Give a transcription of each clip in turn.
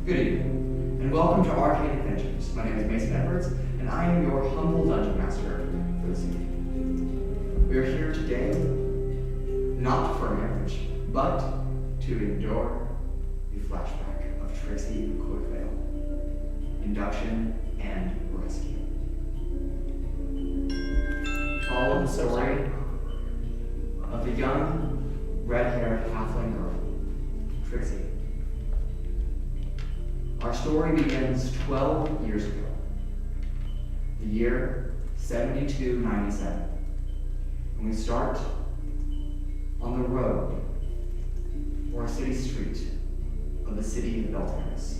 Good evening, and welcome to Arcade Adventures. My name is Mason Edwards, and I am your humble dungeon master for this evening. We are here today, not for marriage, but to endure the flashback of Trixi Quikvale, Induction and Rescue. Follow the story of the young, red-haired halfling girl, Trixi. Our story begins 12 years ago, the year 7297, and we start on the road or a city street of the city of Beltaris.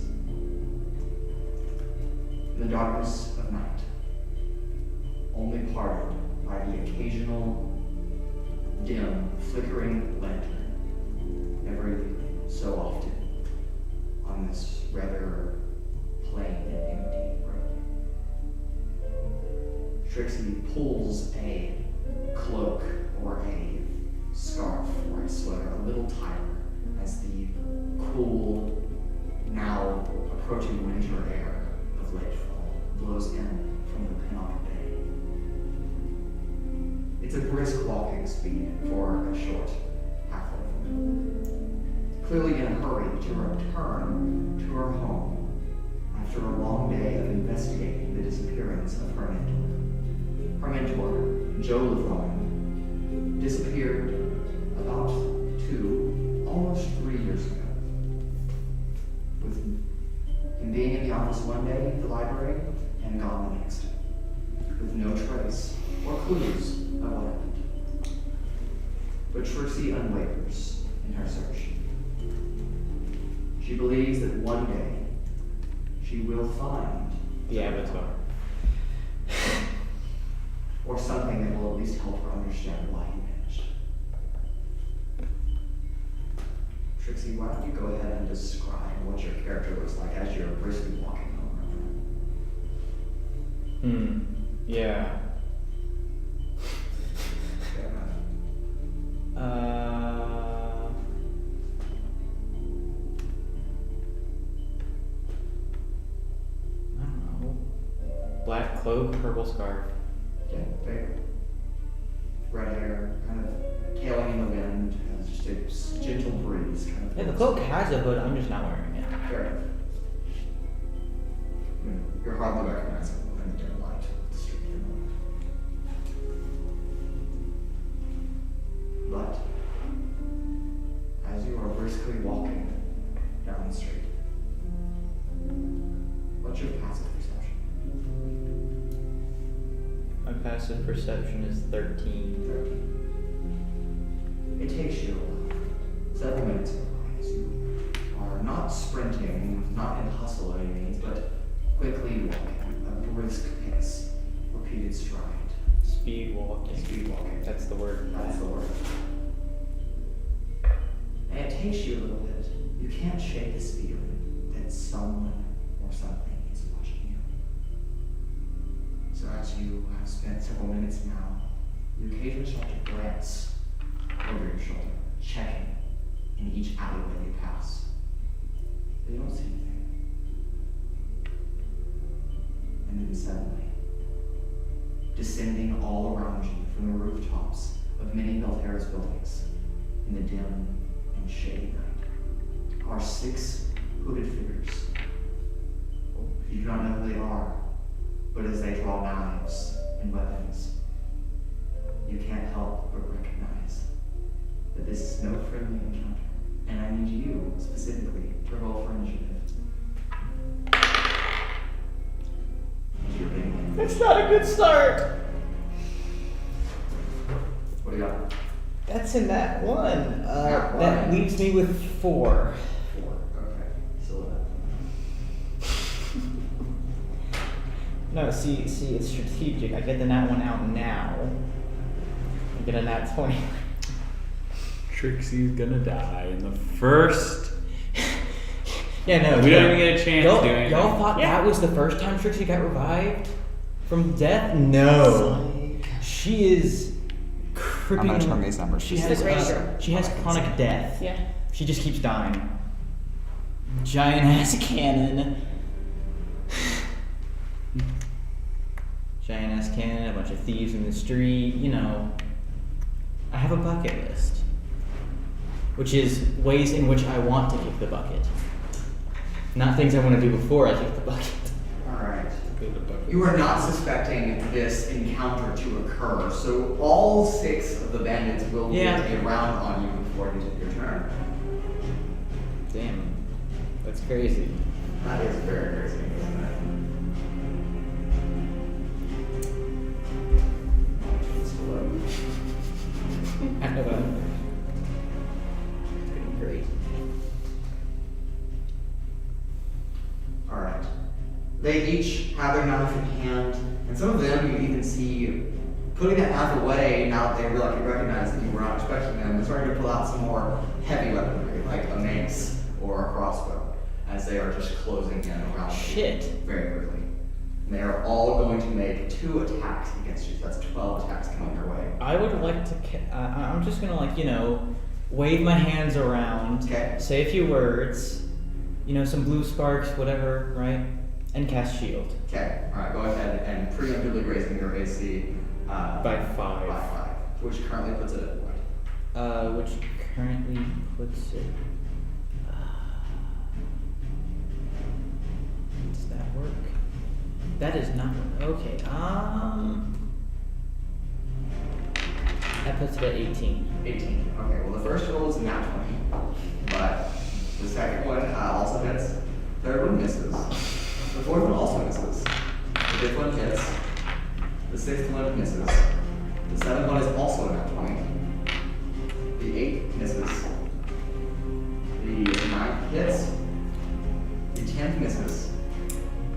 In the darkness of night, only parted by the occasional dim, flickering lantern every so often on this rather plain and empty road. Trixi pulls a cloak or a scarf or a sweater a little tighter as the cool, now approaching winter air of late fall blows in from the Pinnock Bay. It's a brisk walking speed for a short halfway woman, clearly in a hurry to return to her home after a long day of investigating the disappearance of her mentor. Her mentor, Joe LeVon, disappeared about 2, almost 3 years ago, with him being in the office one day at the library and gone the next, with no trace or clues of what happened. But Trixi unwavers in her search. She believes that one day she will find the Avatar. Or something that will at least help her understand why he vanished. Trixi, why don't you go ahead and describe what your character looks like as you're briskly walking home? Yeah. I don't know. Black cloak, purple scarf. Yeah, fair. Red hair, kind of tailing in the wind, just a gentle breeze. Kind of. Yeah, the cloak has a hood, I'm just not wearing it. Fair enough. I mean, you're hardly recognizable in the dim light of the street. But as you are briskly walking down the street, what's your passive perception? My passive perception is 13. 13. It takes you several minutes to realize you are not sprinting, not in hustle by any means, but quickly walking, a brisk pace, repeated stride. Speed walking. Speed walking. That's the word. That's the word. And it takes you a little bit. You can't shake this feeling that someone or something is watching you. So as you have spent several minutes now, you occasionally start to glance over your shoulder, checking in each alleyway you pass. But you don't see anything. And then suddenly, descending all around you from the rooftops of many Belterra's buildings in the dim and shady night are 6 hooded figures. You do not know who they are, but as they draw knives and weapons, you can't help but recognize that this is no friendly encounter. And I need you, specifically, to roll for initiative. That's not a good start. What do you got? That's in that one. That That one. leaves me with 4. 4. Okay. Still No, see, it's strategic. I get the nat 1 out now. I get a nat 20. Trixi's gonna die in the first. Yeah, no. We don't even get a chance y'all, to do anything. Y'all thought that was the first time Trixi got revived from death? No. She is cripping. I'm gonna turn these numbers. She just has a Great little girl. bit. she has chronic death. Yeah. She just keeps dying. giant ass cannon. Giant ass cannon, a bunch of thieves in the street, you know. I have a bucket list. Which is ways in which I want to kick the bucket. Not things I want to do before I kick the bucket. Alright. You are not suspecting this encounter to occur, so all 6 of the bandits will get a round on you before you take your turn. Damn. That's crazy. That is very crazy, isn't it? It's I know that. It's getting great. Alright. They each have their knife in hand, and some of them you even see putting that knife away now that they recognize that you were not expecting them. They're starting to pull out some more heavy weaponry, like a mace or a crossbow, as they are just closing in around you very quickly. And they are all going to make 2 attacks against you. So that's 12 attacks coming your way. I would like to. I'm just gonna wave my hands around, say a few words, some blue sparks, whatever, right? And cast shield. Okay, alright, go ahead and preemptively raising your AC by 5. Which currently puts it at what? Which currently puts it. Does that work? That is not okay. That puts it at 18. 18. Okay, well the first roll is a nat 20, but the second one also hits. Third one misses. The fourth one also misses. The fifth one hits. The sixth one misses. The seventh one is also a nat 20. The 8th misses. The 9th hits. The 10th misses.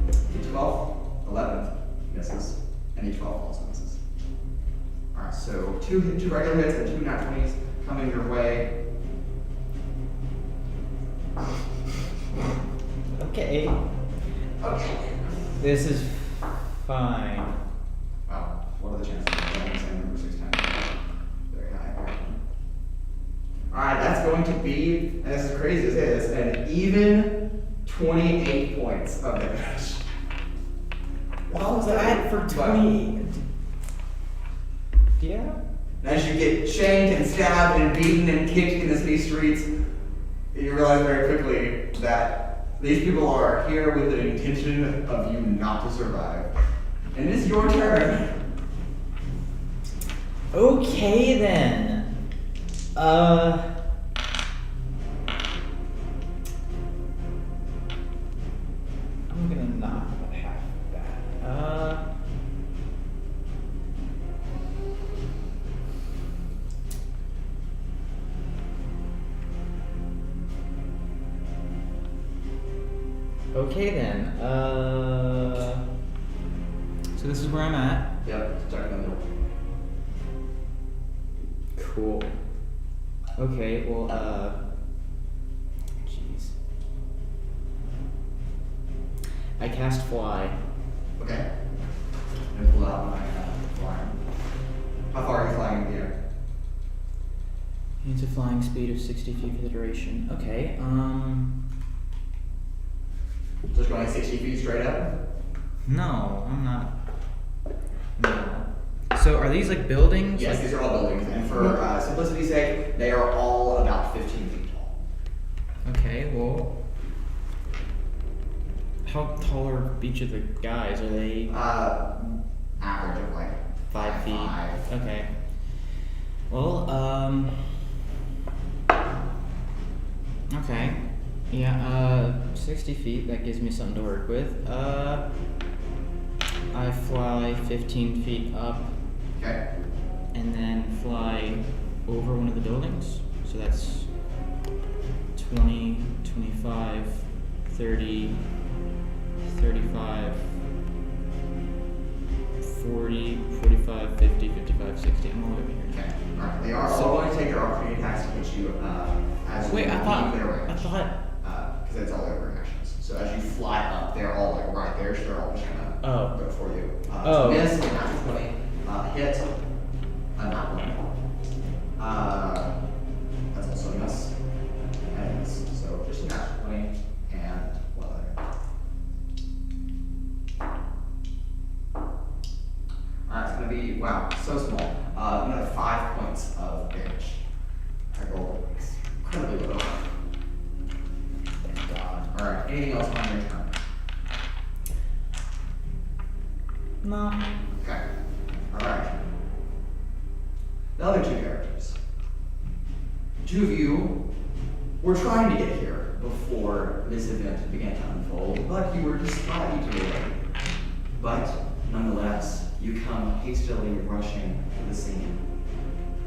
The 12th, 11th misses. And the 12th also misses. Alright, so two regular hits and 2 nat 20s coming your way. Okay. Okay. This is fine. Wow, what are the chances of getting the same number 6 times? Very high. Alright, that's going to be, and this is crazy as it is, an even 28 points of damage. What was that for 20? Yeah. As you get chained and stabbed and beaten and kicked in the city streets, you realize very quickly that these people are here with an intention of you not to survive. And it is your turn. Okay then. I'm gonna not have that. Okay then. So this is where I'm at. Yep, stuck in the middle. Cool. Okay, well, jeez. I cast fly. Okay. I'm gonna pull out my flyer. How far are you flying in the air? It's a flying speed of 60 feet for the duration. Okay, Just going 60 feet straight up? No, I'm not. No. So are these like buildings? Yes, these are all buildings, and for simplicity's sake, they are all about 15 feet tall. Okay, well. How tall are each of the guys? Are they Average of like 5 feet? 5. Okay. Well, okay. Yeah, 60 feet, that gives me something to work with. I fly 15 feet up. Okay. And then fly over one of the buildings. So that's 20, 25, 30, 35, 40, 45, 50, 55, 60. I'm all over here. Okay. Alright. They are all going to take their opportunity attacks to hit you as you Wait, I leave thought. their range. Because it's all their reactions. So as you fly up, they're all like right there, so they're all just gonna go for you. Oh. Miss, a natural 20, hit, a not 1. That's also a miss, and a miss. So just a natural 20 Wow, so small. Another 5 points of damage. I rolled incredibly low. Thank God. Alright, anything else on your turn? No. Okay. Alright. The other two characters. Two of you were trying to get here before this event began to unfold, but you were just slightly too late. But nonetheless, you come hastily rushing to the scene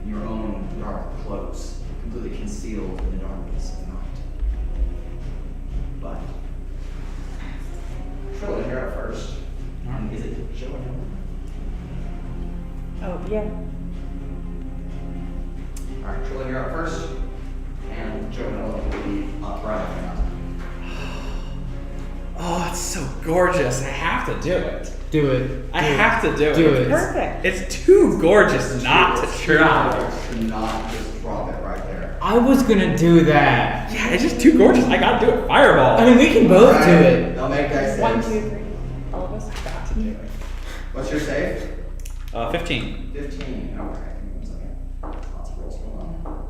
in your own dark cloaks, completely concealed in the darkness of night. But Trilin, you're up first. Is it Joanella? Oh, yeah. Alright, Trilin, you're up first. And Joanella will be up right after that. Oh, it's so gorgeous. I have to do it. Do it. I have to do Do it. it. Perfect. It's too gorgeous not to try. To not just drop it right there. I was gonna do that. Yeah, it's just too gorgeous. I gotta do it. Fireball. I mean, we can both do Alright, it. They'll make that saves. 1, 2, 3. All of us got to do it. What's your save? 15. 15. Okay, give me 1 second. Lots of rolls going on.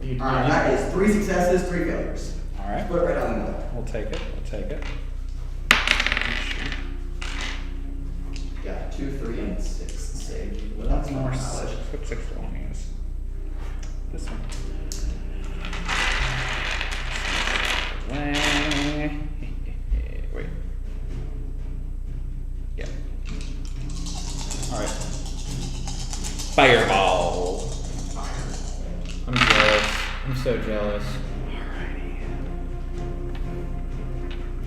You- Alright, that is 3 successes, 3 failures. All right. Split right down the middle. We'll take it. We'll take it. Yeah, 2, 3, and 6 save. One That's more more six. knowledge. What 6 rolling is? This one. Wait. Yeah. All right. Fireball. I'm jealous. I'm so jealous. Alrighty.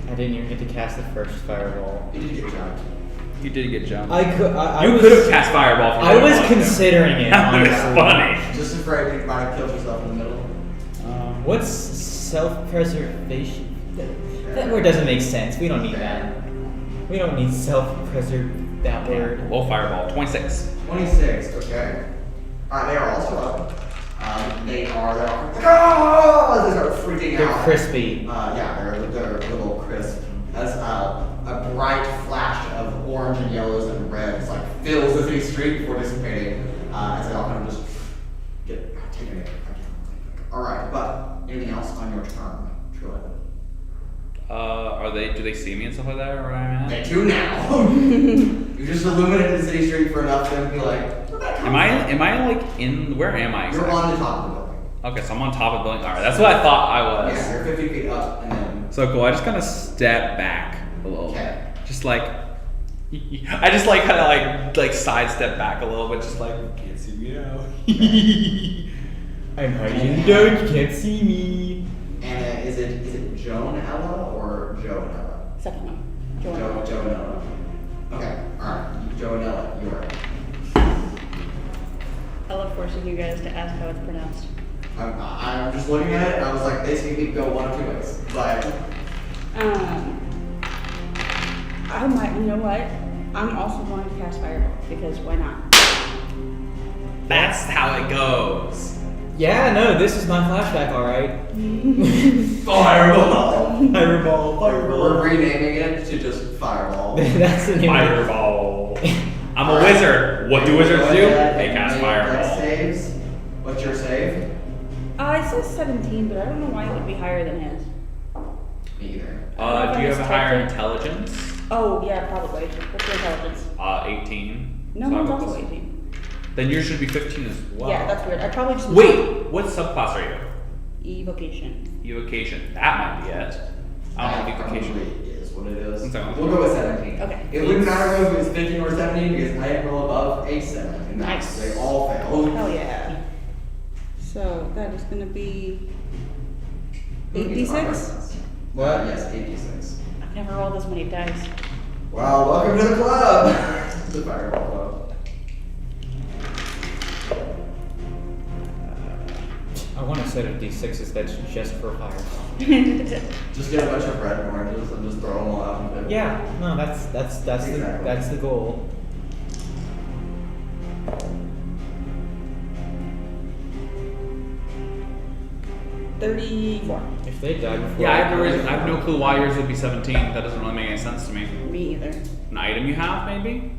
I didn't even get to cast the first fireball. You did get jumped. You did get jumped. I could. I You was, could have cast fireball. If you I was wanted to. considering it. That was Honestly. funny. Just afraid you might have killed yourself in the middle. What's self-preservation? That word doesn't make sense. We don't need that. We don't need self-preserve. That word. Low fireball. 26. 26, okay. Alright, they are also up. They are oh! They start freaking They're out. crispy. Yeah, they're a little crisp. As a bright flash of orange and yellows and reds like fills the city street before dissipating. As they all kind of just get taken it. Alright, but anything else on your turn, Trilin? Do they see me and stuff like that, or where I'm at? They do now. You just illuminated the city street for enough for them to be like, where'd that come Am I like in, where am I You're exactly? on the top of the building. Okay, so I'm on top of the building. Alright, that's what I thought I was. Yeah, you're 50 feet up and then. So cool, I just kind of step back a little. Okay. Just like, I just like kind of like sidestep back a little bit, just like, you can't see me now. I'm hiding in the dark. You can't see me. And is it Joanella or Joanella? Second one. Joanna. Joanella. Okay, alright. Joanella, you are. I love forcing you guys to ask how it's pronounced. I'm just looking at it and I was like, basically we go one of 2 ways. But I might, you know what? I'm also going to cast Fireball because why not? That's how it goes. Yeah, no, this is my flashback, alright. Fireball! Fireball, We're renaming it to just Fireball. That's the name. Fireball. I'm a wizard. What do wizards do? They cast Dex fireball. saves. What's your save? It says 17, but I don't know why it would be higher than his. Me either. Do you have a higher intelligence? Oh, yeah, probably. What's your intelligence? 18. No, So mine's I also was- 18. Then yours should be 15 as well. Yeah, that's weird. I probably just. Wait, what subclass are you? Evocation. Evocation. That might be it. I don't know That evocation. probably is what it is. One second. We'll go with 17. Okay. It wouldn't matter if it was 15 or 17 because I didn't roll above a 7. And Nice. They all failed. Hell yeah. So that is going to be Who needs 8d6? progress? What? Yes, 8d6. I've never rolled this many dice. Well, welcome to the club. The Fireball Club. I want a set of d6s that's just for fire. Just get a bunch of red and oranges and just throw them all out. And Yeah, no, that's Exactly. the goal. $34. If they die before. Yeah, I have no clue why yours would be 17. That doesn't really make any sense to me. Me either. An item you have, maybe?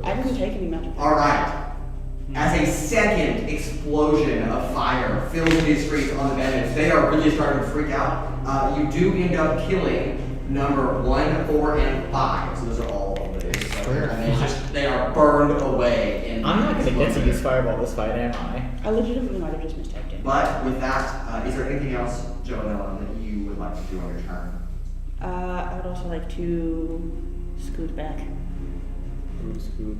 I didn't take any magic. All right. As a second explosion of fire fills these streets on the bandits, they are really starting to freak out. You do end up killing number 1, 4, and 5. So those are all of the days. And they are burned away. I'm not gonna get to use fireball this fight, am I? I legitimately might have just mistyped it. But with that, is there anything else, Joanella, that you would like to do on your turn? I would also like to scoot back. Scoot.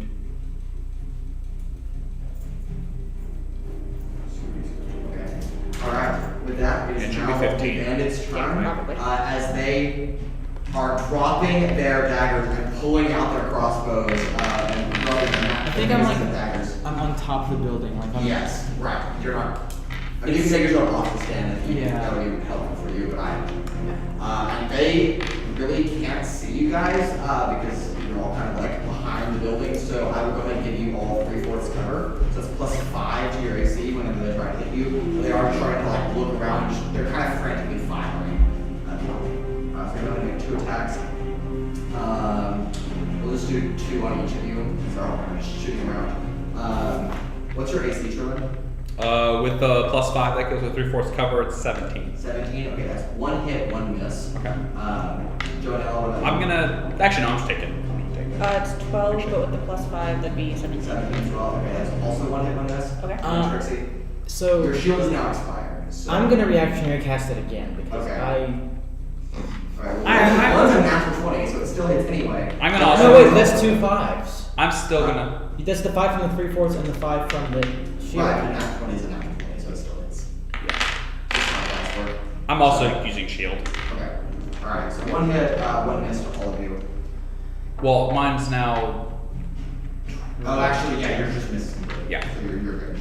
Okay. Alright, with that, it It is should now be the 15. bandits' turn. Yeah, probably. As they are dropping their daggers and pulling out their crossbows and rubbing them out. I think I'm like the daggers. I'm on top of the building, like I'm. Yes, right. You're not. I mean, you can take yourself off the stand if you Yeah. that would be helpful for you, but and they really can't see you guys because you're all kind of like behind the building. So I would go ahead and give you all 3/4 cover. So it's +5 to your AC whenever they try to hit you. But they are trying to like look around. They're kind of frantically firing. So you're going to make 2 attacks. We'll just do 2 on each of you. So I'm just shooting around. What's your AC, Trilin? With the +5 that goes with 3/4 cover, it's 17. 17. Okay, that's 1 hit, 1 miss. Okay. Joanella, what about I'm you? gonna actually no, I'm just taking. It's 12, but with the +5, that'd be 17. 17, 12. Okay, that's also 1 hit, 1 miss. Okay. Trixie. So Your shield is now expired. So. I'm gonna reactionary cast it again because Okay. Alright, well, I- one's a natural 20, so it still hits anyway. I'm gonna No, also. wait, that's 2 5s. I'm still gonna. That's the 5 from the 3/4 and the 5 from the shield. Right, a natural 20 is a natural 20, so it still hits. Yeah. Just how dice work. I'm also using shield. Okay. Alright, so 1 hit, 1 miss to all of you. Well, mine's now. Oh, actually, yeah, you're just missing. Yeah. So you're good.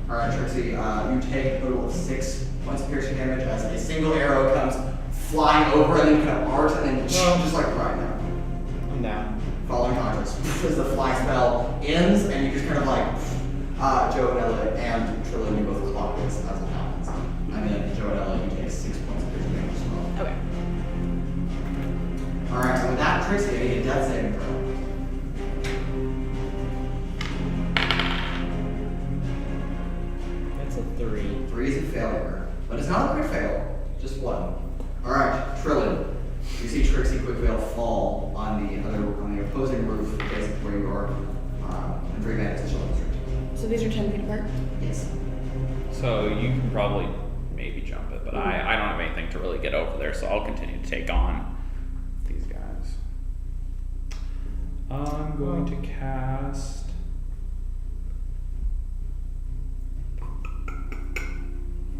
Alright, Trixie, you take a total of 6 points of piercing damage as a single arrow comes flying over and then kind of arcs and then just like right now. I'm down. Falling conscious. As the fly spell ends and you just kind of like, Joanella and Trilin, you both clock this as it happens. And then Joanella, you take 6 points of piercing damage as well. Okay. Alright, so with that, Trixie, I need a death saving throw. That's a 3. 3 is a failure, but it's not a crit fail, just 1. Alright, Trilin, you see Trixi Quikvale fall on the opposing roof, basically where you are, and 3 bandits to shoulder street. So these are 10 feet apart? Yes. So you can probably maybe jump it, but I don't have anything to really get over there, so I'll continue to take on these guys. I'm going to cast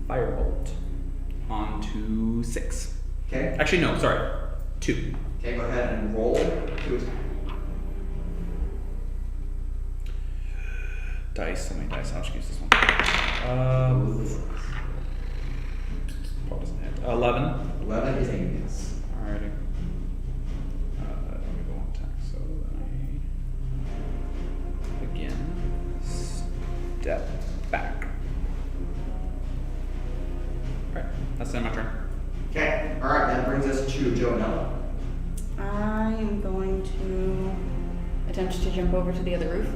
Firebolt onto 6. Okay. Actually, no, sorry, 2. Okay, go ahead and roll 2 attacks. Dice, how many dice? I'll just use this one. What doesn't hit? 11. 11 is a miss. Alrighty. Let me go on attack. So then I again step back. Alright, that's the end of my turn. Okay, alright, that brings us to Joanella. I am going to attempt to jump over to the other roof.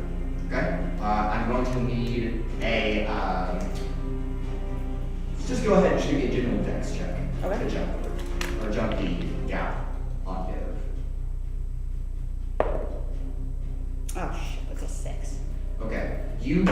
Okay, I'm going to need a, just go ahead and shoot me a general dex check. Okay. To jump over, or jump the gap on the other. Oh shit, that's a 6. Okay, you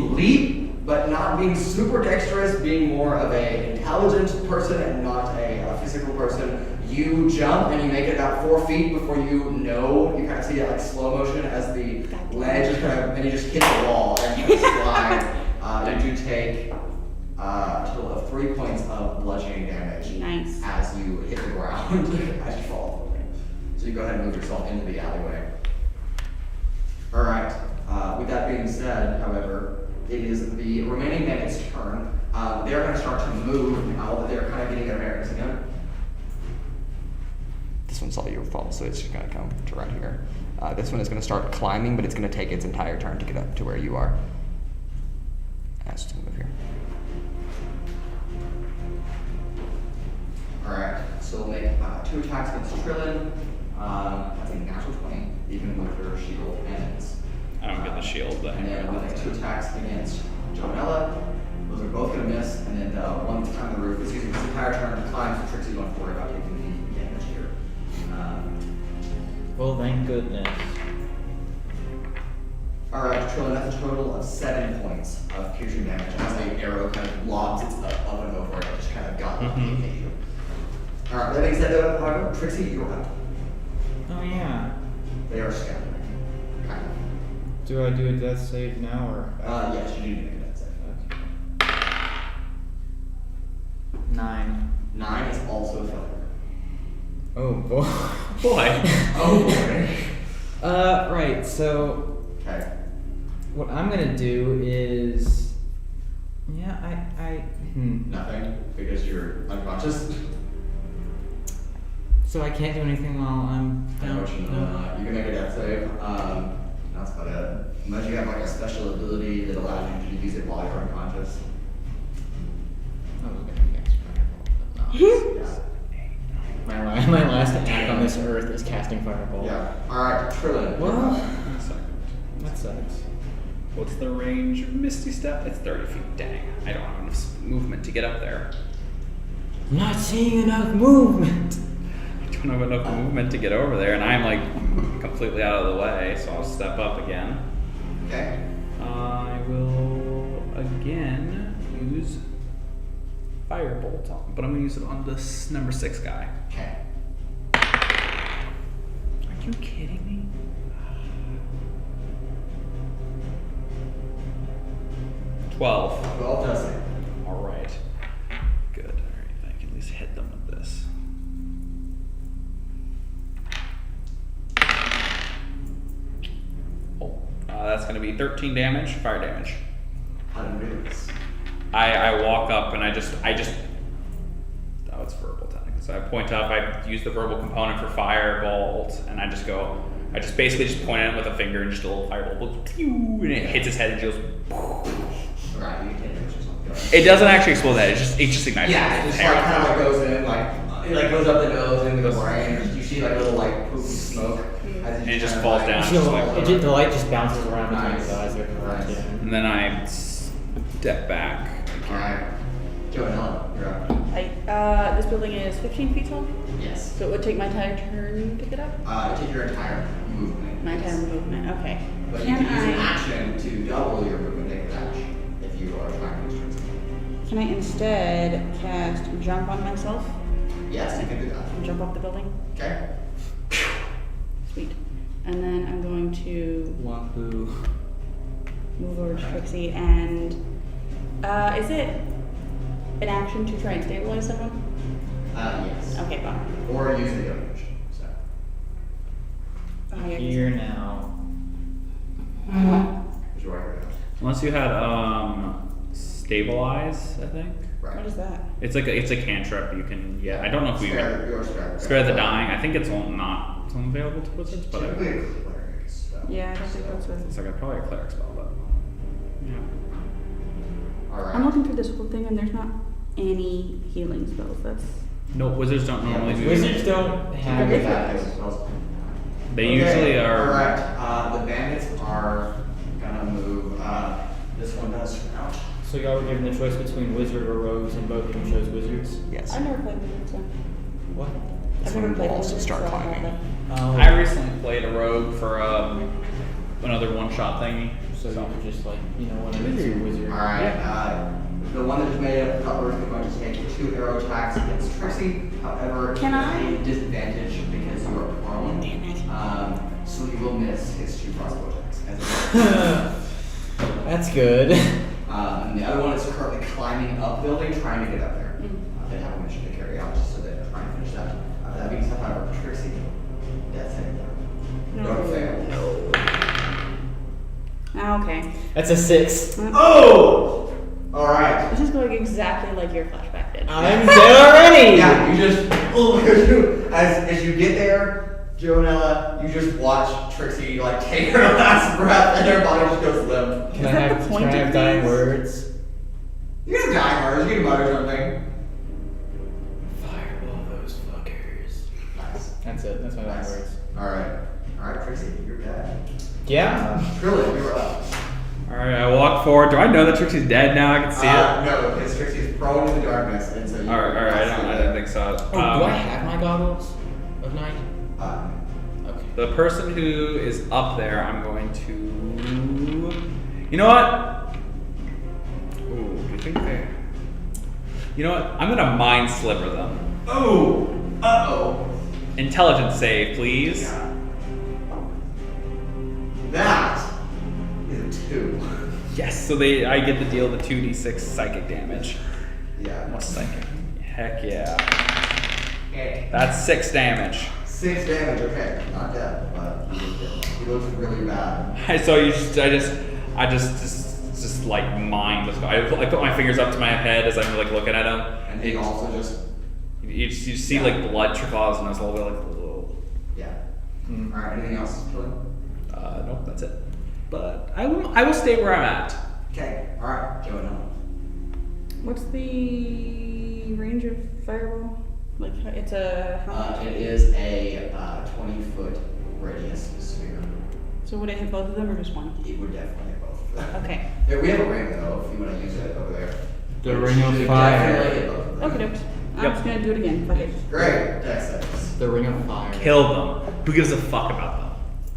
leap, but not being super dexterous, being more of a intelligent person and not a physical person. You jump and you make it about 4 feet before you know, you kind of see it like slow motion as the ledge is kind of, and you just hit the wall and you slide. You do take a total of 3 points of bludgeoning damage. Nice. As you hit the ground, as you fall. So you go ahead and move yourself into the alleyway. Alright, with that being said, however, it is the remaining bandits' turn. They're going to start to move now that they're kind of getting their bearings again. This one's all your fault, so it's just going to come to right here. This one is going to start climbing, but it's going to take its entire turn to get up to where you are. That's to move here. Alright, so we'll make 2 attacks against Trilin. That's a natural 20, even with her shield and its. I don't get the shield. But And then with 2 attacks against Joanella. Those are both going to miss. And then one to climb the roof. It's using his entire turn to climb, so Trixie don't have to worry about taking the damage here. Well, thank goodness. Alright, Trilin, that's a total of 7 points of piercing damage. As the arrow kind of lobs its up and over, it just kind of got lucky and hit you. Alright, that being said, though, however, Trixie, you're up. Oh yeah. They are scattered. Kind of. Do I do a death save now or? Yes, you do need to make a death save. 9. 9 is also a failure. Oh boy. Boy. Oh boy. Right. So Okay. what I'm gonna do is, yeah, Nothing, because you're unconscious. So I can't do anything while I'm down. You can make a death save. That's about it. Unless you have like a special ability that allows you to use it while you're unconscious. I was gonna cast Fireball, but no. Yeah. My last attack on this earth is casting Fireball. Yeah. Alright, Trilin. Well, One second. that sucks. What's the range of Misty Step? It's 30 feet. Dang. I don't have enough movement to get up there. I'm not seeing enough movement. I don't have enough movement to get over there, and I'm like completely out of the way, so I'll step up again. Okay. I will again use Firebolt on, but I'm gonna use it on this number 6 guy. Okay. Are you kidding me? 12. 12 does it. Alright. Good. Alright, I can at least hit them with this. Oh, that's going to be 13 damage, fire damage. How do you do this? I walk up and I just, oh, it's verbal technically. So I point up, I use the verbal component for firebolt, and I just basically just point at it with a finger and just a little firebolt, and it hits his head and just. Right, you can damage or something. It doesn't actually explode that. It just ignites. Yeah, it just like kind of like goes in, like it like goes up the nose into the brain. You see like a little like poof of smoke, as And it just kind of, falls like, down. You feel Just like- the light just bounces around between Nice. his eyes. Nice. And then I step back. Alright. Joanella, you're up. This building is 15 feet tall, Yes. so it would take my entire turn to get up. Take your entire movement. My entire movement, okay. But you Can can use an I? action to double your movement take a dash if you are trying to use it. Can I instead cast jump on myself Yes, you can do that. and jump off the building? Okay. Sweet. And then I'm going to Wahoo. move over to Trixie and is it an action to try and stabilize someone? Yes. Okay, fine. Or use the other motion. So. Oh, yeah, Here now. Which you are here Unless you had stabilize, I think. Right. What is that? It's a cantrip you can. Yeah, I don't know if we You're spared. spare the dying. I think it's not available to wizards, but Typically a cleric spell. Yeah, I don't think that's what it's like probably a cleric spell, but yeah. Alright. I'm looking through this whole thing and there's not any healing spells. That's No, wizards don't normally do. Wizards don't have They that. They usually are. Alright, the bandits are gonna move. This one does for now. So y'all were given the choice between wizard or rogues, and both of them chose wizards. Yes. I've never played with it, so What? I've never played with it. start so I don't climbing. know. Oh. I recently played a rogue for another one-shot thingy. So you were just like, you know what, I'm into wizard. Alright, the one that just made it, Cutler is going to take 2 arrow attacks against Trixie. However, Can I? he has a disadvantage because you are prone. Damn it. So he will miss his 2 crossbow attacks. As That's good. and the other one is currently climbing up building, trying to get up there. They have a mission to carry out, so they're trying to finish that. That being said, however, Trixie, death save. Don't fail. Ah, okay. That's a 6. Oh! Alright. This is going exactly like your flashback did. I'm dead already! Yeah, you just as you get there, Joanella, you just watch Trixie like take her last breath and her body just goes limp. Can I Is that have, the can point I of have dying these? words? You can die words, you can mutter something. Fireball those fuckers. Nice. That's it. That's my dying Nice. words. Alright. Alright, Trixie, you're dead. Yeah. Trilin, you're forward. Do I know that Trixi's dead now? I can see it. No, because Trixi is prone to the darkness, and so you All right. I didn't think so. Oh, do I have my goggles of night? Okay. The person who is up there, I'm going to. You know what? Ooh, do you think they? You know what? I'm gonna mind sliver them. Oh! Uh-oh. Intelligence save, please. Yeah. That is a 2. Yes. So I get to deal the 2d6 psychic damage. Yeah. What's psychic? Heck yeah. Okay. That's 6 damage. 6 damage, okay. Not dead, but he looks really bad. So I just like mind. I put my fingers up to my head as I'm like looking at him. And he also just... You see like blood trickle out, and it's a little bit like, whoa. Yeah. Alright, anything else, Trilin? Nope, that's it. But I will stay where I'm at. Okay, alright, Joanella. What's the range of fireball? Like, it's a how much? It is a 20-foot radius sphere. So would it hit both of them or just one? It would definitely hit both of them. Okay. Yeah, we have a ring though, if you want to use it over there. The It ring of should fire. definitely hit both of them. Okay, dokes. I'm Yep. just gonna do it again. Fuck it. Great, dex saves. The ring of fire. Kill them. Who gives a fuck about them?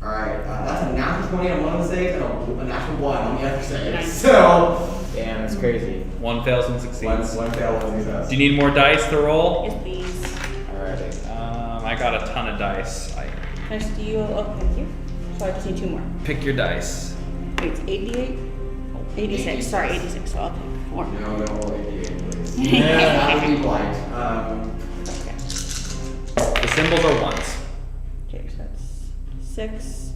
Alright, that's a natural 20 on one of the saves and a natural 1 on the other save. Nice. So, Damn, that's crazy. One fails, one succeeds. one fail, one success. Do you need more dice to roll? Yes, please. Alrighty. I got a ton of dice. Can I steal? Oh, thank you. So I just need 2 more. Pick your dice. Wait, it's 88? 86. Sorry, 86. So I'll take 4. No, no, roll 88, please. Yeah. That would be blind. Okay. The symbols are ones. Okay, so that's 6,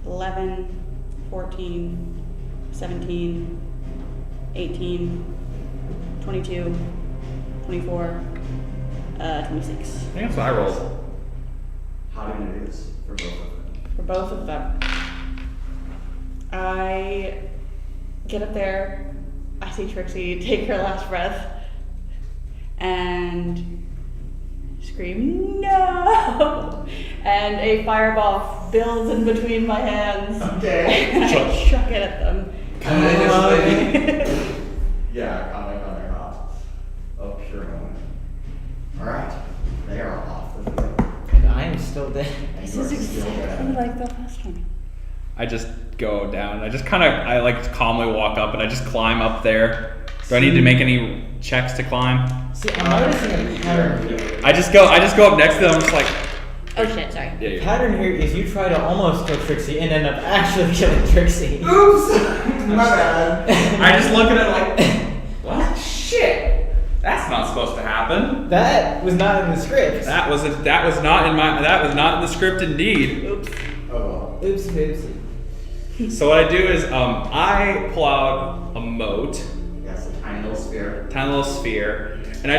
11, 14, 17, 18, 22, 24, 26. I think that's what I rolled. How do you do this for both of them? For both of them. I get up there, I see Trixi take her last breath, and scream, no! And a fireball builds in between my hands. Okay. And I chuck it at them. Yeah, comment. Oh, sure. Alright. They are off the field. And I am still dead. This You are is still exactly dead. like the last one. I just go down. I like calmly walk up and I just climb up there. Do I need to make any checks to climb? See, I'm noticing a pattern here. I just go up next to them. I'm just like, Oh shit, sorry. yeah, The yeah. pattern here is you try to almost kill Trixie and end up actually killing Trixie. Oops! My bad. I just look at it like, what? Shit! That's not supposed to happen. That was not in the script. That was not in the script indeed. Oops. Oh well. Oops, oopsie. So what I do is I pull out a mote, Yes, a tiny little sphere. tiny little sphere, and I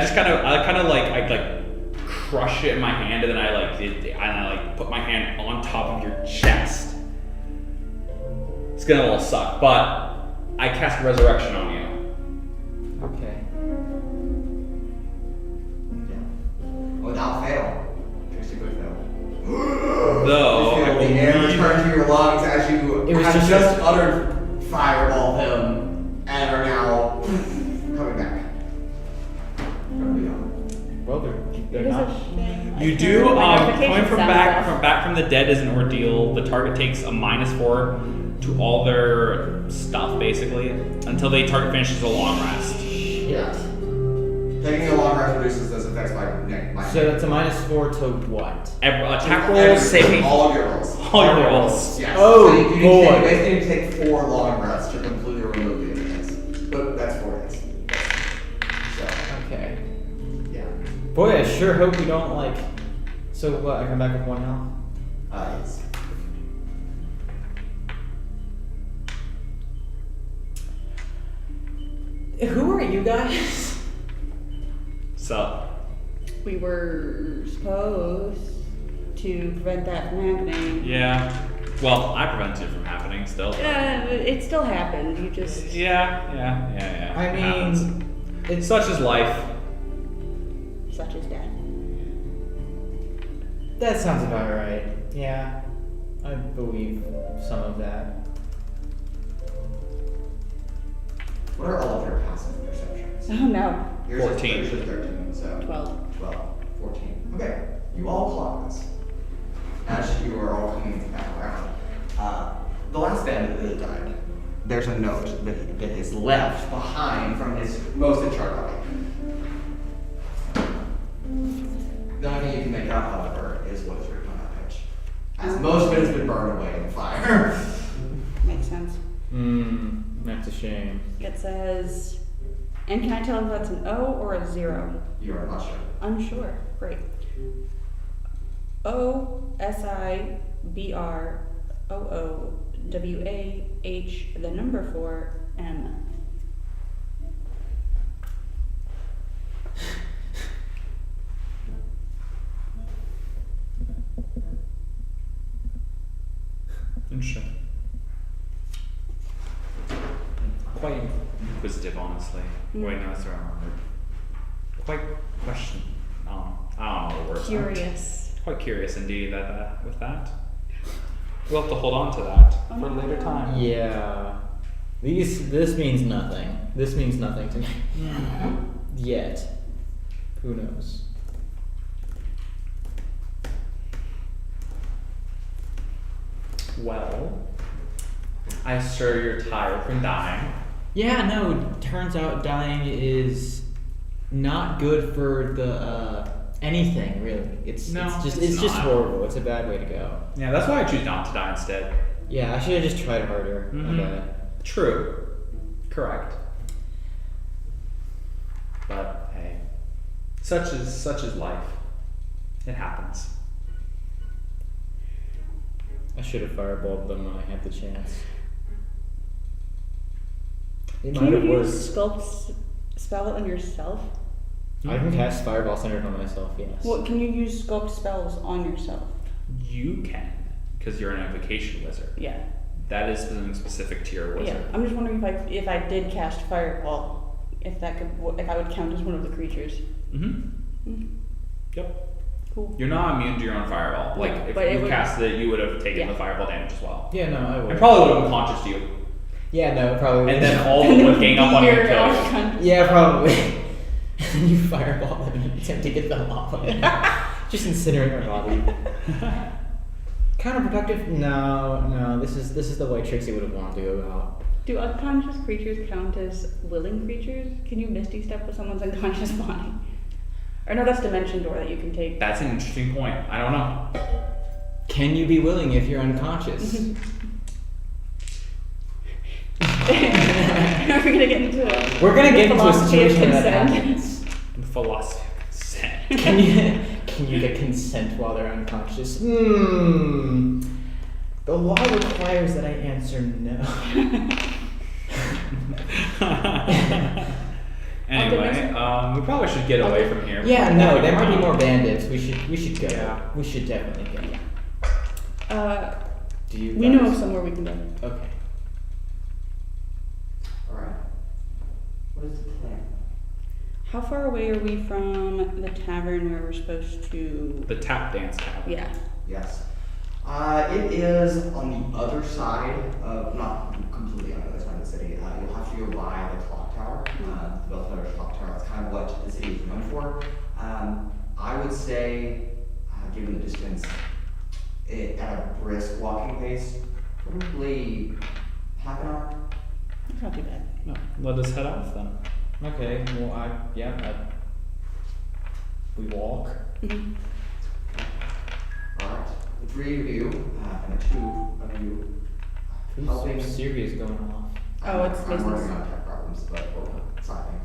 crush it in my hand, and then I put my hand on top of your chest. It's gonna a little suck, but I cast resurrection on you. Okay. Yeah. Without fail. Trixi Quikvale. Though, You feel the air return to your lungs as you It was have just- uttered fireball him and are now coming back. From beyond. Well, they're It is not. a shame. I You can't do remember my coming notification from sound off. back from the dead is an ordeal. The target takes a -4 to all their stuff basically until the target finishes a long rest. Yeah. Taking a long rest reduces those effects by So that's a -4 to what? Attack rolls, saving all of your rolls. all your rolls. Yes. Oh, so you boy. basically need to take 4 long rests to completely remove the evidence. But that's 4 hits. So, Okay. yeah. Boy, I sure hope we don't like. So what? I come back with 1 health. Yes. Who are you guys? So We were supposed to prevent that from happening. yeah. Well, I prevented it from happening still. It still happened. You just. Yeah. I It happens. mean, It's such as life. Such as death. that sounds about right. Yeah, I believe some of that. What are all of your passive perceptions? Oh no. Yours is 14. 13, so 12. 12, 14. Okay, you all clock this. As you are all coming back around, the last bandit that died, there's a note that is left behind from his most in charge body. The only thing you can make out, however, is what is written on that page. As most of it has been burned away in the fire. Makes sense. That's a shame. It says, and can I tell if that's an O or a 0? You are not sure. Unsure. Great. OSIBROOWAH, the number 4, M. Interesting. Quite inquisitive, honestly. Wait, no, that's the wrong word. Quite question. I don't know the word. Curious. Quite curious indeed with that. We'll have to hold on to that for a later time. Yeah. This means nothing. This means nothing to me. Yet. Who knows? Well, I sure you're tired from dying. Yeah, no, turns out dying is not good for the anything really. It's just not. horrible. It's a bad way to go. Yeah, that's why I choose not to die instead. Yeah, I should have just tried harder. Mhm. Okay. True. Correct. But hey, such is life. It happens. I should have fireballed them when I had the chance. It Can might you have worked. use sculpt spell it on yourself? I can cast fireball centered on myself. Yes. What can you use sculpt spells on yourself? You can, because you're an invocation wizard. Yeah. That is something specific to your wizard. Yeah. I'm just wondering if I did cast fireball, if I would count as one of the creatures. Mm-hmm. Yep. Cool. You're not immune to your own fireball. Like, Yeah, if but it you would- casted it, you would have taken Yeah. the fireball damage as well. Yeah, no, I would. And probably would have unconscious to you. Yeah, no, probably. And then all of them would gang up on you and kill you. Unconscious. Yeah, probably. You fireball them and attempt to get them off of it. Just incinerate our body. Counterproductive? No. This is the way Trixie would have wanted to go about. Do unconscious creatures count as willing creatures? Can you misty step with someone's unconscious body? Or no, that's Dimension Door that you can take. That's an interesting point. I don't know. Can you be willing if you're unconscious? Are we gonna get into it? We're gonna get into a Philosophy of situation where that consent. happens. The philosophy of consent. Can you get consent while they're unconscious? The law requires that I answer no. Anyway, we probably should get away from here. Yeah, no, there might be more bandits. We should go. Yeah. We should definitely go. Do you? We know guys- of somewhere we can go. Okay. Alright. What is the plan? How far away are we from the tavern where we're supposed to? The tap dance tavern. Yeah. Yes. It is on the other side of, not completely on the other side of the city. You'll have to go by the clock tower, the bell tower's clock tower. That's kind of what the city is known for. I would say, given the distance, at a brisk walking pace, probably half an hour. That's not too bad. No, let us head off then. Okay. Well, we walk. Mhm. Alright. The three of you, and the two of you, helping. Who's serious going off? Oh, it's I'm business. working on tech problems, but we're solving.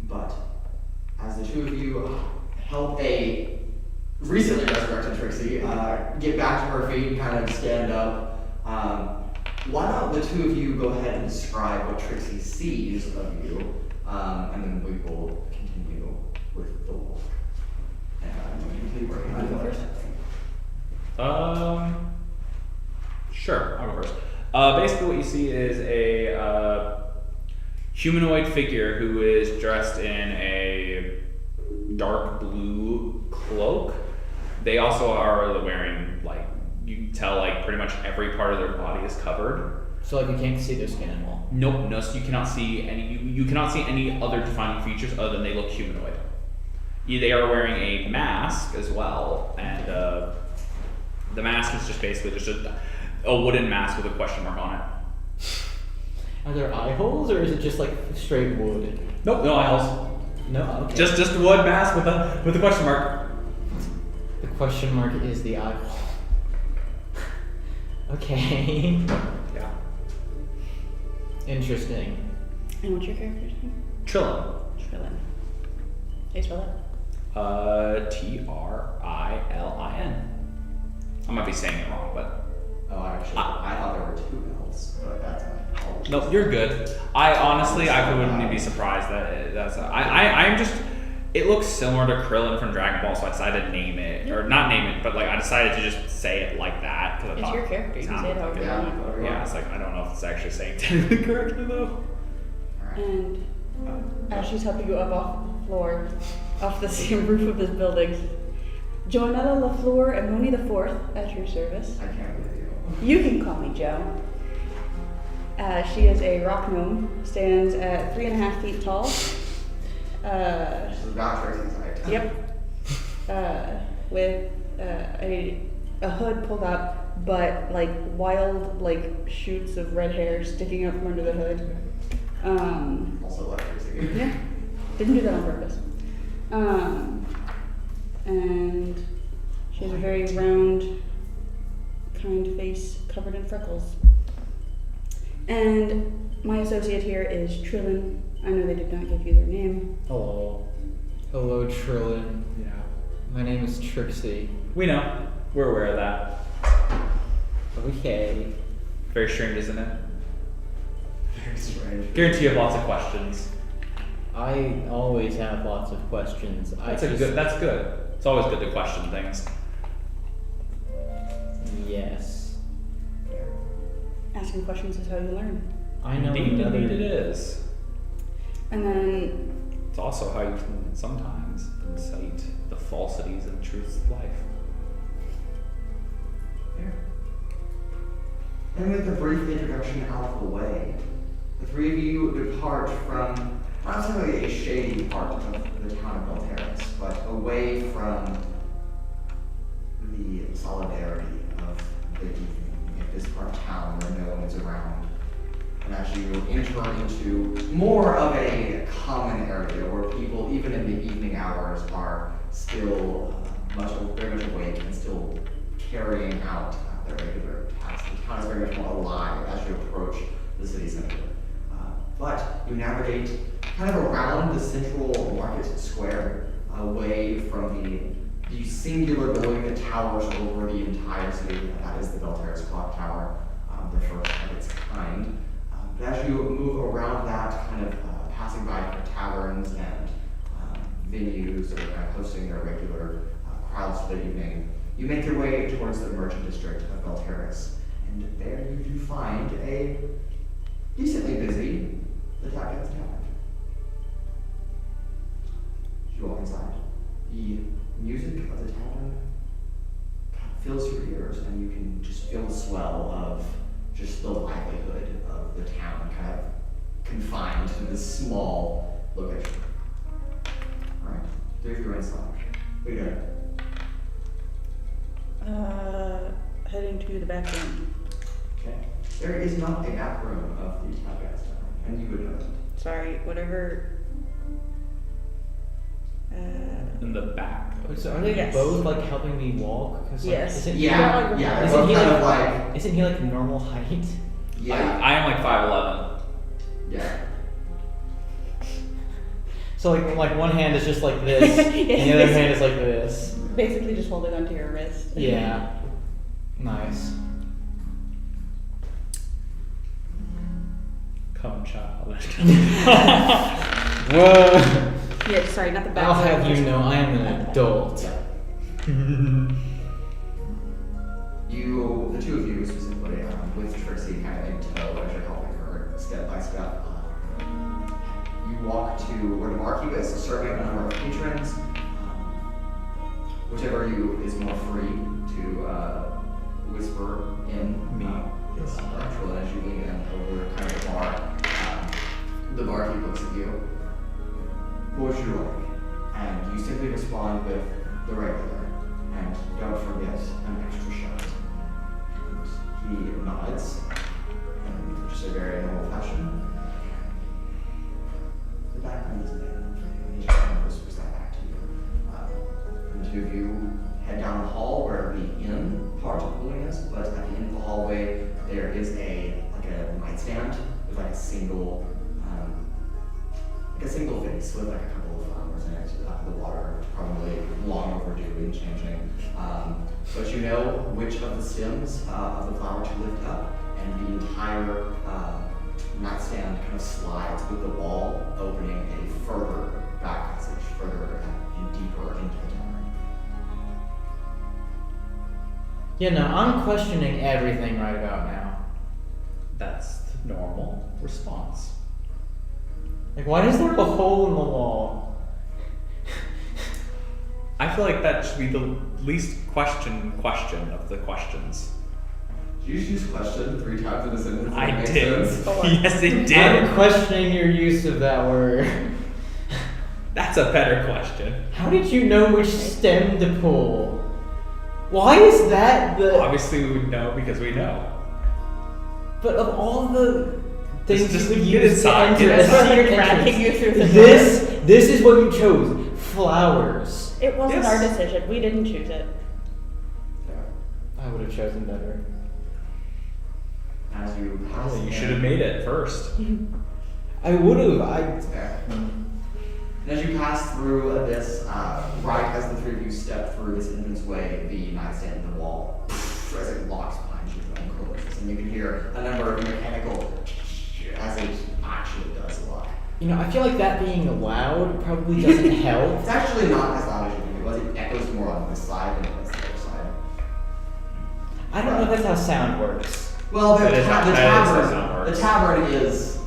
But as the two of you help a recently resurrected Trixie get back to her feet and kind of stand up, why don't the two of you go ahead and describe what Trixie sees of you, and then we will continue with the walk. And I'm going to continue working on the first. Sure, I'll go first. Basically what you see is a humanoid figure who is dressed in a dark blue cloak. They also are wearing, like, you can tell, like, pretty much every part of their body is covered. So like you can't see their skin at all. Nope, no. So you cannot see any. You cannot see any other defining features other than they look humanoid. They are wearing a mask as well, and the mask is just basically just a wooden mask with a question mark on it. Are there eye holes or is it just like straight wood? Nope, no eye holes. No. Okay. Just a wood mask with a question mark. The question mark is the eye hole. Okay. Yeah. Interesting. And what's your character's name? Trilin. Trilin. How do you spell that? Trilin. I might be saying it wrong, but Oh, actually, I thought there were 2 L's, but that's my apologies. no, you're good. I honestly, I wouldn't be surprised that that's. I'm just. It looks similar to Krillin from Dragon Ball, so I decided to name it, or not name it, but like I decided to just say it like that because I It's thought your character. You can say it however you Yeah. want. Yeah, it's like I don't know if it's actually saying technically correctly though. Alright. And as she's helping you up off the floor, off the same roof of this building, Joanella LaFleur and Mooney the Fourth at your service. I can't believe you. You can call me Joe. She is a rock gnome, stands at 3.5 feet tall. This is about Trixie's height. Yep. With a hood pulled up, but like wild like shoots of red hair sticking out from under the hood. Also like Trixie. Yeah, didn't do that on purpose. And she has a very round, kind face covered in freckles. And my associate here is Trilin. I know they did not give you their name. Hello. Hello, Trilin. Yeah. My name is Trixi. We know. We're aware of that. Okay. Very strange, isn't it? Very strange. Guarantee you have lots of questions. I always have lots of questions. That's good. That's good. It's always good to question things. Yes. Asking questions is how you learn. I know Indeed another. it is. And then It's also how you can sometimes incite the falsities and truths of life. Yeah. And with the brief introduction out of the way, the 3 of you depart from not necessarily a shady part of the town of Belterris, but away from the solidarity of the evening in this part of town where no one is around. And as you enter into more of a common area where people, even in the evening hours, are still very much awake and still carrying out their regular tasks. The town is very much more alive as you approach the city center. But you navigate kind of around the central market square, away from the singular building that towers over the entire city. That is the Belterris Clock Tower, the first of its kind. But as you move around that, kind of passing by taverns and venues that are kind of hosting their regular crowds for the evening, you make your way towards the merchant district of Belterris. And there you do find a decently busy the Tapkins Tavern. As you walk inside, the music of the tavern kind of fills your ears, and you can just feel the swell of just the livelihood of the town, kind of confined to this small location. Alright, 3 of you are inside. What are you doing? heading to the back room. Okay. There is not a back room of the Tapkins Tavern, and you would know that. Sorry, whatever. In the back. So are they Yes. both like helping me walk? 'Cause, like, Yes. Isn't Yeah, he, yeah, it's Isn't he kind like, of like, Isn't he like normal height? yeah, I am like 5'11". yeah. So like one hand is just like this, and the other hand is like this. Basically just holding onto your wrist. Yeah. Nice. Come, child. Whoa. Yeah, sorry, not the back I'll room. have you know I am an adult. The 2 of you specifically, with Trixie kind of in tow as you're helping her step by step, you walk to where the barkeep is serving a number of patrons. Whichever of you is more free to whisper in. Me. Trilin, as you lean in over kind of the bar, the barkeep looks at you. What would you like? And you simply respond with the regular, and don't forget an extra shot. And he nods, in just a very normal fashion. The background is there, and he just kind of whispers that back to you. And the two of you head down the hall where the inn part of the building is, but at the end of the hallway there is a nightstand with like a single vase with like a couple of flowers in it. The water probably long overdue in changing. But you know which of the stems of the flower to lift up, and the entire nightstand kind of slides with the wall, opening a further back passage, further and deeper into the tavern. Yeah, no, I'm questioning everything right about now. That's the normal response. Like, why is there a hole in the wall? I feel like that should be the least question of the questions. Did you just use question 3 times in a sentence? I That makes did. sense? Yes, it I'm did. questioning your use of that word. That's a better question. How did you know which stem to pull? Why is that the... Obviously, we would know because we know. But of all the things Just you would get use inside, to enter get a inside. secret Dragging you through the entrance, this is what you chose. Flowers. It wasn't Yes. our decision. We didn't choose it. I would have chosen better. As you pass You in- should have made it first. I would have. It's fair. And as you pass through this, right as the 3 of you step through this entranceway, the nightstand in the wall, as it locks behind you and closes, and you can hear a number of mechanical as it actually does a lot. You know, I feel like that being loud probably doesn't help. It's actually not as loud as you think it was. It echoes more on this side than it does the other side. I don't know if that's how sound works. Well, That is how sound works. the tavern is,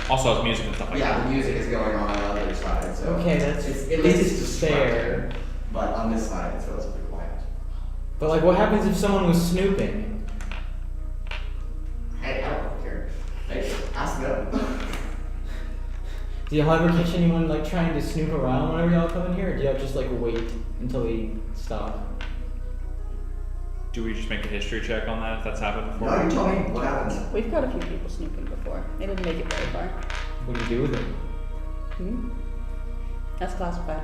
Also, has music and stuff like yeah, that. the music is going on the other side, so Okay, that's at least it's fair. disrupted. But on this side, it's relatively quiet. But like, what happens if someone was snooping? Hey, I don't care. Hey, ask them. Do y'all ever catch anyone like trying to snoop around whenever y'all come in here, or do y'all just like wait until they stop? Do we just make a history check on that if that's happened before? No, you tell me what happens. We've got a few people snooping before. They didn't make it very far. What do you do with it? That's classified.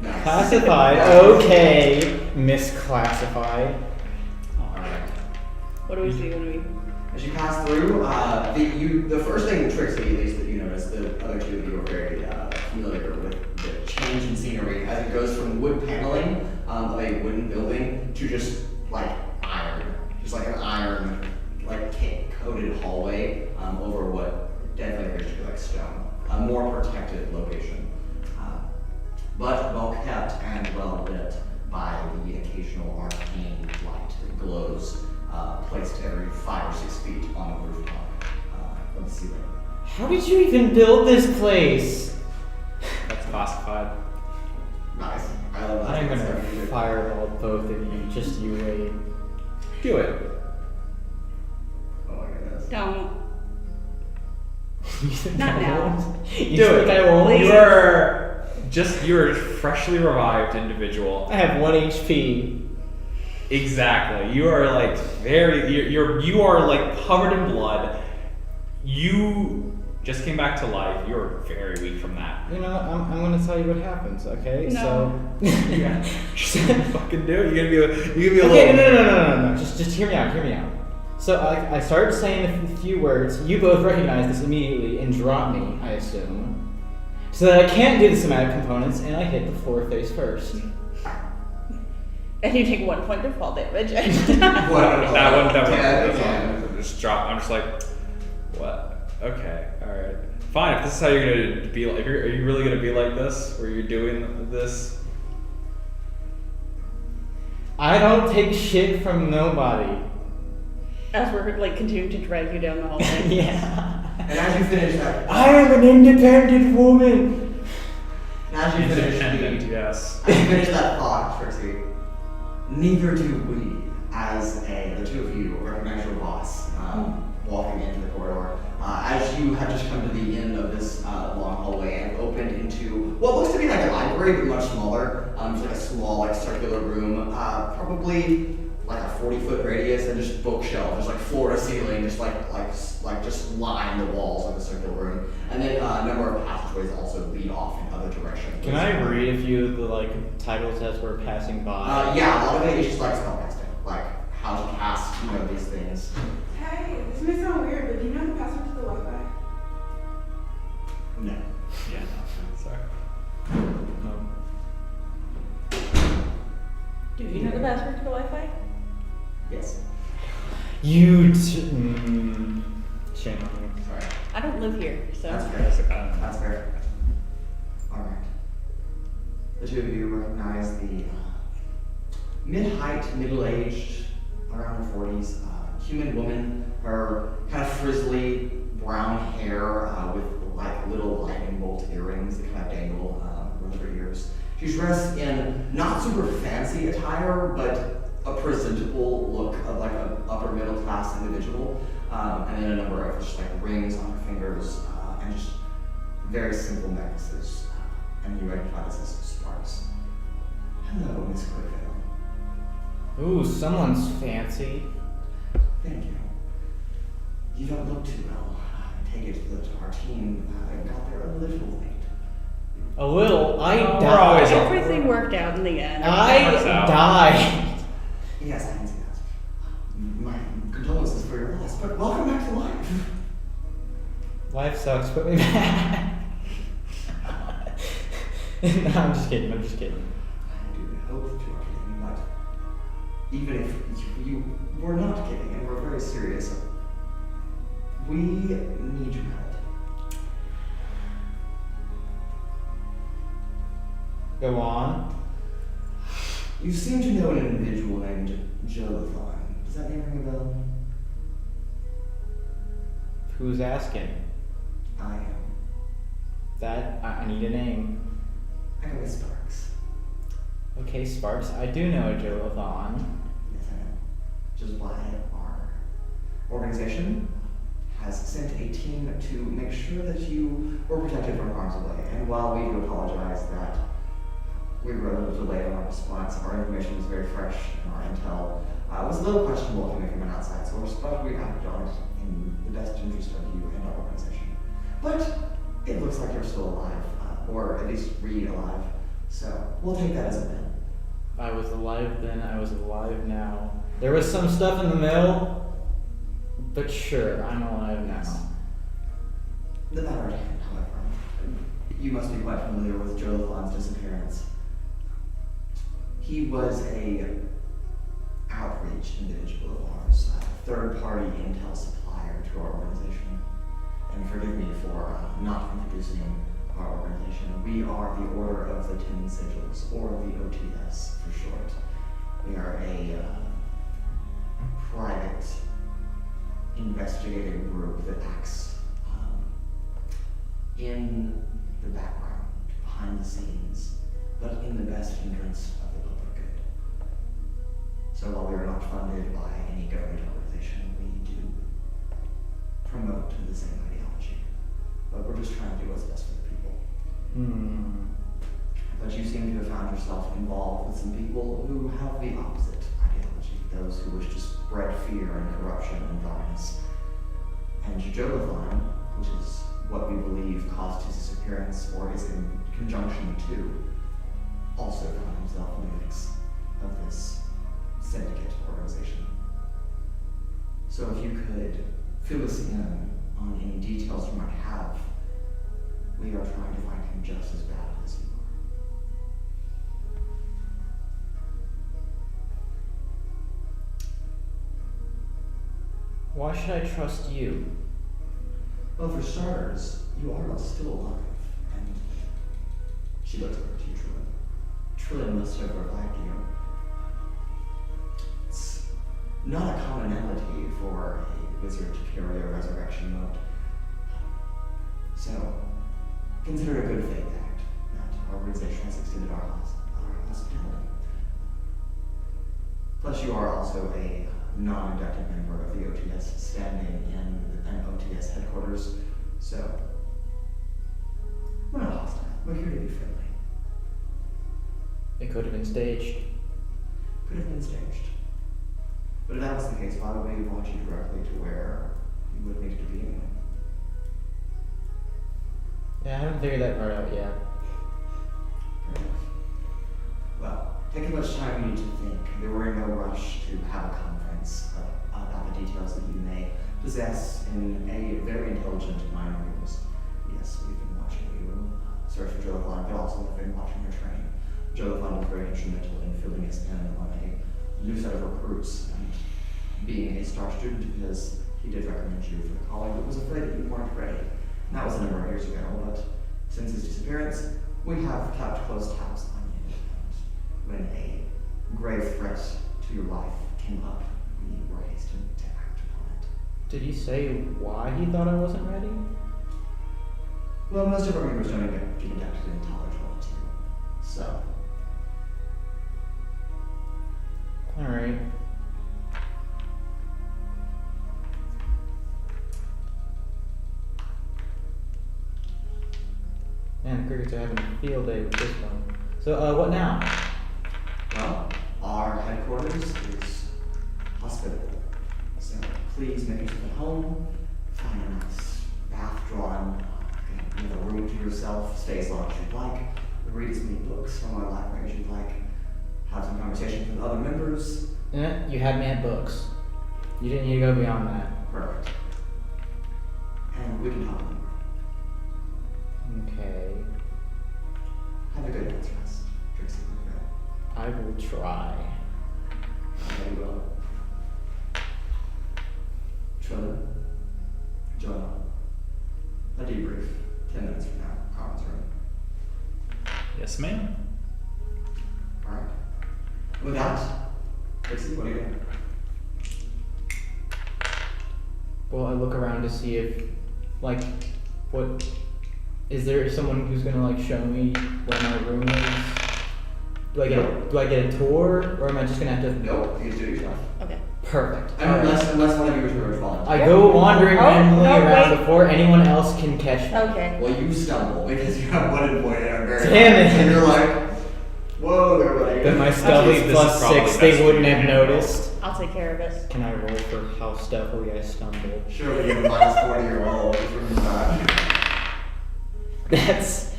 Nice. Classified. Okay. Misclassified. Alright. What do we see when we... As you pass through, the first thing, Trixi, at least, that you notice, the other 2 of you are very familiar with the change in scenery as it goes from wood paneling of a wooden building to just like iron, just like an iron, like coated hallway over what definitely appears to be like stone, a more protected location, but well kept and well lit by the occasional arcane light that glows. Placed every 5 or 6 feet on the rooftop of the ceiling. How did you even build this place? That's classified. Nice. I love that. I'm gonna That's fireball both of you. Just you wait. Do it. Oh my goodness. Don't. You think Not I now. won't? You Do think it. I won't? You're a freshly revived individual. I have 1 HP. Exactly. You are like you are like covered in blood. You just came back to life. You're very weak from that. You know, I'm gonna tell you what happens, okay? No. So. Yeah. Just fucking do it. You're gonna be a Okay, little. no. Just hear me out. So I started saying a few words. You both recognize this immediately and drop me, I assume. So that I can't do the somatic components, and I hit the floor face first. And you take 1 point of fall damage. That one. Yeah. Just drop. I'm just like, what? Okay, all right, fine. If this is how you're gonna be, are you really gonna be like this, where you're doing this? I don't take shit from nobody. As we're like continuing to drag you down the hallway. Yeah. And as you finish that, I am an independent woman. and as you finish Independent, the, yes. as you finish that thought, Trixi, neither do we, as the 2 of you recognize your boss walking into the corridor. As you have just come to the end of this long hallway and opened into what looks to be like a library, but much smaller. It's like a small, like circular room, probably like a 40-foot radius, and just bookshelves, just like floor to ceiling, just just line the walls of the circular room. And then a number of passageways also lead off in other directions. Can I read a few of the like titles as we're passing by? Yeah, a lot of it is just like spellcasting, like how to cast, these things. Hey, this may sound weird, but do you know the password to the Wi-Fi? No. Yeah, no, sorry. No. Do you know the password to the Wi-Fi? Yes. Shame on you. Sorry. I don't live here, so. That's That's fair. okay. That's fair. Alright. The two of you recognize the mid-height, middle-aged, around her 40s, human woman, her kind of frizzly brown hair with like little lightning bolt earrings that kind of dangle around her ears. She's dressed in not super fancy attire, but a presentable look of like an upper middle class individual, and then a number of just like rings on her fingers and just very simple necklaces. And you recognize this as Sparks. Hello, Miss Quikvale. Ooh, someone's fancy. Thank you. You don't look too well. I take it that our team got there a little late. A little. I we're died. always Everything worked out in the end. I Works out. Yes, died. I can see that. My condolences for your loss, but welcome back to life. Life sucks. Put me back. No, I'm just kidding. I'm just kidding. I do hope that you are kidding, but even if you were not kidding and were very serious, we need your help. Go on. You seem to know an individual named Jothon. Does that name ring a bell? Who's asking? I am. That I need a name. I go with Sparks. Okay, Sparks. I do know a Joe-a-thon. Yes, I know. Which is why our organization has sent a team to make sure that you were protected from harm's way. And while we do apologize that we were a little delayed on our response, our information was very fresh and our intel was a little questionable coming from an outside source, but we acted on it in the best interest of you and our organization. But it looks like you're still alive, or at least alive. So we'll take that as a win. I was alive then. I was alive now. There was some stuff in the middle, but sure, I'm alive now. The matter at hand, however, you must be quite familiar with Jothon's disappearance. He was a outreach individual of ours, a third-party intel supplier to our organization. And forgive me for not introducing our organization. We are the Order of the Ten Sigils, or the OTS for short. We are a private investigative group that acts in the background, behind the scenes, but in the best interest of the public good. So while we are not funded by any government organization, we do promote the same ideology. But we're just trying to do what's best for the people. But you seem to have found yourself involved with some people who have the opposite ideology, those who wish to spread fear and corruption and darkness. And Jothon, which is what we believe caused his disappearance, or is in conjunction to, also found himself in the mix of this syndicate organization. So if you could fill us in on any details you might have, we are trying to find him just as bad as you are. Why should I trust you? Well, for starters, you are still alive, and she looks over to you, Trilin. Trilin must have revived you. It's not a commonality for a wizard to carry a resurrection mode. So, consider it a good faith act that our organization has extended our hospitality. Plus, you are also a non-inducted member of the OTS standing in an OTS headquarters. So, we're not hostile. We're here to be friendly. It could have been staged. Could have been staged. But if that was the case, why would we want you directly to where you would need to be anyway? Yeah, I haven't figured that part out yet. Fair enough. Well, take as much time you need to think. There were no rush to have a conference about the details that you may possess in a very intelligent mind of yours. Yes, we've been watching you search for Joanella, but also have been watching your training. Joanella was very instrumental in filling us in on a new set of recruits and being a star student because he did recommend you for the calling, but was afraid that you weren't ready. And that was a number of years ago, but since his disappearance, we have kept close tabs on you. And when a grave threat to your life came up, we were hastened to act upon it. Did he say why he thought I wasn't ready? Well, most of our members don't even get inducted in College 1 and 2. So, Alright. Man, the crickets are having a field day with this one. So, what now? well, our headquarters is hospitable. So please make yourself at home, find a nice bath drawn, a room to yourself, stay as long as you'd like, read as many books from our library as you'd like, have some conversations with other members. You had me at books. You didn't need to go beyond that. Perfect. And we can talk more. Okay. Have a good night's rest, Trixi Quikvale. I will try. Very well. Trilin, Joanella, a debrief, 10 minutes from now, conference room. Yes, ma'am. Alright. With that, Trixi, what are you doing? Well, I look around to see if, like, what... Is there someone who's gonna, like, show me where my room is? Do I get a tour, or am I just gonna have to... Nope, you do your stuff. Okay. Perfect. Unless one of you is volunteer. I go wandering randomly no, around wait. before anyone else can catch me. Okay. Well, you stumble because you have one in point and are very Damn it. And you're like, whoa, there, buddy. Then my I stealthy believe this plus is probably 6, best they for wouldn't you to have handle. noticed. I'll take care of it. Can I roll for how stealthily I stumble? Sure, we give a minus 40 or roll. Just remember that.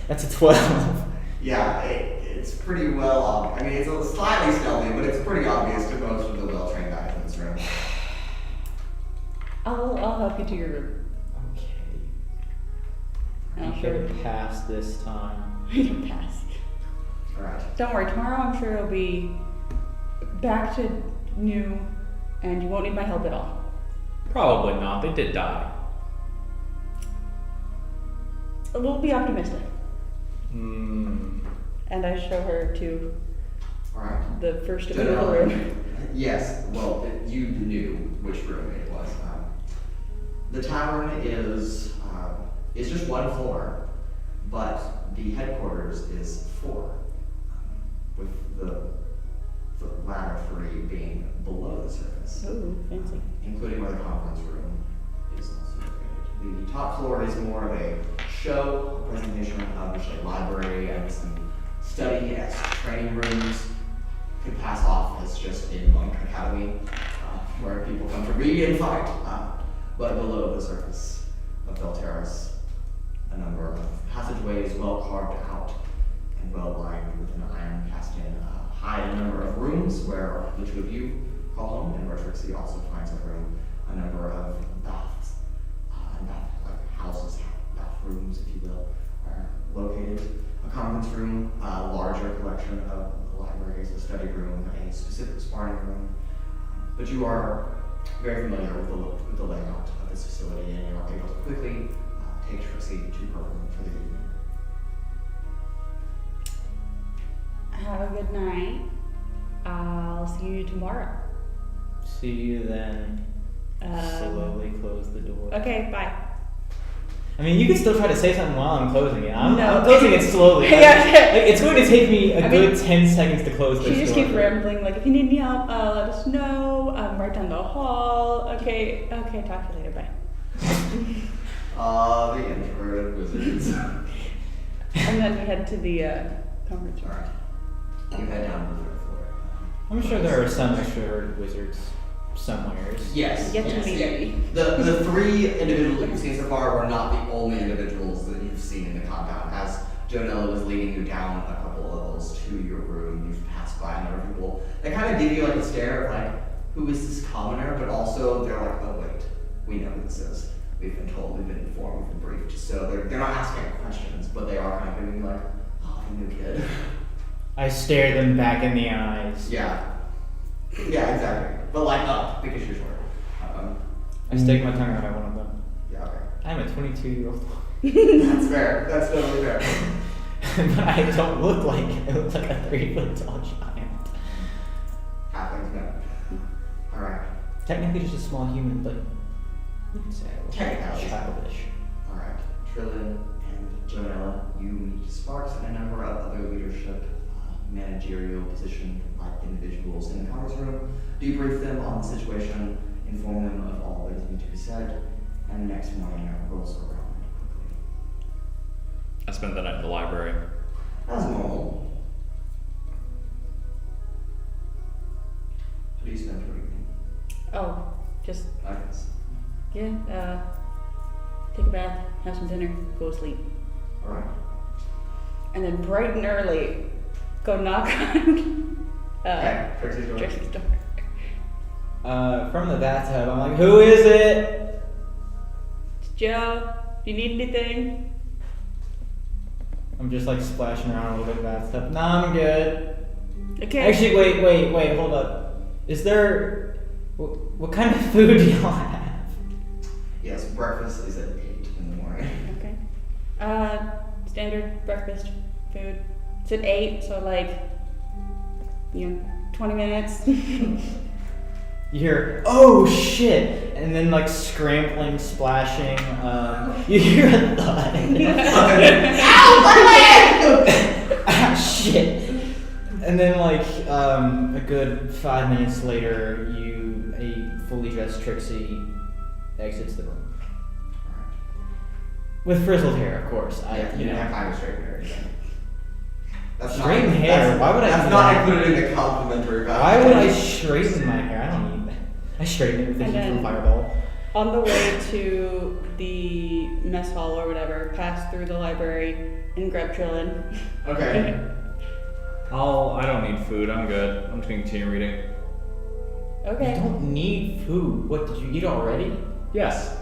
That's a 12. Yeah, it's pretty well obvious. I mean, it's a slightly stealthy, but it's pretty obvious to most of the well-trained guys in this room. I'll help you to your room. Okay. I'm I'm sure gonna pass this time. you can pass. Alright. Don't worry, tomorrow I'm sure it'll be back to new and you won't need my help at all. Probably not. They did die. We'll be optimistic. Hmm. And I show her to Alright. the first available room. Yes, well, you knew which room it was. The tavern is just one floor, but the headquarters is 4, with the latter 3 being below the surface, Ooh, fancy. including where the conference room is also located. The top floor is more of a show, a presentation of a library and some study-esque training rooms. Could pass off as just a monk academy where people come to read and fight. But below the surface of Belterra's, a number of passageways well carved out and well lined with an iron cast-in high number of rooms where the two of you call home, and where Trixi also finds a room, a number of baths and houses, bathrooms, if you will, are located. A conference room, a larger collection of libraries, a study room, a specific sparring room. But you are very familiar with the layout of this facility, and you are able to quickly take Trixi to her room for the evening. Have a good night. I'll see you tomorrow. See you then. Slowly close the door. Okay, bye. I mean, you can still try to say something while I'm closing it. I'm No. closing it slowly. Yeah. Like, it's going to take me a good 10 seconds to close She this just door. keeps rambling, like, if you need any help, let us know. I'm right down the hall. Okay, talk to you later, bye. The introverted wizards. And then we head to the conference room. Alright. You head down to the third floor. I'm sure there are some extroverted wizards somewheres. Yes. Yet to yes. meet any. The three individuals that you've seen so far were not the only individuals that you've seen in the compound. As Joanella was leading you down a couple of levels to your room, you've passed by a number of people. They kind of give you like a stare of like, who is this commoner? But also they're like, oh wait, we know who this is. We've been told, we've been informed, we've been briefed. So they're not asking questions, but they are kind of giving you like, oh, the new kid. I stare them back in the eyes. Yeah. Yeah, exactly. But like up, because you're short. I stick my tongue out at one of them. Yeah, okay. I'm a 22-year-old. That's fair. That's totally fair. But I don't look like it. I look like a 3-foot tall giant. Halflings, no. Alright. Technically just a small human, but you can say I look Technically. childish. Alright. Trilin and Joanella, you meet Sparks and a number of other leadership, managerial position individuals in the conference room. Debrief them on the situation, inform them of all that is need to be said, and the next morning rolls around quickly. I spent the night in the library. As normal. How do you spend your evening? Oh, just, I guess. yeah, take a bath, have some dinner, go to sleep. Alright. And then bright and early, go knock on Okay, Trixi's door. Trixi's door. From the bathtub, I'm like, who is it? It's Joe, do you need anything? I'm just like splashing around a little bit in the bathtub. Nah, I'm good. Okay. Actually, wait, hold up. Is there... What kind of food do y'all have? Yes, breakfast is at 8 in the morning. Okay. Standard breakfast food. It's at 8, so like, 20 minutes. You hear, oh shit! And then like scrambling, splashing, you hear a thud. Ah, shit! And then like, a good 5 minutes later, a fully dressed Trixie exits the room. With frizzled hair, of course. You don't have time to straighten hair. That's Straighten hair? Why would I That's do not that? included in the complimentary value. Why would I straighten my hair? I don't need that. I straighten it with a And heat from then- Fireball. On the way to the mess hall or whatever, pass through the library and grab Trilin. Okay. I don't need food. I'm good. I'm just gonna continue reading. You Okay. don't need food. What, did you eat already? Yes.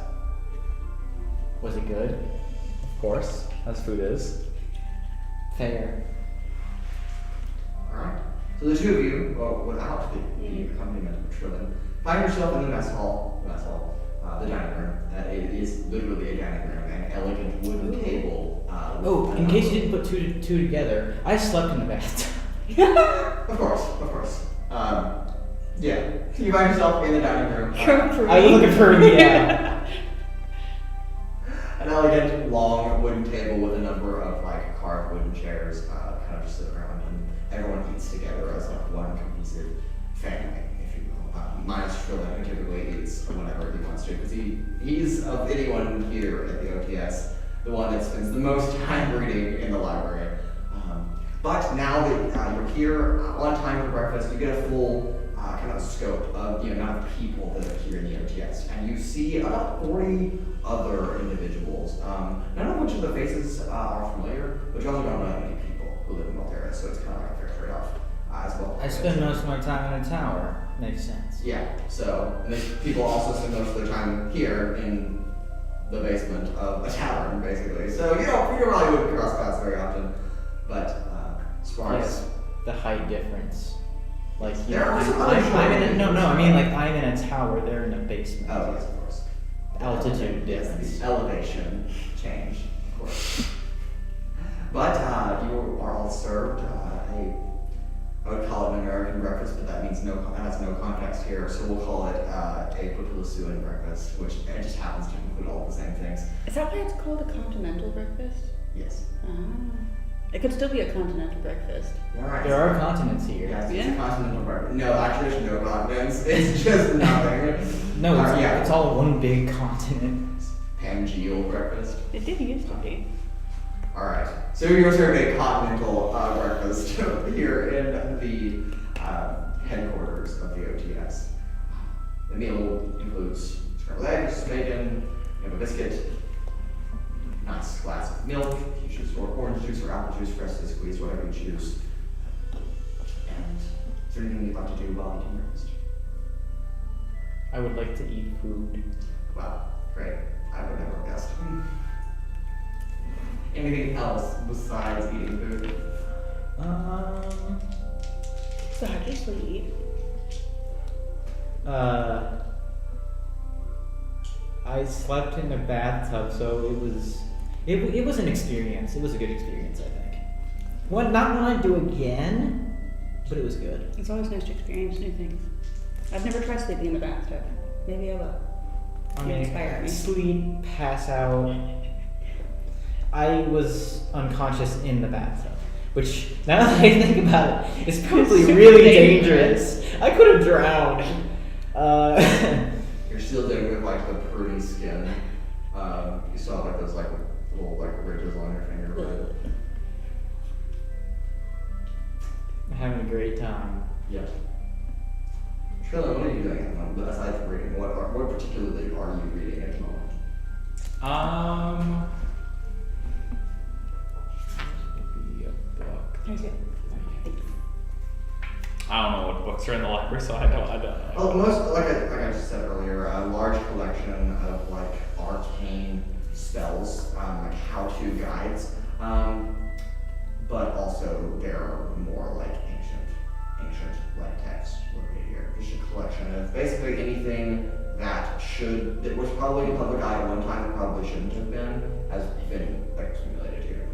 Was it good? Of course, as food is. Fair. Alright. So the two of you, well, without the accompaniment of Trilin, find yourself in the mess hall, the dining room. It is literally a dining room, an elegant wooden table. Oh, in case you didn't put two together, I slept in the bathtub. Of course. Yeah. You find yourself in the dining room. I was looking for yeah. An elegant, long wooden table with a number of like carved wooden chairs, kind of just sit around, and everyone eats together as like one cohesive family, if you will. Minus Trilin, who typically eats whenever he wants to, because he's of anyone here at the OTS, the one that spends the most time reading in the library. But now that you're here on time for breakfast, you get a full kind of scope of the amount of people that are here in the OTS, and you see about 40 other individuals. None of which of the faces are familiar, but you also don't know many people who live in both areas, so it's kind of like a fair trade-off as well. I spend most of my time in a tower. Makes sense. Yeah, so and these people also spend most of their time here in the basement of a tavern, basically. So you really wouldn't cross paths very often, but Sparks. Yes, the height difference. Like There are some other I'm in a, short- no, I mean like I'm in a tower. They're in a basement. Oh yes, of course. Altitude Yes, difference. the elevation change, of course. But you are all served a I would call it an American breakfast, but that means that has no context here, so we'll call it a Papilasuan breakfast, which it just happens to include all the same things. Is that why it's called a continental breakfast? Yes. Ah. It could still be a continental breakfast. Alright. There are continents here. Yes, it's Yeah. a continental breakfast. No, actually there's no continents. It's just nothing. No, it's, yeah. it's all one big continent. Pangea breakfast. It did used to be. Alright, so you're serving a continental breakfast here in the headquarters of the OTS. The meal includes scrambled eggs, bacon, you have a biscuit, nice glass of milk, if you choose, or orange juice or apple juice, freshly squeezed, whatever you choose. And is there anything you'd like to do while eating breakfast? I would like to eat food. Wow, great. I would never have guessed. Anything else besides eating food? So how'd you sleep? I slept in the bathtub, so it was an experience. It was a good experience, I think. Not one I'd do again, but it was good. It's always nice to experience new things. I've never tried sleeping in the bathtub. Maybe I will. I You inspire me. sleep, pass out. I was unconscious in the bathtub, which now that I think about it, is probably Super really dangerous. dangerous. I could have drowned. You're still dealing with like the pruny skin. You saw like those like little like ridges on your finger, right? I'm having a great time. Yeah. Trilin, what are you doing at the moment? Aside from reading, what particularly are you reading at the moment? Maybe a book. There's it. I don't know what books are in the library, so I don't know. Oh, most like I just said earlier, a large collection of like arcane spells, like how-to guides, but also there are more like ancient like text located here. Just a collection of basically anything that was probably in public eye at one time and probably shouldn't have been, has been accumulated here.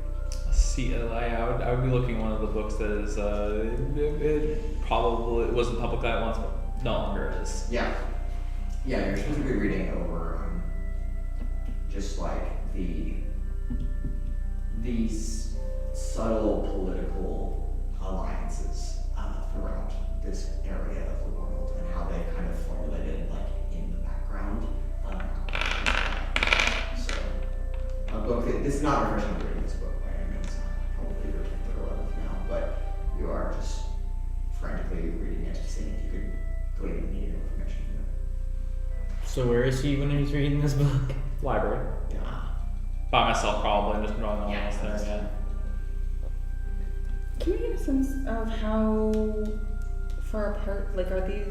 See, I would be looking at one of the books that is it wasn't public eye once, but no longer is. Yeah, you're supposed to be reading over just like these subtle political alliances throughout this area of the world and how they kind of formulated like in the background. So, a book. This is not your first time reading this book by any means. Probably your 10th or 11th now, but you are just frantically reading it, seeing if you could glean any information from it. So where is he when he's reading this book? Library. Yeah. By myself, probably. Just drawing on Yeah, else there. Yeah. Can we get a sense of how far apart, like, are these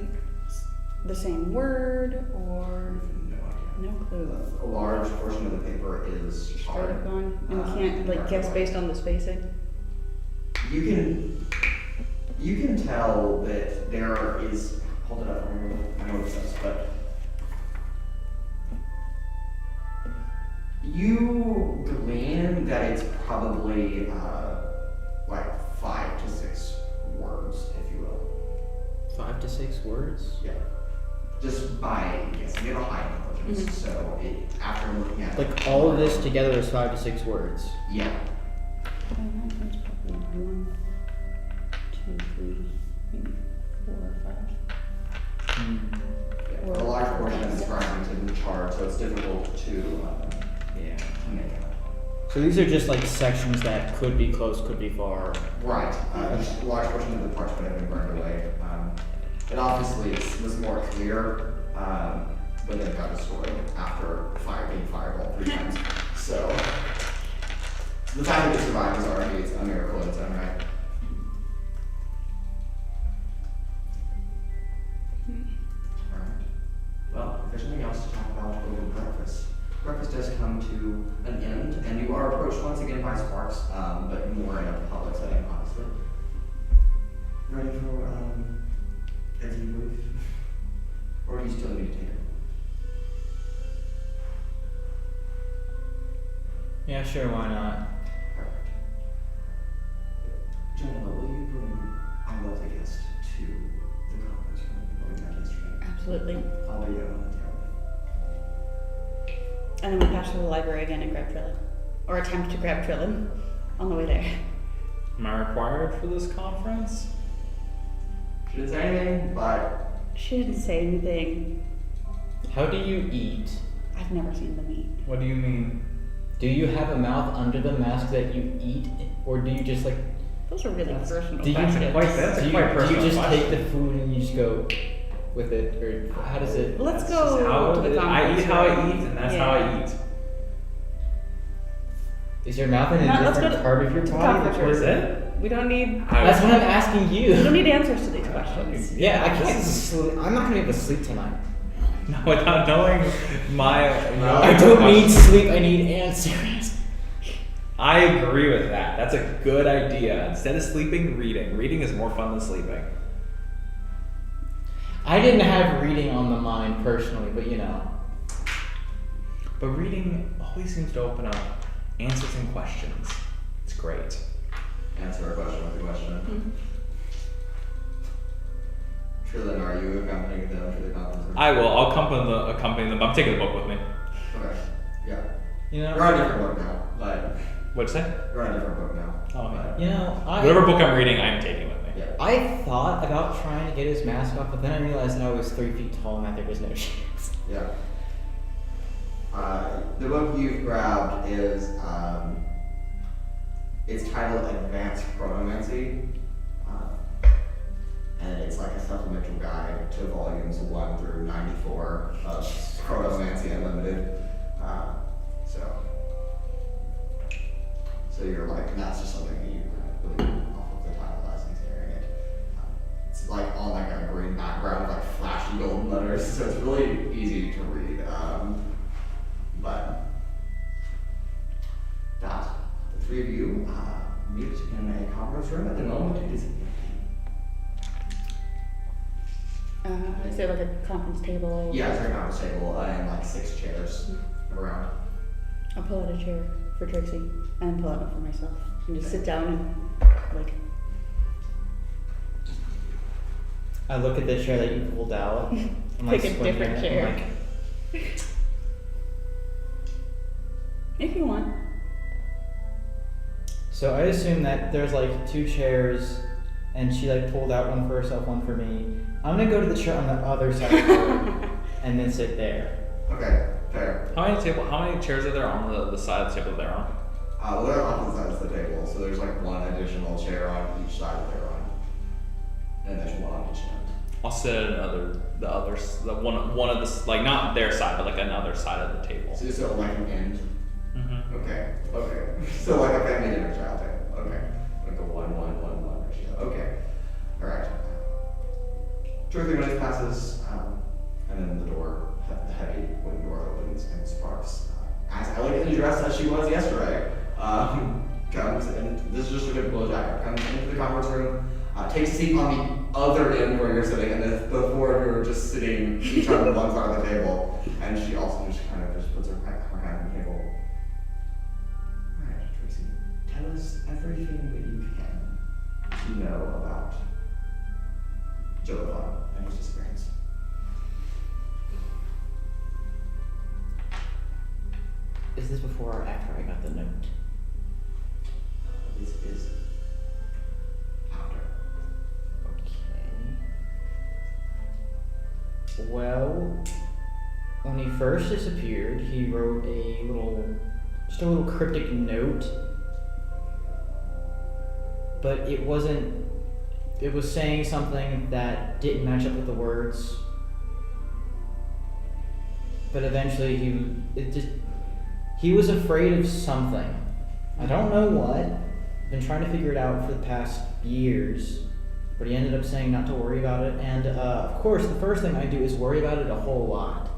the same word or No idea. no clue? A large portion of the paper is Straight hard. up gone, and we can't like guess based on the spacing. You can tell that there is. Hold it up for me. I know what it says, but you glean that it's probably like 5 to 6 words, if you will. 5 to 6 words? Yeah. Just by guessing, you have a high intelligence, so after looking at Like all of this together is 5 to 6 words. Yeah. That's probably 1, 2, 3, maybe 4 or 5. Yeah. A large portion is fragmented and charred, so it's difficult to make out. So these are just like sections that could be close, could be far. Right. A large portion of the parchment had been burned away. It obviously was more clear when they got destroyed after being fireball 3 times. So the fact that it survived is already a miracle in its own right. Alright. Well, if there's nothing else to talk about over breakfast, breakfast does come to an end, and you are approached once again by Sparks, but more in a public setting, obviously. Ready for a debrief? Or do you still need to take it? Yeah, sure, why not? Perfect. Joanella, will you bring our lovely Absolutely. I'll be on And then we pass through the library again and grab Trilin. Or attempt to grab Trilin on the way there. Am I required for this conference? She didn't say anything, but She didn't say anything. How do you eat? I've never seen them eat. What do you mean? Do you have a mouth under the mask that you eat, or do you just like? Those are really personal Do you questions. That's do you, quite do you personal just question. take the food and you just go with it, or how does it? Let's That's go just how to the it is. I conference eat how I room. eat, and that's Yeah. how I eat. Is your mouth in a No, let's different go to part of your the body? conference Or- Is it? We don't need. That's what I'm asking We you. don't need answers to these questions. Yeah, I can't sleep. I'm not gonna be able to sleep tonight. No, without knowing my. No. I don't need sleep. I need answers. I agree with that. That's a good idea. Instead of sleeping, reading. Reading is more fun than sleeping. I didn't have reading on the mind personally, but you know. But reading always seems to open up answers and questions. It's great. answer a question with a question. Mhm. Trilin, are you accompanying them to the conference room? I will. I'll accompany them. I'm taking the book with me. Okay. Yeah. You You're know. on a different book now, but What'd you say? you're on a different book now. Oh, yeah. but- You know. Whatever book I'm reading, I'm taking with me. Yeah. I thought about trying to get his mask off, but then I realized that I was 3 feet tall and that there was no chance. Yeah. The book you've grabbed is, it's titled Advanced Chronomancy, and it's like a supplemental guide to volumes 1 through 94 of Chronomancy Unlimited. So you're like, and that's just something that you really off of the title as he's hearing it. It's like on like a green background with like flashy golden letters, so it's really easy to read. But that the three of you meet in a conference room at the moment. It is Is there like a conference table? yeah, it's a conference table and like 6 chairs around. I'll pull out a chair for Trixie and pull out one for myself. And just sit down and like. I look at the chair that you pulled out. I'm like Pick a squinting different at it, chair. I'm like, If you want. so I assume that there's like 2 chairs, and she like pulled out one for herself, one for me. I'm gonna go to the chair on the other side of the room and then sit there. Okay, fair. How many chairs are there on the side of the table they're on? Well, they're on opposite sides of the table, so there's like one additional chair on each side that they're on, and there's one on each end. I'll sit at one of the like not their side, but like another side of the table. So like an end. Mm-hmm. Okay. So like a family dinner style thing. Okay. Like a 1-1-1-1 ratio. Okay. All right. 2 or 3 minutes passes, and then the door, the heavy wooden door opens, and Sparks, as elegantly dressed as she was yesterday, comes, and this is just a typical jacket, comes into the conference room, takes a seat on the other end where you're sitting, and the 4 of you are just sitting each on one side of the table, and she also just kind of just puts her hand on the table. All right, Trixie, tell us everything that you can know about Joanella and his disappearance. Is this before or after I got the note? This is after. Okay. Well, when he first disappeared, he wrote just a little cryptic note. But it was saying something that didn't match up with the words. But eventually he was afraid of something. I don't know what. I've been trying to figure it out for the past years. But he ended up saying not to worry about it. And of course, the first thing I do is worry about it a whole lot.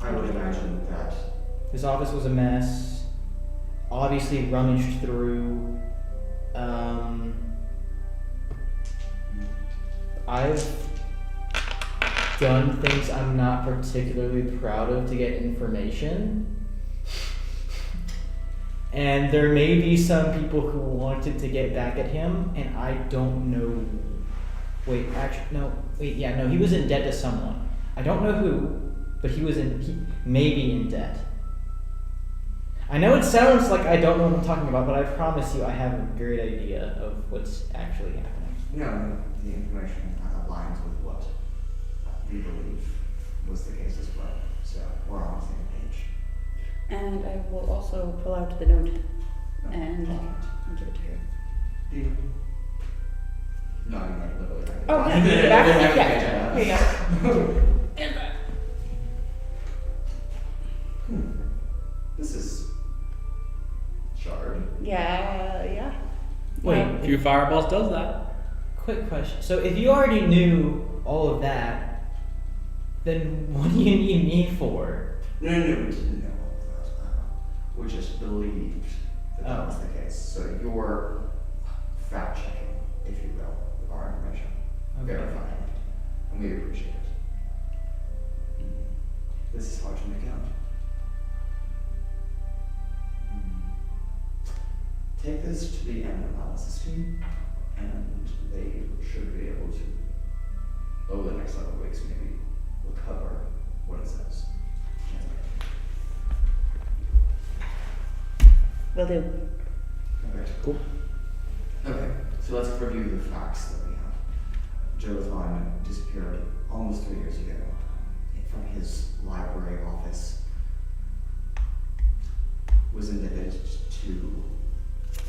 I would imagine that. His office was a mess. Obviously rummaged through. I've done things I'm not particularly proud of to get information. And there may be some people who wanted to get back at him, and I don't know Wait, actually, no. Wait, yeah, no, he was in debt to someone. I don't know who, but he may be in debt. I know it sounds like I don't know what I'm talking about, but I promise you I have a great idea of what's actually happening. No, the information aligns with what we believe was the case as well. So we're on the same page. And I will also pull out the note and give it to her. Do you? No, I mean like literally. Right? Oh, yeah. Back? Yeah. Here you go. This is shard. Yeah. Wait, A few fireballs does that. quick question. So if you already knew all of that, then what do you need me for? No, we didn't know all of that. We just believed that was the case. So you're fact checking, if you will, our information. Okay. Verifying it. And we appreciate it. This is hard to make out. Take this to the analysis team, and they should be able to, over the next several weeks, maybe recover what it says. Will do. Okay. Cool. Okay, so let's review the facts that we have. Joe disappeared almost 3 years ago from his library office, was indebted to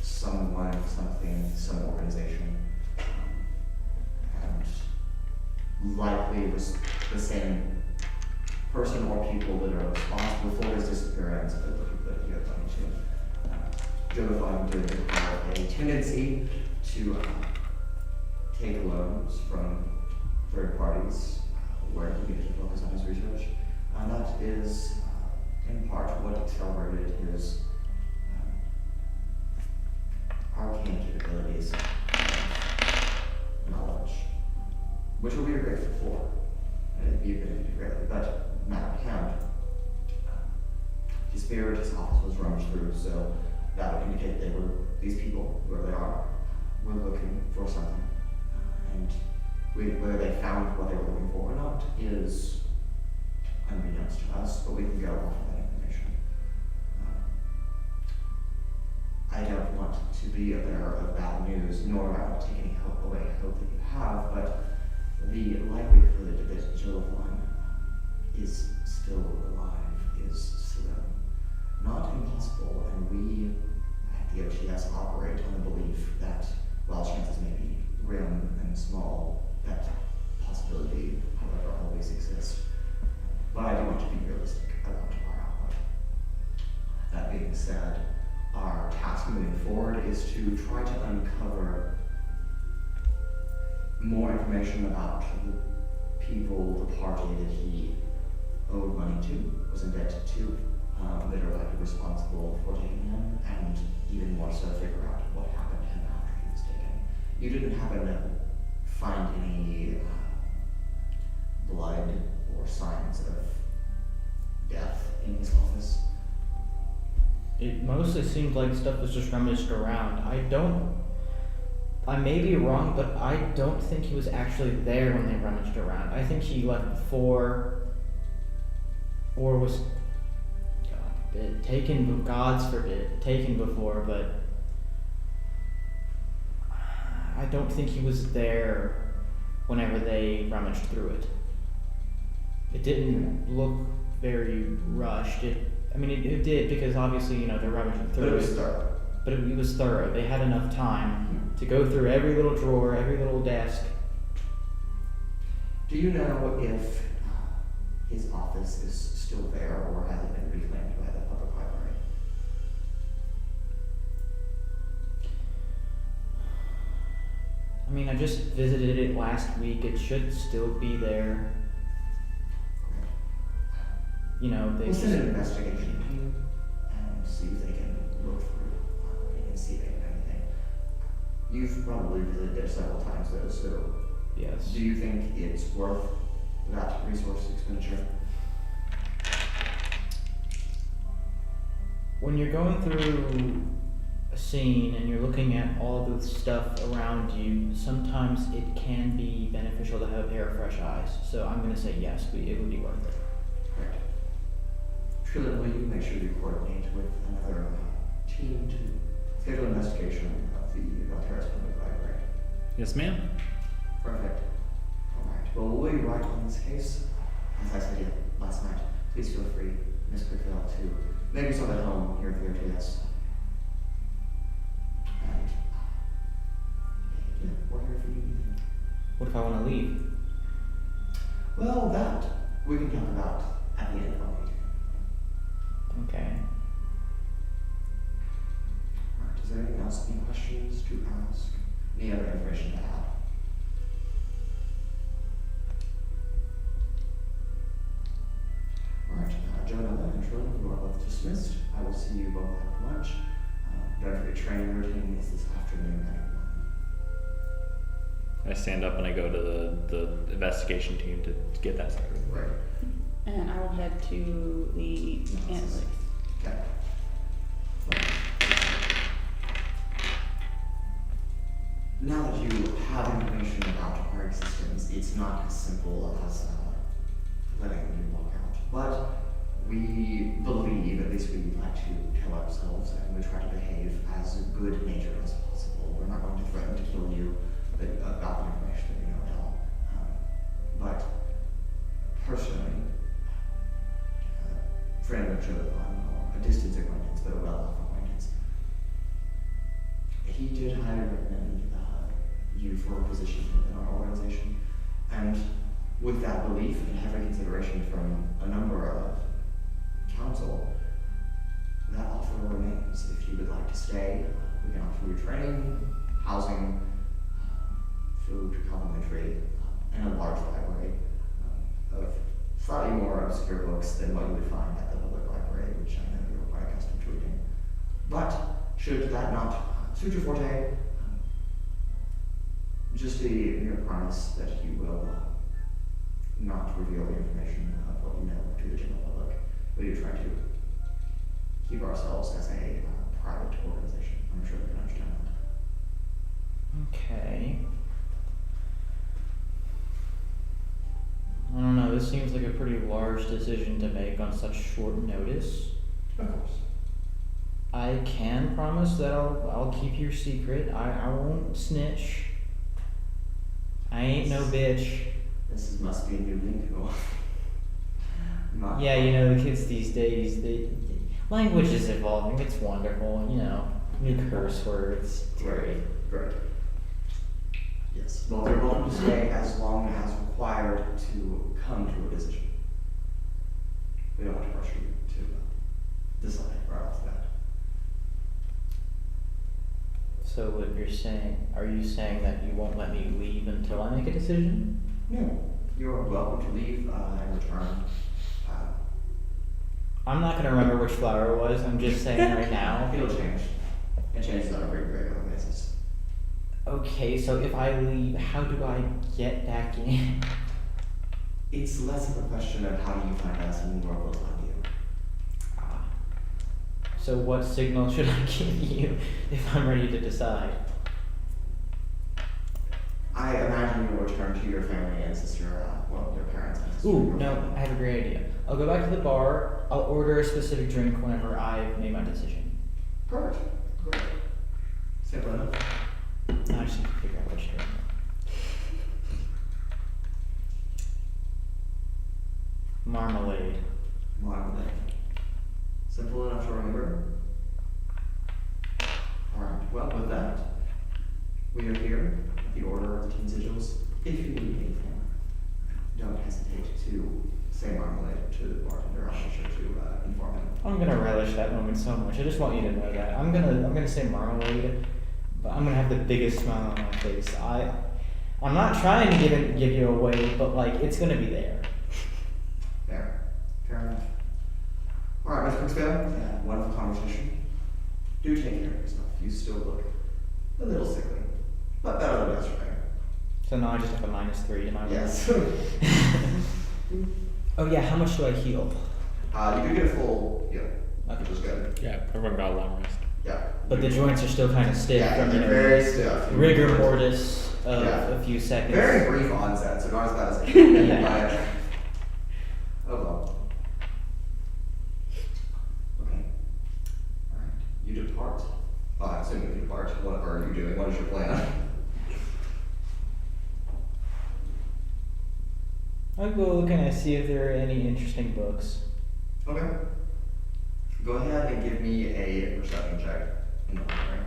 someone, something, some organization, and likely was the same person or people that are responsible for his disappearance that he had money to. Joe did have a tendency to take loans from third parties where he needed to focus on his research, and that is in part what accelerated his arcane capabilities and knowledge, which will be grateful for, and it'd be a bit greatly, but not account. His spirit, his office was rummaged through, so that would indicate these people, where they are, were looking for something. And whether they found what they were looking for or not is unbeknownst to us, but we can go off of that information. I don't want to be a bearer of bad news, nor do I want to take any hope away, hope that you have, but the likelihood that Joanne is still alive is slim. Not impossible, and we at the OTS operate on the belief that while chances may be grim and small, that possibility, however, always exists. But I do want to be realistic about our output. That being said, our task moving forward is to try to uncover more information about the people, the party that he owed money to, was in debt to, that are likely responsible for taking him, and even more so figure out what happened to him after he was taken. You didn't happen to find any blood or signs of death in his office? It mostly seemed like stuff was just rummaged around. I may be wrong, but I don't think he was actually there when they rummaged around. I think he left before, or was, God forbid, taken, God's forbid, taken before, but I don't think he was there whenever they rummaged through it. It didn't look very rushed. It did, because obviously, they're rummaging through it. But it was thorough. But it was thorough. They had enough time to go through every little drawer, every little desk. Do you know if his office is still there, or has it been reclaimed by the public library? I just visited it last week. It should still be there. They We'll just... send an investigation team and see if they can look through and see if they have anything. You've probably visited there several times though, so Yes. do you think it's worth that resource expenditure? When you're going through scene and you're looking at all the stuff around you, sometimes it can be beneficial to have a pair of fresh eyes. So I'm gonna say yes, it would be worth it. Great. Trilin, will you make sure you coordinate with another team to schedule an investigation of the Valterra's Public Library? Yes, ma'am. Perfect. Alright, well, we'll be right on this case. As I said last night, please feel free, Miss Quikvale, to make yourself at home here at the RTS. And, yeah, we're here for you. What if I want to leave? Well, that we can talk about at the end of our meeting. Okay. Alright, is there anything else, any questions to ask? Any other information to add? Alright, Joanella and Trilin, you are both dismissed. I will see you both at lunch. Don't forget training routine is this afternoon at 1. I stand up and I go to the investigation team to get that started. Right. And I will head to the analytics. Okay. Now that you have information about our existence, it's not as simple as letting you walk out. But we believe, at least we like to tell ourselves, and we try to behave as good-natured as possible. We're not going to threaten to kill you about the information that you know at all. But personally, friend of Trilin, or a distant acquaintance, but a well-off acquaintance, he did highly recommend you for a position within our organization. And with that belief and having consideration from a number of council, that offer remains. If you would like to stay, we can offer you training, housing, food, complimentary, and a large library of slightly more obscure books than what you would find at the public library, which I know you're quite accustomed to reading. But should that not suit your forte, just a mere promise that you will not reveal the information of what you know to the general public. We do try to keep ourselves as a private organization. I'm sure you can understand that. Okay. I don't know, this seems like a pretty large decision to make on such short notice. Of course. I can promise that I'll keep your secret. I won't snitch. I ain't no bitch. Must be a new lingo. Yeah, you know, the kids these days, language is evolving. It's wonderful, you know, new curse words. It's great. Great. Yes. Well, they're welcome to stay as long as required to come to a decision. We don't want to pressure you to decide right off the bat. So what you're saying, are you saying that you won't let me leave until I make a decision? No. You're welcome to leave and return. I'm not gonna remember which flower it was, I'm just saying right now. It'll change. It changes on a very regular basis. Okay, so if I leave, how do I get back in? It's less of a question of how do you find us and more will find you. So what signal should I give you if I'm ready to decide? I imagine you'll return to your family and sister, your parents and sister. Ooh, no, I have a great idea. I'll go back to the bar, I'll order a specific drink whenever I've made my decision. Perfect. Great. Simple enough. Now I just need to figure out which drink. Marmalade. Marmalade. Simple enough to remember. Alright, well, with that, we are here at the Order of the Ten Sigils. If you need anything, don't hesitate to say marmalade to the bartender. I'll be sure to inform him. I'm gonna relish that moment so much. I just want you to know that. I'm gonna say marmalade, but I'm gonna have the biggest smile on my face. I'm not trying to give you away, but like it's gonna be there. There. Fair enough. Alright, Miss Quikvale, wonderful conversation. Do take care of yourself. You still look a little sickly, but better than yesterday. So now I just have a -3 to my roll. Yes. Oh yeah, how much do I heal? You could get a full heal, Okay. which is good. Yeah, everyone got a long rest. Yeah. but the joints are still kind of stiff Yeah, from they're very stiff. rigor mortis of Yeah. a few seconds. Very brief onset, so not as bad as it could be, but... Oh well. Okay. Alright. You depart. Oh, I assume you depart. What are you doing? What is your plan? I'll go look and see if there are any interesting books. Okay. Go ahead and give me a perception check in the library.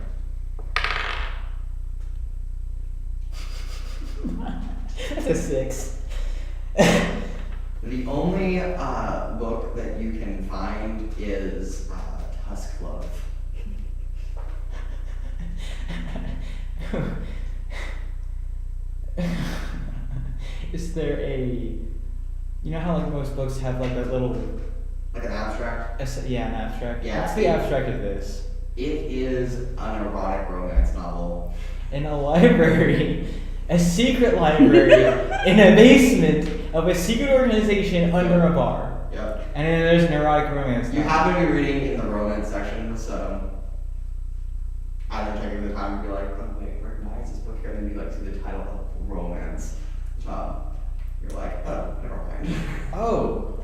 That's a 6. The only book that you can find is Tusk Love. Is there a... You know how like most books have like a little... Like an abstract? Yeah, an abstract. Yeah. What's the abstract of this? It is an erotic romance novel. In a library, a secret library, in a basement of a secret organization under a bar. Yep. And then there's an erotic romance. You novel. happen to be reading in the romance section, so either taking the time to be like, oh wait, why is this book here? And then you like see the title of romance. You're like, oh, never mind. Oh.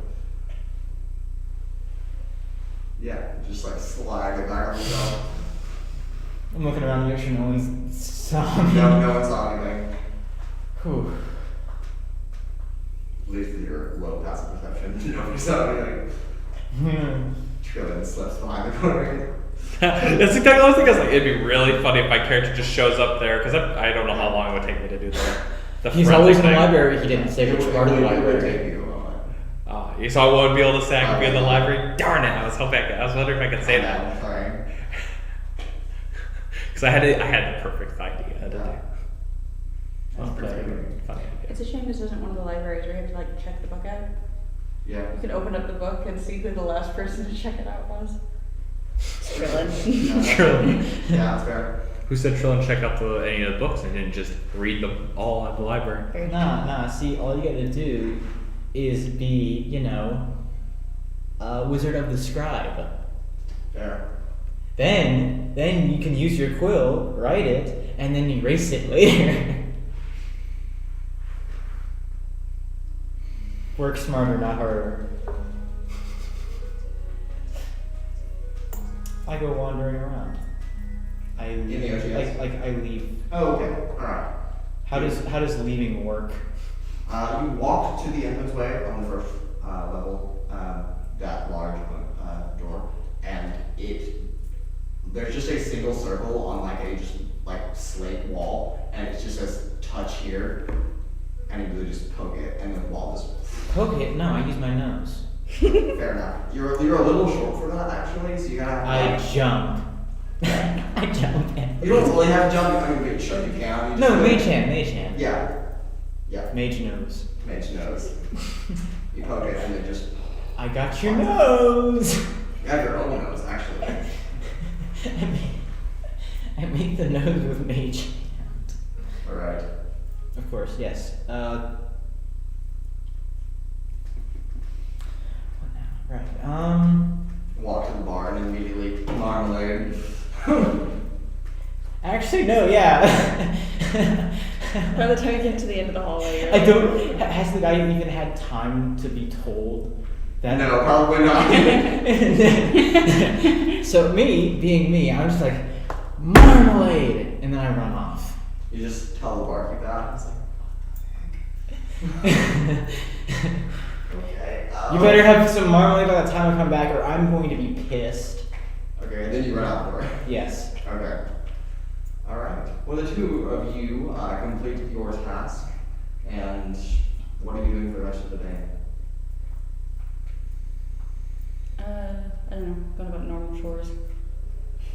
Yeah, just like slide it back on yourself. I'm looking around to make sure no one's saw me. No one saw anything. Whew. At least with your low passive perception. Nobody saw anything. Trilin slips behind the corner. That's exactly what I was thinking. I was like, it'd be really funny if my character just shows up there, because I don't know how long it would take me to do the He's forensic always in the thing. library. He didn't say which part of the It would library. take you a moment. So I wouldn't be able to say I could be in the library. Darn it! I was wondering if I could say that. Sorry. Because I had the perfect idea to do. That's Okay. pretty good. Funny idea. It's a shame this isn't one of the libraries where you have to like check the book out. Yeah. You can open up the book and see who the last person to check it out was. Trillin. Trillin. Yeah, that's fair. Who said Trillin checked out any of the books and didn't just read them all at the library? Nah. See, all you gotta do is be, a wizard of the scribe. Fair. Then you can use your quill, write it, and then erase it later. Work smarter, not harder. I go wandering around. In the OTS? Like I leave. Oh, okay. Alright. How does leaving work? You walk to the entranceway on the first level, that large door, and there's just a single circle on like a slate wall, and it just says touch here, and you really just poke it, and the wall just. Poke it? No, I use my nose. Fair enough. You're a little short for that actually, so you gotta. I jump. I jump. You don't really have to jump. I mean, you sure you can. You No, just- mage hand. Yeah. Yeah. Mage nose. Mage nose. You poke it, and it just. I got your nose. You have your own nose, actually. I make the nose with mage hand. All right. Of course, yes. What now? Right. Walk to the bar and immediately marmalade. Actually, no. Yeah. By the time you get to the end of the hallway, you're I like, don't. Has the guy even had time to be told that? No, probably not. So me, being me, I'm just like marmalade, and then I run off. You just tell the barkeep that. It's like, okay. You better have some marmalade by the time I come back, or I'm going to be pissed. Okay, and then you run out the door. Yes. Okay. All right. Well, the two of you complete your task, and what are you doing for the rest of the day? I don't know, going about normal chores.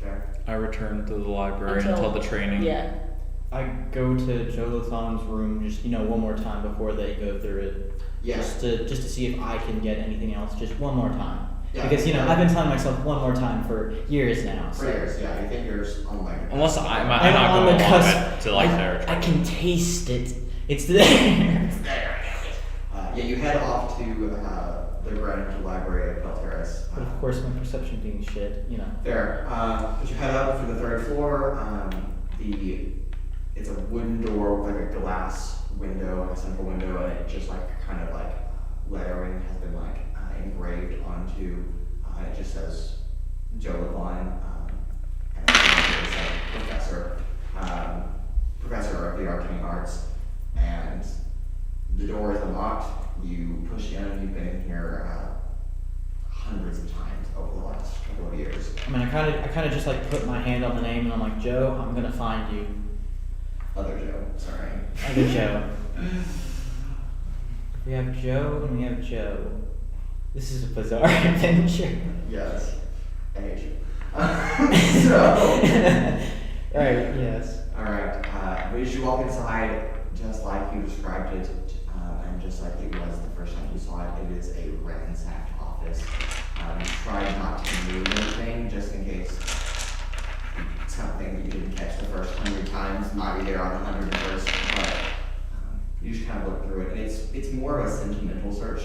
Fair. I return to the library until the training. Yeah. I go to Jolothan's room just one more time before they go through it. Yeah. Just to see if I can get anything else just one more time. Yeah. Because I've been telling myself one more time for years now. So. For years, yeah. You think yours on like. Unless I'm I'm not on going the along cusp. to like I their. can taste it. It's there. Yeah, you head off to the Greenwich Library of Pelteris, stairs. But of course, my perception being shit, you know. There. But you head up to the third floor. It's a wooden door with like a glass window, a central window, and it just like kind of like lettering has been like engraved onto. It just says Joe Levine, and it's like professor of the arcane arts, and the door is unlocked. You push in. You've been in here hundreds of times over the last couple of years. I mean, I kind of just like put my hand on the name and I'm like, Joe, I'm gonna find you. Other Joe, sorry. Other Joe. We have Joe and we have Joe. This is a bizarre adventure. Yes, I hate you. So, right, yes. all right. But as you walk inside, just like you described it, and just like it was the first time you saw it, it is a ransacked office. Try not to move anything, just in case something that you didn't catch the first 100 times might be there on the 101st. But you just kind of look through it, and it's more of a sentimental search.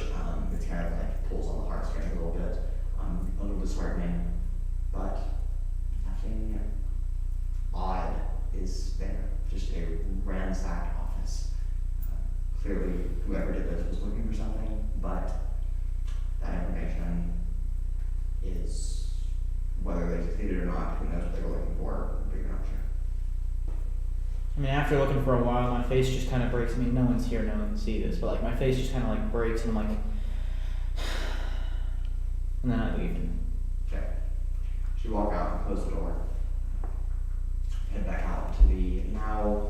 It's kind of like pulls on the heartstrings a little bit, a little disheartening, but nothing odd is there. Just a ransacked office. Clearly, whoever did this was looking for something, but that information is, whether they succeeded or not, who knows what they were looking for, but you're not sure. I mean, after looking for a while, my face just kind of breaks. I mean, no one's here, no one can see this, but like my face just kind of like breaks, and I'm like, and then I leave. Okay. So you walk out and close the door. Head back out to the now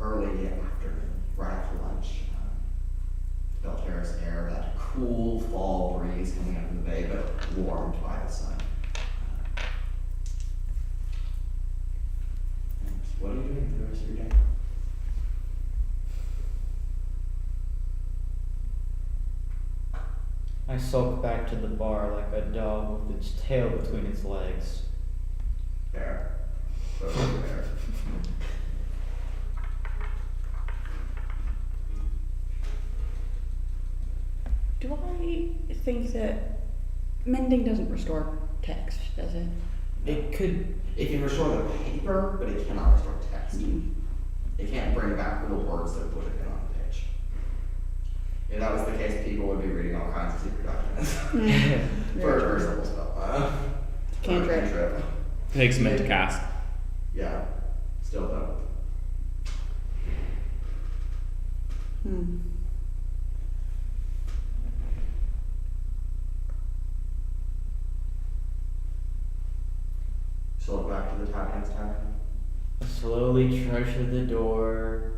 early afternoon, right after lunch. Bell Terrace air, that cool fall breeze coming up from the bay, but warmed by the sun. And what are you doing for the rest of your day? I sulk back to the bar like a dog with its tail between its legs. There. Over there. Do I think that mending doesn't restore text, does it? It could. It can restore the paper, but it cannot restore text. It can't bring back the words that would have been on the page. If that was the case, people would be reading all kinds of secret documents. For simple stuff. Cantrip. Takes a minute to cast. Yeah. Still though. So look back to the Tavern's Tavern. I slowly trudge through the door.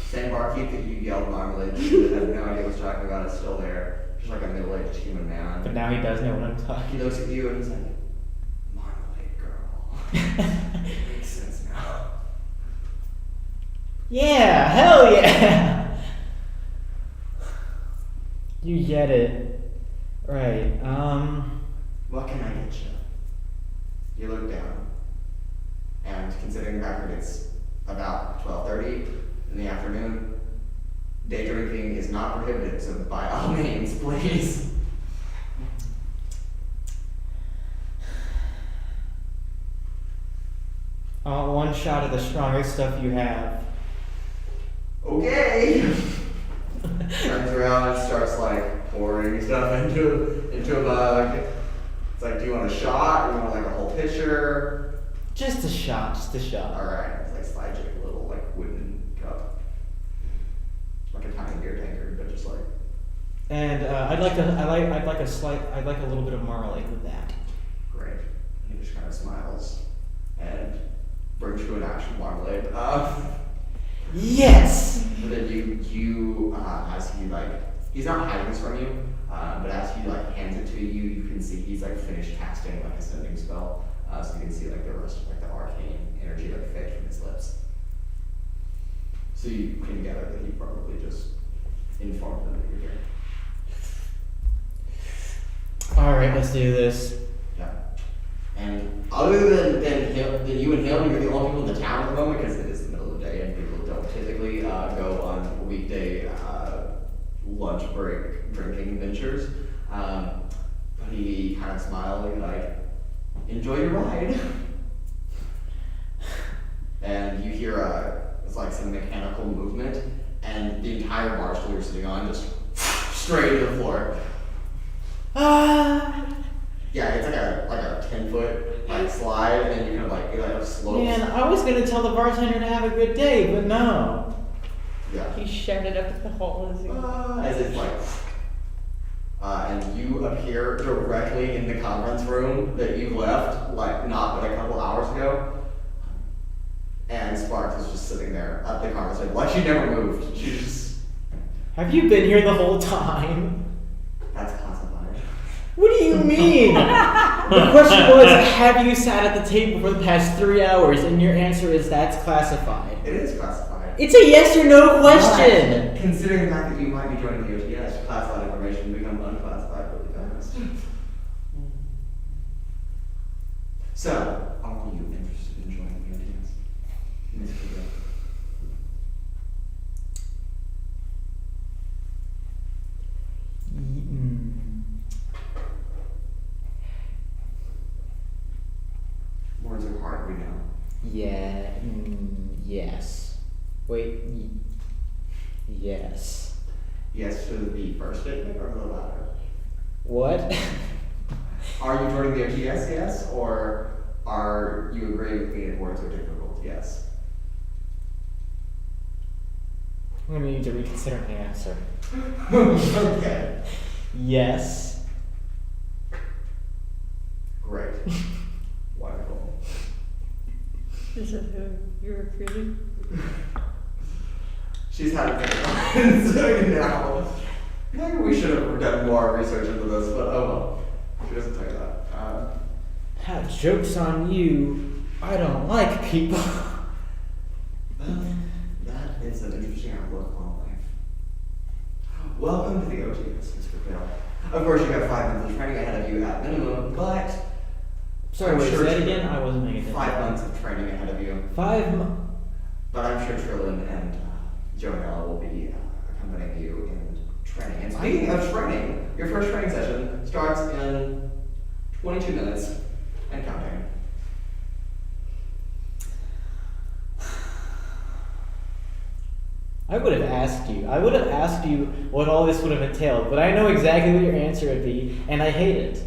Same barkeep that you yelled marmalade to that had no idea what was talking about is still there. Just like a middle-aged human man. But now he does know what I'm He talking looks at you and he's like, marmalade girl. Makes sense now. Yeah, hell yeah! You get it. Right, What can I get you? You look down. And considering the fact that it's about 12:30 in the afternoon, day drinking is not prohibited, so by all means, please. I want one shot of the strongest stuff you have. Okay. Turns around and starts like pouring stuff into a mug. It's like, do you want a shot or do you want like a whole pitcher? Just a shot, just a shot. Alright, it's like slides you a little like wooden cup. Like a tiny beer tankard, but just like. And I'd like a little bit of marmalade with that. Great. He just kind of smiles and brings you an actual marmalade. Yes! But then you as he like, he's not hiding this from you, but as he like hands it to you, you can see he's like finished casting like a sending spell, so you can see like the rest of like the arcane energy like fade from his lips. So you can gather that he probably just informed them that you're here. Alright, let's do this. Yeah. And other than you and him, you're the only people in the town at the moment because it is the middle of the day and people don't typically go on weekday lunch break drinking ventures. But he kind of smiled and like, enjoy your ride. And you hear it's like some mechanical movement, and the entire bar stool you're sitting on just straight to the floor. Yeah, it's like a 10-foot like slide, and then you kind of like it like slopes. Man, I was gonna tell the bartender to have a good day, but no. Yeah. He shouted up at the hall as he. As it's like, and you appear directly in the conference room that you left, like not but a couple hours ago. And Sparks is just sitting there at the conference table. Like she never moved. She just. Have you been here the whole time? That's classified. What do you mean? The question was, have you sat at the table for the past 3 hours? And your answer is that's classified. It is classified. It's a yes or no question. But considering the fact that you might be joining the OTS, classified information become unclassified really fast. So, are you interested in joining the OTS? Miss Quikvale? Words are hard, we know. Yeah. Yes. Wait. Yes. Yes to the first statement or the latter? What? Are you joining the OTS, yes? Or are you agreeing with me that words are difficult, yes? I'm gonna need to reconsider my answer. Okay. Yes. Great. Wonderful. Is it who you're recruiting? She's had a big so now. Maybe we should have done more research into this, but oh well. She doesn't tell you that. Joke's on you. I don't like people. Well, that is an interesting outlook on life. Welcome to the OTS, Mr. Quikvale. Of course, you have 5 months of training ahead of you at minimum, but Sorry, I'm wait, sure say that Trilin- again? I wasn't making attention. 5 months of training ahead of you. 5 months? But I'm sure Trilin and Joanella will be accompanying you in training. And speaking of training, your first training session starts in 22 minutes and counting. I would have asked you what all this would have entailed, but I know exactly what your answer would be, and I hate it.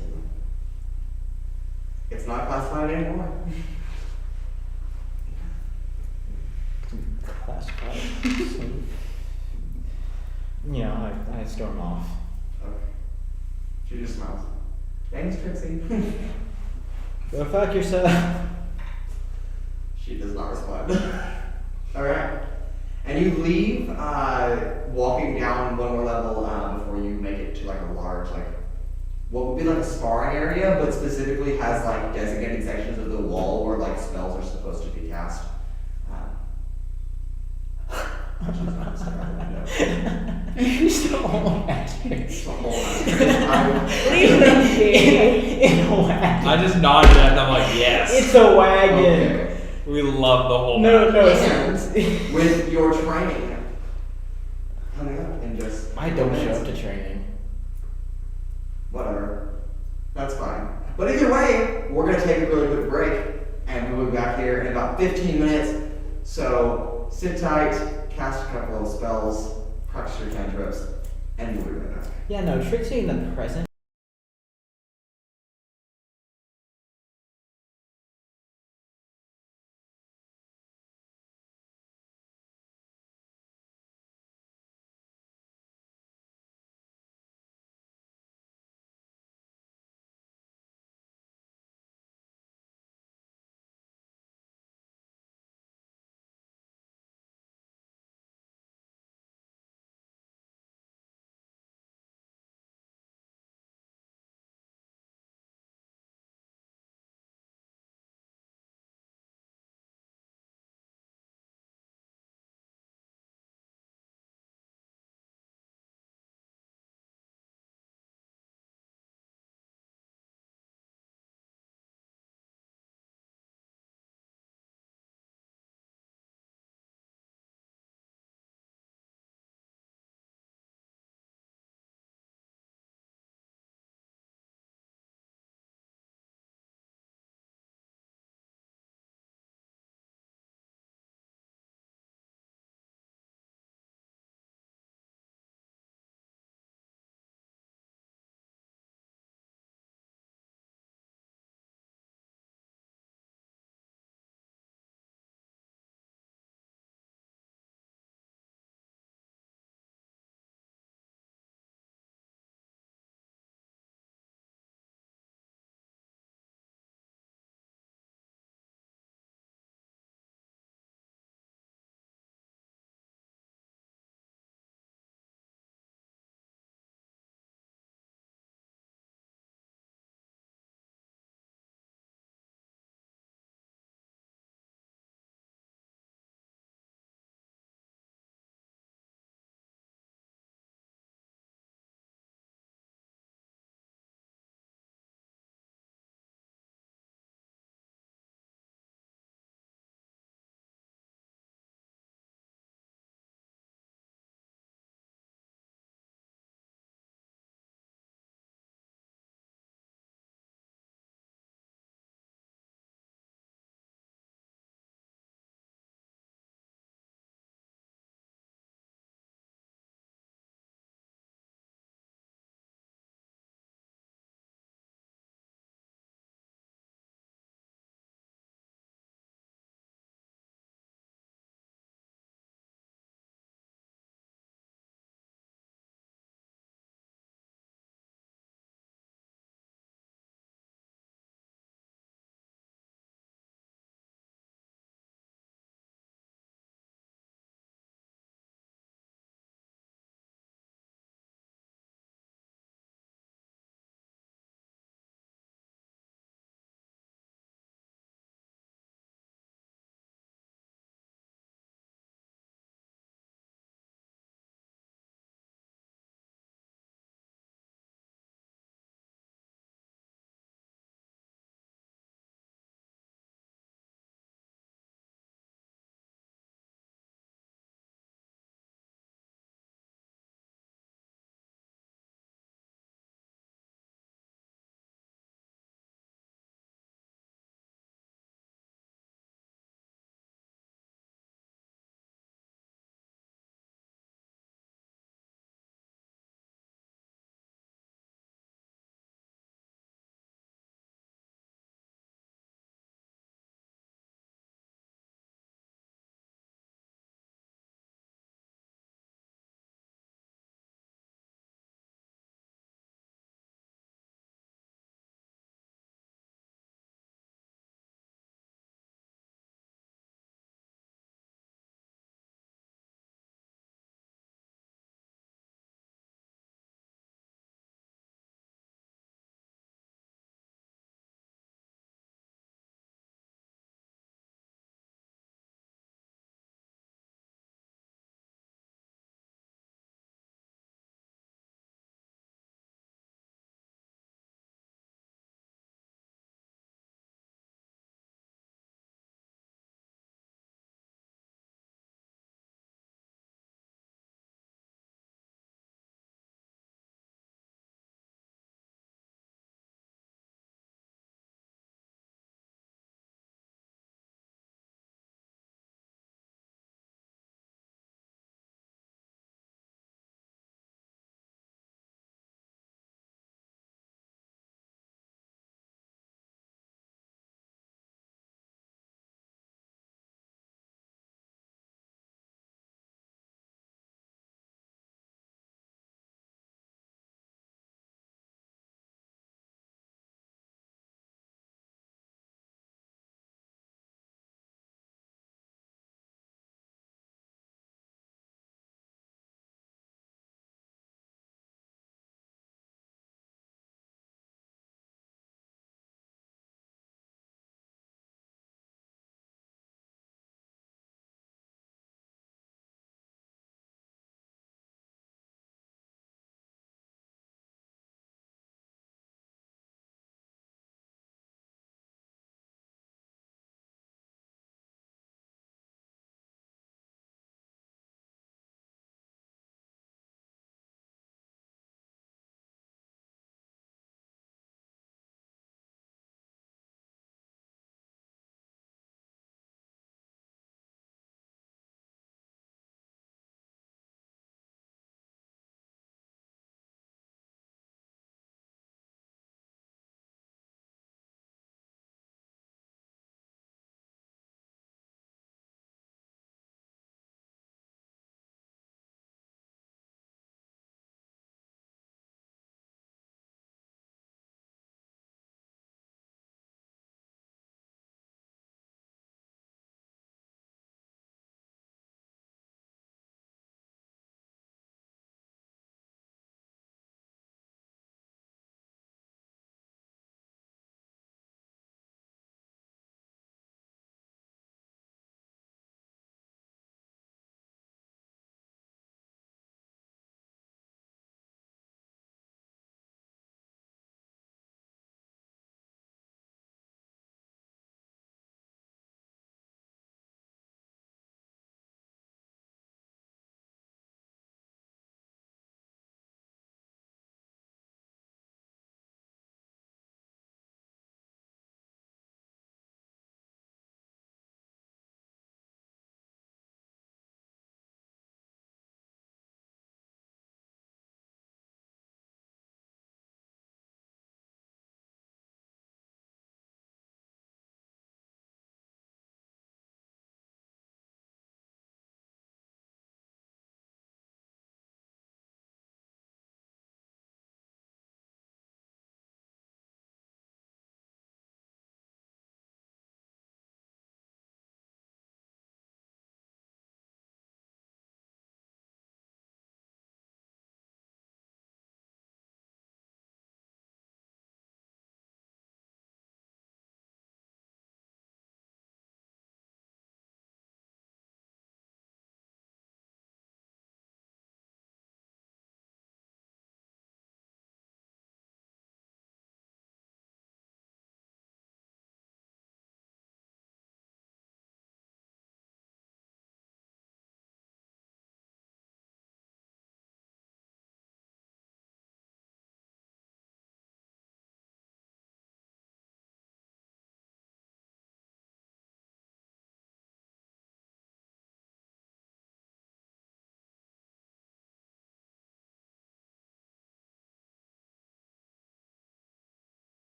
It's not classified anymore. Classified. You know, I storm off. Okay. She just smiles. Thanks, Trixie. Go fuck yourself. She does not respond. Alright. And you leave, walking down one more level before you make it to like a large, like, what would be like a sparring area, but specifically has like designated sections of the wall where like spells are supposed to be cast. She's not staring at the window. It's the whole magic. It's the whole house. Leave them be. In a wagon. I just nodded and I'm like, yes. It's a wagon. Okay. We love the whole No, match. no, And with your training coming up in just I don't show minutes, up to training. Whatever. That's fine. But either way, we're going to take a really quick break, and we'll be back here in about 15 minutes. So sit tight, cast a couple of spells, practice your cantrips, and we'll be right back. Yeah, no, Trixie in the present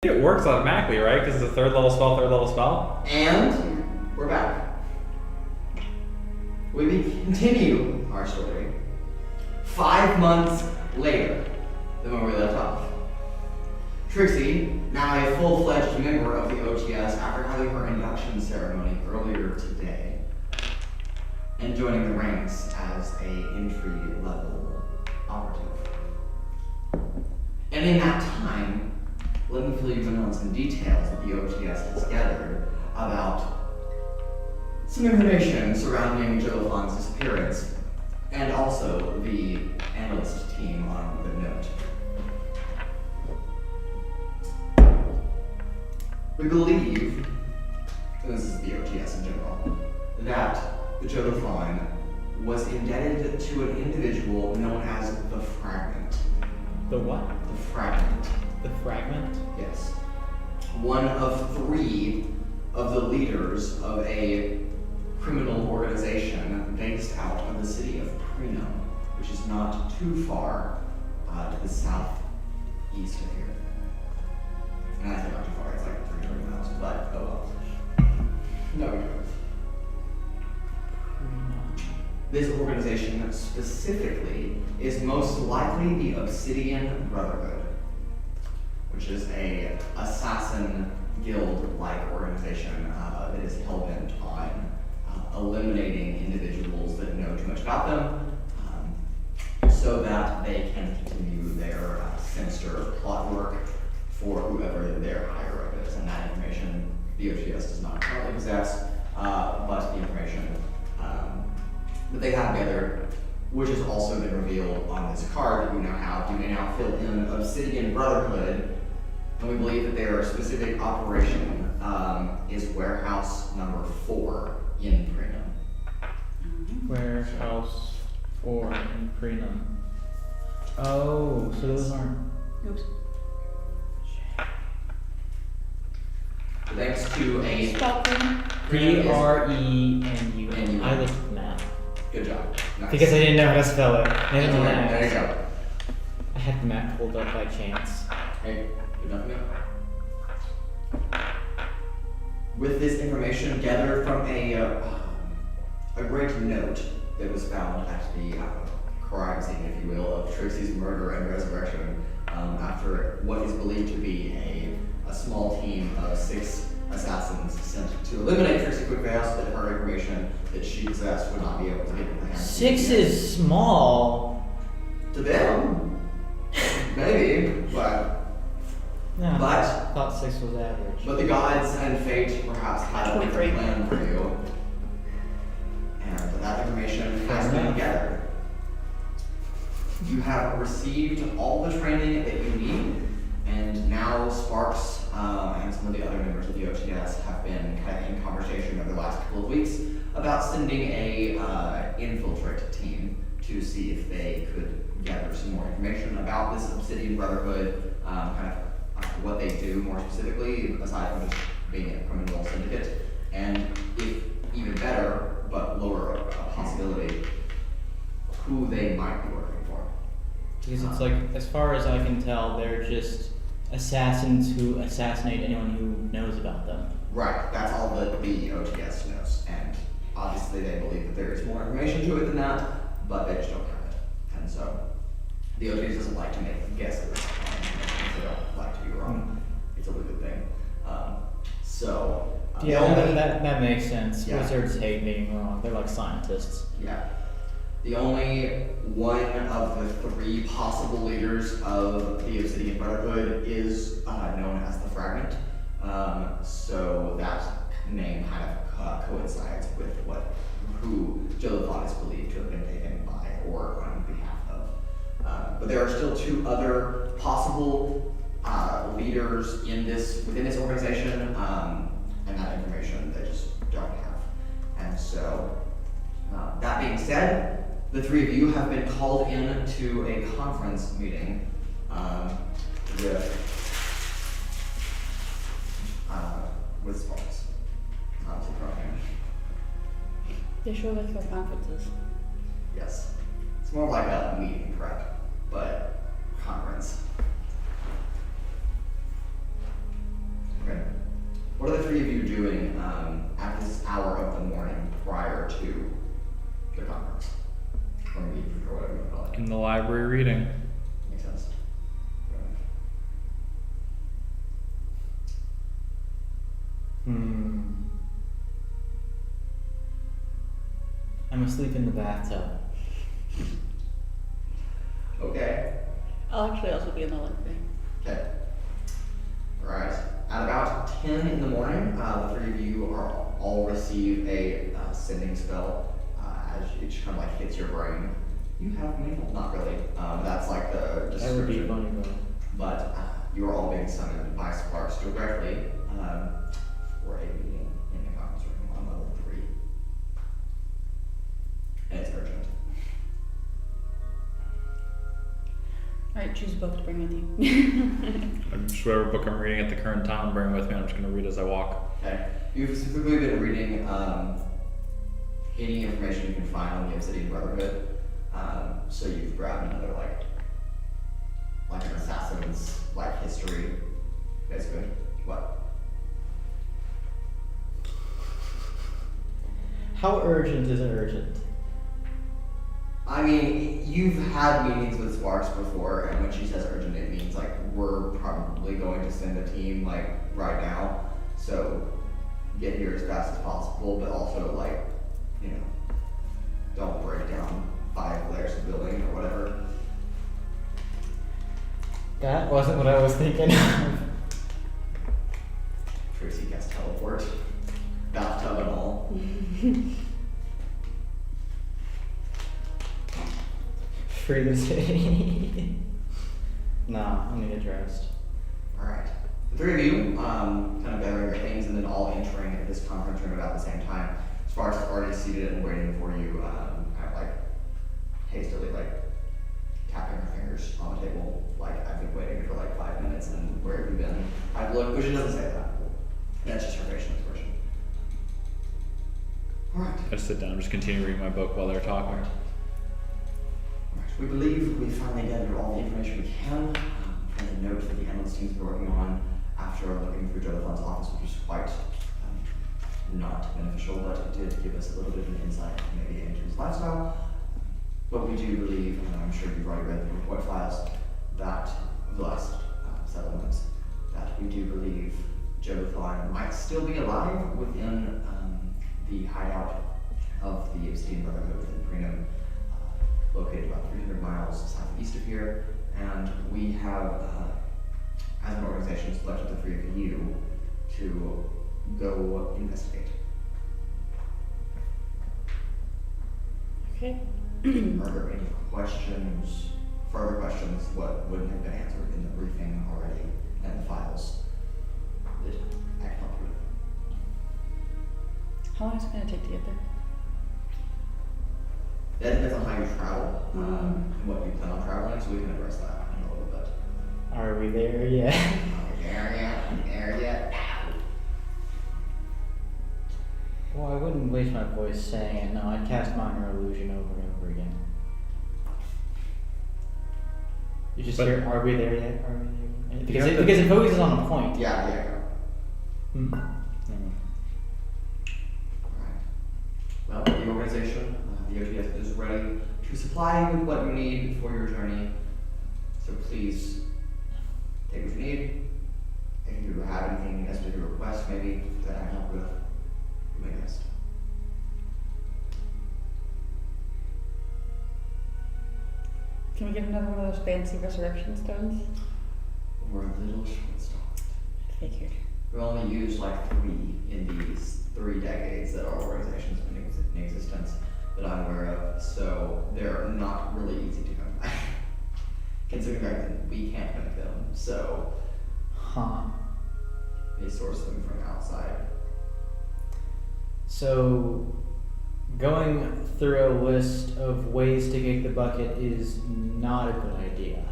It works automatically, right? Because it's a third level spell. And we're back. We continue our story 5 months later than when we left off. Trixi, now a full-fledged member of the OTS after having her induction ceremony earlier today, and joining the ranks as a entry-level operative. And in that time, let me fill you in on some details that the OTS has gathered about some information surrounding Jolophan's disappearance, and also the analyst team on the note. We believe, and this is the OTS in general, that the Jolophan was indebted to an individual known as the Fragment. The what? The Fragment. The fragment? Yes. One of 3 of the leaders of a criminal organization based out of the city of Prenum, which is not too far to the southeast of here. And I say not too far, it's like 300 miles, but oh well. No, we don't. This organization specifically is most likely the Obsidian Brotherhood, which is a assassin guild-like organization that is hell-bent on eliminating individuals that know too much about them, so that they can continue their sinister plot work for whoever their higher-up is. And that information the OTS does not currently possess, but the information that they have gathered, which has also been revealed on this card that you now have. You may now fill in Obsidian Brotherhood, and we believe that their specific operation is warehouse number 4 in Prenum. Warehouse 4 in Prenum. Oh, so those aren't. Oops. Thanks to a Spell Prenum. P-R-E-N-U-M. I looked at the map. good job. Nice. Because I didn't know how to spell it. I didn't know There you that. go. I had the map pulled up by chance. Hey, good enough for me. With this information gathered from a great note that was found at the crime scene, if you will, of Trixi's murder and resurrection, after what is believed to be a small team of 6 assassins sent to eliminate Trixi Quikvale so that her information that she possessed would not be able to get into the hands of 6 the is small. to them. Maybe, but No, But- I thought 6 was average. the gods and fate perhaps had a different 23. plan for you. And that information has been gathered. You have received all the training that you need, and now Sparks and some of the other members of the OTS have been kind of in conversation over the last couple of weeks about sending a infiltrate team to see if they could gather some more information about this Obsidian Brotherhood, kind of what they do more specifically, aside from just being a criminal syndicate, and if even better, but lower a possibility, who they might be working for. Because it's like, as far as I can tell, they're just assassins who assassinate anyone who knows about them. Right, that's all that the OTS knows, and obviously they believe that there is more information to it than that, but they just don't have it. And so, the OTS doesn't like to make guesses on information, they don't like to be wrong. It's a really good thing. The Yeah, only- that makes sense. Yeah. Wizards hate being wrong. They're like scientists. Yeah. The only one of the 3 possible leaders of the Obsidian Brotherhood is known as the Fragment. So that name kind of coincides with who Jolophan is believed to have been taken by or on behalf of. But there are still 2 other possible leaders within this organization, and that information they just don't have. And so, that being said, the 3 of you have been called in to a conference meeting with Sparks. They sure like their conferences. Yes. It's more like a meeting prep, but conference. in the library reading. Makes sense. I'm asleep in the bathtub. Okay. I'll actually also be in the library. Okay. Alright. At about 10 in the morning, the three of you all receive a sending spell as it just kind of like hits your brain. You have mail? Not really. That's like the description. That would be funny though. But you are all being summoned by Sparks directly for a meeting in the conference room on level 3. And it's urgent. Alright, choose a book to bring with you. I'm just whatever book I'm reading at the current time, bring with me. I'm just gonna read as I walk. Okay. You've specifically been reading any information you can find on the Obsidian Brotherhood. So you've grabbed another like an assassin's like history, basically. What? How urgent is urgent? I mean, you've had meetings with Sparks before, and when she says urgent, it means like we're probably going to send a team like right now. So get here as fast as possible, but also like, you know, don't break down 5 layers of building or whatever. That wasn't what I was thinking of. Trixi gets teleport, bathtub and all. Free the city. Nah, I'm gonna get dressed. Alright. The three of you, kind of gathering your things and then all entering this conference room about the same time. Sparks is already seated and waiting for you, kind of like hastily like tapping her fingers on the table. Like, I've been waiting for like 5 minutes and where have you been? I've looked, which it doesn't say that. That's just her facial expression. Alright. I just sit down and just continue reading my book while they're talking. We believe we finally gathered all the information we can from the note that the analyst team's been working on after looking through Jonathan's office, which was quite not beneficial, but it did give us a little bit of an insight maybe into his lifestyle. But we do believe, and I'm sure you've already read the report files, that of the last settlements, that we do believe Jonathan might still be alive within the hideout of the Obsidian Brotherhood within Prenum, located about 300 miles southeast of here, and we have, as an organization, selected the 3 of you to go investigate. Okay. Are there any questions, further questions, what wouldn't have been answered in the briefing already and the files that I can help you with? How long is it going to take to get there? That depends on how you travel and what you plan on traveling, so we can address that in a little bit. Are we there yet? There yet. Well, I wouldn't waste my voice saying it. No, I'd cast minor illusion over and over again. You just But- hear, are we there yet? Are we there yet? Because, have to- because it focuses on a point. Yeah. Hmm. Alright. Well, the organization, the OTS, is ready to supply you with what you need for your journey. So please take what you need. If you have anything as to your request, maybe that I can help with, do my best. Can we get another one of those fancy resurrection stones? We're a little short-staffed. Figured. We only used like 3 in these 3 decades that our organization's been in existence that I'm aware of, so they're not really easy to come by. Considering that we can't make them, so Huh. they source them from outside. So, going through a list of ways to kick the bucket is not a good idea.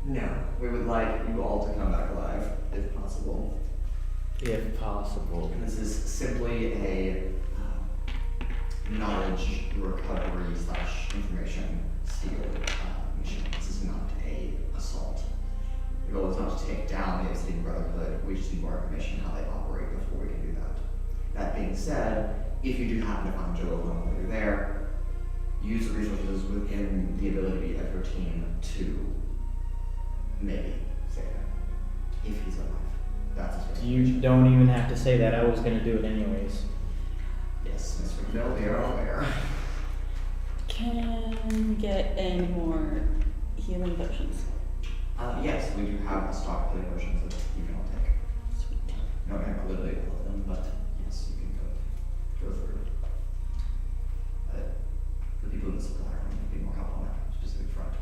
No, we would like you all to come back alive, if possible. If possible. And this is simply a knowledge recovery / information steal mission. This is not a assault. The goal is not to take down the Obsidian Brotherhood. We just need more information on how they operate before we can do that. That being said, if you do happen to find Joe while you're there, use the resources within the ability of your team to maybe save him. If he's alive. That's his You don't even have to say that. I was gonna do it anyways. Yes, Miss Quikvale, we are aware. Can we get any more healing potions? Yes, we do have a stock of healing potions that you can all take. Sweet. No, I have literally all of them, but yes, you can go through. The people in the supply room will be more help on that specific front.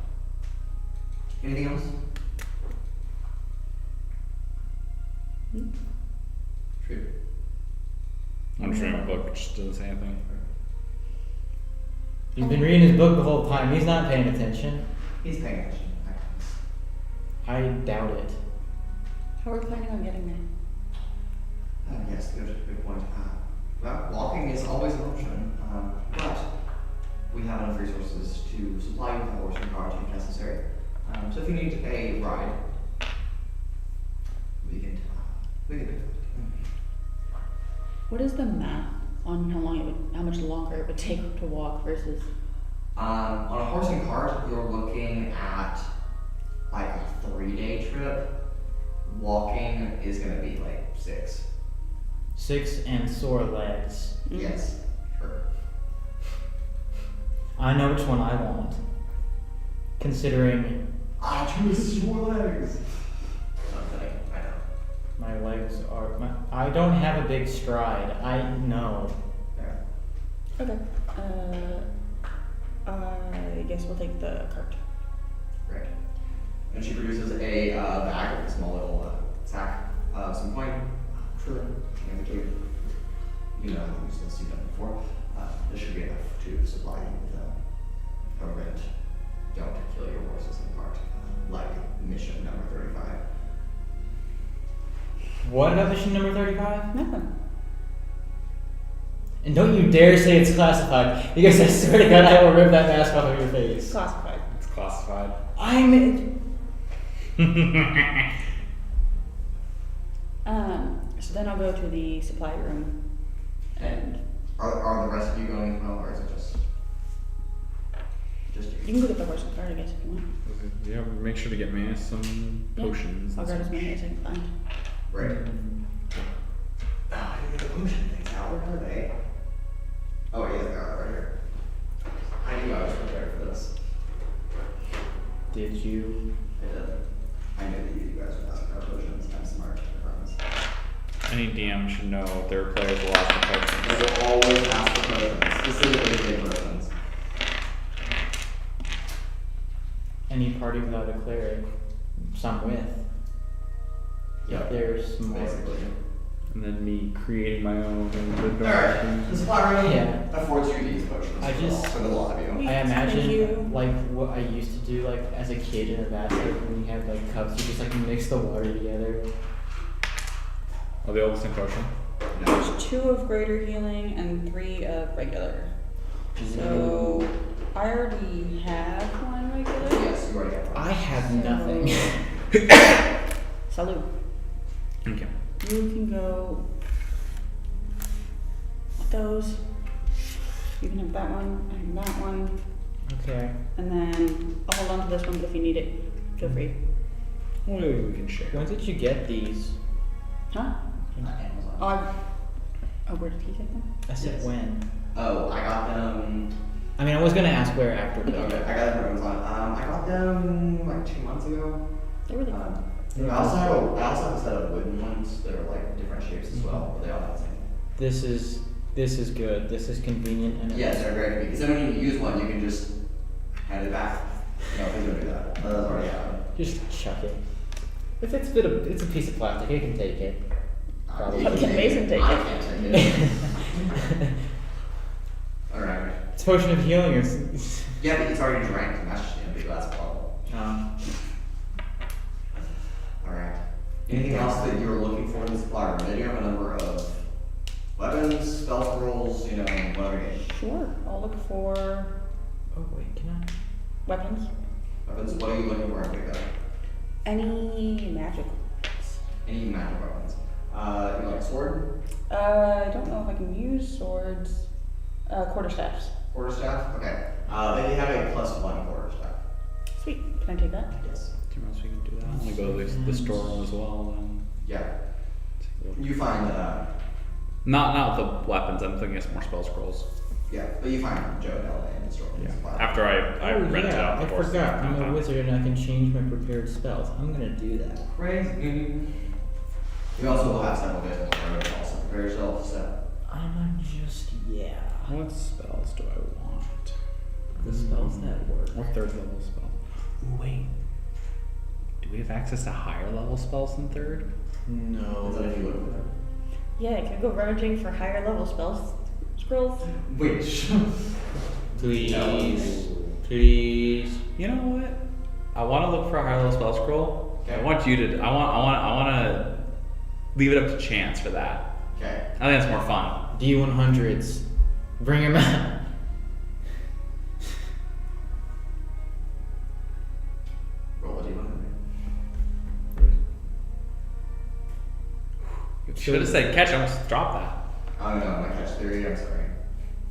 Anything else? True. I'm just reading my book, which doesn't say anything. He's been reading his book the whole time. He's not paying attention. He's paying attention. I promise. I doubt it. How are we planning on getting there? Yes, good point. Well, walking is always an option, but we have enough resources to supply you with a horse and cart if necessary. So if you need a ride, we can do that. What is the math on how much longer it would take to walk versus? On a horse and cart, you're looking at like a 3-day trip. Walking is gonna be like 6. 6 and sore legs. Yes, sure. I know which one I want. Considering I choose sore legs. I'm kidding, I know. my legs are. I don't have a big stride. I know. There. Okay. I guess we'll take the cart. Great. And she produces a bag with a small little sack of some coin. True. And you know how to use this, you've done it before. This should be enough to supply you with a rent. Don't kill your horses in part. Like mission number 35. What about mission number 35? Nothing. And don't you dare say it's classified, because I swear to God I will rip that mask off of your face. Classified. It's classified. So then I'll go to the supply room and Are the rest of you going as well, or is it just you? you can go get the horse and cart, I guess, if you want. Yeah, make sure to get me some Yeah. potions. I'll and grab as such. many as I can find. Right. Oh, I didn't get the potion things out. Where are they? Oh, yeah, they are right here. I knew I was prepared for this. Did you? I did. I knew that you guys would ask about potions. I'm smart, I promise. Any DM should know their players will ask for I potions. will always ask for potions, specifically big potions. Any party without a cleric, some with. Yep. There's more. Basically. And then me creating my own and the Alright, the supply room Yeah. affords you these potions I just- for the lot of you. I Thank imagine you. like what I used to do like as a kid in a basket when you had like cups, you just like mix the water together. Oh, the oldest in potion. No. There's 2 of greater healing and 3 of regular. So I already have 1 regular. Yes, you already have one. I have nothing. Salud. Okay. You can go with those. You can have that one and that one. Okay. And then I'll hold on to this one, but if you need it, feel free. Well, maybe we can share. When did you get these? Huh? Amazon. Where did he take them? I said Yes. when. Oh, I got them. I mean, I was gonna ask where after. But Okay, I got them from Amazon. I got them like 2 months ago. They're really cool. I also have a set of wooden ones that are like different shapes as well, but they all have the same. This is good. This is convenient and Yes, they're very convenient. Because then when you use one, you can just hand it back. No, please don't do that. That has already happened. just chuck it. If it's a piece of plastic, it can take it. Probably. You Can Mason take I it? can't take it. Alright. It's a potion of healing. It's Yeah, but it's already drank, and that's just in a big glass bottle. Alright. Anything else that you're looking for in the supply room? Then you have a number of weapons, spell scrolls, whatever you need. Sure. I'll look for Oh wait, can I? weapons. Weapons, what are you looking for in Pico? Any magic. Any magic weapons. You like sword? I don't know if I can use swords. Quarterstaffs. Quarterstaff? Okay. They have a +1 quarterstaff. Sweet. Can I take that? Yes. Do you know if we can do that? I'm gonna go to the storeroom as well. Then. Yeah. You find, Not with the weapons. I'm thinking it's more spell scrolls. yeah, but you find Joanella in the store. After I rented out the I horse. forgot. I'm a wizard and I can change my prepared spells. I'm gonna do that. Crazy. You also will have several days more to also prepare yourself, so. What spells do I want? The spells that work. Or third level spells? Ooh, wait. Do we have access to higher level spells than third? No. Is that if you look for them? Yeah, I could go rummaging for higher level spells. Scrolls. Which? Please. No. Please. You know what? I want to look for a higher level spell scroll. Okay. I want you to. I want to leave it up to chance for that. Okay. I think that's more fun. D100s. Bring them out. Roll a d100. You should have said catch. I almost dropped that. Oh no, my catch theory, I'm sorry.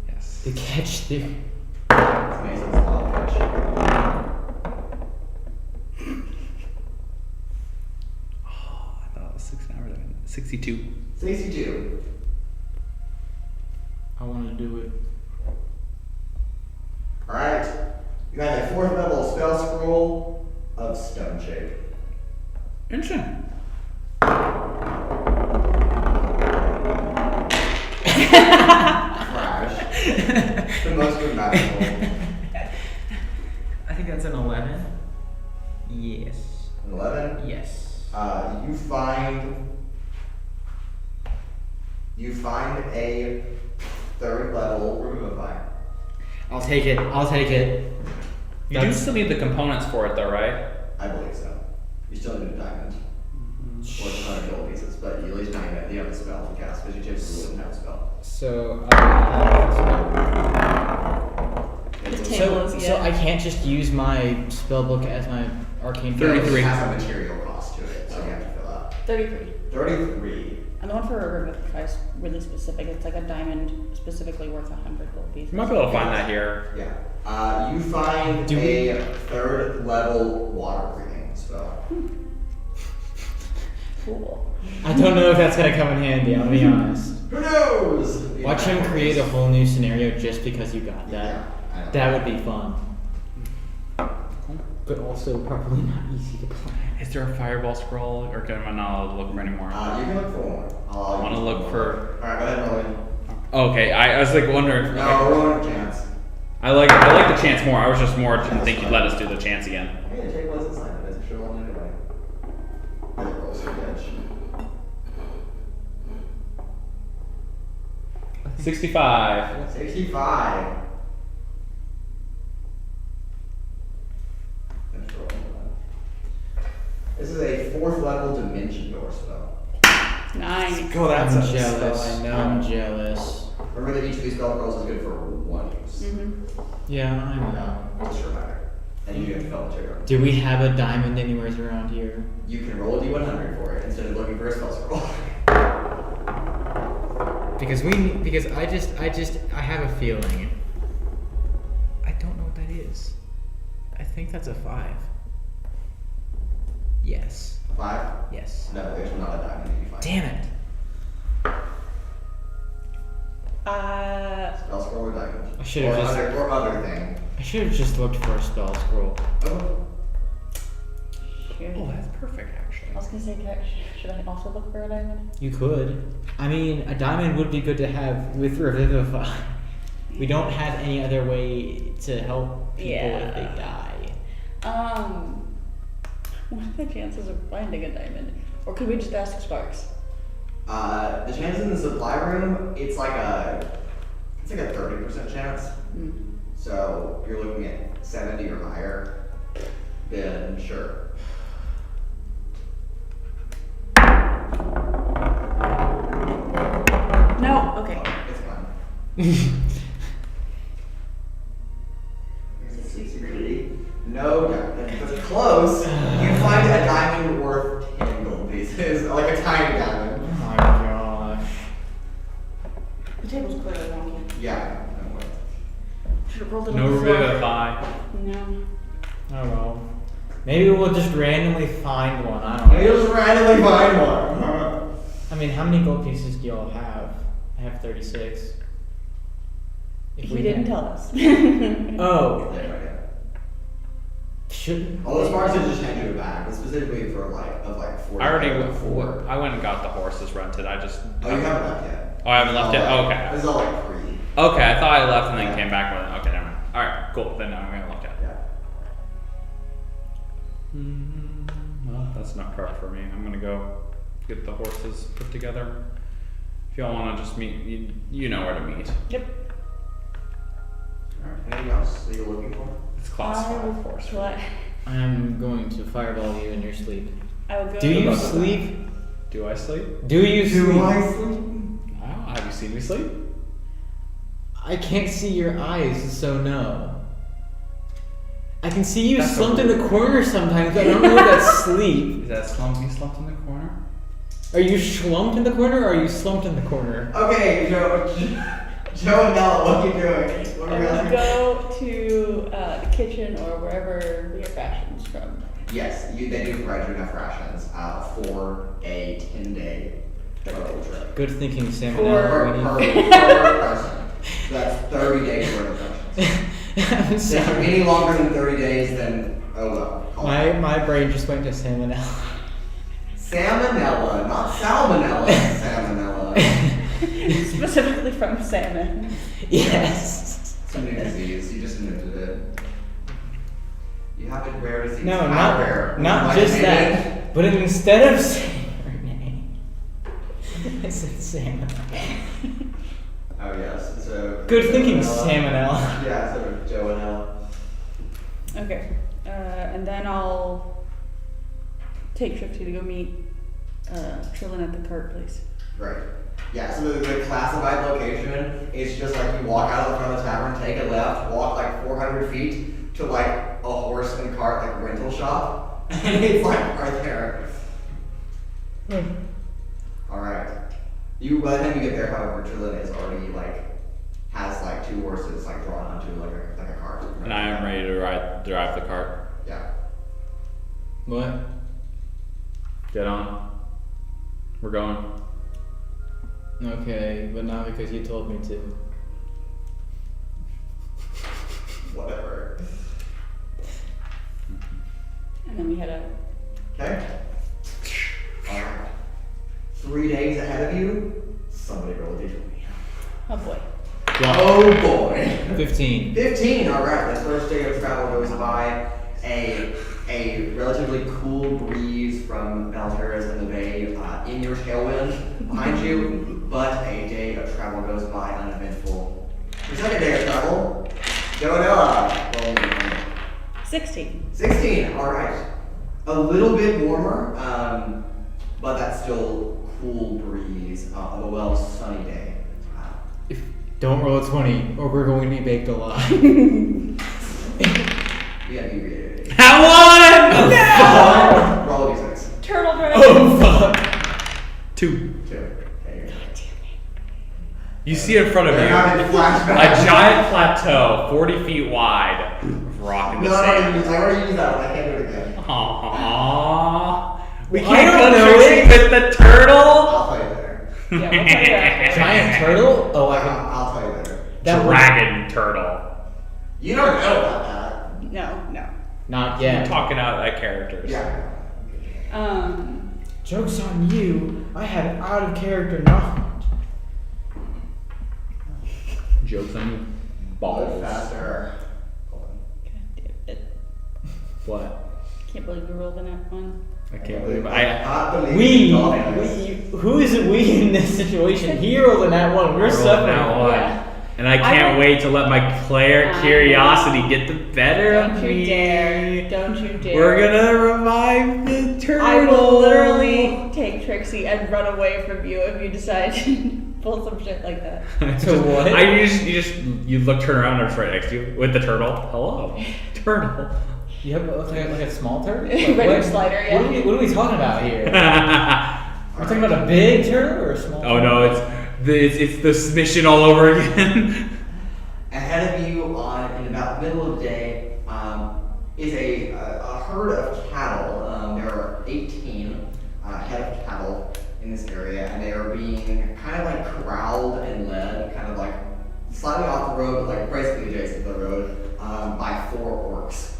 Yes. The catch theory. It's amazing, it's a lot of catch. Oh, I thought it was 6 hours. 62. 62. I want to do it. Alright. You have a 4th level spell scroll of stone shape. Interesting. Crash. The most dramatic I think that's an 11. Yes. roll. 11. Yes. You find a 3rd level Revivify. I'll take it. I'll take it. You do still need the components for it, though, right? I believe so. You still need a diamond. Or some other gold pieces, but you at least diamond, you have a spell to cast, because you typically wouldn't have a spell. So, This table is, so I can't just use my spell book as my arcane. 33. It has a material cost to it, so you have to fill out. 33. 33. And the one for a Revivify is really specific. It's like a diamond specifically worth 100 gold pieces. You might be able to find that here. Yeah. You find Do we- a 3rd level water breathing spell. Cool. I don't know if that's gonna come in handy. I'll be honest. Who knows? Watch him create a whole new scenario just because you got that. Yeah, I know. That would be fun. But also probably not easy to plan. Is there a fireball scroll, or can I not allowed to look for any more? You can look for one. I want to look for. Alright, go ahead and roll it. Okay, I was like wondering. No, roll a chance. I like the chance more. I was just more didn't think you'd let us do the chance again. I mean, the table is inside of it. It's a sure one anyway. It rolls your edge. 65. 65. Let's roll that. This is a 4th level dimension door spell. Nice. Go, that's I'm a jealous. spell I know. I'm jealous. Remember that each of these spell rolls is good for 1 use. Yeah, I know. No, just a reminder. And you get spell material. Do we have a diamond anywhere around here? You can roll a d100 for it instead of looking for a spell scroll. Because I have a feeling. I don't know what that is. I think that's a 5. Yes. 5? Yes. No, there's not a diamond that you find. Damn it. Spell scroll or diamond? I should've just- Or other thing. I should have just looked for a spell scroll. Oh. Shoot. Oh, that's perfect, actually. I was gonna say, should I also look for a diamond? You could. I mean, a diamond would be good to have with Revivify. We don't have any other way to help people if they die. What are the chances of finding a diamond? Or could we just ask Sparks? The chance in the supply room, it's like a 30% chance. So if you're looking at 70 or higher, then sure. No. Okay. It's fine. 63. No, that's close. You find a diamond worth 10 gold pieces, like a tiny diamond. Oh my gosh. The table's clearly wonky. Yeah. Should have rolled it No on the floor. revivify. No. Oh well. Maybe we'll just randomly find one. I don't know. You'll just randomly find one. I mean, how many gold pieces do y'all have? I have 36. If He we didn't had- tell us. Oh. Yeah, right, yeah. Should. All the sparks are just handed it back, but specifically for like 40. I already four. I went and got the horses rented. I just. Oh, you haven't left yet. Oh, I haven't left yet? All Okay. This is all like pre. Okay, I thought I left and then Yeah. came back with it. Okay, never mind. Alright, cool. Then I'm gonna look at it. Yeah. Well, that's not correct for me. I'm gonna go get the horses put together. If y'all wanna just meet, you know where to meet. Yep. Alright, anything else that you're looking for? It's class 5 horse. I'm going to fireball you in your sleep. I will go. Do you about sleep? Do I sleep? Do you sleep? sleep? Oh, have you seen me sleep? I can't see your eyes, so no. I can see you That's slumped a- in the corner sometimes. I don't know if that's sleep. Is that you slumped in the corner? Are you schlumped in the corner, or are you slumped in the corner? Okay, Joe and Nella, what are you doing? What are we I will asking? go to the kitchen or wherever we get rations from. Yes, they do provide you enough rations for a 10-day total trip. Good thinking, Sam. For- Per person. So that's 30 days worth of rations. I'm If you're sorry. any longer than 30 days, then oh well. Call it. My brain just went to salmonella. Salmonella, not salmonella. Salmonella. Specifically from salmon. Yes. It's a new disease. You just invented it. You have a rare disease. No, How rare? not Like just maybe- that. But instead of saying her name, I said salmonella. Oh yes. So. Good thinking, Joanella. salmonella. Yeah. So Joanella. Okay. And then I'll take Trixie to go meet Trilin at the cart place. Right. Yeah, so the classified location is just like you walk out of the front of the tavern, take a left, walk like 400 feet to like a horse and cart like rental shop, and it's like right there. Alright. By the time you get there, however, Trilin is already like has like 2 horses like drawn onto like a cart. And I am ready to drive the cart. Yeah. What? Get on. We're going. Okay, but not because you told me to. Whatever. And then we head out. Okay. Alright. 3 days ahead of you. Somebody roll a d20. Oh boy. Oh boy. 15. 15, alright. This first day of travel goes by. A relatively cool breeze from Valterra's in the bay in your tailwind behind you, but a day of travel goes by uneventful. Your second day of travel, Joanella, roll me. 16. 16, alright. A little bit warmer, but that's still cool breeze of a well sunny day. Don't roll a 20, or we're going to be baked alive. Yeah, you read it. I won! Roll a d6. Turtle dragon. Oh, fuck. 2. 2. Okay, You see in front of you They're having a flashbacks. giant plateau 40 feet wide of rock in the No, I sand. already used that one. I can't do it again. Aww. We Well, I can't don't go know Trixie it. with the turtle. I'll tell you later. Yeah, we'll tell you after. Giant turtle? Oh, I can. I'll tell you later. That would- Dragon turtle. You don't know about that. No. Not I'm yet. talking out at characters. Yeah. Joke's on you. I had out of character knowledge. Jokes on you. Balls. Faster. God damn it. What? Can't believe we rolled in that one. I can't believe I. can't believe We, dolphins. who is we in this situation? He rolled in that one. We're rolled suffering. that one. Yeah. And I can't I- wait to let my player I- curiosity get the better Don't of you me. dare. Don't you dare. We're gonna revive the turtle. I will literally take Trixie and run away from you if you decide to pull some shit like that. To what? You turn around and it's right next to you with the turtle. Hello, turtle. You have like a small turtle? Regular slider, yeah. What are we talking about here? We're talking about a big turtle or a small Oh turtle? no, it's this mission all over again. Ahead of you on slightly off the road, but like basically adjacent to the road, by 4 orcs.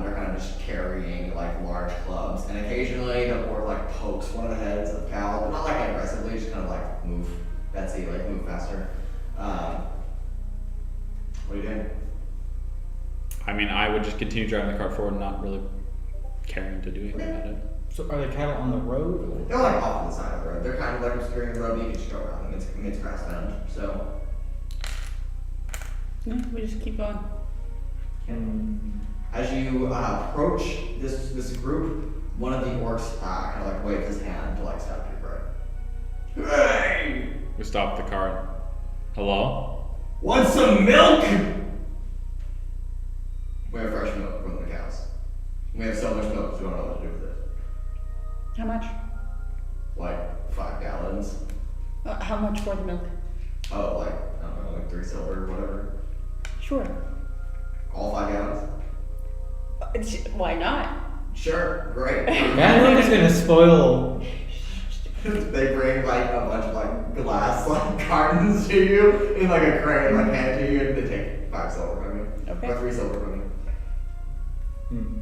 They're kind of just carrying like large clubs, and occasionally the orc like pokes one of the heads of Cal, but not like aggressively, just kind of like move, Betsy, like move faster. What are you doing? I mean, I would just continue driving the car forward and not really caring to do anything about it. So are the cattle on the road? They're like off to the side of the road. They're kind of like obscuring the road, but you can just go around them. It's grassland, so. Yeah, we just keep going. As you approach this group, one of the orcs kind of like waves his hand to like stop your road. Hey! We stop the car. Hello? Want some milk? We have fresh milk from the cows. We have so much milk, we don't know what to do with it. How much? Like 5 gallons. How much for the milk? Oh, like, I don't know, like 3 silver or whatever. Sure. All 5 gallons? Why not? Sure, great. That milk is gonna spoil. They bring like a bunch of like glass like cartons to you in like a crate, like hand to you, and they take 5 silver from you. Okay. Or 3 silver from you. Hmm.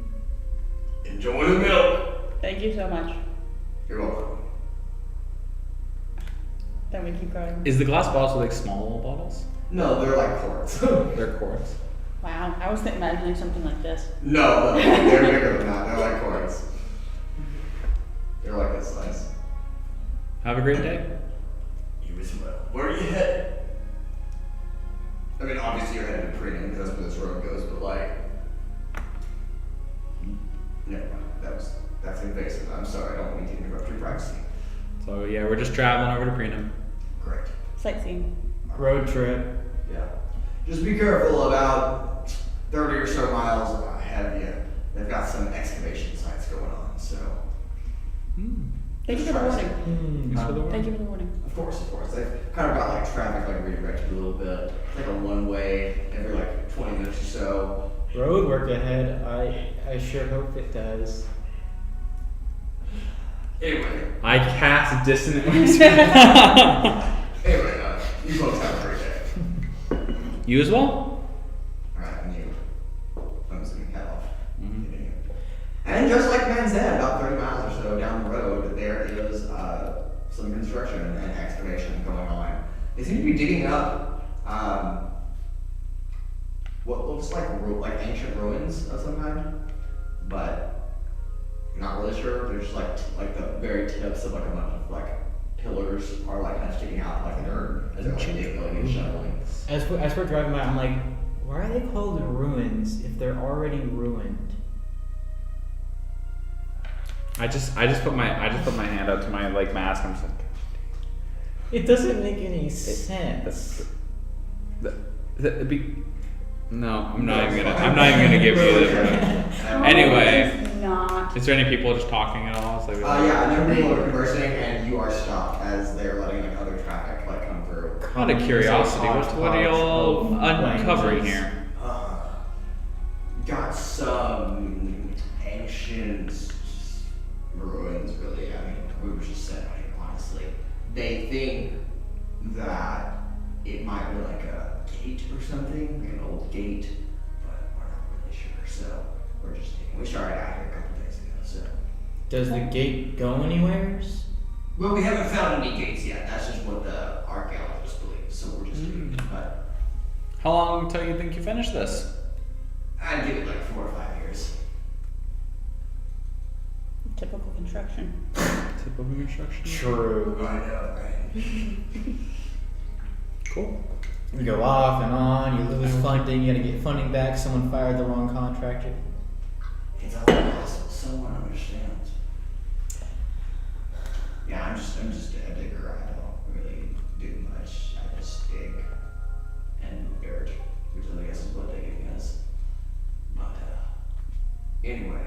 Enjoy the milk. Thank you so much. You're welcome. Then we keep going. Is the glass bottles like small little bottles? No, they're like quarts. They're quarts. Wow, I was imagining something like this. No, they're bigger than that. They're like quarts. They're like this size. Have a great day. You as well. Where are you headed? I mean, obviously you're headed to Preenham because that's where this road goes, but like, never mind. That's invasive. I'm sorry. I don't mean to interrupt your privacy. So yeah, we're just traveling over to Preenham. Great. Sightseeing. Road trip. Yeah. Just be careful about 30 or so miles ahead of you. They've got some excavation sites going on, so. Thank you for the warning. Thanks for the Thank you for the warning. Of course. They've kind of got like traffic like redirected a little bit. It's like a one-way every like 20 minutes or so. Road work ahead. I sure hope it does. Anyway, I cast dissonant. anyway, you folks have a great day. You as well? Alright, and you. I'm just gonna head off. And just like Man said, about 30 miles or so down the road, there is some construction and excavation going on. They seem to be digging up what looks like ancient ruins of some kind, but not really sure. They're just like the very tips of like a bunch of like pillars are like kind of sticking out like the dirt as they're like digging and shoveling. As we're driving by, I'm like, why are they called ruins if they're already ruined? I just put my hand out to my like mask. I'm just like, It doesn't make any sense. no, I'm not even gonna give you the. Anyway, It's not. is there any people just talking at all? It's like, Yeah, a number of people are conversing, and you are stopped as they're letting like other traffic like come through. out of curiosity, what are y'all uncovering here? Got some ancient ruins, really. I mean, we were just set on it, honestly. They think that it might be like a gate or something, like an old gate, but we're not really sure. So we're just we started out here a couple days ago. So Does the gate go anywhere? well, we haven't found any gates yet. That's just what the archaeologists believe. So we're just doing it. But How long until you think you finish this? I'd give it like 4 or 5 years. Typical construction. Typical construction. True. I know, right? Cool. You go off and on, you lose funding, you gotta get funding back, someone fired the wrong contractor. It's all possible. Someone understands. Yeah, I'm just a digger. I don't really do much. I just dig and dirt, which I guess is what digging is. But anyway,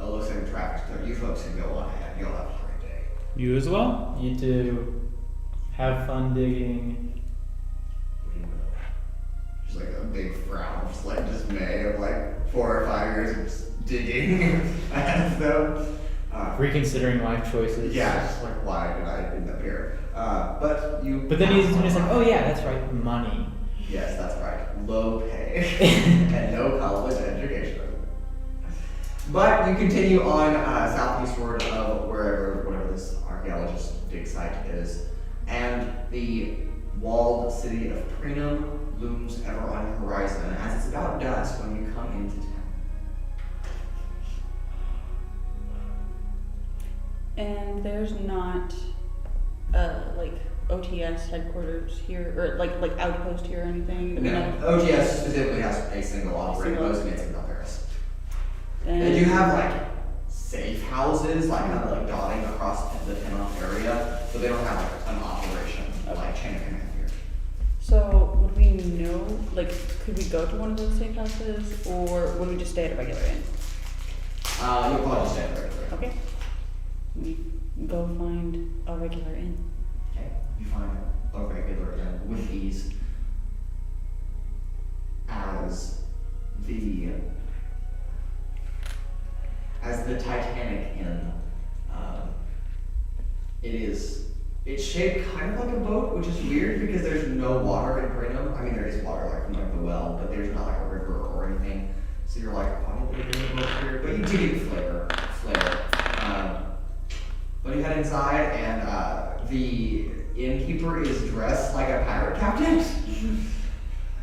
it looks like the traffic's clear. You folks can go on ahead. You'll have a great day. You as well? You do. Have fun digging. We will. Just like a big frown, just like dismay of like 4 or 5 years of just digging ahead of them. Reconsidering life choices. Yeah, just like why did I end up here? But you. But then he's just like, oh yeah, that's right, money. Yes, that's right. Low pay and no college education. But you continue on southeastward of whatever this archaeologist dig site is, and the walled city of Prenum looms ever on your horizon as it's about dusk when you come into town. And there's not like OTS headquarters here, or like outpost here or anything? that we No, know? OGS specifically has a single operating post against in Paris. And They do have like safe houses, like kind of like dotting across the Tenant area, but they don't have like an operation like chain of command here. So would we know, like, could we go to one of those safe houses, or would we just stay at a regular inn? You'll probably just stay there. Okay. We go find a regular inn. Okay, you find a regular inn with ease as the Titanic Inn. It's shaped kind of like a boat, which is weird because there's no water in Prenum. I mean, there is water like from like the well, but there's not like a river or anything. So you're like, why did they bring a boat here? But you do get flair. But you head inside, and the innkeeper is dressed like a pirate captain.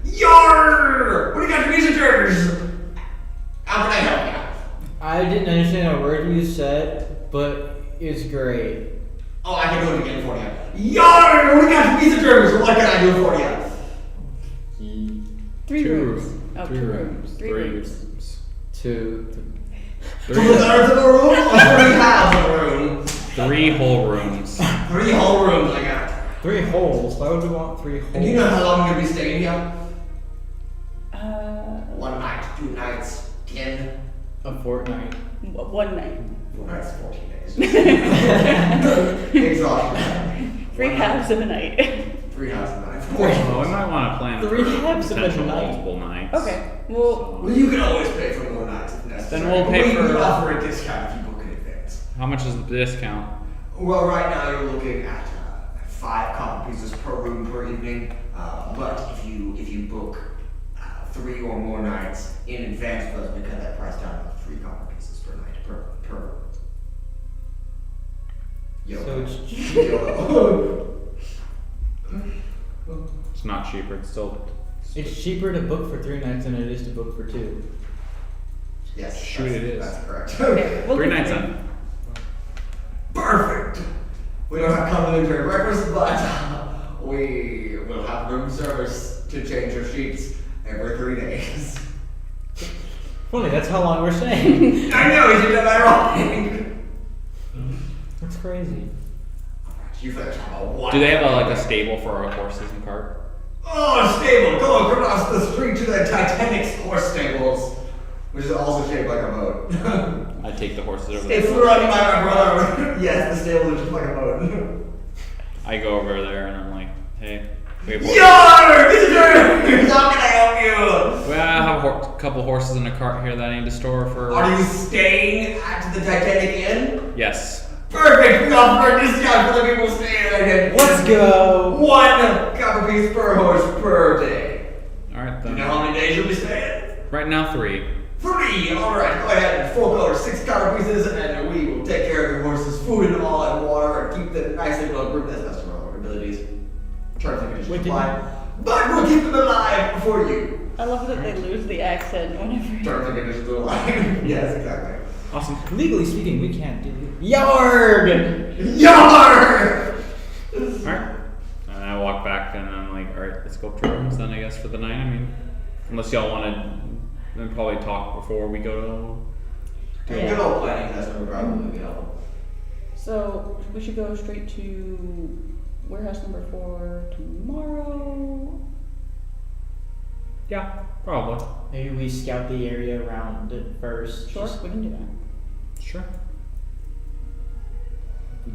Yarr! What do you got for visitors? How can I help you? I didn't understand a word you said, but it's great. Oh, I can do it again for you. Yarr! What do you got for visitors? What can I do for you? Three Two rooms. rooms. Oh, Three two rooms. Three rooms. Two. Two-thirds of a room or 3/2 of a room? 3 whole rooms. 3 whole rooms I got. 3 holes. Why would we want 3 holes? And do you know how long you're gonna be staying here? 1 night, 2 nights, 10. A fortnight. One night. 4 nights, 14 days. Exhaustion. 3 halves of a night. 3 halves of a night. Well, we might want to plan Three for halves of a potential night. multiple nights. Okay. Well, So, Well, you can always pay for more nights if necessary. Then we'll pay we for- offer a discount if you book in advance. how much is the discount? Well, right now you're looking at 5 copper pieces per room per evening. But if you book 3 or more nights in advance with us, we cut that price down to 3 copper pieces per night per room. Yo. So it's Yo. It's not cheaper. It's still. It's cheaper to book for 3 nights than it is to book for 2. Yes. Shoot, that's- it is. That's correct. okay. We'll 3 do nights 3. in. Perfect. We don't have complimentary breakfast, but we will have room service to change your sheets every 3 days. Funny, that's how long we're staying. I know, isn't that ironic? That's crazy. You folks have a wonderful Do they have a stable for our horses and cart? Oh, stable! Go across the street to the Titanic's horse stables, which is also shaped like a boat. I take the horses over It's there. run by my brother. Yes, the stable is just like a boat. I go over there and I'm like, hey, we have Yarr! Visitors! How can I help you? Well, I have a couple horses in a cart here that I need to store for. Are you staying at the Titanic Inn? Yes. Perfect! We offer a discount for the people staying at it. Let's go! 1 copper piece per horse per day. All right Do you then. know how many days you'll be staying? Right now, 3. 3! Alright, go ahead and fork over 6 copper pieces and we will take care of your horses' food and all and water and keep them nicely well groomed as customer abilities. Terms and conditions Wait, apply. But we'll keep them alive for you. I love that they lose the accent whenever. Terms and conditions apply. Yes, exactly. Awesome. Legally speaking, we can't do it. Yard! Yarr! All right. And I walk back and I'm like, all right, let's go up to rooms then, I guess, for the night. I mean, unless y'all want to then probably talk before we go to. A good old planning test would probably be helpful. So we should go straight to warehouse number 4 tomorrow. Yeah, probably. Maybe we scout the area around it first. Sure, Just- we can do that. Sure. we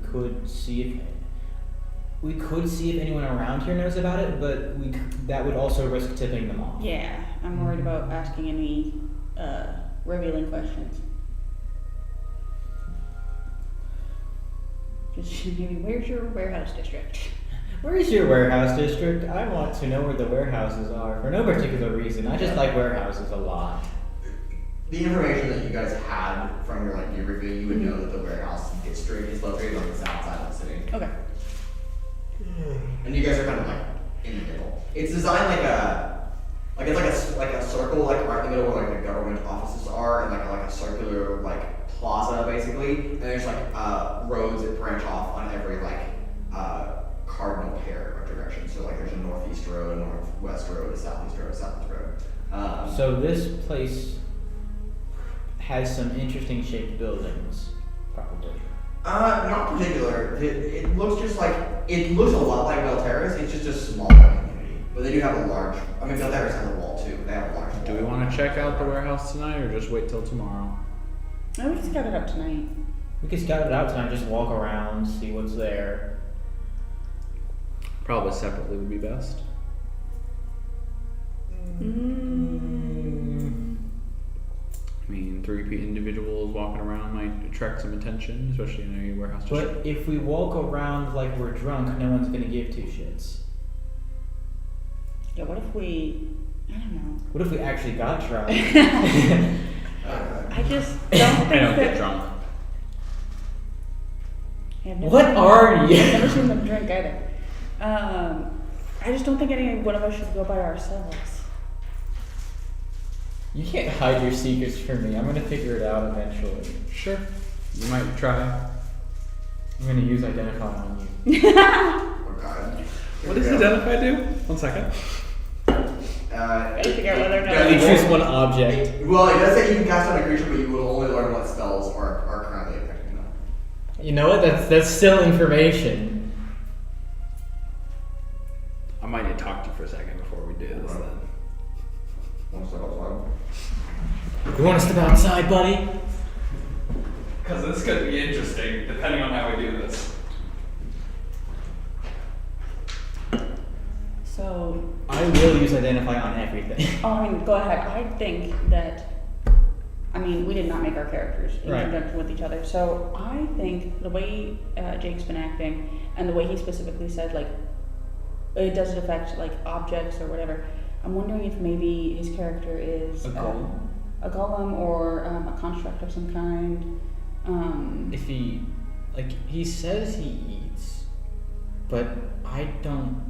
could see if anyone around here knows about it, but that would also risk tipping them off. Yeah, I'm worried about asking any revealing questions. Just maybe, where's your warehouse district? Where is your warehouse district? I want to know where the warehouses are for no particular reason. I just like warehouses a lot. The information that you guys had from your like geography, you would know that the warehouse district is located on the south side of the city. Okay. And you guys are kind of like in the middle. It's designed like it's like a circle, like right in the middle where like the government offices are, and like a circular like plaza basically. And there's like roads that branch off on every like cardinal pair of direction. So like there's a northeast road, a northwest road, a southeast road, a southeast road. So this place has some interesting shaped buildings, probably. Not particular. It looks just like, it looks a lot like Bell Terrace. It's just a smaller community. But they do have a large, I mean, Bell Terrace has a wall too. They have a large wall. Do we want to check out the warehouse tonight or just wait till tomorrow? I would scout it up tonight. We could scout it out tonight, just walk around, see what's there. Probably separately would be best. I mean, 3 individuals walking around might attract some attention, especially in a warehouse district. But if we walk around like we're drunk, no one's gonna give 2 shits. Yeah, what if we, I don't know. What if we actually got drunk? I just don't think I don't that. get drunk. Yeah, I've never What seen- are you? I've never seen them drink either. I just don't think any one of us should go by ourselves. You can't hide your secrets from me. I'm gonna figure it out eventually. Sure. You might try. I'm gonna use identify on you. Oh god. What does identify do? 1 second. Gotta figure out whether or not. Yeah, You choose one object. Well, it does say you can cast on a creature, but you will only learn what spells are currently affecting them. You know what? That's still information. I might need to talk to you for a second before we do this then. One step outside. You want to step outside, buddy? Because this could be interesting, depending on how we do this. So, I will use identify on everything. I mean, go ahead. I think that, I mean, we did not make our characters in Right. conjunction with each other. So I think the way Jake's been acting and the way he specifically said, like, it doesn't affect, like, objects or whatever. I'm wondering if maybe his character is A golem? a golem or a construct of some kind. If he, like, he says he eats, but I don't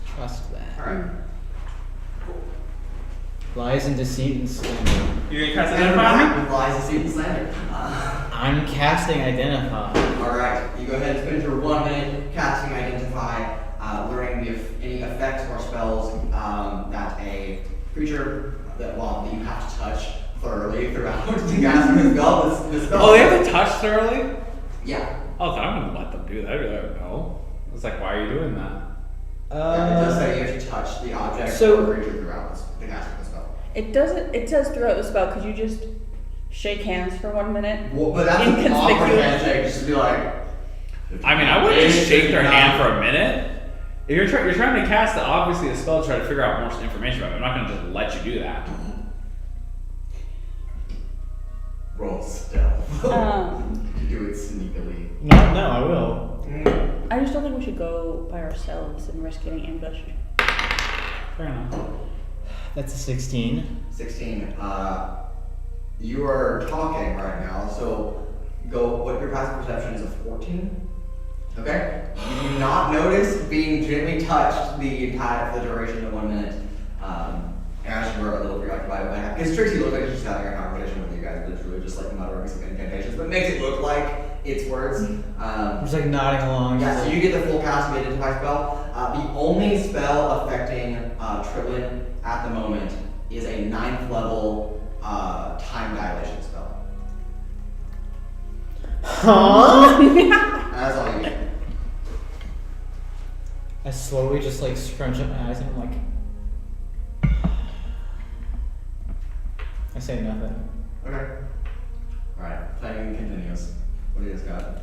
trust that. Alright. Lies and deceit and slander. You gonna cast And identify on me? with lies, deceit, and slander. I'm casting identify. Alright, you go ahead and spend your 1 minute casting identify, learning if any effects or spells that a creature that you have to touch thoroughly throughout casting the spell. The spell. Oh, they have to touch thoroughly? Yeah. Oh, then I'm gonna let them do that. I don't know. It's like, why are you doing that? Yeah, it does say you have to touch the object so- or creature throughout the casting of the spell. It doesn't. It says throughout the spell. Could you just shake hands for 1 minute? Well, but that's an awkward Inconspicuous. handshake, just to be like. I mean, I wouldn't just shake their hand for a minute. If you're trying to cast obviously a spell to try to figure out more information about it. I'm not gonna just let you do that. Roll stealth. Um, Do it sneakily. No, I will. I just don't think we should go by ourselves and risk getting ambushed. Fair enough. That's a 16. 16. You are talking right now, so what your passive perception is a 14. Okay? You do not notice being gently touched the duration of 1 minute. As you are a little preoccupied by that. Because Trixie looks like she's having a conversation with you guys, but it's really just like muttering some incantations, but makes it look like it's words. I'm just like nodding along. Yeah, so you get the full cast of Identify spell. The only spell affecting Trilin at the moment is a 9th level time dilation spell. Huh? That's all you get. I slowly just like scrunch up my eyes and I'm like, I say nothing. Okay. Alright, playing continues. What do you guys got?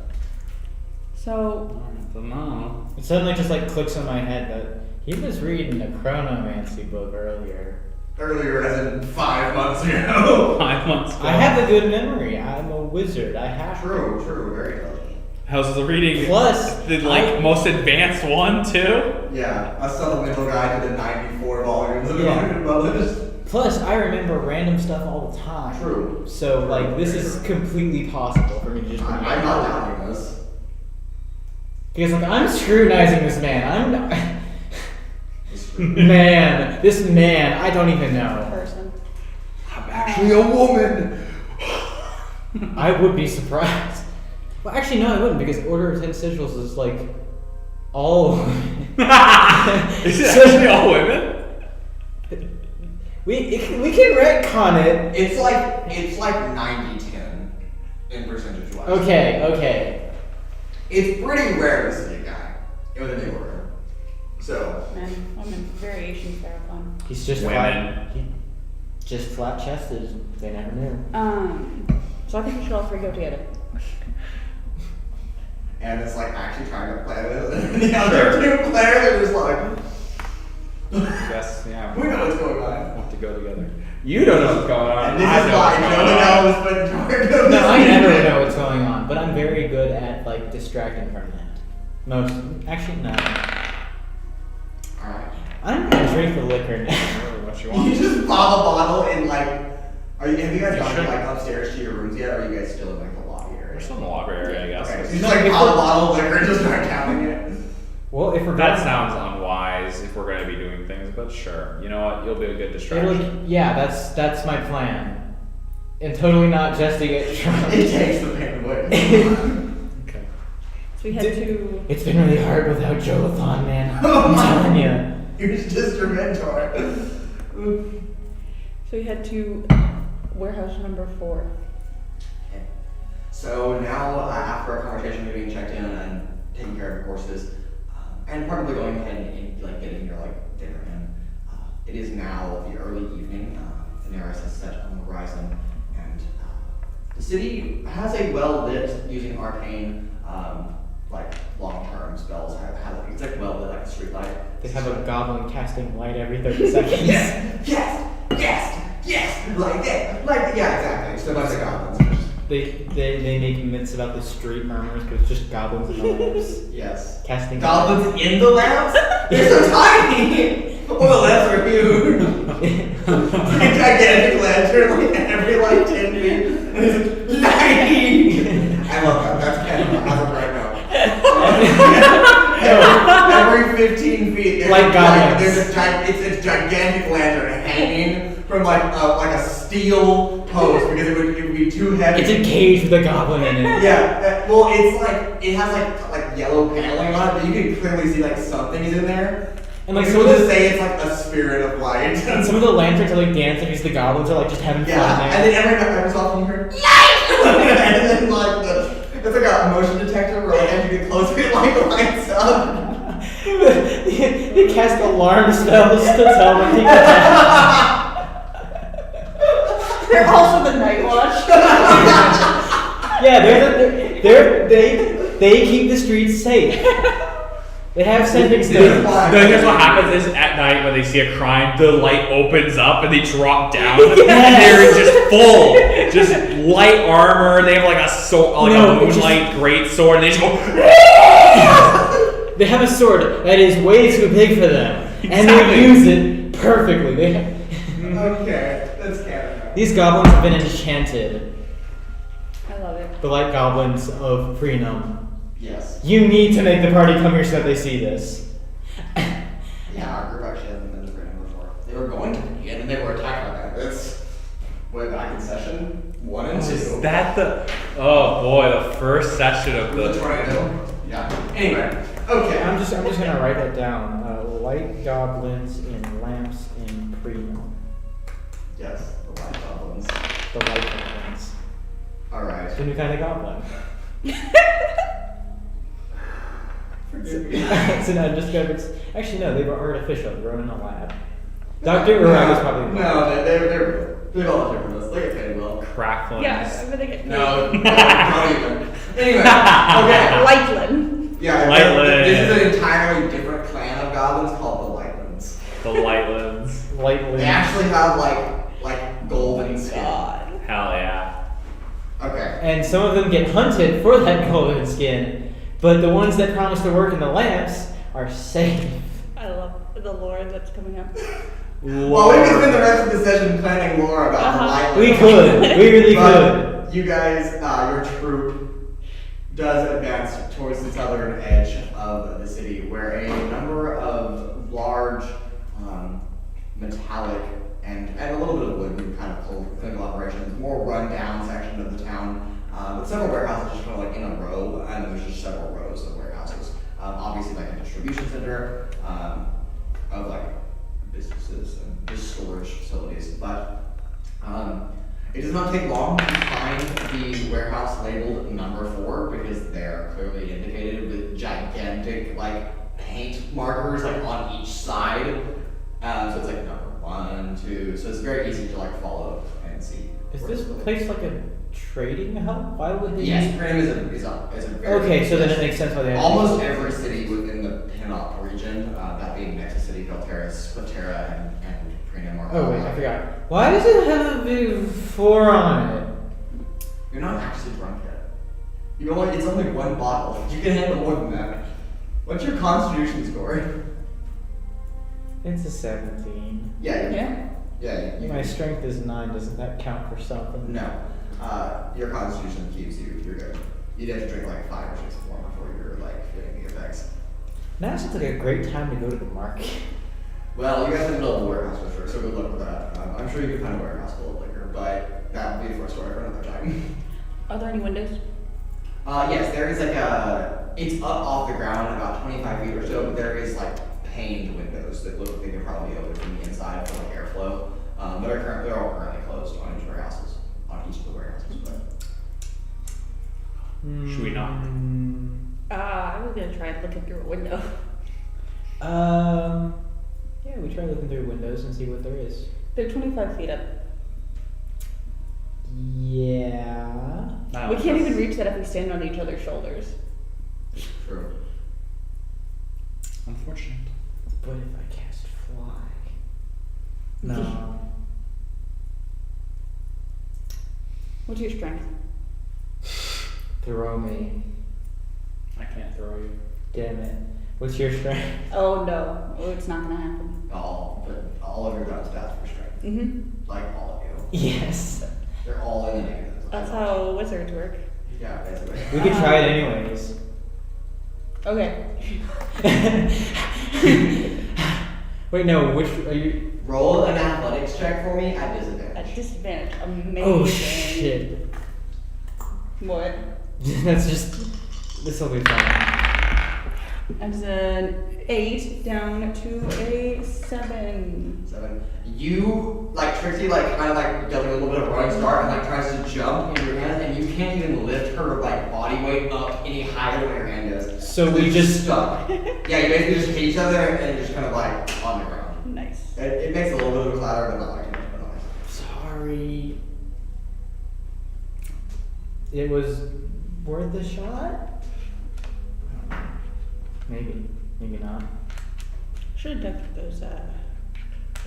So I don't know. It suddenly just like clicks in my head that he was reading a chronomancy book earlier. Earlier, as in 5 months ago. 5 months ago. I have a good memory. I'm a wizard. I have True, very good. How's the reading? Plus, the most advanced one too. Yeah, a supplemental guide to the 94 volumes of Yeah. American Brothers. Plus, I remember random stuff all the time. True. So, like, this is completely possible for me to just. I'm not doubting this. Because, like, I'm scrutinizing this man. I'm not. It's true. Man, this man, I don't even know. Person. I'm actually a woman. I would be surprised. Well, actually, no, I wouldn't, because Order of Ten Sigils is, like, all. Is it actually all women? We can retcon it. It's like 90-10 in percentage wise. Okay. It's pretty rare to see a guy with a new order. So Men, women, variations thereupon. He's just Women. just flat chested. They never knew. So I think we should all three go together. and it's like actually trying to plan it, and the other two players are just like Yes, yeah. we know what's going on. Want to go together. You don't know what's going on. And this I is know why what's no going one on. else but Jordan. No, I never know what's going on, but I'm very good at like distracting from that. Actually, no. Alright. I'm gonna drink the liquor now. What you You want? just pop a bottle and like, have you guys You gone should. like upstairs to your rooms yet, or are you guys still in like the lobby area? We're still in the lobby area, I guess. Okay, so you just like pop a bottle of liquor and just start counting it. Well, if we're That going- sounds unwise if we're going to be doing things, but sure. You know what? You'll be a good distraction. yeah, that's my plan, and totally not just to get drunk. It takes the pain away. Okay. So we had to. It's been really hard without Joathon, man. Oh I'm my- telling you. He's just your mentor. So we head to warehouse number 4. So now, after our conversation, you're being checked in and taking care of your horses, and probably going ahead and like getting your like dinner in. It is now the early evening. Daenerys has set on the horizon, and the city has a well lit using arcane, like long-term spells. It's like well lit, like a street light. They have a goblin casting light every 30 seconds. Yes, like that, yeah, exactly. So much of goblins. They make myths about the street murmurs because it's just goblins in the lamps Yes. casting Goblins in the lamps? They're so tiny! Well, the lamps are huge. Like a gigantic lantern, like every like 10 feet. And it's like, lighting! I love that. That's canon as of right now. Every 15 feet, there's Like goblins. there's a gigantic lantern hanging from like a steel post because it would be too heavy. It's a cage with a goblin in it. Yeah, well, it's like it has like yellow paneling on it, but you can clearly see like something is in there. And like some some of just the say it's like a spirit of light. and some of the lanterns are like dancing because the goblins are like just having fun Yeah, there. and then every so often you hear light, and then like it's like a motion detector where like as you get closer, it like lights up. They cast alarm spells to tell when people attack. They're also the Night Watch. Yeah, they keep the streets safe. They have sending stations. Then here's what happens is at night when they see a crime, the light opens up and they drop down. Yes. They're just full, just light armor. They have like a sword, No, a it's moonlight great sword, and they just go. They have a sword that is way too big for them, and Exactly. they use it perfectly. Okay, that's canon. These goblins have been enchanted. I love it. The light goblins of Freenom. Yes. You need to make the party come here so that they see this. Yeah, our group actually hasn't been to Britain before. They were going to be, and then they were attacked by bandits. Way back in session 1 and 2. Is that the? Oh boy, the first session of The the. tornado. Yeah. Anyway. Okay. I'm just gonna write that down. Light goblins in lamps in Freenom. Yes, the white goblins. The light goblins. Alright. It's a new kind of goblin. Forgive me. So no, just actually no, they were artificial. They were in a lab. Dr. Urag was probably No, they're all different. Let's look at Penny Will. Cracklins. Yeah, but they get No, not even. Anyway, okay. Lightland. Yeah, Lightland. this is an entirely different clan of goblins called the Lightlands. The Lightlands. lightly. They actually have like golden skin. Hell yeah. Okay. and some of them get hunted for that golden skin, but the ones that promise to work in the lamps are safe. I love the lore that's coming up. Well, we could spend the rest of the session planning more about the light. We could. We really But could. you guys, your troop does advance towards the southern edge of the city, where a number of large, metallic and a little bit of wooden kind of clinical operations, more run-down section of the town, with several warehouses just kind of like in a row, and there's just several rows of warehouses. Obviously, like a distribution center of like businesses and just storage facilities, but it does not take long to find the warehouse labeled number 4 because they are clearly indicated with gigantic like paint markers like on each side. So it's like number 1, 2. So it's very easy to like follow and see. Is where this it's located. place like a trading hub? Why would they? Yes, Prim is a very Okay, so then it makes sense why they have almost every city within the Pinop region, that being Nexus City, Belterra, Squatera, and Prenum are Oh wait, I forgot. Why does it have a big 4 on it? You're not actually drunk yet. It's only 1 bottle. You can handle more than that. What's your constitution score? It's a 17. Yeah. My strength is 9. Doesn't that count for something? No. Your constitution keeps you. You're good. You'd have to drink like 5 or 6 more before you're like feeling the effects. Now seems like a great time to go to the market. Well, you guys in the middle of a warehouse for sure, so good luck with that. I'm sure you can find a warehouse full of liquor, but that will be for a story for another time. Are there any windows? Yes, there is like it's up off the ground about 25 feet or so, but there is like paned windows that look like they can probably be open from the inside for like airflow. They're all currently closed on each of the warehouses, but. Should we knock? I was gonna try and look in through a window. Yeah, we try looking through windows and see what there is. They're 25 feet up. Yeah. We can't even reach that if we stand on each other's shoulders. True. Unfortunate. But if I cast fly. No. What's your strength? Throw me. I can't throw you. Damn it. What's your strength? Oh no, it's not gonna happen. All of your guns stats for strength. Mm-hmm. Like all of you. Yes. They're all in the negatives. That's how wizards work. Yeah, basically. We could try it anyways. Okay. Wait, no, which are you? Roll an athletics check for me at At disadvantage. disadvantage. Amazing. Oh shit. What? That's just. This'll be fun. As an 8 down to a 7. 7. You like Trixie kind of like does a little bit of a running start and like tries to jump into your hand, and you can't even lift her like body weight up any higher than what your hand does. So we you're just- stuck. Yeah, you basically just hit each other and you're just kind of like on the ground. Nice. It makes a little bit of a clatter, but not like too much of a noise. Sorry. It was worth a shot? Maybe. Maybe not. Should have dug through those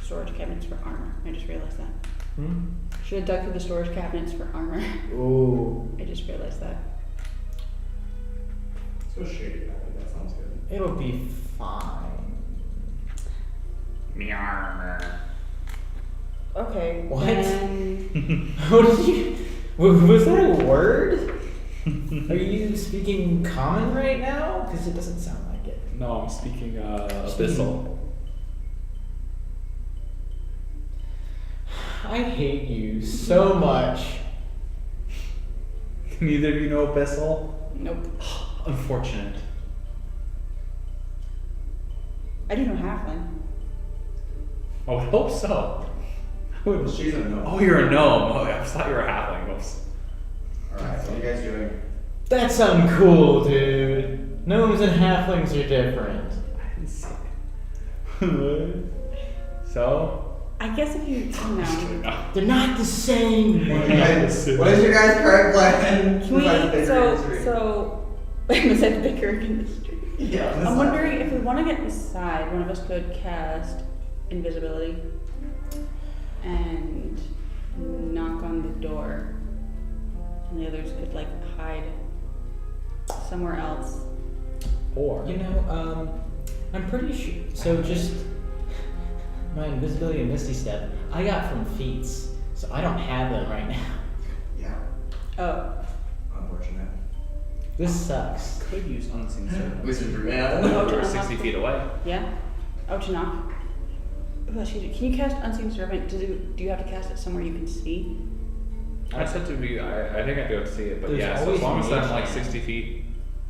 storage cabinets for armor. I just realized that. Should have dug through the storage cabinets for armor. Ooh. I just realized that. So shady. I think that sounds good. It'll be fine. Me armor. Okay. What? Then... What did you. Was that a word? Are you speaking common right now? Because it doesn't sound like it. No, I'm speaking abyssal. I hate you so much. Neither of you know abyssal? Nope. Unfortunate. I do know halfling. Oh, I hope so. Well, she's a no. Oh, you're a gnome. Oh, I thought you were a halfling. Oops. Alright, so what are you guys doing? That's uncool, dude. Gnomes and halflings are different. I didn't see it. So? I guess if you, No. They're not the same. What is your guys' current plan? Can we, besides bickering in the street? besides bickering in the street. Yeah, on this I'm side. wondering if we want to get inside, one of us could cast invisibility and knock on the door. and the others could like hide somewhere else. Or You know, I'm pretty sure. So just my invisibility and Misty Step, I got from feats, so I don't have them right now. Yeah, Oh, unfortunate. This sucks. could use unseen servant. Wizardry, Oh, man. We're to 60 unlock feet away. yeah. Oh, to knock. Oh, excuse me. Can you cast Unseen Servant? Do you have to cast it somewhere you can see? I said to be. I think I'd be able to see it, but There's yeah. So always as long as I'm mage like hand. 60 feet.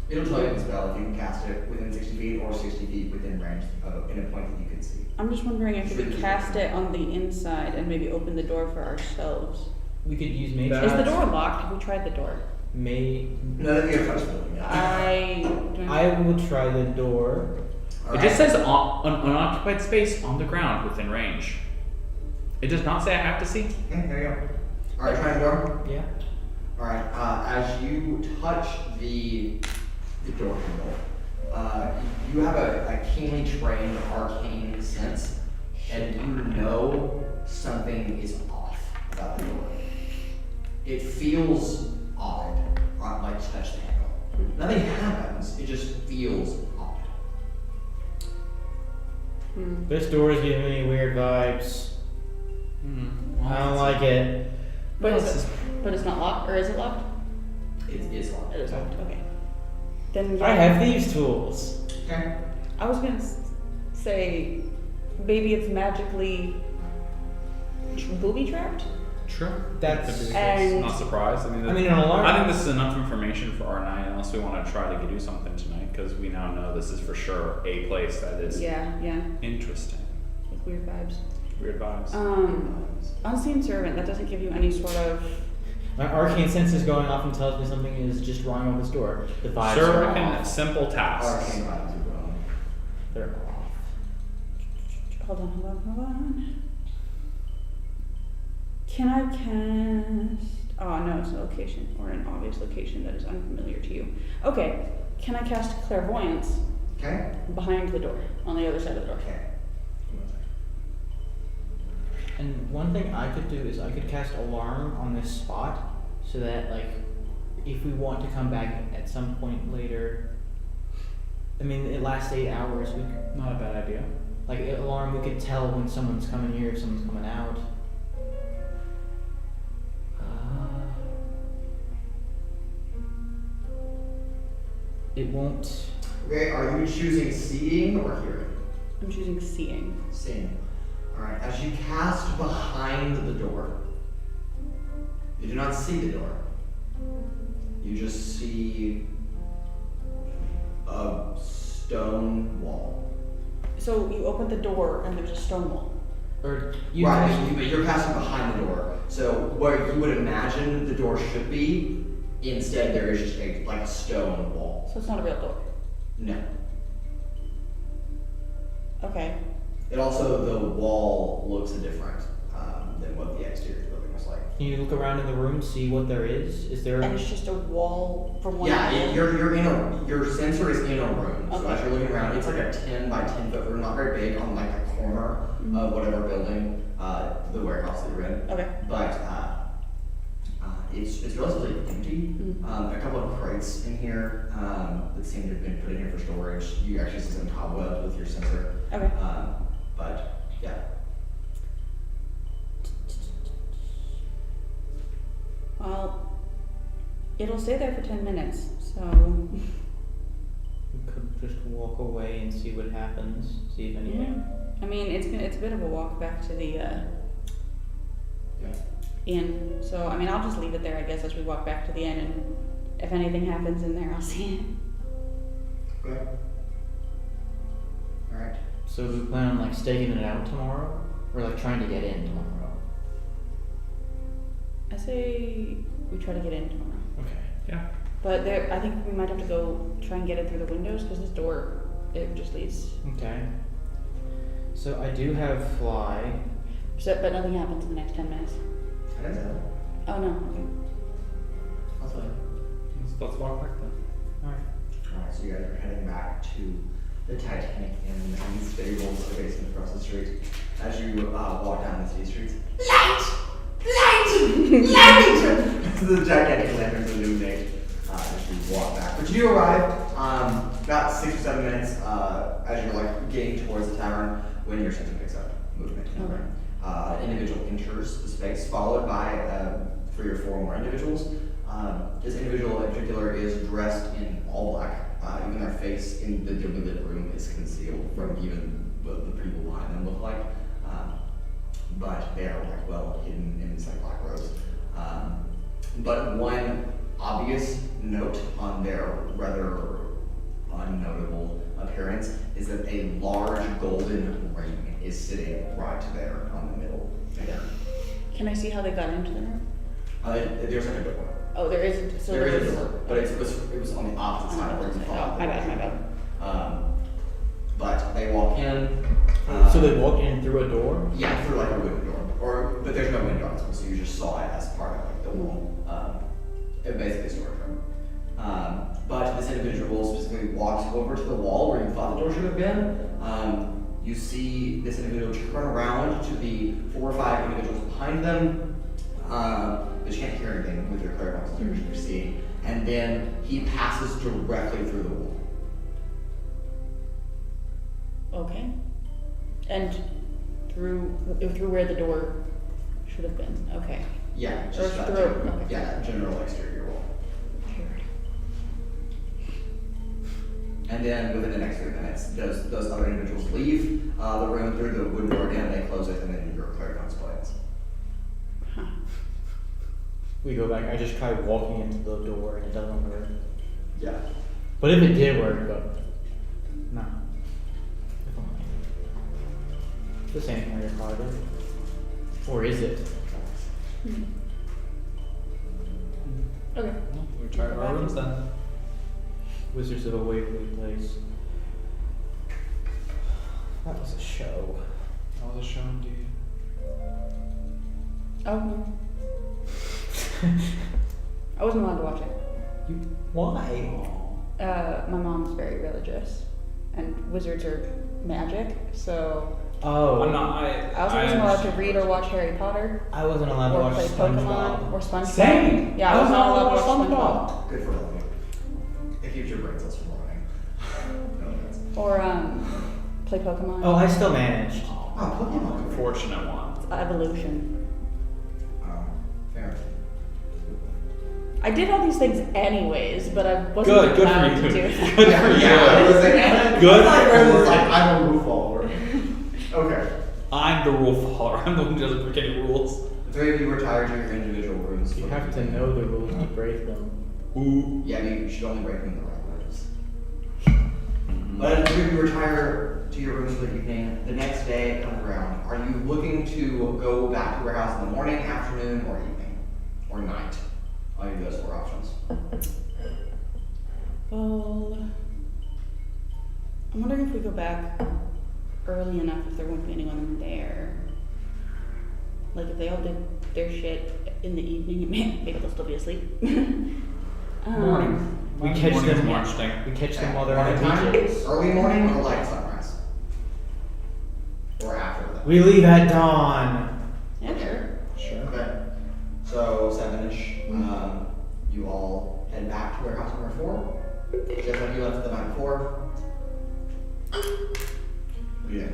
It'll tell you the spell if you can cast it within 60 feet or 60 feet within range in a point that you can see. I'm just wondering if we could cast it on the inside and maybe open the door for ourselves. We could use mage. That- Is the door locked? Have we tried the door? May None of you have touched the building yet. I will try the door. It just says unoccupied space on the ground within range. It does not say I have to see. Okay, there you go. Alright, try the door. Yeah. Alright, as you touch the door handle, you have a keenly trained arcane sense, and you know something is off about the door. It feels odd, like to touch the handle. Nothing happens, it just feels odd. This door is giving me weird vibes. I don't like it. But it's not locked, or is it locked? It is locked. It is locked. Okay. Then yeah. I have these tools. Okay. I was gonna say maybe it's magically booby trapped. True. That's- Could be the case. And- Not surprised. I mean, an alarm. I think this is enough information for our night, unless we want to try to do something tonight, because we now know this is for sure a place that is Yeah, interesting. with weird vibes. Weird vibes. Unseen Servant. That doesn't give you any sort of. My arcane sense is going off and tells me something is just wrong with this door. The vibes are Certain off. simple tasks. Arcane vibes are wrong. They're off. Hold on. Can I cast? Oh no, it's a location or an obvious location that is unfamiliar to you. Okay. Can I cast Clairvoyance Okay? behind the door, on the other side of the door? Okay. And one thing I could do is I could cast alarm on this spot so that like if we want to come back at some point later, I mean it lasts 8 hours, we could, Not a bad idea. like alarm we could tell when someone's coming here, if someone's coming out. It won't. Okay, are you choosing seeing or hearing? I'm choosing Seeing. Seeing. Alright, as you cast behind the door, you do not see the door. You just see a stone wall. So you open the door and there's a stone wall. Or you Right, can- but you're casting behind the door. So where you would imagine the door should be, instead there is just like a stone wall. So it's not a real door. No. Okay. It also, the wall looks different than what the exterior of the building was like. Can you look around in the room, see what there is? Is there And it's just a wall from one Yeah, end. you're in your sensor is in a room. So Okay. as you're looking around, it's like a 10 by 10 foot room, not very big, on like a corner of whatever building, the warehouse that you're in. Okay. But it's relatively empty. A couple of crates in here that seem to have been put in here for storage. You actually see some cobwebs with your sensor. Okay. But yeah. Well, it'll stay there for 10 minutes, so. we could just walk away and see what happens, see if anything. I mean, it's a bit of a walk back to the Yeah. inn. So I mean, I'll just leave it there, I guess, as we walk back to the inn, and if anything happens in there, I'll see it. Okay. Alright. So do we plan on like staking it out tomorrow? Or like trying to get in tomorrow? I say we try to get in tomorrow. Okay. Yeah. But there, I think we might have to go try and get it through the windows because this door, it just leads. Okay. So I do have fly. So, but nothing happens in the next 10 minutes. I don't know. Oh no. Okay. I'll tell you. Let's walk back then. Alright. Alright, so you guys are heading back to the Titanic Inn and these stables are basement across the street. As you walk down the city streets, light! Light! Light! So the gigantic lanterns illuminate as you walk back. But you do arrive about 6 or 7 minutes as you're like getting towards the tavern when your sensor picks up movement. Okay. An individual enters the space, followed by 3 or 4 more individuals. This individual in particular is dressed in all black. Even their face in the dimly lit room is concealed from even what the people behind them look like. But they are like well hidden in these like black robes. But one obvious note on their rather unnotable appearance is that a large golden ring is sitting right there on the middle. Can I see how they got into the room? There's like a door. Oh, there isn't. So There is was- a door, but it was on the opposite side where it's Oh, my bad. But they walk in. So they walk in through a door? Yeah, through like a wooden door, but there's no window on this one, so you just saw it as part of like the wall. It basically a storage room. But this individual specifically walks over to the wall where you thought the door should have been. You see this individual turn around to the 4 or 5 individuals behind them. But you can't hear anything with your clairvoyance you're seeing. And then he passes directly through the wall. Okay. And through where the door should have been. Okay. Yeah, Or just that through. general, Okay. yeah, that general exterior wall. And then within the next 3 minutes, those other individuals leave the room through the wooden door again, they close it, and then your clairvoyance plays. Huh. We go back. I just try walking into the door and it doesn't work. Yeah. But if it did work, but no. If only. The same thing like a corridor. Or is it? Okay. Well, we try our rooms then. Wizards of a Waverly Place. That was a show. That was a show indeed. Oh no. I wasn't allowed to watch it. Why? My mom's very religious, and wizards are magic, so Oh. I'm not. I also wasn't allowed to read or watch Harry Potter I wasn't allowed to or watch play Pokemon SpongeBob. or SpongeBob. Same. Yeah, I was not allowed to watch SpongeBob. Good for learning. It keeps your brain cells from learning. No offense. Or play Pokemon. Oh, I still managed. Oh, Pokemon. Fortunate one. Evolution. Fair. I did all these things anyways, but I wasn't Good for allowed you. to do Good it. for you. It was like, Anna, Good like, for was you. like, I'm a rule follower. Okay. I'm the rule follower. I'm the one who doesn't break any rules. The 3 of you retire to your individual rooms. You have to know the rules to break them. Ooh. Yeah, you should only break them in the right ways. But as the 3 of you retire to your rooms for the evening, the next day comes around. Are you looking to go back to the warehouse in the morning, afternoon, or evening? Or night? I'll give you those 4 options. Well, I'm wondering if we go back early enough if there won't be anyone there. Like if they all did their shit in the evening, maybe they'll still be asleep. Morning. We catch Morning's them. more interesting. We catch them while they're on Morning the time, beaches. early morning, or like sunrise? Or after that? We leave at dawn. Yeah, sure. Sure. Okay. So 7-ish. You all head back to warehouse number 4. Just like you left the night before. Yeah.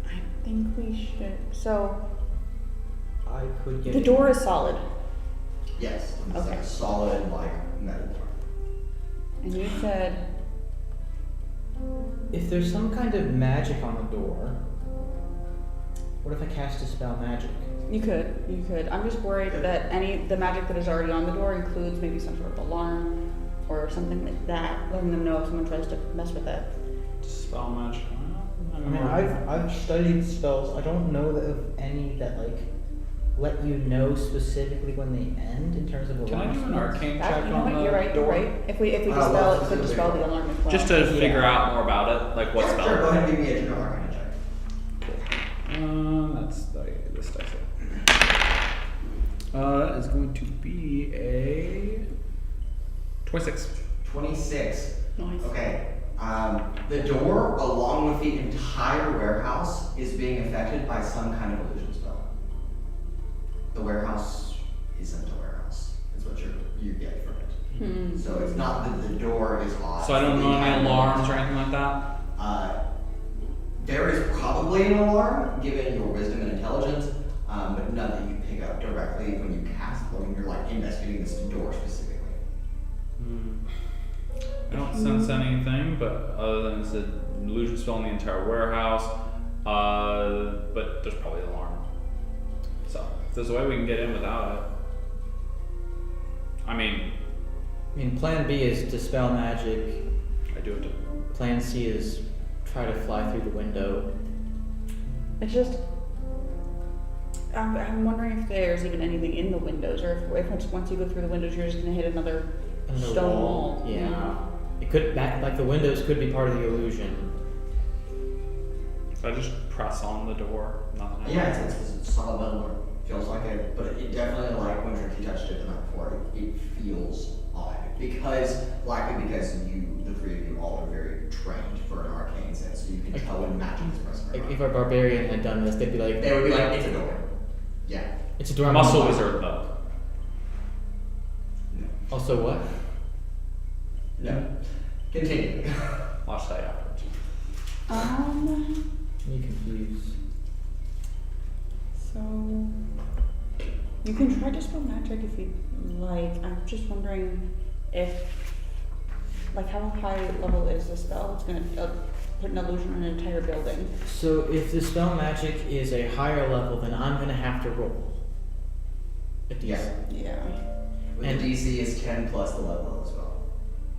I think we should. So I could get the door is solid, Yes. It's Okay. like a solid, like metal door. and you said If there's some kind of magic on the door, what if I cast Dispel Magic? you could. You could. I'm just worried that the magic that is already on the door includes maybe some sort of alarm or something like that, letting them know if someone tries to mess with that. Spell magic. I mean, I've studied spells. I don't know of any that like let you know specifically when they end in terms of Can I alarm do an spells. arcane That, check you know on what? the You're right. door? You're right. If we dispel well, it, could dispel the alarm as well. Just to Yeah. figure out more about it, like what Yeah, spell. Sure, go ahead and give me a general arcana check. That's this dice. That is going to be a 26. 26. Nice. Okay. The door, along with the entire warehouse, is being affected by some kind of illusion spell. The warehouse isn't a warehouse. Is what you get from it. Hmm. So it's not that the door is odd. So I don't know The any entire alarms or anything like that? There is probably an alarm, given your wisdom and intelligence, but none that you pick up directly when you cast or when you're like investigating this door specifically. I don't sense anything, but other than it's an illusion spell in the entire warehouse. But there's probably an alarm. So if there's a way we can get in without it. I mean, plan B is dispel magic. I do it too. Plan C is try to fly through the window. It's just, I'm wondering if there's even anything in the windows, or if once you go through the windows, you're just gonna hit another Another stone wall. Yeah. It could like the windows could be part of the illusion. So I just press on the door. Nothing happens. Yeah, it's a solid metal door. Feels like it, but it definitely, like when Trixi touched it the night before, it feels odd. Likely because the three of you all are very trained for an arcane sense, so you can tell when magic is present. Like if a barbarian had done this, they'd be like, They would be like, it's a door. Yeah. it's a door. Muscle I'm wizard though. No. Also what? No. Continue. Watch that afterwards. Me confused. So you can try dispel magic if you like. I'm just wondering if, like, how high level is the spell? It's gonna put an illusion on an entire building. So if the spell magic is a higher level, then I'm gonna have to roll a DC. Yeah. Yeah. With And- the DC is 10 plus the level as well.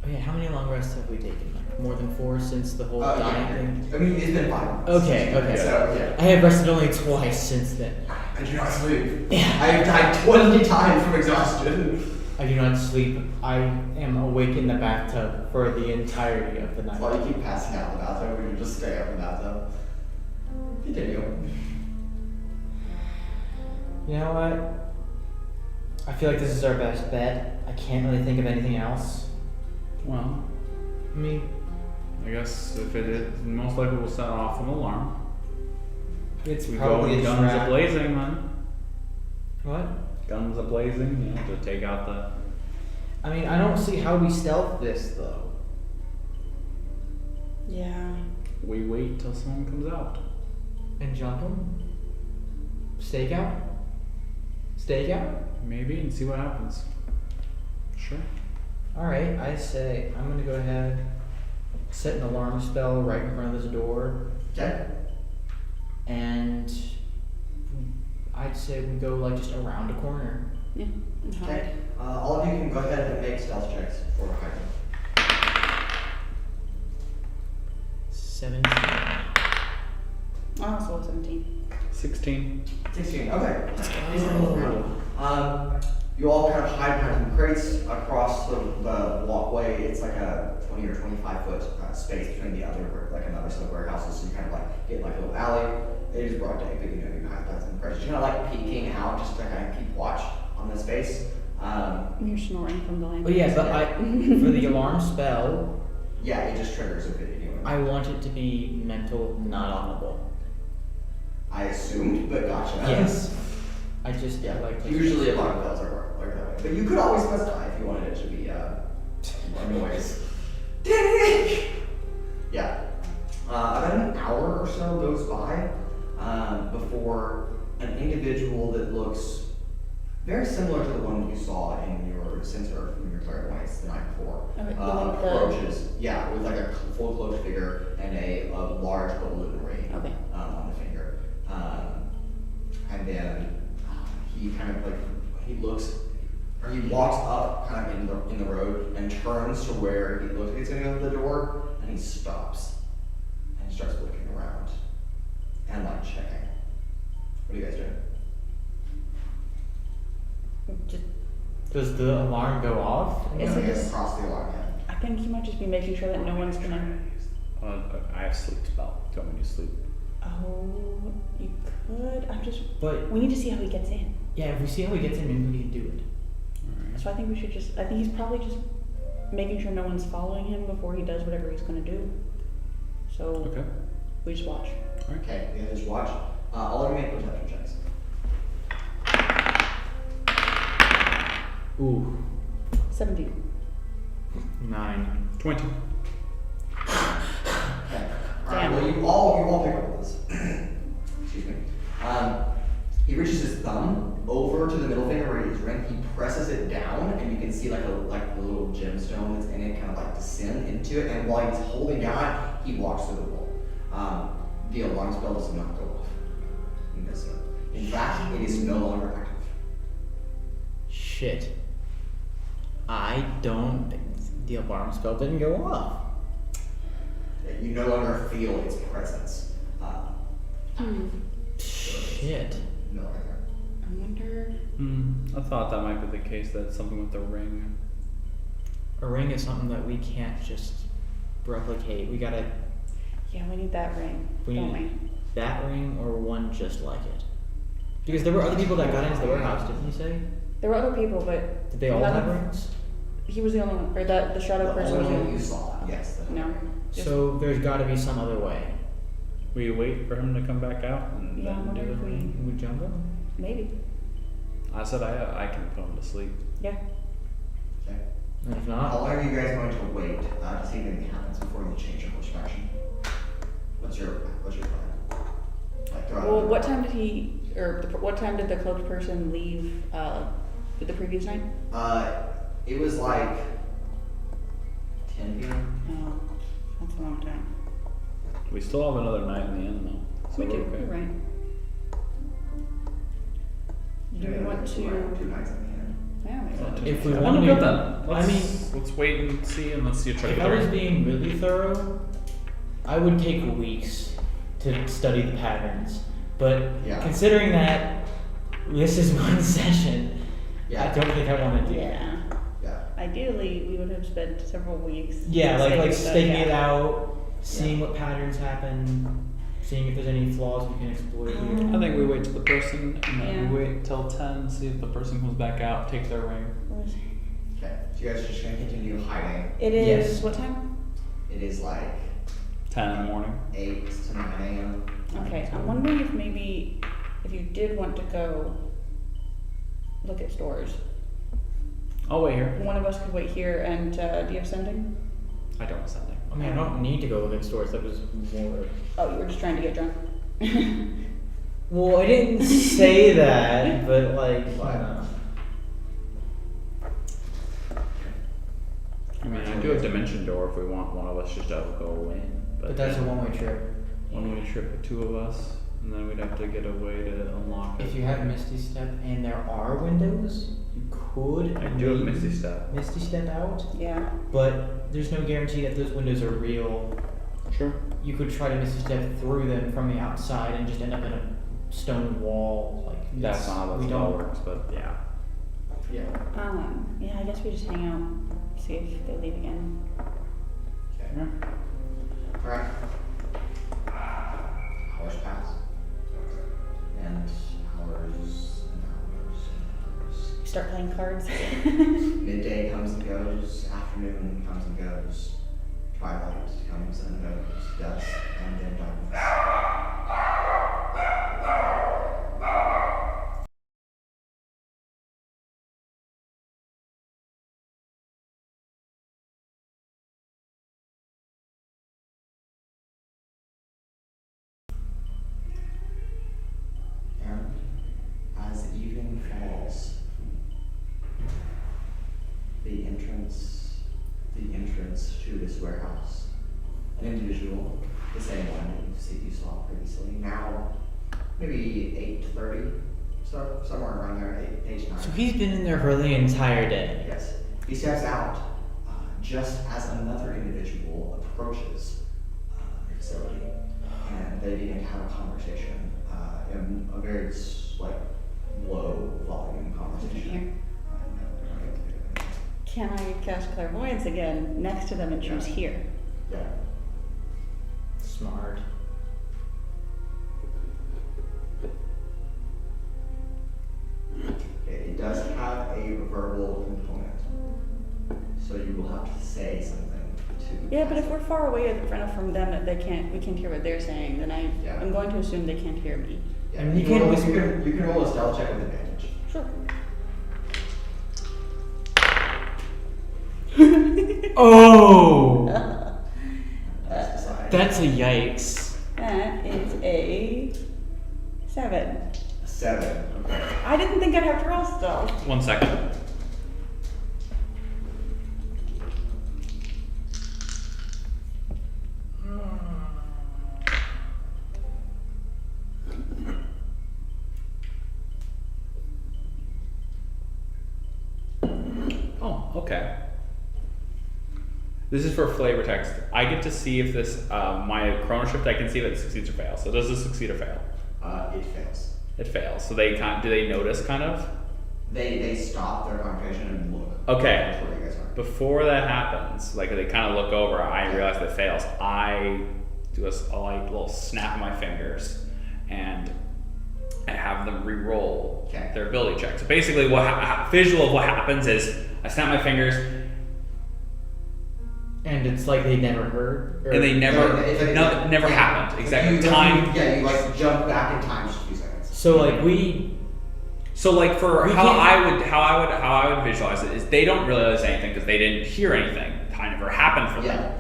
Oh yeah, how many long rests have we taken? Like more than 4 since the whole dying thing? I mean, it's been 5 months. Okay. So, yeah. I have rested only twice since then. I do not sleep. Yeah. I have died 20 times from exhaustion. I do not sleep. I am awake in the bathtub for the entirety of the That's why night. you keep passing out in the bathtub. We can just stay up in the bathtub. Continue. You know what? I feel like this is our best bet. I can't really think of anything else. Well, I mean, I guess if it is, most likely will set off an alarm. it's We go probably a guns trap. a-blazing then. What? Guns a-blazing, you know, to take out the... I mean, I don't see how we stealth this though. Yeah. We wait till someone comes out. And jump them? Stakeout? Stakeout? Maybe, and see what happens. Sure. Alright, I say I'm gonna go ahead, set an alarm spell right in front of this door, Okay. and I'd say we go like just around a corner. Yeah. And hide. Okay. All of you can go ahead and make stealth checks for hiding. 17. Oh, so 17. 16. 16. Okay. You all kind of hide behind some crates across the walkway. It's like a 20 or 25 foot space between the other, like another set of warehouses. So you kind of like get like a little alley. It is broad day, but you know you hide behind some crates. You're kind of like peeking out just to kind of keep watch on the space. You're snoring from the lamp. But yeah, but for the alarm spell, Yeah, it just triggers a video. I want it to be mental, not audible. I assumed, but gotcha. Yes. I just, Yeah, like to- usually alarm bells are like that way. But you could always specify if you wanted it to be more noise. Yeah. About an hour or so goes by before an individual that looks very similar to the one you saw in your center from your clairvoyance the night before Okay, the one with the- approaches. Yeah, with like a full cloaked figure and a large golden ring Okay. on the finger. And then he kind of like he walks up kind of in the road and turns to where he looks like he's gonna go to the door, and he stops and starts looking around and like checking. What are you guys doing? Just, Does the alarm go off? Is No, it he just- has crossed the alarm yet. I think he might just be making sure that no one's gonna. I have sleep spell. Do you want me to sleep? Oh, you could. I'm just. But We need to see how he gets in. yeah, if we see how he gets in, maybe we can do it. Alright. So I think we should just. I think he's probably just making sure no one's following him before he does whatever he's gonna do. So Okay. we just watch. Okay, you guys just watch. All of you make perception checks. Ooh, 17. 9. 20. Okay. Alright, Damn. well, you all pick up this. Excuse me. He reaches his thumb over to the middle finger where he's ring. He presses it down, and you can see like a little gemstone that's in it kind of like descend into it. And while he's holding down, he walks through the wall. The alarm spell does not go off. He misses it. In fact, it is no longer active. Shit. The alarm spell didn't go off. You no longer feel its presence. Shit. No longer there. I wonder. I thought that might be the case. That's something with the ring. A ring is something that we can't just replicate. We gotta. Yeah, we need that ring, don't we? That ring or one just like it. Because there were other people that got into the warehouse, didn't you say? There were other people, but Did they all none have of- rings? He was the only one, or the shadow The person was the only only one you saw, yes. No. Just- So there's gotta be some other way. We wait for him to come back out and Yeah, I then wonder do if the we- ring. With Jungle? Maybe. I said I can put him to sleep. Yeah. Okay. And if How not, long are you guys going to wait to see if anything happens before you change your course of action? What's your plan? Like, throw out Well, a- what time did what time did the cloaked person leave the previous night? It was like 10 p.m. Oh, that's a long time. We still have another night in the end though. So We we're do, okay. you're right. Do we want to? Two nights in the end. Yeah, makes sense. if we I'm want good to, then. I mean, Let's wait and see, and let's see. Try to if get I the was ring. being really thorough, I would take weeks to study the patterns. But Yeah. considering that this is one session, Yeah. I don't think I want to do that. Yeah. Yeah. Ideally, we would have spent several weeks. Yeah, like staking it yeah. out, seeing what patterns happen, seeing if there's any flaws we can exploit here. I think we wait till the person, and then Yeah. we wait till 10, see if the person comes back out, take their ring. Okay. So you guys are just gonna continue hiding. It is Yes. what time? It is like 10 in the morning. 8 to 9 a.m. Okay, I'm wondering if maybe if you did want to go look at stores, I'll wait here. one of us could wait here. And do you have sending? I don't have something. I mean, I don't need to go look at stores. That was more. Oh, you were just trying to get drunk. Well, I didn't say that, but like, I mean, I do have dimension door if we want one of us just to go in. but that's a one-way trip. one-way trip with two of us, and then we'd have to get a way to unlock it. If you have Misty Step and there are windows, you could. I do have maybe Misty Step. Misty Step out, Yeah. but there's no guarantee that those windows are real. Sure. You could try to Misty Step through them from the outside and just end up in a stone wall. Like That's it's- not how that we spell don't. works, but yeah. Yeah. Yeah, I guess we just hang out, see if they leave again. Okay. Yeah. Alright. Hours pass. And hours and hours and hours. Start playing cards. Midday comes and goes, afternoon comes and goes, twilight comes and goes, dusk, and then darkness. And as evening falls, the entrance to this warehouse, an individual, the same one you saw previously, now maybe 8:30, so somewhere around there, 8 to 9. So he's been in there for the entire day. Yes. He steps out just as another individual approaches the facility, and they begin to have a conversation in a very low volume conversation. Can I cast clairvoyance again next to them and choose Yeah. here? Yeah. Smart. It does have a verbal component, so you will have to say something to. Yeah, but if we're far away enough from them that we can't hear what they're saying, then Yeah. I'm going to assume they can't hear me. Yeah, You can't roll, whisper. you can roll a stealth check with advantage. Sure. Oh! Let's decide. That's a yikes. That is a 7. 7. Okay. I didn't think I'd have to roll still. 1 second. Oh, okay. This is for flavor text. I get to see if this, my chrono shift, I can see if it succeeds or fails. So does this succeed or fail? It fails. It fails. So do they notice kind of? They stop their conversation and look. Okay. That's where you guys are. Before that happens, like they kind of look over, I realize that it fails. I do a little snap of my fingers and I have them re-roll their ability check. So basically, visual of what happens is I snap my fingers, And it's like they never heard? Or and they never, never yeah. happened. Exactly. You like jump back in time just a few seconds. So like So like for We how can't- I would visualize it is they don't realize anything because they didn't hear anything. Time never happened for them.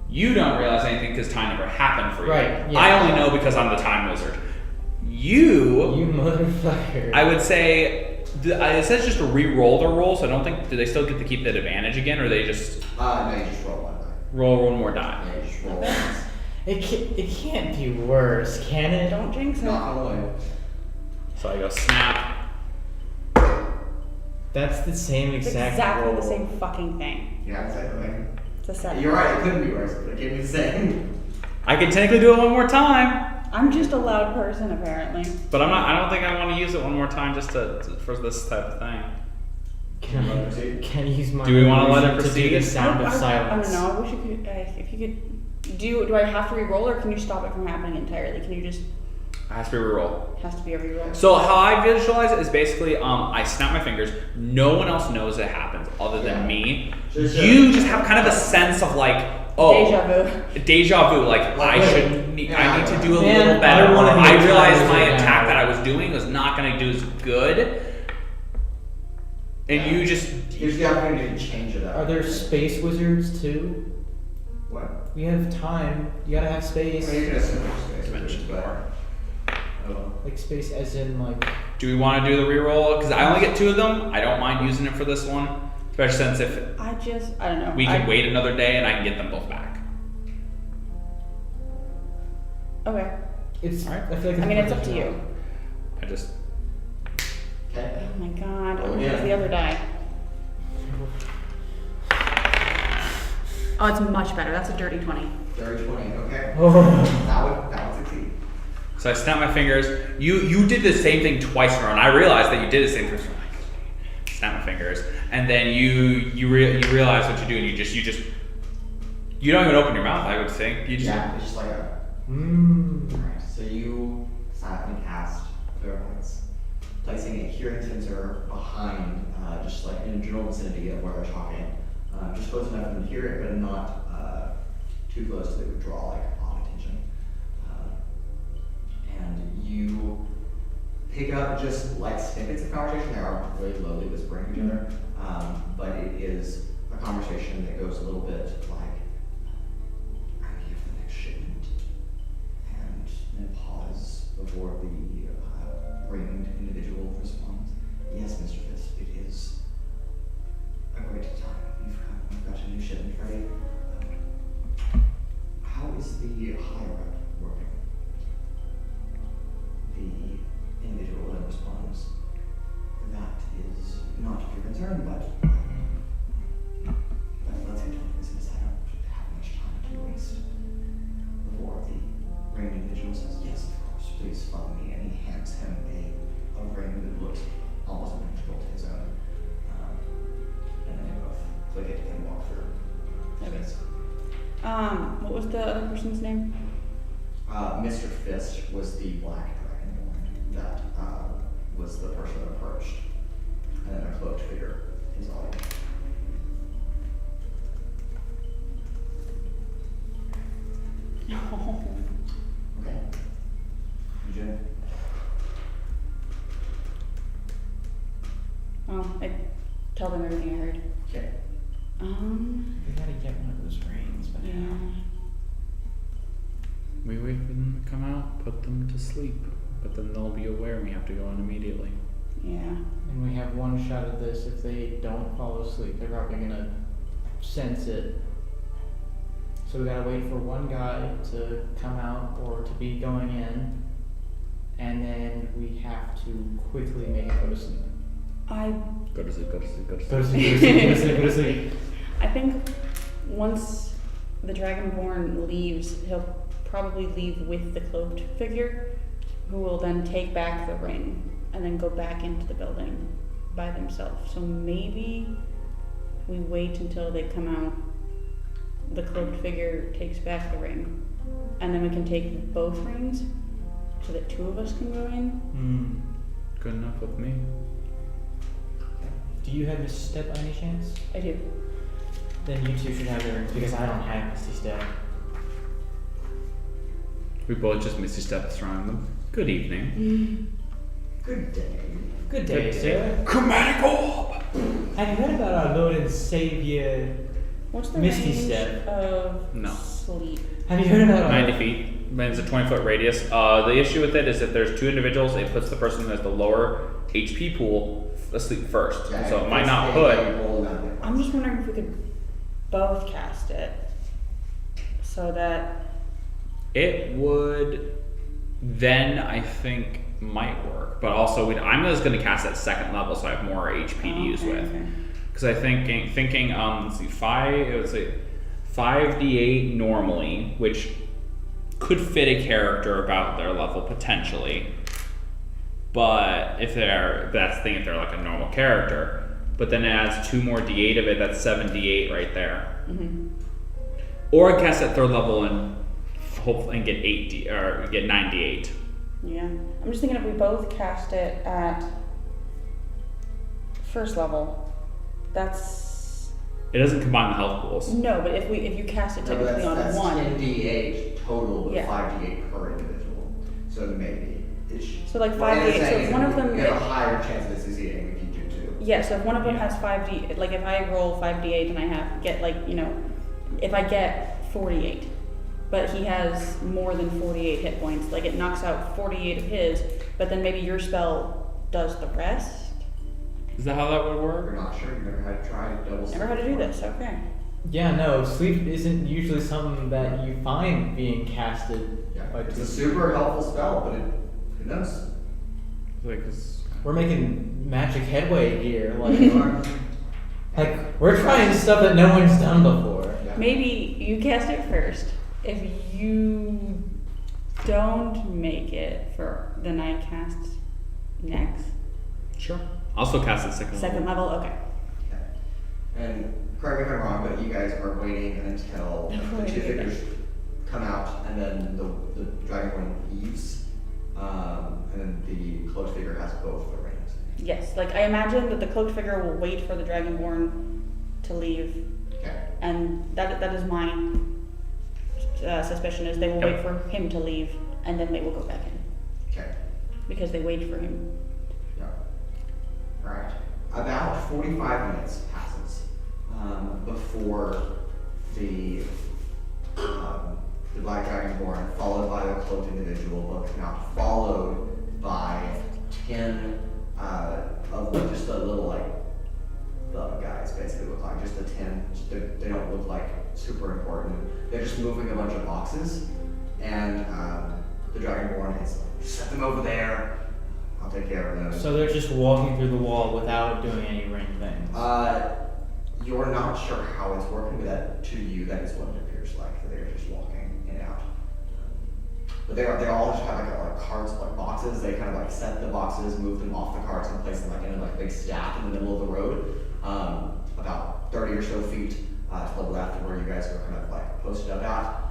You don't realize anything because time never happened for you. Right, yeah. I only know because I'm the time wizard. You motherfucker. I would say it says just to re-roll their roll, so I don't think do they still get to keep that advantage again, or they just No, you just roll one die. roll one more die. Yeah, you just roll once. It can't be worse, can it? Don't jinx it. Knock on wood. So I go snap. That's the same It's exact exactly roll. the same fucking thing. Yeah, exactly. It's a 7. You're right, it couldn't be worse, but it gave me the same. I can technically do it one more time, I'm just a loud person, apparently. but I don't think I want to use it one more time just for this type of thing. Can I use my Do we wanna let it illusion to do proceed? the sound of I silence? don't know. I wish you could. If you could, do I have to re-roll or can you stop it from happening entirely? Can you just? It has to be re-roll. It has to be a re-roll. So how I visualize it is basically, I snap my fingers. No one else knows it happens other than me. Sure. You just have kind of a sense of like, deja vu. Like I need to do a Man, little better. I wanna Or be I a realized time my wizard attack now. that I was doing was not going to do as good. And you just Here's the opportunity to change it up. Are there space wizards too? What? We have time. You gotta have I space. mean, you can assume there's space. dimension but- more. Oh. Like space as in like. Do we want to do the reroll? Because I only get 2 of them. I don't mind using it for this one, especially since if I don't know. we can wait another day and I can get them both back. Okay. It's. Alright. I feel like. I mean, it's up to you. I just Okay. Oh my god. Oh, Where's yeah. the other die? Oh, it's much better. That's a dirty 20. 30, 20, okay. Oh. That would succeed. so I snap my fingers. You did the same thing twice in a row, and I realized that you did the same thing. So I'm like, snap my fingers, and then you realize what you do, and you don't even open your mouth. I would think you just It's just like a. Mmm. Alright, so you silently cast Clairvoyance, placing a hearing sensor behind, just like in the general vicinity of where they're talking, just close enough for them to hear it, but not too close so they would draw like odd attention. And you pick up just like snippets of conversation. They are really lowly whispering to each other, but it is a conversation that goes a little bit like, "I'm here for the next shipment," and then pause before the ringed individual responds, "Yes, Mr. Fisk, it is a great time. We've got a new shipment ready. How is the higher up working?" The individual then responds, "That is not of your concern, but let's get to the business. I don't have much time to waste." Before the ringed individual says, "Yes, of course, please follow me," and he hands him a ring that looks almost identical to his own. And then they both click it and walk through. Okay. What was the other person's name? Mr. Fist was the black dragonborn that was the person that approached. And then a cloaked figure is all. Okay. Eugene? I tell them everything I heard. Okay. We gotta get one of those rings, but Yeah. We wait for them to come out, put them to sleep, but then they'll be aware and we have to go in immediately. Yeah. And we have one shot at this. If they don't follow suit, they're probably gonna sense it. So we gotta wait for one guy to come out or to be going in, and then we have to quickly make it go to sleep. Go to sleep, go to sleep, go to sleep. Go to sleep, go to sleep, go to sleep, go to sleep. I think once the Dragonborn leaves, he'll probably leave with the cloaked figure, who will then take back the ring and then go back into the building by themselves. So maybe we wait until they come out, the cloaked figure takes back the ring, and then we can take both rings so that two of us can go in. Good enough with me. Do you have Misty Step by any chance? I do. Then you two should have the rings because I don't have Misty Step. We both just Misty Steps around them. Good evening. Good day. Good day, sir. Chromatic orb! Have you heard about our Lord and Savior? What's the Misty range Step. of No. sleep? Have you heard about 90 feet. It's a 20-foot radius. The issue with it is if there's two individuals, it puts the person who has the lower HP pool asleep first. Yeah, So it might it's not a put. roll down the I'm just wondering if we could both cast it so that It would then, I think, might work. But also, I'm just going to cast at second level so I have more HP to use with. Okay. Because I thinking, let's see, it was a 5d8 normally, which could fit a character about their level potentially. But if they're like a normal character. But then it adds 2 more d8 of it, that's 7d8 right there. Mm-hmm. Or I cast at third level and hopefully get 9d8. Yeah. I'm just thinking if we both cast it at first level, that's It doesn't combine the health pools. no, but if you cast it No, but technically that's on one. 10d8 total with Yeah. 5d8 per individual. So maybe it should. So like what I'm 5d8, so saying if is one of them you have a higher chance of succeeding if you do two. Yeah, so if one of them Yeah. has 5d, like if I roll 5d8 and I get if I get 48, but he has more than 48 hit points, like it knocks out 48 of his, but then maybe your spell does the rest. Is that how that would You're work? not sure. You've never had to try double. Never had to do this. Okay. Yeah, no, sleep isn't usually something that you find being casted Yeah, by it's two. a super helpful spell, but who knows? Like, We're making magic headway here. Like, You are- we're trying stuff that no one's done before. Yeah. Maybe you cast it first. If you don't make it for then I cast next. sure. Also cast at Second level, okay. Okay. And correct me if I'm wrong, but you guys are waiting until the two figures come out, and then the dragonborn leaves, and then the cloaked figure has both the rings. Yes, like I imagine that the cloaked figure will wait for the dragonborn to leave, Okay. and that is my suspicion is they will wait for him to leave, and then they will go back in Okay. because they wait for him. Yeah. All right. About 45 minutes passes before the black dragonborn, followed by the cloaked individual, both come out, followed by 10 of just the little thug guys. Basically, look like just the 10. They don't look like super important. They're just moving a bunch of boxes, and the dragonborn is set them over there. I'll take care of those. So they're just walking through the wall without doing any ring things. You're not sure how it's working, but that to you, that is what it appears like. That they're just walking in and out. But they all just have like carts, like boxes. They kind of set the boxes, move them off the carts, and place them in a big stack in the middle of the road, about 30 or so feet to the left of where you guys are kind of posted up at.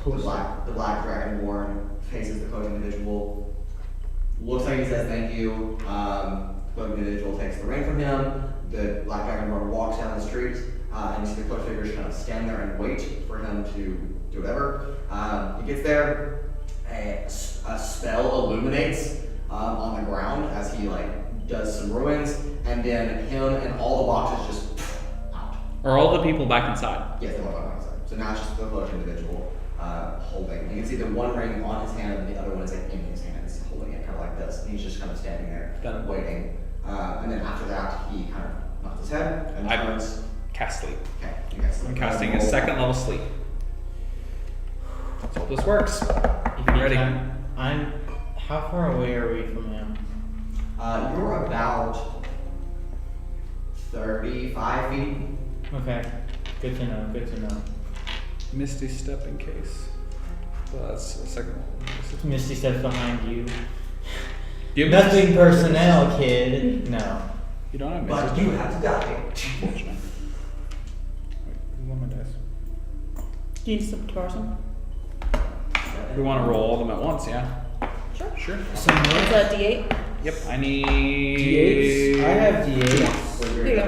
The black dragonborn faces the cloaked individual. Looks like he says thank you. The cloaked individual takes the ring from him. The black dragonborn walks down the street, and you see the cloaked figures kind of stand there and wait for him to do whatever. He gets there, a spell illuminates on the ground as he does some ruins, and then him and all the boxes just out. Are all the people back inside? Yes, they walk on the outside. So now it's just the close individual holding. You can see the one ring on his hand and the other one is like in his hand. He's holding it kind of like this. And he's just kind of standing there, Done. waiting. And then after that, he kind of knocks his head and I turns. cast sleep. Okay, you guys. I'm casting a second level sleep. Let's hope this works. Ready? I'm. How far away are we from him? You're about 35 feet. Okay. Good to know. Good to know. Misty step in case. So that's a second level. Misty steps behind you. Do you have Nothing personnel, kid. No. You don't have But Misty. you have to die. Unfortunate. Wait, who's on my dice? Do you need some to borrow some? We want to roll all of them at once, yeah? Sure. Sure. It's a D8. Yep, I need... D8s? I have D8s. Here you go.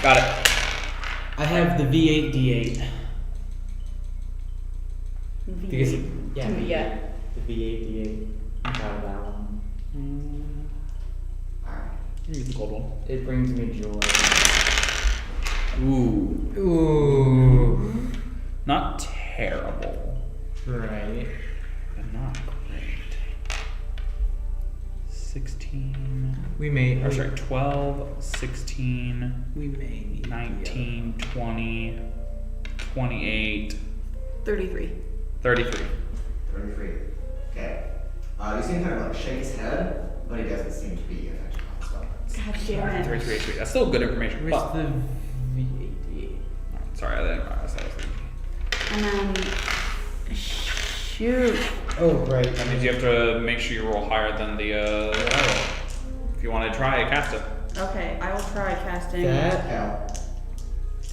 Got it. I have the V8 D8. Because, yeah. Yeah. The V8 D8. I'm proud of that one. Alright. Use the gold one. It brings me joy. Ooh. Ooh. Not terrible, Right. but not great. 16... We may. Or sorry, 12, 16, We may need 19, 20, 28, 33. 33. 33. Okay. You see him kind of like shake his head, but he doesn't seem to be affected by the spell. God damn it. 33 HP. That's still good information. Where's But, the V8 D8? sorry, I didn't realize that was the... And then. Shoot. Oh, right. That means you have to make sure you roll higher than the what I roll. If you want to try it, cast it. Okay, I will try casting. That, Hell.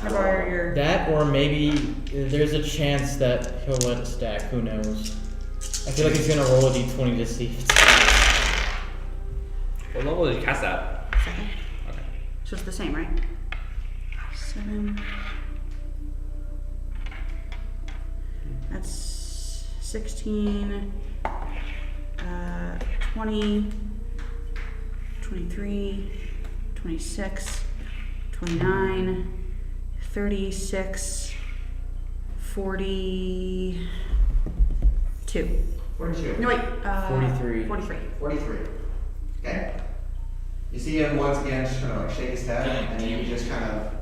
How about your. that, or maybe there's a chance that he'll let it stack. Who knows? I feel like he's gonna roll a d20 to see if it's. What level did you cast that? Second. Okay. So it's the same, right? 7. That's 16. 20. 23. 26. 29. 36. 42. 42. No, wait. 43. 43. 43. Okay. You see him once again just kind of like shake his head, and then he just kind of,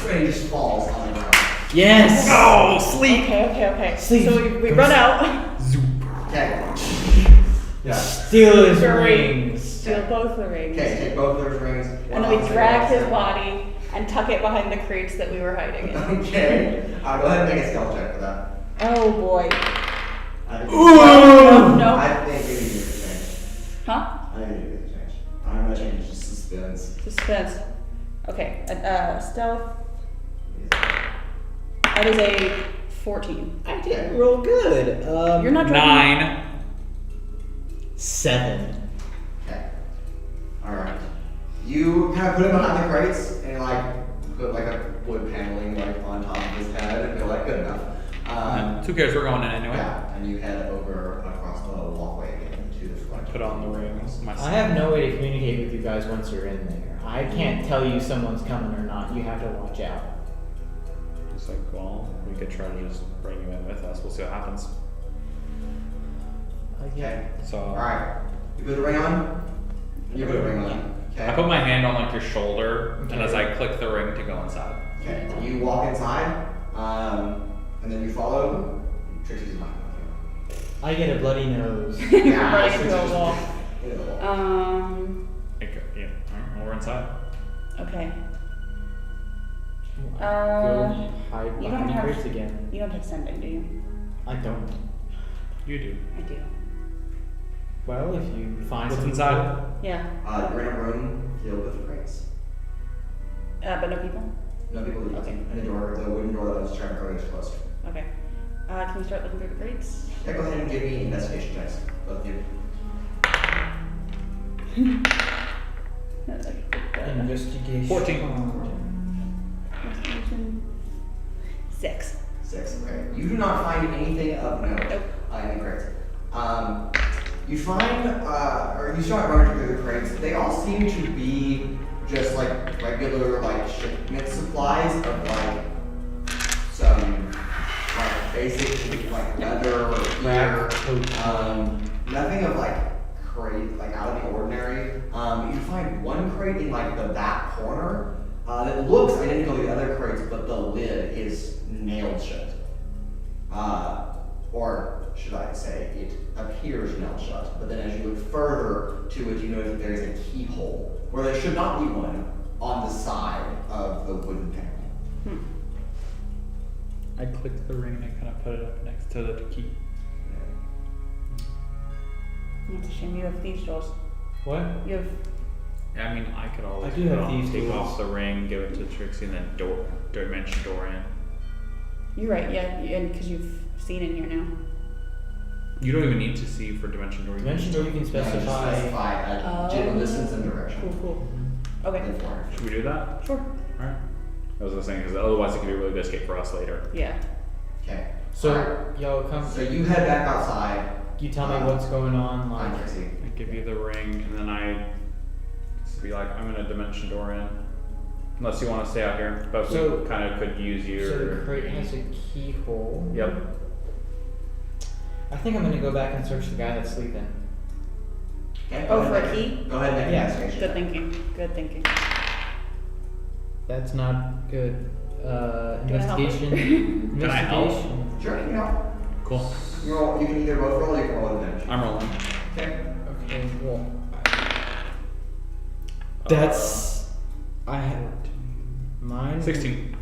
and he just falls on the ground. Yes! Oh, sleep! Okay. Sleep. So we run out. Okay. Yeah. Steal his Sure. rings. Steal both the rings. Okay, take both of those rings. And then we drag his body and tuck it behind the crates that we were hiding in. Okay. Go ahead and make a stealth check for that. Oh boy. I think No. I think we need to change. Huh? I think we need to change. I'm gonna change it to suspense. Suspense. Okay. Stealth. That is a 14. I didn't roll good. You're not driving. 9. 7. Okay. Alright. You kind of put him behind the crates and like put like a wood paneling like on top of his head and feel like good enough. Who cares? We're going in anyway. Yeah, and you head over across the walkway again to the front. Put on the rings. I have no way to communicate with you guys once you're in there. I can't tell you someone's coming or not. You have to watch out. It's like, well, we could try to just bring you in with us. We'll see what happens. Okay. So Alright. You put the ring on? You put a ring on. Okay. I put my hand on like your shoulder, and as I click the ring to go inside. Okay. You walk inside, and then you follow. Trixi's behind you. I get a bloody nose. Yeah, Running it's into a just- wall. into the wall. Okay, yeah. Alright, well, we're inside. Okay. Go hide you don't behind the have- crates again. You don't take sending, do you? I don't. You do. I do. Well, if you find What's something inside? Yeah. You're in a room filled with crates. But no people? No people leave. Okay. And the wooden door that I was trying to earlier is closed. Okay. Can we start looking through the crates? Yeah, go ahead and give me investigation checks, both of you. Investigation. 14. Investigation. 6. 6. Okay. You do not find anything of note Nope. in the crates. You find, or you start running through the crates. They all seem to be just like regular like shipment supplies of like some like basic like leather or gear. Nothing of like crate like out of the ordinary. You find one crate in like the back corner that looks identical to the other crates, but the lid is nailed shut. Or should I say, it appears nailed shut. But then as you look further to it, you notice that there is a keyhole where there should not be one on the side of the wooden panel. I clicked the ring and I kind of put it up next to the key. That's a shame. You have thieves' tools. What? You have. Yeah, I mean, I could always I do have these take tools. off the ring, give it to Trixie, and then dimension door in. You're right. Yeah, and because you've seen in here now. You don't even need to see for dimension door. Dimension door you can Yeah, just specify. specify general distance and direction. Cool. Okay. And for- Should we do that? Sure. Alright. I was saying, because otherwise it could be a really good escape for us later. Yeah. Okay. So Alright. y'all come. So you head back outside. You tell me what's going on. Hi, Like, Trixie. I give you the ring, and then I just be like, I'm gonna dimension door in. Unless you want to stay out here, but So- we kind of could use so the your. crate has a keyhole. Yep. I think I'm gonna go back and search the guy that's sleeping. Okay, Oh, go for ahead a and- key? Go ahead and make Yeah. an investigation. Good thinking. Good thinking. That's not good. Do you wanna help Investigation. Can I help? Investigation. Sure, you know. Cool. You can either both roll or you can roll advantage. I'm rolling. Okay. Okay. Well. That's. I had. Mine. 16.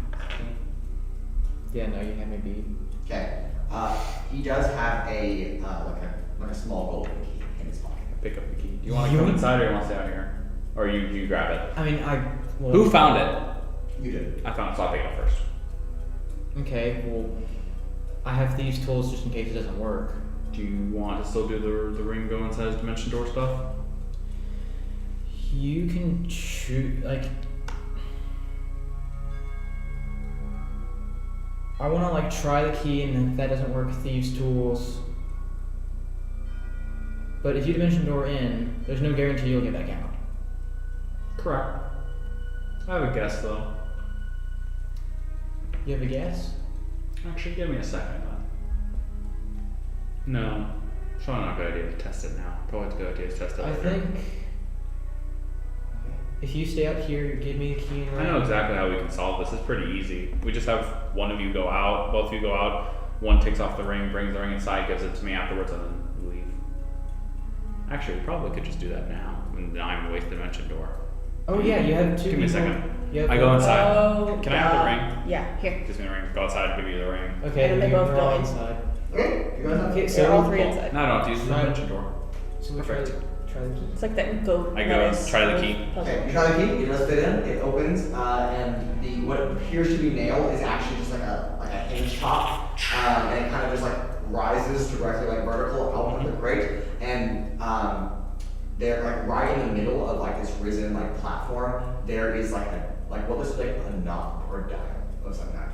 Yeah. No, you had me beat. Okay. He does have a like a small golden key in his pocket. Pick up the key. Do you want to come inside or you want to stay out here? Or you grab it? I mean, well, Who found it? You did. I found it, so I'll pick it up first. Okay. Well, I have these tools just in case it doesn't work. Do you want to still do the ring go inside his dimension door stuff? You can choose, like, I want to like try the key, and if that doesn't work, thieves' tools. But if you dimension door in, there's no guarantee you'll get back out. Correct. I have a guess though. You have a guess? Actually, give me a second. No. It's probably not a good idea to test it now. Probably it's a good idea to test it I later. think if you stay out here, give me the key and I know exactly how we can solve this. It's pretty easy. We just have one of you go out, both of you go out, one takes off the ring, brings the ring inside, gives it to me afterwards, and then we leave. Actually, we probably could just do that now, and then I'm waste dimension door. Oh yeah, you have two. Give me a people. second. You have I go inside. Oh. Can I have the ring? Yeah. Here. Gives me the ring. Go outside, give you the ring. Okay, And then they you're both go all in. inside. Okay. You guys have Okay, They're all three Cool. inside. No, I don't have to use the Right. dimension door. So we Perfect. try the key. It's like that goat. I go lettuce try the key. puzzle. Okay, you try the key, it does fit in, it opens, and the what appears to be nailed is actually just like a hinge top, and it kind of just like rises directly like vertical out of the grate, and they're like right in the middle of like this risen like platform, there is like what looks like a knob or a dial of some kind.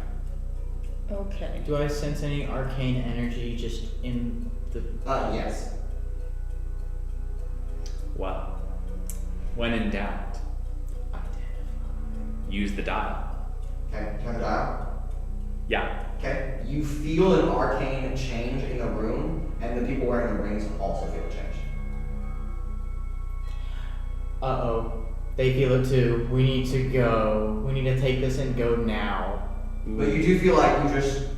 Okay. Do I sense any arcane energy just in the? Yes. Well, when in doubt, use the dial. Okay, turn the dial. Yeah. Okay, you feel an arcane change in the room, and the people wearing the rings also feel a change. Uh-oh. They feel it too. We need to go. We need to take this and go now. But you do feel like you just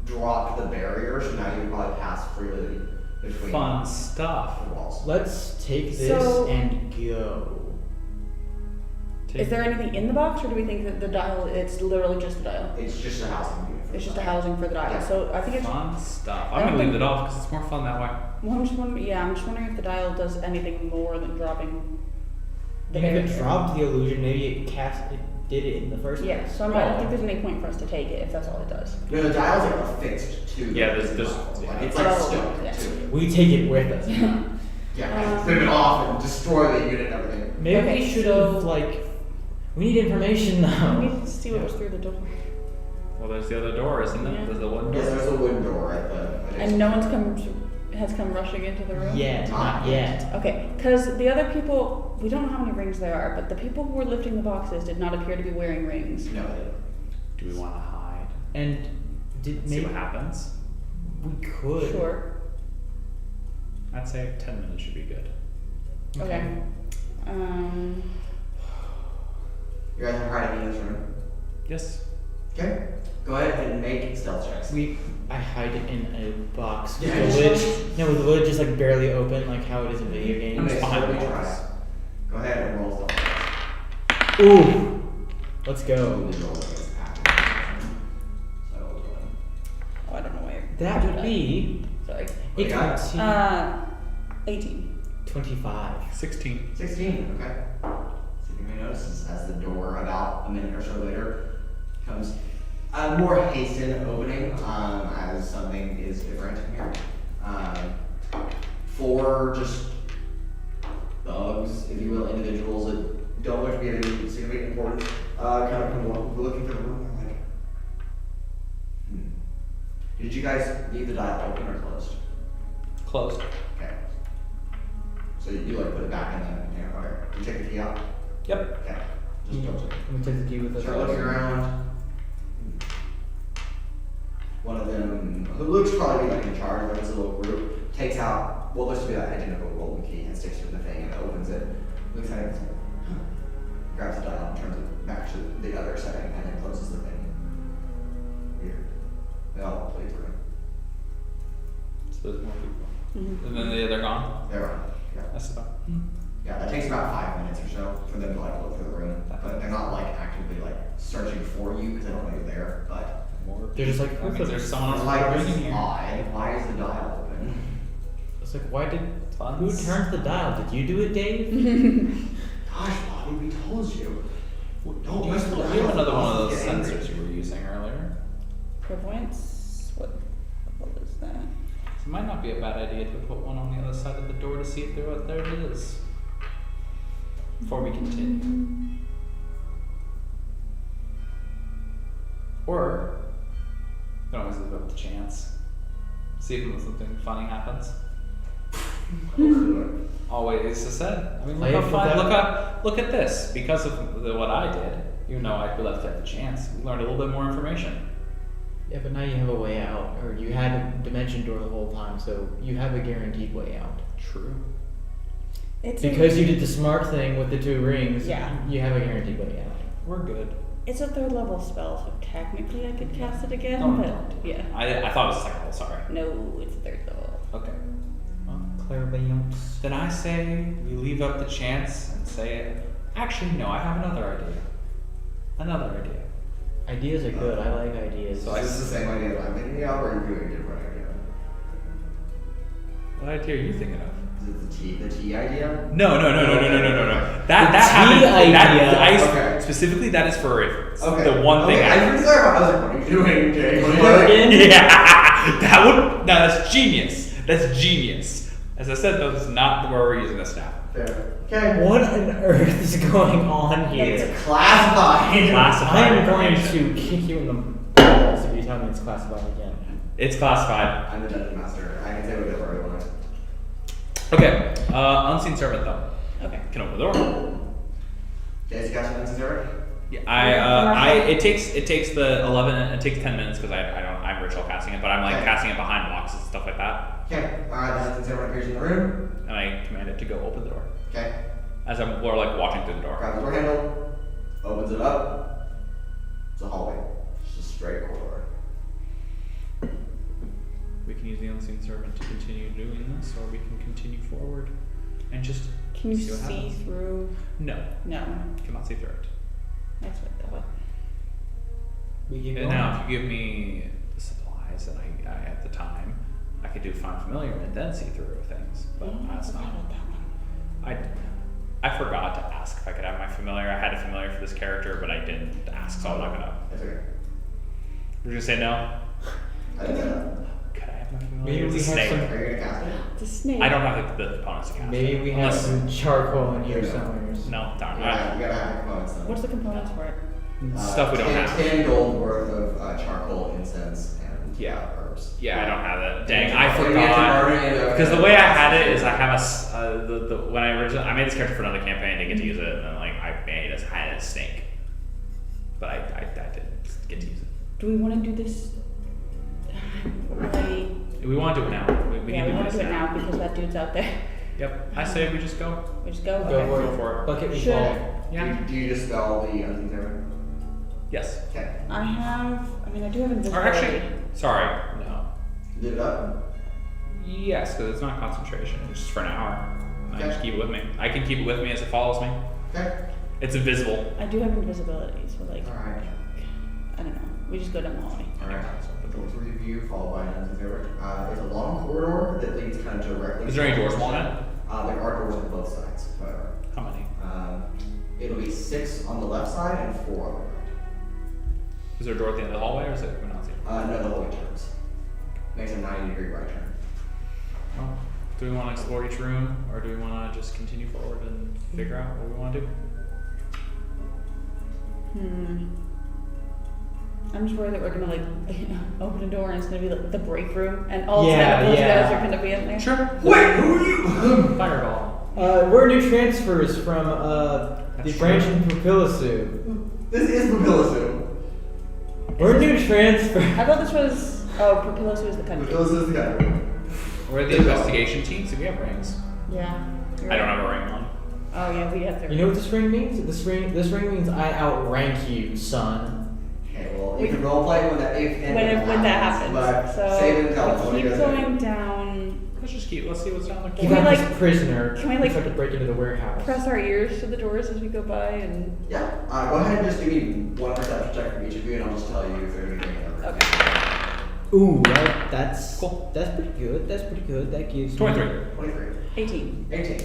dropped the barrier, so now you can probably pass freely between Fun stuff. the walls. Let's take this So- and go. Is there anything in the box, or do we think that the dial? It's literally just the dial. It's just a housing unit. for It's just a the housing for the dial. Yeah. So I think it's. Fun stuff. I I'm don't gonna leave think- it off because it's more fun that way. Well, I'm just wondering. Yeah, I'm just wondering if the dial does anything more than dropping. The And if it barrier. dropped the illusion, maybe it did it in the first Yeah. place. So I don't think there's any point for us to take it if that's all it does. No, the dial's like affixed to. Yeah, the there's- walls. Like, yeah. it's like Oh, stuck yeah. to it. We take it with us. Yeah, flip it off and destroy the unit and everything. Maybe Okay, we should so- have like. We need information We now. need to see what was through the door. Well, there's the other door, isn't it? Yeah. There's the one door. Yes, there's a wooden door at the. And no one's come. has come rushing into the room? Yet, not yet. Okay, because the other people, we don't know how many rings there are, but the people who were lifting the boxes did not appear to be wearing rings. No, Do we want to hide? And did See maybe what happens? we could. Sure. I'd say 10 minutes should be good. Okay. you guys are hiding in this room. Yes. Okay. Go ahead and make stealth checks. I hide it in a box. Yeah, With the lid, with the lid just like barely open, like how it is in video games. I'm just behind slowly the try walls. it. Go ahead and roll stealth checks. Ooh. Let's go. Only roll against action. So, Oh, I don't know where. That would be Sorry. What you got? 18. 25. 16. 16, okay. See if anybody notices as the door about a minute or so later comes more hastened opening as something is different here. 4 just thugs, if you will, individuals that don't look to be of any significant importance, kind of come looking for the room. They're like, Did you guys leave the dial open or closed? Closed. Okay. So you like put it back in the container. Okay. You take the key out? Yep. Okay. Just don't take it. Let me take the key with us. Start looking around. One of them, who looks probably like in charge of this little group, takes out what looks to be that identical golden key and sticks it in the thing and opens it. Looks at it and says, grabs the dial and turns it back to the other setting and then closes the thing. Weird. They all play through. So there's more people. Mhm. And then they're gone? They're on. Yeah. That's about. Yeah, that takes about 5 minutes or so for them to like look through the room. But they're not like actively like searching for you because they don't know you're there. But More. They're just like, That means there's someone it's else like, breaking this is here. odd. Why is the dial open? It's like, why did. Fun. Who turned the dial? Did you do it, Dave? Gosh, Bobby, we told you. Don't mess with the You have another one of those Get angry. sensors you were using earlier. Clairvoyance? What the hell is that? So it might not be a bad idea to put one on the other side of the door to see if there it is. Before we continue. Or, you can always leave up the chance. See if something funny happens. Always is said. I mean, Play look it how for fun. that. Look at this. Because of what I did, even though I left at the chance, we learned a little bit more information. Yeah, but now you have a way out. Or you had a dimension door the whole time, so you have a guaranteed way out. True. It's Because you did the smart thing with the 2 rings, Yeah. you have a guaranteed way out. We're good. It's a 3rd level spell, so technically I could cast it again, No, but don't. yeah. I thought it was second level, sorry. No, it's 3rd level. Okay. Well, Clairvoyance. then I say we leave up the chance and say, actually, no, I have another idea. Another idea. Ideas are good. I like ideas. So is this the same idea that I'm thinking of, or are you doing a different idea? What idea are you thinking of? Is it the T idea? No. That The happened. tea idea. Okay. Specifically, that is for Okay. the one thing. Okay, I was clarifying. I was like, what are you doing, Jake? What are you Morgan? doing? Yeah, that would. No, that's genius. That's genius. As I said, though, this is not where we're using this now. Fair. Okay. What on earth is going on here? It's classified. Classified I am going information. to kick you in the balls if you tell me it's classified again. It's classified. I'm the dungeon master. I can say whatever I want. Okay. Unseen servant though. Okay. Can open the door. Guys, you got something to say? Yeah, it takes the 11. It takes 10 minutes because I'm ritual casting it, but I'm like Okay. casting it behind boxes and stuff like that, Okay. Alright, then since everyone appears in the room. and I command it to go open the door Okay. as I'm more like walking through the door. Grab the door handle. Opens it up. It's a hallway. Just a straight corridor. We can use the unseen servant to continue doing this, or we can continue forward and just Can you see what see happens. through? No, No. cannot see through it. That's what I thought. We keep And going. now, if you give me the supplies that I have the time, I could do find familiar and then see through things. But that's not. I forgot to ask if I could have my familiar. I had a familiar for this character, but I didn't ask, so I'm not gonna. That's okay. We're gonna say no. I didn't say that. Could I have my familiar? Maybe It's we a have snake. some- Are you gonna cast it? It's a snake. I don't have the components to cast. Maybe it. we have Unless- some charcoal in here Yeah. somewhere. No, darn. Yeah, you gotta have your components then. What's the components for it? Stuff we don't have. 10 gold worth of charcoal, incense, and Yeah. herbs. Yeah, I don't have that. Dang, Yeah, I you have to forgot. burn it in a- Because the way I had it is I have when I originally I made this character for another campaign, I didn't get to use it, and then like I had a snake, but I didn't get to use it. Do we want to do this? Already. We want to do it now. We Yeah, need we to want do to this do it now because that dude's out there. Yep. I say we just go. We just go. Go Okay. for it. Go for it. Bucket we Should- fall. Yeah. Do you dispel the unseen servant? Yes. Okay. I mean, I do have Or invisibility. actually, sorry, no. Live it up. Yes, because it's not concentration. It's just for an hour. I Okay. just keep it with me. I can keep it with me as it follows me. Okay. It's invisible. I do have invisibility, so like, Alright. I don't know. We just go down the hallway. Alright. The doors with you, followed by an unseen servant. It's a long corridor that leads kind of directly. Is there any doors along it? There are doors on both sides, however. How many? It'll be 6 on the left side and 4 on the right. Is there a door at the end of the hallway, or is it we're not seeing? No, the hallway turns. Makes a 90-degree right turn. Well, do we want to explore each room, or do we want to just continue forward and figure out what we want to do? I'm just worried that we're gonna like open a door and it's gonna be like the break room, and all Yeah, 10 of those yeah. guys are gonna be in there. Sure. Wait, who are you? Fireball. We're new transfers from the That's branch true. in Pupillisu. This is Papillisu. We're new transfer. I thought this was Propilus was the country. Papillisu is the country. We're the investigation team, so we have rings. Yeah. I don't have a ring on. Oh yeah, we have 30. You know what this ring means? This ring means I outrank you, son. Okay, well, you can roleplay when that happens. But So save and tell. What we do you keep guys do? going down. Let's see what's down the Keep we, corner. out like- this prisoner. can we, like, try to break into the warehouse? Press our ears to the doors as we go by, and Yeah. Go ahead and just give me one perception check from each of you, and I'll just tell you if there's anything in the room. okay. Ooh, that's Cool. That's pretty good. That's pretty good. That gives me 23. 23. 18. 18.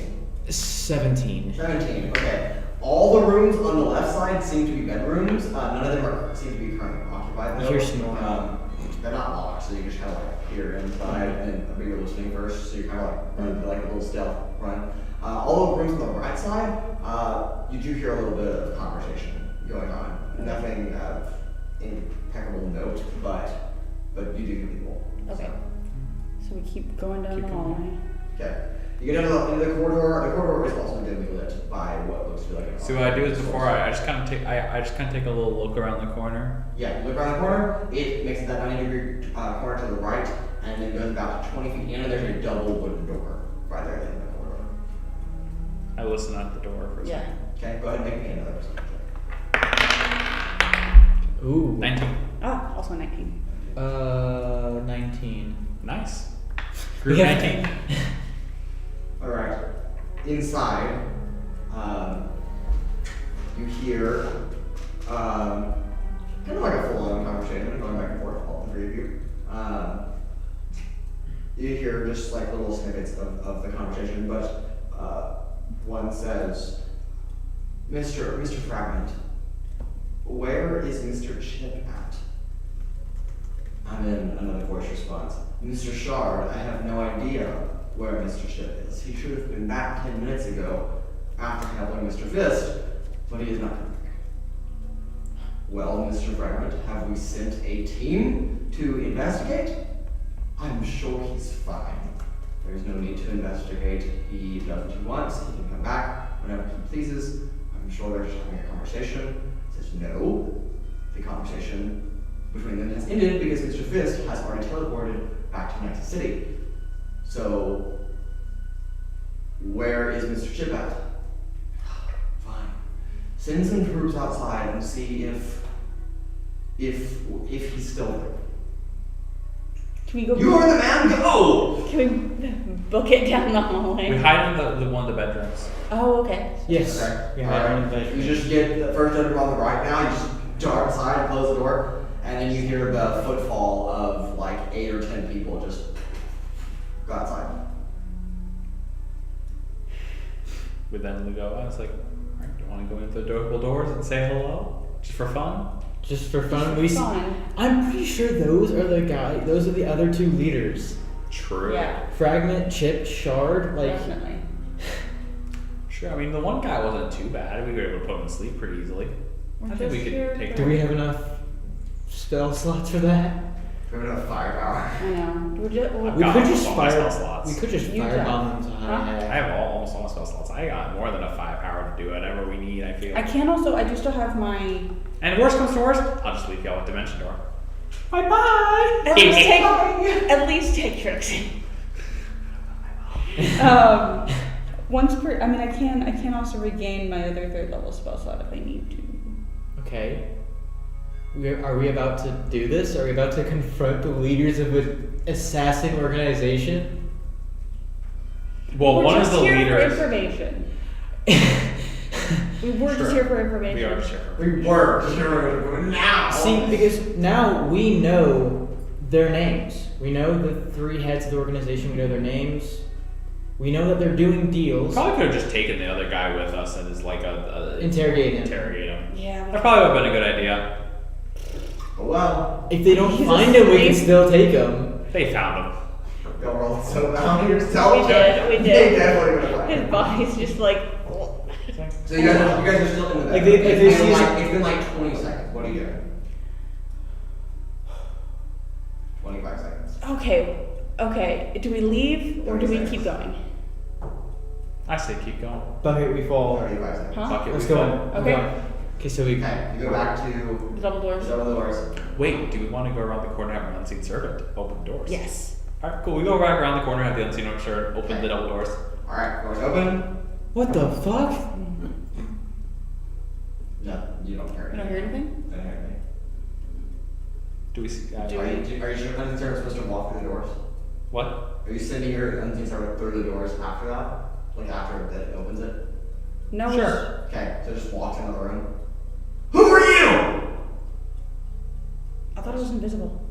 17. 17. Okay. All the rooms on the left side seem to be bedrooms. None of them seem to be currently occupied. I though. hear snoring. They're not locked, so you just kind of like peer inside, but you're listening first, so you kind of like run through like a little stealth run. All the rooms on the right side, you do hear a little bit of conversation going on. Nothing of impeccable note, but you do hear people. Okay. So we keep going down Keep the going. hallway. Okay. You get into the corridor. The corridor is also dimly lit by what looks to be like an So what I do is before I just kind of take a little look around the corner. Yeah, you look around the corner, it makes that 90-degree corner to the right, and then goes about 20 feet in, and there's a double wooden door right there in the corridor. I listen at the door for a Yeah. second. Okay, go ahead and make me another perception check. Ooh. 19. Ah, also 19. 19. Nice. Group Yeah. 19. Alright. Inside, you hear kind of like a full-on conversation going back and forth, all the three of you. You hear just like little snippets of the conversation, but one says, Mr. Fragment, where is Mr. Chip at? And then another voice responds, Mr. Shard, I have no idea where Mr. Chip is. He should have been back 10 minutes ago after helping Mr. Fist, but he is not coming back. Well, Mr. Fragment, have we sent a team to investigate? I'm sure he's fine. There's no need to investigate. He does what he wants. He can come back whenever he pleases. I'm sure they're just having a conversation. He says, no. The conversation between them has ended because Mr. Fist has already teleported back to Nexus City. So, where is Mr. Chip at? Fine. Send some troops outside and see if he's still there. Can we go? You are the man, go! Can we book it down the hallway? We hide in the one of the bedrooms. Oh, okay. Yes. Okay. Yeah, Alright. I'm in bed. You just get the first bedroom on the right now, you just dart aside and close the door, and then you hear the footfall of like 8 or 10 people just go outside. We then go. I was like, alright, do you want to go into the double doors and say hello, just for fun? Just for fun. We. Fun. I'm pretty sure those are the other two leaders. True. Yeah. Fragment, Chip, Shard. Like. Definitely. Sure. I mean, the one guy wasn't too bad. We were able to put him to sleep pretty easily. We're I think we just could here take. Do we have enough spell slots for that? We have enough firepower. I know. We got could just almost all my fire. spell slots. We could just You firebomb them to Huh? high. I have almost all my spell slots. I got more than enough firepower to do whatever we need, I feel. I can also. I do still have my. And worst comes to worst, I'll just leave y'all with Dimension Door. Bye-bye! At least take Trixie. Once per. I mean, I can also regain my other 3rd level spell slot if I need to. Okay. Are we about to do this? Are we about to confront the leaders of an assassin organization? Well, We're one of just the here leaders. for information. We were Sure. just here for information. We are just here for We were just here now. See, because now we know their names. We know the 3 heads of the organization. We know their names. We know that they're doing deals. Probably could have just taken the other guy with us and is like Interrogate him. interrogate him. Yeah. That probably would have been a good idea. Well, If they don't He's find him, we can asleep. still take him. They found him. y'all rolled so bad. You're so We did, we They did. definitely would have His won. body's just like. So you guys are still in the bed. Like they it's see been like 20 seconds. What are you doing? 25 seconds. Okay. Do we leave or do we 30 keep going? I say keep going. Bucket, we fall. 35 seconds. Huh? Fuck it, Let's we go. fall. Okay. Okay, so we. Okay, you go back to The double doors. the doors. Wait, do we want to go around the corner and have an unseen servant open the doors? Yes. Alright, cool. We go back around the corner, have the unseen servant open the double doors. Alright, doors open. What the fuck? No, you don't hear You don't hear anything? I don't hear anything. Do we see? Do Are you sure unseen servant supposed to walk through the doors? What? Are you sending your unseen servant through the doors after that? Like after it opens it? No. Sure. Okay, so just walks into the room. Who are you? I thought it was invisible.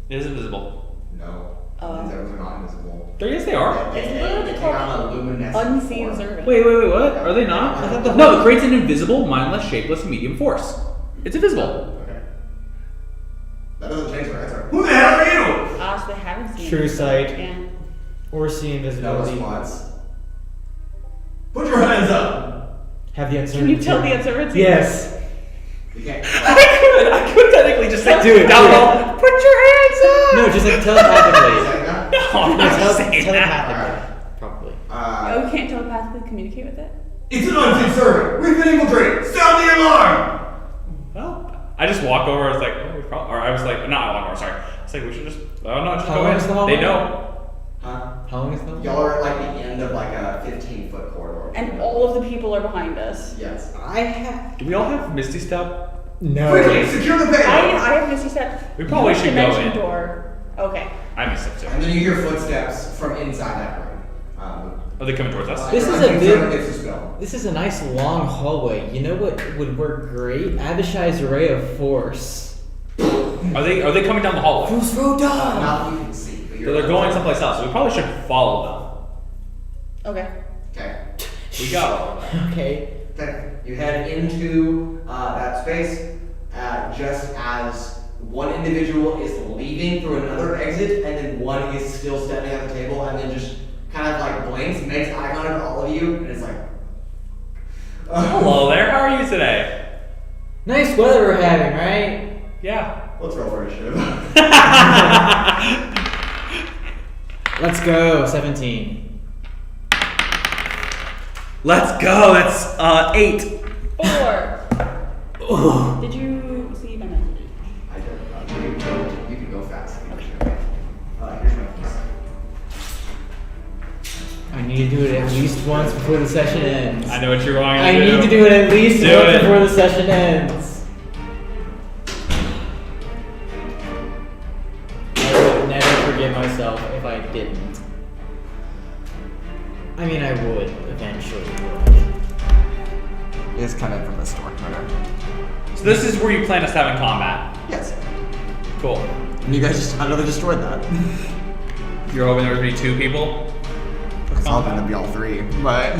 It is invisible. No. Oh. Unseen servants are not invisible. Yes, they are. It's They literally take called on a luminescent Unseen form. servant. Wait, what? Are they not? I thought the No, it creates an invisible, mindless, shapeless, medium force. It's invisible. Okay. That doesn't change my answer. Who the hell are you? Ah, so they haven't seen True it. sight. Yeah. Or see No invisibility. response. Put your hands up. Have the Can uncertainty. you tell the uncertainty? Yes. You can't. I could technically just say, Do it, do Double, put your hands up! No, just like telepathically. Saying that? No, I'm No, not saying that. telepathically. Probably. Oh, you can't telepathically communicate with it? It's an unseen servant. We've been infiltrated. Sound the alarm. Well, I just walk over. I was like, oh, we probably, or I was like, not walk over. Sorry. I was like, we should just, no, just How go long in. is the hallway? They know. Huh? How long is that? Y'all are at like the end of like a 15-foot corridor. And all of the people are behind us. Yes. I have. Do we all have Misty Step? No. Quickly, secure the payload. I have Misty Step. We probably should go Dimension in. door. Okay. I missed it too. And then you hear footsteps from inside that room. Are they coming towards us? This your is a unseen big- servant gets the spell. This is a nice long hallway. You know what would work great? Abishai's Ray of Force. Are they coming down the hallway? Fools road dog. Not that you can see. But So they're going someplace else. So we probably should follow Okay. Okay. them. We got them. Okay. Okay. You head into that space just as one individual is leaving through another exit, and then one is still standing at the table, and then just kind of like blinks, makes eye contact with all of you, and it's like, Hello there. How are you today? Nice weather we're having, right? Yeah. Let's roll for initiative. Let's go. 17. Let's go. That's 8. 4. Oh. Did you see my message? I don't. You can go fast. Okay. Here's my keys. I need to do it at least once before the session ends. I know what you're wanting I to do. need to do it at least Do once it. before the session ends. I would never forgive myself if I didn't. I mean, I would eventually. It's kind of from the store. So this is where you plan us having combat. Yes. Cool. And you guys just another destroyed that. You're hoping there would be 2 people? It's all gonna be all 3, but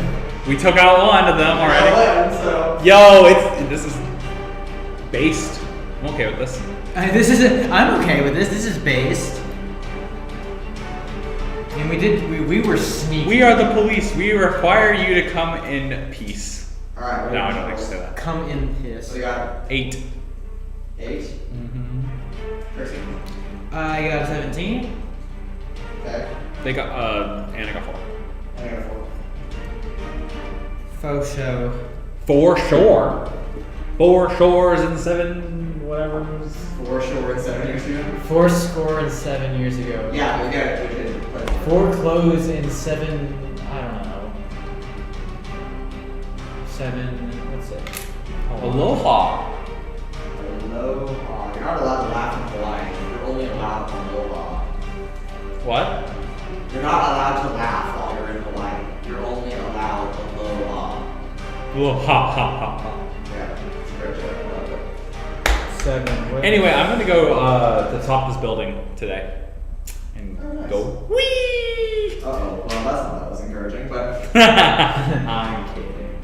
We took out one of them already. So Yo, this is based. I'm okay with this. This isn't. I'm okay with this. This is based. And we were sneaky. We are the police. We require you to come in peace. all right. No, I don't think so. That. come in piss. So you got 8. 8. Mm-hmm. Trixi. I got a 17. Okay. They got and I got 4. And I got a 4. Faux show. For sure. 4 shores and 7 whatever. 4 short, 7 years ago. 4 score and 7 years ago. Yeah, we did play. 4 clothes in 7. I don't know. 7. What's it? Hold on. Aloha. Aloha. You're not allowed to laugh in Hawaii. You're only allowed to aloha. What? You're not allowed to laugh while you're in Hawaii. You're only allowed aloha. Aloha. Ha ha ha. Yeah, it's a great joke. I love it. 7. What? Anyway, I'm gonna go to the top of this building today and Oh, nice. go whee. Uh-oh. Well, that's not that was encouraging, but I'm kidding.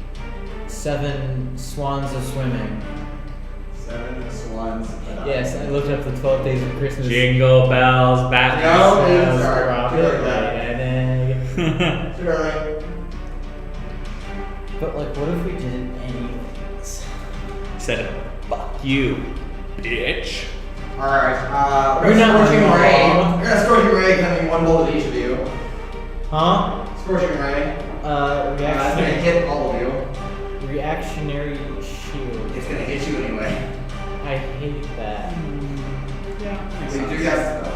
7 swans are swimming. 7 swans. Yes, I looked up the 12 days of Christmas. Jingle bells, back. No, Bells, sorry. Robin, Too early. and egg. Too early. But like, what if we did it anyways? Said, fuck you, bitch. Alright, We're not scorching running ray. along. We're gonna scorching ray coming 1 bullet at each of you. Huh? Scorching ray. It's gonna hit all of you. Reactionary shield. It's gonna hit you anyway. I hate that. So you do guys stuff.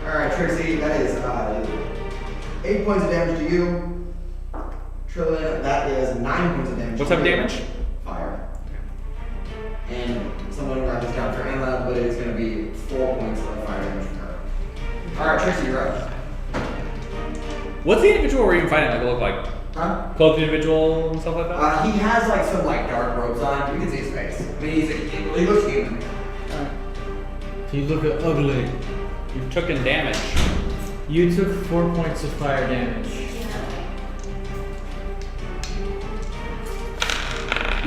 Alright, Trixie, that is 8 points of damage to you. Trilin, that is 9 points of damage. What to type of you. damage? Fire. And someone write this down for Anna, but it's gonna be 4 points of fire damage from her. Alright, Trixie, you're up. What's the individual we're even fighting look like? Huh? Cloaked individual and stuff like that? He has like some like dark robes on. You can see his face. I mean, he looks human. You look ugly. You've taken damage. You took 4 points of fire damage.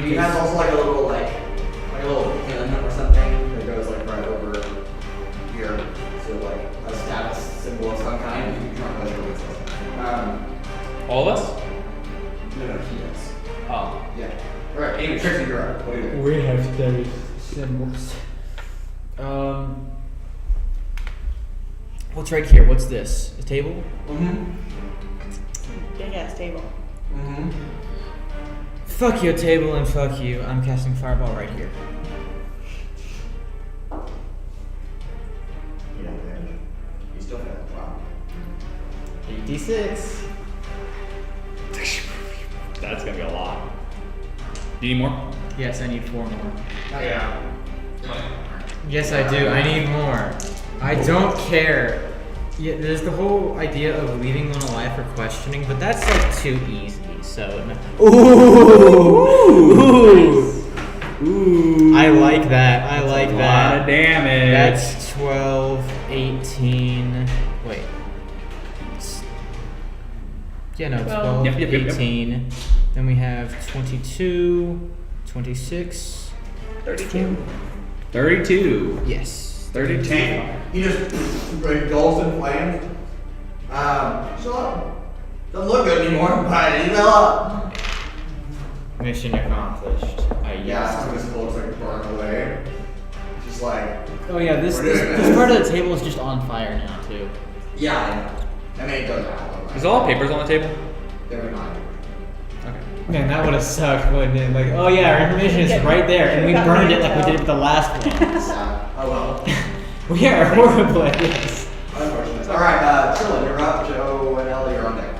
He has also like a little pin or something that goes like right over here, so like a status symbol of some kind. You can try to measure what it says. All of us? No, he does. Oh. Yeah. All right. Anyway, Trixie, you're up. What do you do? We have those symbols. What's right here? What's this? A table? Mm-hmm. Big ass table. Mm-hmm. Fuck your table and fuck you. I'm casting fireball right here. You don't damage. You still fail. Wow. 86. That's gonna be a lot. Do you need more? Yes, I need 4 more. Yeah. Yes, I do. I need more. I don't care. Yeah, there's the whole idea of leaving one alive for questioning, but that's like too easy. So. Ooh. I like that. I like A that. lot of damage. That's 12, 18. Wait. Yeah, no, 12, Yep. 18. Then we have 22, 26, 32. 32. Yes. 32. He just engulfs in flames. Shut up. Doesn't look good anymore, but he fell up. Mission accomplished. Yeah, some of his clothes like burn away. It's just like, Oh yeah, this part of the table is just on fire now too. yeah, I know. I mean, it does happen. Is all papers on the table? There were 9. Okay. Man, that would have sucked, wouldn't it? Like, oh yeah, our information is right there, and we burned it like we did with the last one. Oh well. We are horrible at this. Unfortunate. Alright, Trilin, you're up. Joanella, you're on deck.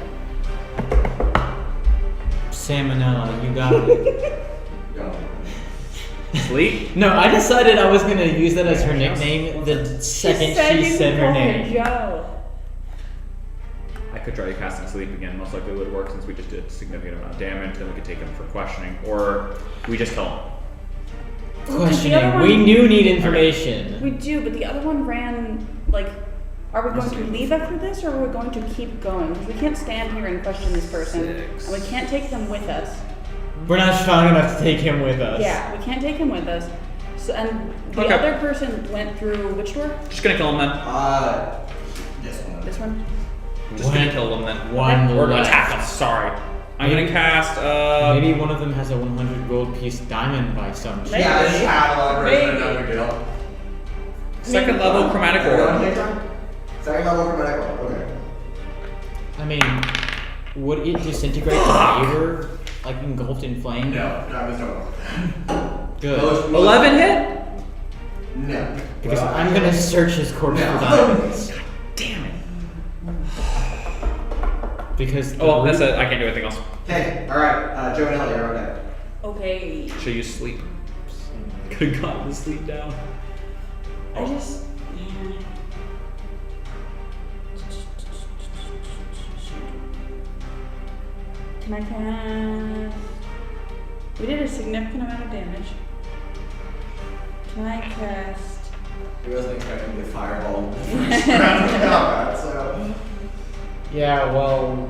Salmonella, you got it. Go. Sleep? No, I decided I was gonna use that as her nickname the second she said her name. Joe. I could try to casting sleep again. Most likely would work since we just did a significant amount of damage. Then we could take him for questioning, or we just kill him. The other Questioning. one- We do need information. We do, but the other one ran like. Are we going to leave after this, or are we going to keep going? Because we can't stand here and question this person, 6. and we can't take them with us. We're not strong enough to take him with us. Yeah, we can't take him with us. So, and the Okay. other person went through which door? Just gonna kill him then. This one. This one. Just gonna kill him then. One Or left. attack him. Sorry. I'm gonna cast. Maybe one of them has a 100 gold piece diamond by some chance. Maybe. Yeah, this is catalog version, Maybe. no big deal. Second level chromatic orb. Second level chromatic orb, okay. I mean, would it disintegrate the neighbor, like engulfed in flame? No, there's no. Good. 11 hit. No. Because Well, I'm gonna search his corpse No. for diamonds. Damn it. Because Oh well, that's it. I can't do anything else. Okay, alright, Joanella, you're on deck. Okay. Should you sleep? Could have gotten the sleep down. I just. Yeah. Can I cast? We did a significant amount of damage. Can I cast? He wasn't expecting to fireball in the first round of combat, so. Yeah, well,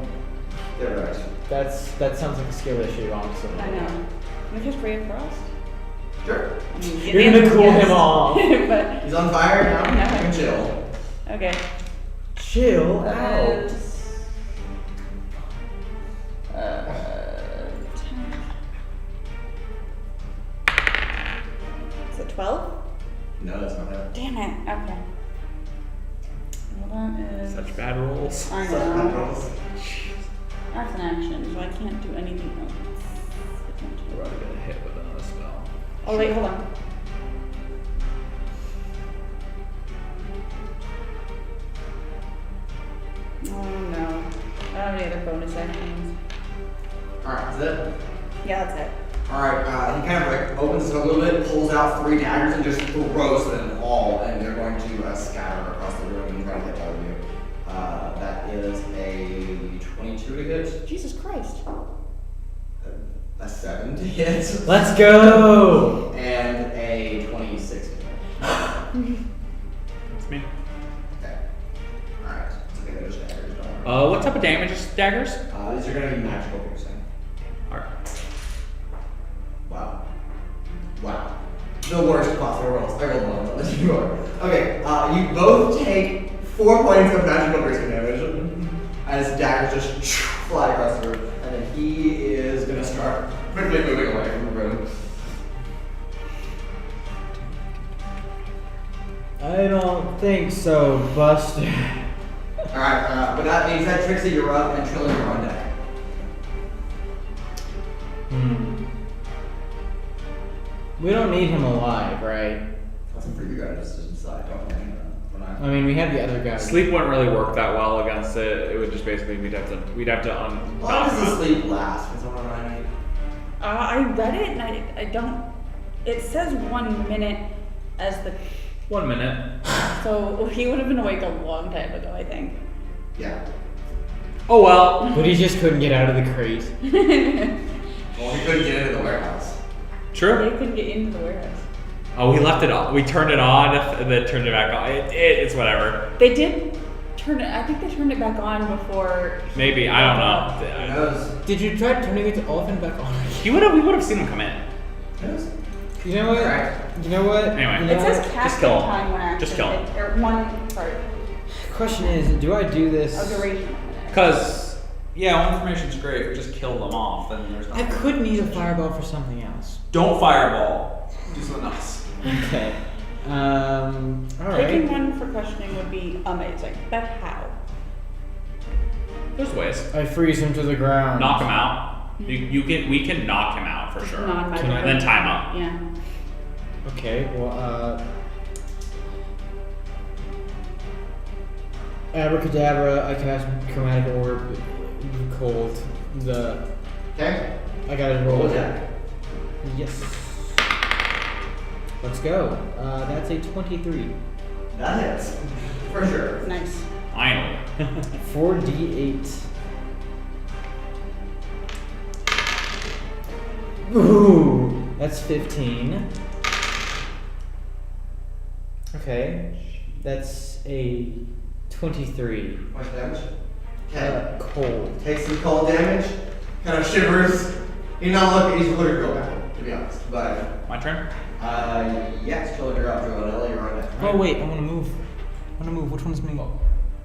They're right. that sounds like a skill issue, honestly. I know. Can I cast Ray of Frost? Sure. I mean, You're gonna cool him off. but He's on fire now. No. You can chill. okay. Chill That out. is, 10. Is it 12? No, that's not that. Damn it. Okay. Well, that is. Such bad rolls. I Such bad know. rolls. That's an action, so I can't do anything else. We're about to get a hit with another spell. Oh, wait, hold on. Oh, no. I don't have any other bonus actions. Alright, is that it? Yeah, that's it. Alright, he kind of like opens it a little bit, pulls out 3 daggers, and just throws them all, and they're going to scatter across the room and try to hit all of you. That is a 22 to hit, Jesus Christ. a 7 to hit, Let's go! and a 26 to hit. That's me. Okay. Alright, so they got those daggers, don't worry. What type of damage is daggers? These are going to be magical piercing. Alright. Wow. Wow. The worst possible rolls. I rolled one on this. You are. Okay, you both take 4 points of magical piercing damage as daggers just fly across the room. And then he is going to start quickly moving away from the room. I don't think so, Buster. Alright, with that being said, Trixie, you're up, and Trilin, you're on deck. We don't need him alive, right? That's up for you guys to decide. Don't mention that. We're not. I mean, we have the other guy. Sleep wouldn't really work that well against it. It would just basically we'd have to How long does the sleep last? Can someone remind me? I read it and I don't. It says 1 minute as the. 1 minute. So he would have been awake a long time ago, I think. Yeah. Oh well. But he just couldn't get out of the crate. Well, he couldn't get into the warehouse. True. They couldn't get into the warehouse. Oh, we left it on. We turned it on and then turned it back on. It's whatever. They did turn it. I think they turned it back on before. Maybe I don't Who know. knows? Did you try turning it off and back on? We would have seen him come in. Who knows? You know what? Alright. You know what? Anyway. You know It says what? casting kill him. time when activated. Just kill him. Or one. Sorry. Question is, do I do this? A duration. of a minute. Cause yeah, information's great. If we just kill them off, then there's I nothing. could need a fireball for something else. Don't fireball. Do something else. Okay. Taking Alright. one for questioning would be amazing. But how? There's ways. I freeze him to the ground. Knock him out. We can knock him out for sure. Non-magical. And then time up. Yeah. Okay, well, Abracadabra, I cast Chromatic Orb, cold, Okay. I gotta Roll roll attack. Yes. Let's go. That's a 23. That hits. For sure. Nice. Finally. 4d8. Ooh, that's 15. Okay, that's a 23. Much damage. Okay. Cold. Takes some cold damage. Kind of shivers. He's looking real bad, to be honest. But My turn. yes, Trilin, you're up. Joanella, you're on it. Oh wait, I wanna move. Which one's me?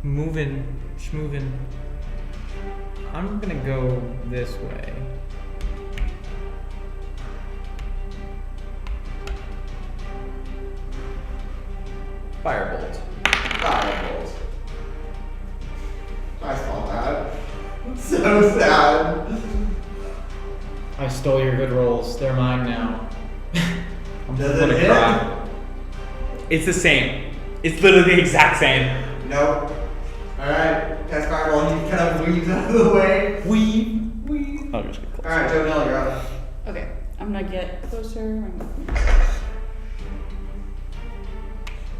Moving. Schmoving. I'm gonna go this way. Firebolt. Firebolt. I saw that. So sad. I stole your good rolls. They're mine now. I'm Does gonna it hit? cry. It's the same. It's literally the exact same. Nope. Alright, cast Fireball, and he kind of weaves out of the way. Weave. I'll just get close. Alright, Joanella, you're up. Okay, I'm gonna get closer.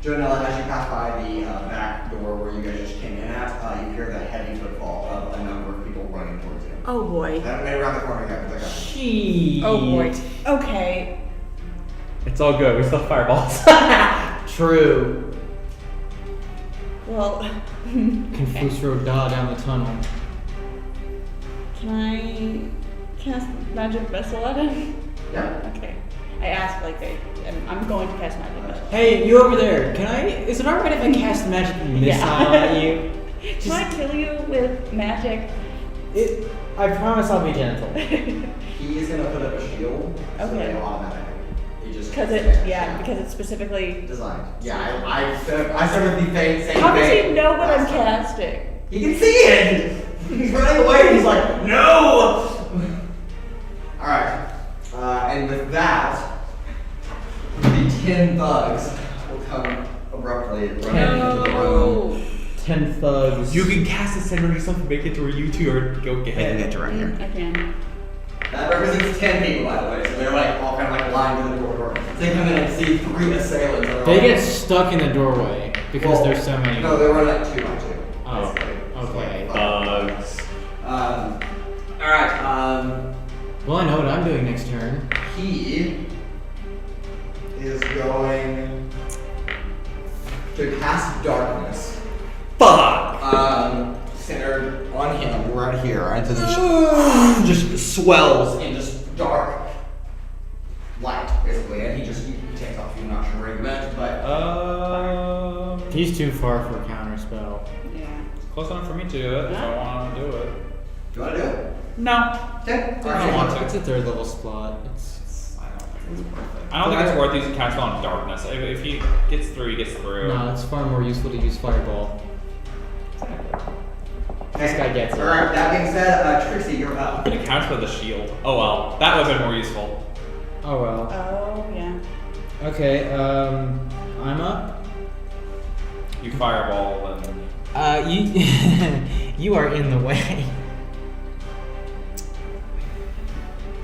Joanella, as you pass by the back door where you guys just came in at, you hear the heavy footfall of a number of people running towards you. Oh boy. I haven't made it around the corner yet, but I got you. She. Oh boy. Okay. It's all good. We still have fireballs. True. Well, Confuse road down the tunnel. can I cast magic missile at him? Yeah. Okay. I asked I'm going to cast magic missile. Hey, you over there. Is it alright if I cast magic missile at you? Can I kill you with magic? I promise I'll be gentle. He is gonna put up a shield, so Okay. they automatically. He just Because it's specifically. designed. Yeah, I started the same How does thing he know what I'm last time. casting? He can see it! He's running away and he's like, no! Alright. And with that, the 10 thugs will come abruptly running into the room. 10 thugs. You can cast a send on yourself and make it to where you two are go get And it. get right here. I can. That represents 10 people, by the way, so they're like all kind of like lined in the corridor. So they come in and see 3 assailants. And they're They all- get stuck in the doorway because Well, there's so many. No, they run like 2 by 2. Oh, basically. So, okay. like, Bugs. Alright, Well, I know what I'm doing next turn. he is going to cast darkness. Fuck. Centered on him right here, right? So this just swells in just dark light, basically, and he takes off. You're not sure where he went, but He's too far for a counter spell. Yeah. Close enough for me to do it if I want to do it. do you want to do it? No. Okay. I don't want to. It's a 3rd level slot. I don't think it's worth it. I don't think it's worth using cast on darkness. If he gets through, he gets through. No, it's far more useful to use Fireball. This guy gets it. Alright, that being said, Trixie, you're up. It counts with the shield. Oh well, that would have been more useful. Oh well. Oh yeah. Okay, I'm up. You fireball and You you are in the way.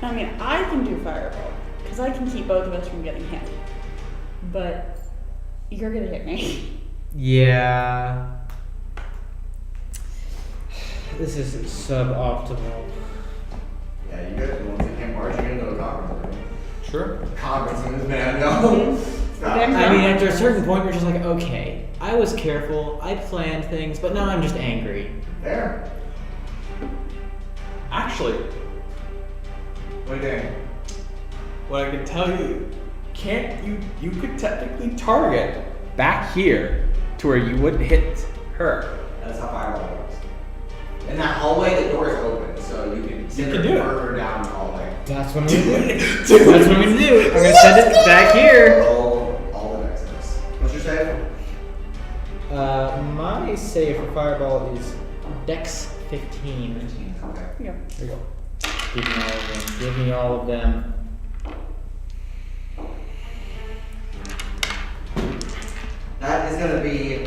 I mean, I can do fireball because I can keep both of us from getting hit. But you're gonna hit me. Yeah. This is suboptimal. Yeah, you guys want to him barging into a conference room. sure. Conference room, man, no. Stop. Okay. I mean, after a certain point, you're just like, okay, I was careful, I planned things, but now I'm just angry. There. Actually, What are you doing? what I can tell you, you could technically target back here to where you wouldn't hit her. That's how fireball works. In that hallway, the door is open, so you can send can it do it. further down the hallway. That's what I'm gonna do. That's what I'm gonna do. I'm gonna send it back here. All the exits. What's your save? My save for Fireball is Dex 15. Okay. Yeah. There you go. Give me all of them. Give me all of them. That is gonna be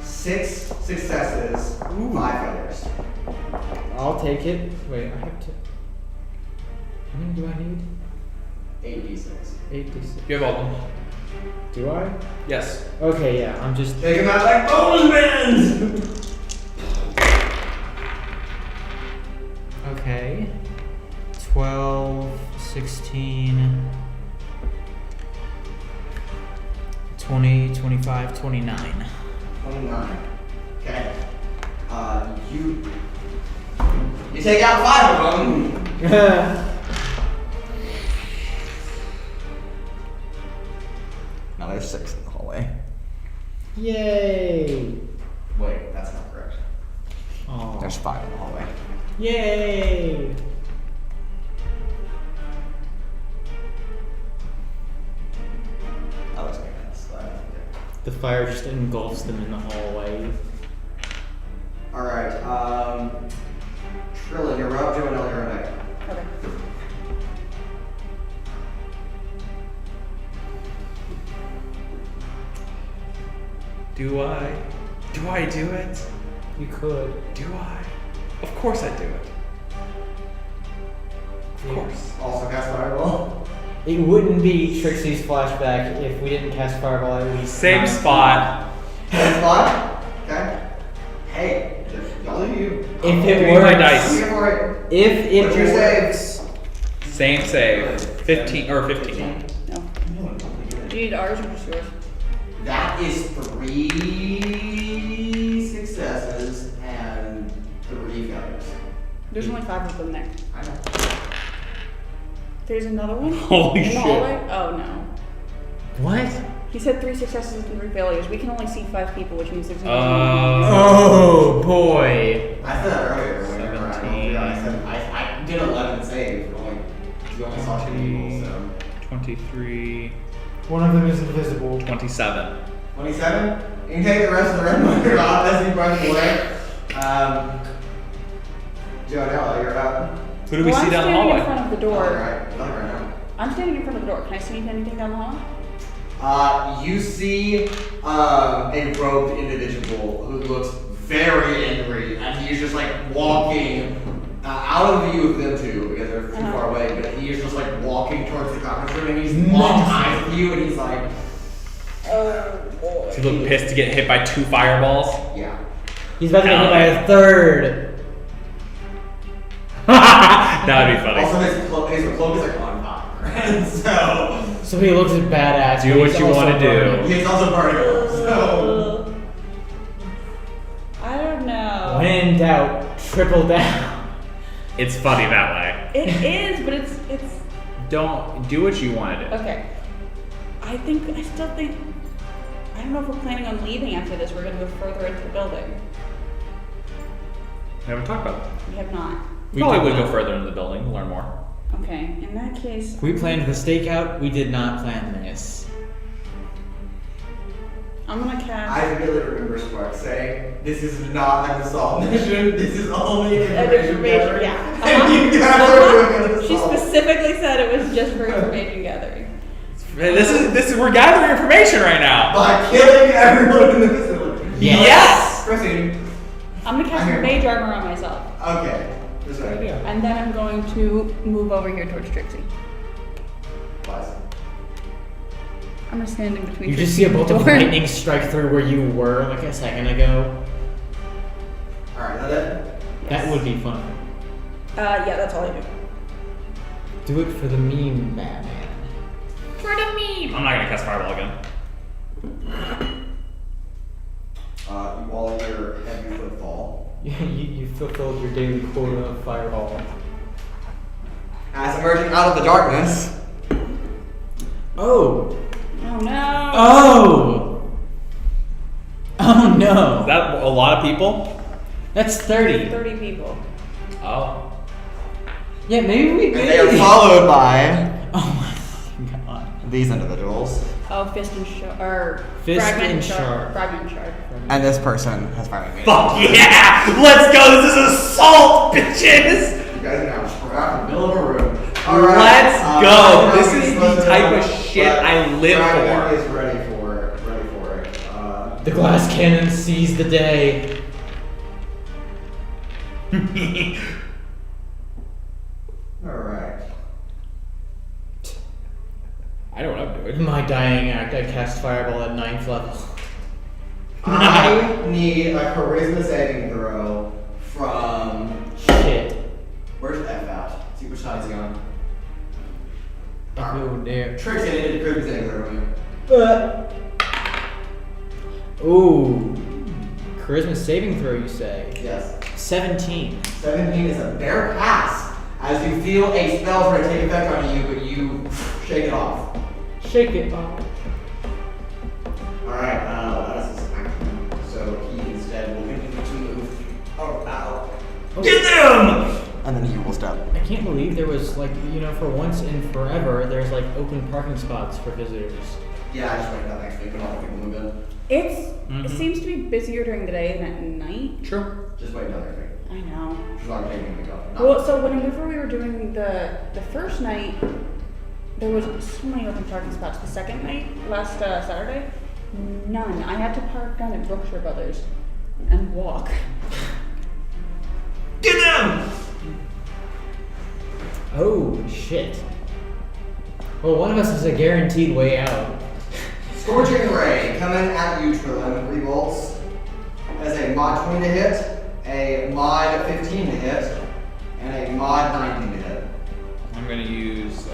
6 successes, 5 failures. I'll take it. Wait, I have to. How many do I need? 8d6. 86. You have all of them. Do I? Yes. Okay, yeah, I'm just. Take him out like bonus bands! Okay. 12, 16, 20, 25, 29. 29. Okay. You take out 5 of them. Now there's 6 in the hallway. Yay! Wait, that's not correct. Oh. There's 5 in the hallway. Yay! I was thinking that's The fire just engulfs them in the hallway. Alright, Trilin, you're up, Joanella, you're up. Okay. Do I? Do I do it? You could. Do I? Of course I do it. Of course. Also cast Fireball. It wouldn't be Trixi's flashback if we didn't cast Fireball at least. Same 9 spot. Same spot? Okay. Hey, just y'all do you. If it Give me my works. dice. I'm here for it. If it What's your works. saves? Same save. 15 or 15. No. Do you need ours or just yours? That is 3 successes and 3 failures. There's only 5 of them there. I know. There's another one? Holy in the shit. hallway? Oh no. What? He said 3 successes and 3 failures. We can only see 5 people, which means there's Oh boy. I said that earlier. When you were 17. I said I did 11 saves. You only saw 2 people, so 23, One of them is invisible. 27. 27. You can take the rest of the red marker off as you run away. Joanella, you're up. Who do we see I'm down the standing in hallway? front of the door. Alright, nothing right now. I'm standing in front of the door. Can I see anything down the hall? You see a robed individual who looks very angry, and he's just like walking out of view of them two because they're too far away. But he is just like walking towards the conference room, and he's locked eyes with you, and he's like, Oh boy. Does he look pissed to get hit by 2 fireballs? yeah. He's about to get hit by a third. That would be funny. Also, his cloak is like on fire, and so So he looks badass. Do but what he's you also wanna do. burning. he's also burning. So I don't know. When in doubt, triple down. It's funny that way. It is, but it's Don't do what you want to do. okay. I still think I don't know if we're planning on leaving after this. We're gonna go further into the building. We haven't talked about it. We have not. We Probably would go not. further into the building, learn more. Okay, in that case, We planned the stakeout. We did not plan this. I'm gonna cast I really remember Spark saying, "This is not an assault mission. This is only an information information. gathering." Yeah. And you guys are doing an She assault. specifically said it was just for information gathering. This is we're gathering information right now. By killing everyone in the facility. Yes! Proceed. I'm gonna cast I'm here. mage armor on myself, Okay. This way. and then I'm going to move over here towards Trixie. Plus. I'm gonna stand in between. You just Trixie see a and bolt the of door. lightning strike through where you were like a second ago. Alright, that it? That would be fun. Yeah, that's all I do. Do it for the meme, Batman. For the meme. I'm not gonna cast fireball again. You all hear heavy footfall. You fulfilled your daily quota of fireball. As emerging out of the darkness. Oh! Oh no. Oh! Oh Is no! that a lot of people? That's 30. 30 people. Oh. Yeah, maybe we. And they are followed by Oh my god. these individuals. Oh, fist and shard. Or Fist fragment and shard. shard. Fragment shard. And this person has finally made it. Fuck yeah! Let's go! This is assault, bitches! You guys are now trapped in the middle of a room. Let's go. I This don't is know the if it's type of supposed to shit but I live Dragon for. is ready for it. The glass cannon sees the day. Alright. I know what I'm doing. In my dying act, I cast fireball at 9th level. I need a charisma saving throw from. Shit. Where's F out? See which side's he on. Oh dear. Trixi, I need a charisma saving throw from you. Ooh. Charisma saving throw, you say? Yes. 17. 17 is a bare pass as you feel a spell try to take effect on you, but you shake it off. Shake it off. Alright, that is his action. So he instead will continue to move about Get them! And then he will step. I can't believe there was like, for once in forever, there's like open parking spots for visitors. Yeah, I just waited out next week when all the people move in. It seems to be busier during the day than at night. True. Just wait until next week. I know. She's not taking me up. Well, so whenever we were doing the first night, there was so many open parking spots. The second night, last Saturday, none. I had to park down at Brookshire Brothers and walk. Get them! Oh, shit. Well, one of us has a guaranteed way out. Scorching Ray, coming at you, Trilin. 3 bolts. Has a mod 20 to hit, a mod 15 to hit, and a mod 19 to hit. I'm gonna use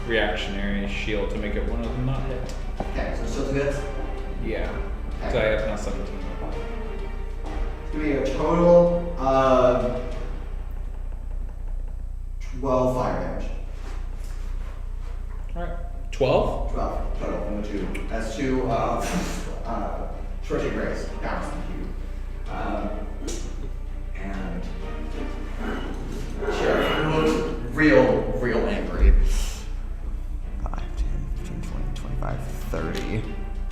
reactionary shield to make it one of them not hit. Okay, so still 2 hits. Yeah. Okay. So I have now 17. It's gonna be a total of 12 fire damage. Alright. 12? 12 total from the 2. That's 2 Scorching Rays. Down from you. And Sheriff looks real angry. 5, 10, 15, 20, 25, 30.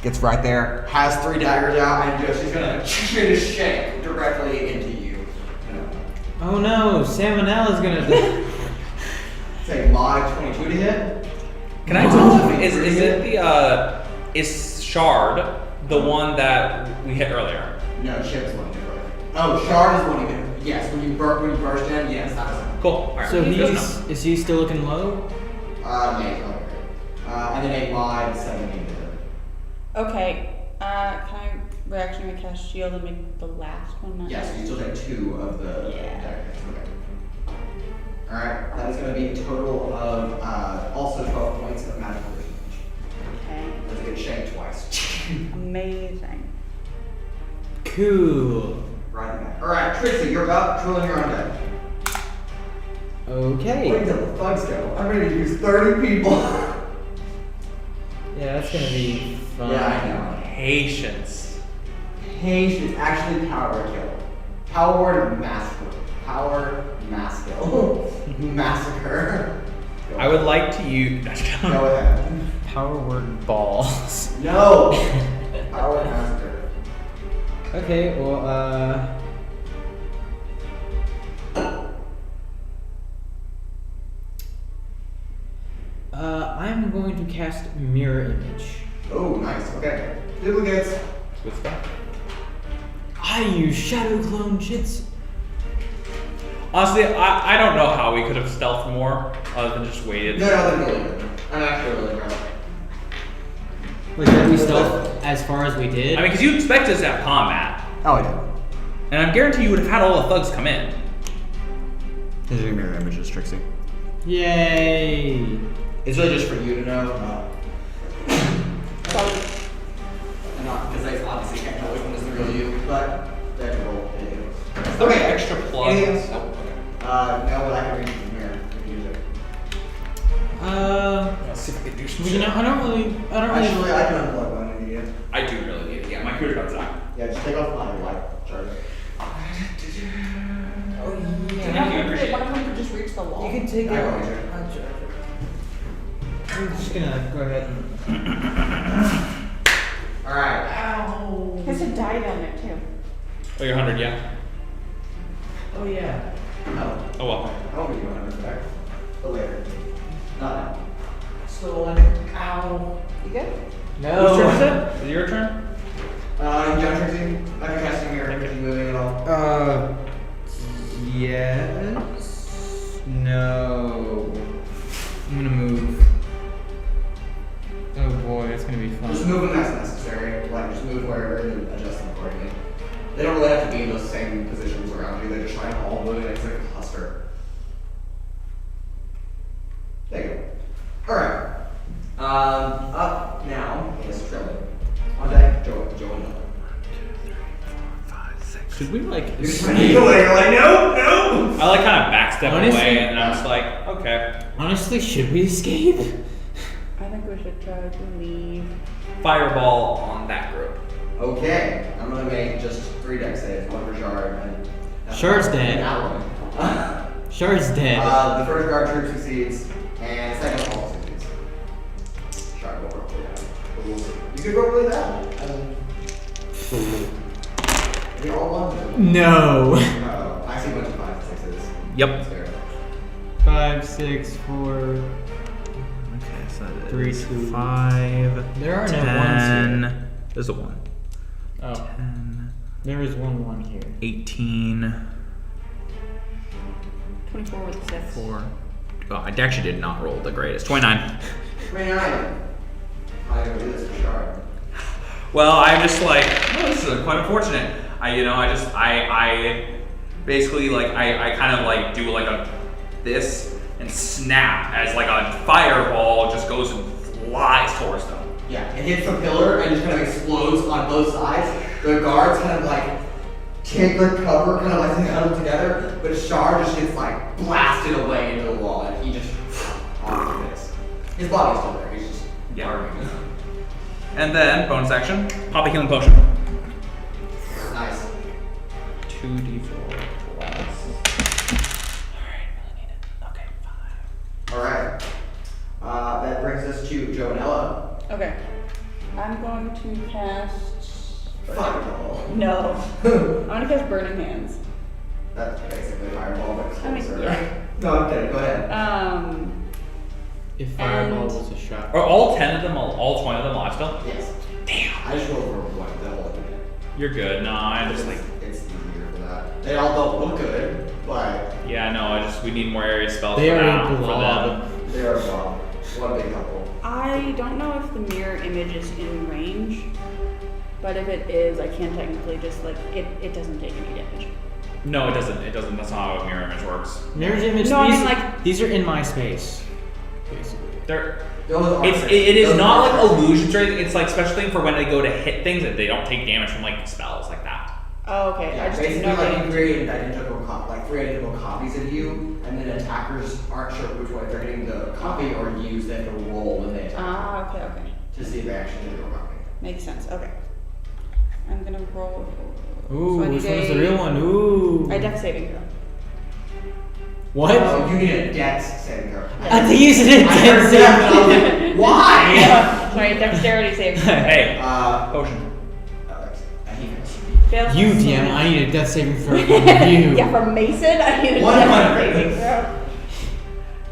Gets right there, has 3 daggers out, and she's gonna shake directly into you. Oh no, Salmonella is gonna. Say mod 22 to hit. Can I tell you, is it the, is Shard the one that we hit earlier? No, Chip's one hit earlier. Oh, Shard is the one you hit. Yes, when you burst in, yes, that was him. Cool. Alright. So Good enough. is he still looking low? Yeah, he's not great. And then a mod 17 to hit. Okay. Can I reactionary cast shield and make the last one not? Yes, you still take 2 of the daggers. Okay. Alright, that is going to be a total of also 12 points of magical damage. Okay. Let's get shanked twice. Amazing. Cool. Right back. Alright, Trixi, you're up. Trilin, you're on deck. Okay. Wait until the thugs go. I'm ready to use 30 people. Yeah, that's gonna be fun. Yeah, I know. Patience. Patience, actually power kill. Power word massacre. Power massacre. Massacre. Go I would like to use. Go ahead. Power word balls. No! Power massacre. Okay, well, I'm going to cast Mirror Image. Oh, nice. Okay. Duplicates. Good stuff. I use Shadow Clone Shits. Honestly, I don't know how we could have stealthed more other than just waited. No, they're really good. I'm actually really proud. Like, that we stealth as far as we did? I mean, because you expect us to have combat. Oh, I did. And I guarantee you would have had all the thugs come in. These are your mirror images, Trixi. Yay! It's really just for you to know. And not because they obviously can't know which one is the real you, but they have to roll. They do. Okay, extra plug. Anything else? Oh, okay. No, but I can read from here if you use it. Let's see if I can do some You know, shit. I don't really. Actually, I can unplug one if you need it. I do really need it. Yeah, my computer's outside. Yeah, just take off my light charger. Oh, Thank you, I appreciate One it. of them could just reach the wall. You can take I it. won't use it. I'm just gonna go ahead and. Alright. Ow! There's a die down there too. Oh, you're 100, yeah? Oh, yeah. No. Oh, well. I won't be doing it back. But later. Not now. Stolen. Ow. You good? No. Whose turn is it? Is it your turn? John Trixi, I'm casting mirror image moving at all. Yes. No. I'm gonna move. Oh boy, it's gonna be fun. Just move when that's necessary. Like, just move wherever and adjust them accordingly. They don't really have to be in those same positions around you. They just try and all move in like a cluster. There you go. Alright. Up now is Trilin. On deck, Joanella. Should we, like, You're just running away. You're like, no, no! I, like, kind of backstep Honestly- away, and I'm just like, okay. Honestly, should we escape? I think we should try to leave. Fireball on that group. Okay, I'm gonna make just 3 deck saves, 1 for Shard, and Shard's dead. That one. Shard's dead. The first guard troop succeeds, and the second one also succeeds. Shard will roll really bad. You could roll really bad. They all won. No. I see a bunch of 5s and 6s. Yep. That's fair. 5, 6, 4. Okay, so that 3, is 2. 5. There are no 10. ones here. There's a 1. Oh, 10, there is one here. 18, 24 with a 6. 4. Oh, I actually did not roll the greatest. 29. 29. I'm gonna do this for Shard. Well, I'm just like, oh, this is quite unfortunate. I basically like, I kind of like do like this and snap as like a fireball just goes and flies towards them. Yeah, it hits the pillar and just kind of explodes on both sides. The guards kind of like take their cover, kind of like huddle together, but Shard just gets like blasted away into the wall and he just off the this. His body's still there, he's just arming. And then, bonus action, pop a healing potion. Nice. 2d4 plus. Alright, really need it. Okay, 5. Alright. That brings us to Joanella. Okay. I'm going to cast. Fireball. No. I'm gonna cast Burning Hands. That's basically fireball, but I mean, closer. yeah. No, I'm kidding, go ahead. If fireball And- was a shot. Are all 10 of them, all 20 of them alive still? Yes. Damn. I just rolled for one, the whole unit. You're good. No, I just like, It's easier for that. They all don't look good, but yeah, no, we need more area spells They for are now, a for blob. them. they're well, one big couple. I don't know if the mirror image is in range, but if it is, I can technically just like it doesn't take any damage. No, it doesn't. It doesn't. That's not how a mirror image works. Mirror's image. No, I these, mean, like- these are in my space, basically. They're. Those are It is those not are- like illusions or anything. It's like special thing for when they go to hit things that they don't take damage from like spells like that. Oh, okay. Yeah, I just didn't basically know like you that. create identical like 3 identical copies of you, and then attackers aren't sure which way they're getting the copy or use. They have to roll when they attack Ah, okay, okay. to see if they actually did a copy. Makes sense. Okay. I'm gonna roll. Ooh, So I which need one's the a- real one? Ooh. I dex saving throw. What? Oh, you need a dex saving throw. I think you said I heard that, but I was like, why? Sorry, dexterity saving throw. Hey, Uh, potion. Alex, I hate it. Fails. You, DM, I need a death saving throw from you. Yeah, from Mason, I need a 100. dex saving throw.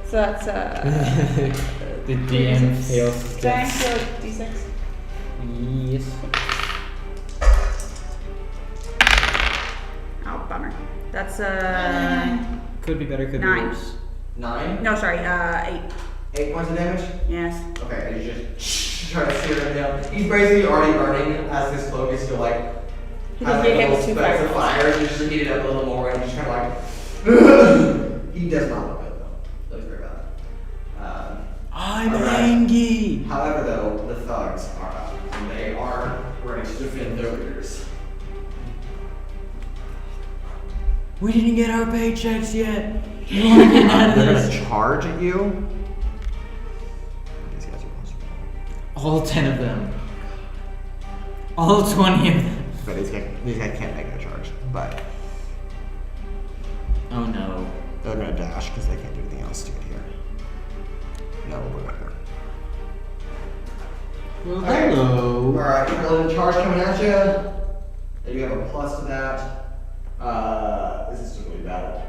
So that's The DM fails his Dang, death. so d6. Yes. Oh, bummer. That's Could be better, could 9. be worse. 9? No, sorry, 8. 8 points of damage? Yes. Okay, and you just try to sear him down. He's basically already burning as his cloak is still like He has just like hit him little with 2 specks of fireballs. fire, so you just heat it up a little more and just kind of like he does not look good though. Looks very bad. I'm Alright. angry. However though, the thugs are up and they are ready to defend their leaders. We didn't get our paychecks yet. We want to get out of They're this. gonna charge at you. These guys are close. All 10 of them. All 20 of them. But these guys can't make a charge. But Oh no. they're gonna dash because they can't do anything else to get here. No, we'll put it there. Well, Okay. hello. Alright, Trilin, charge coming at you. Then you have a plus to that. This is still really bad.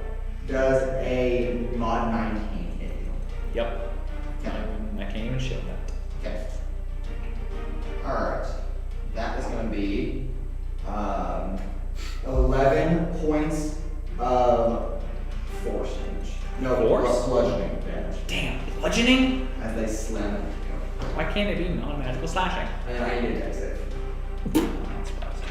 Does a mod 19 hit you? Yep. Okay. I can't even shield that. Okay. Alright. That is going to be 11 points of force damage. No, Force? bludgeoning damage. Damn, bludgeoning? As they slam at you. Why can't it be non-magical slashing? And I need a dex save. I'm not surprised.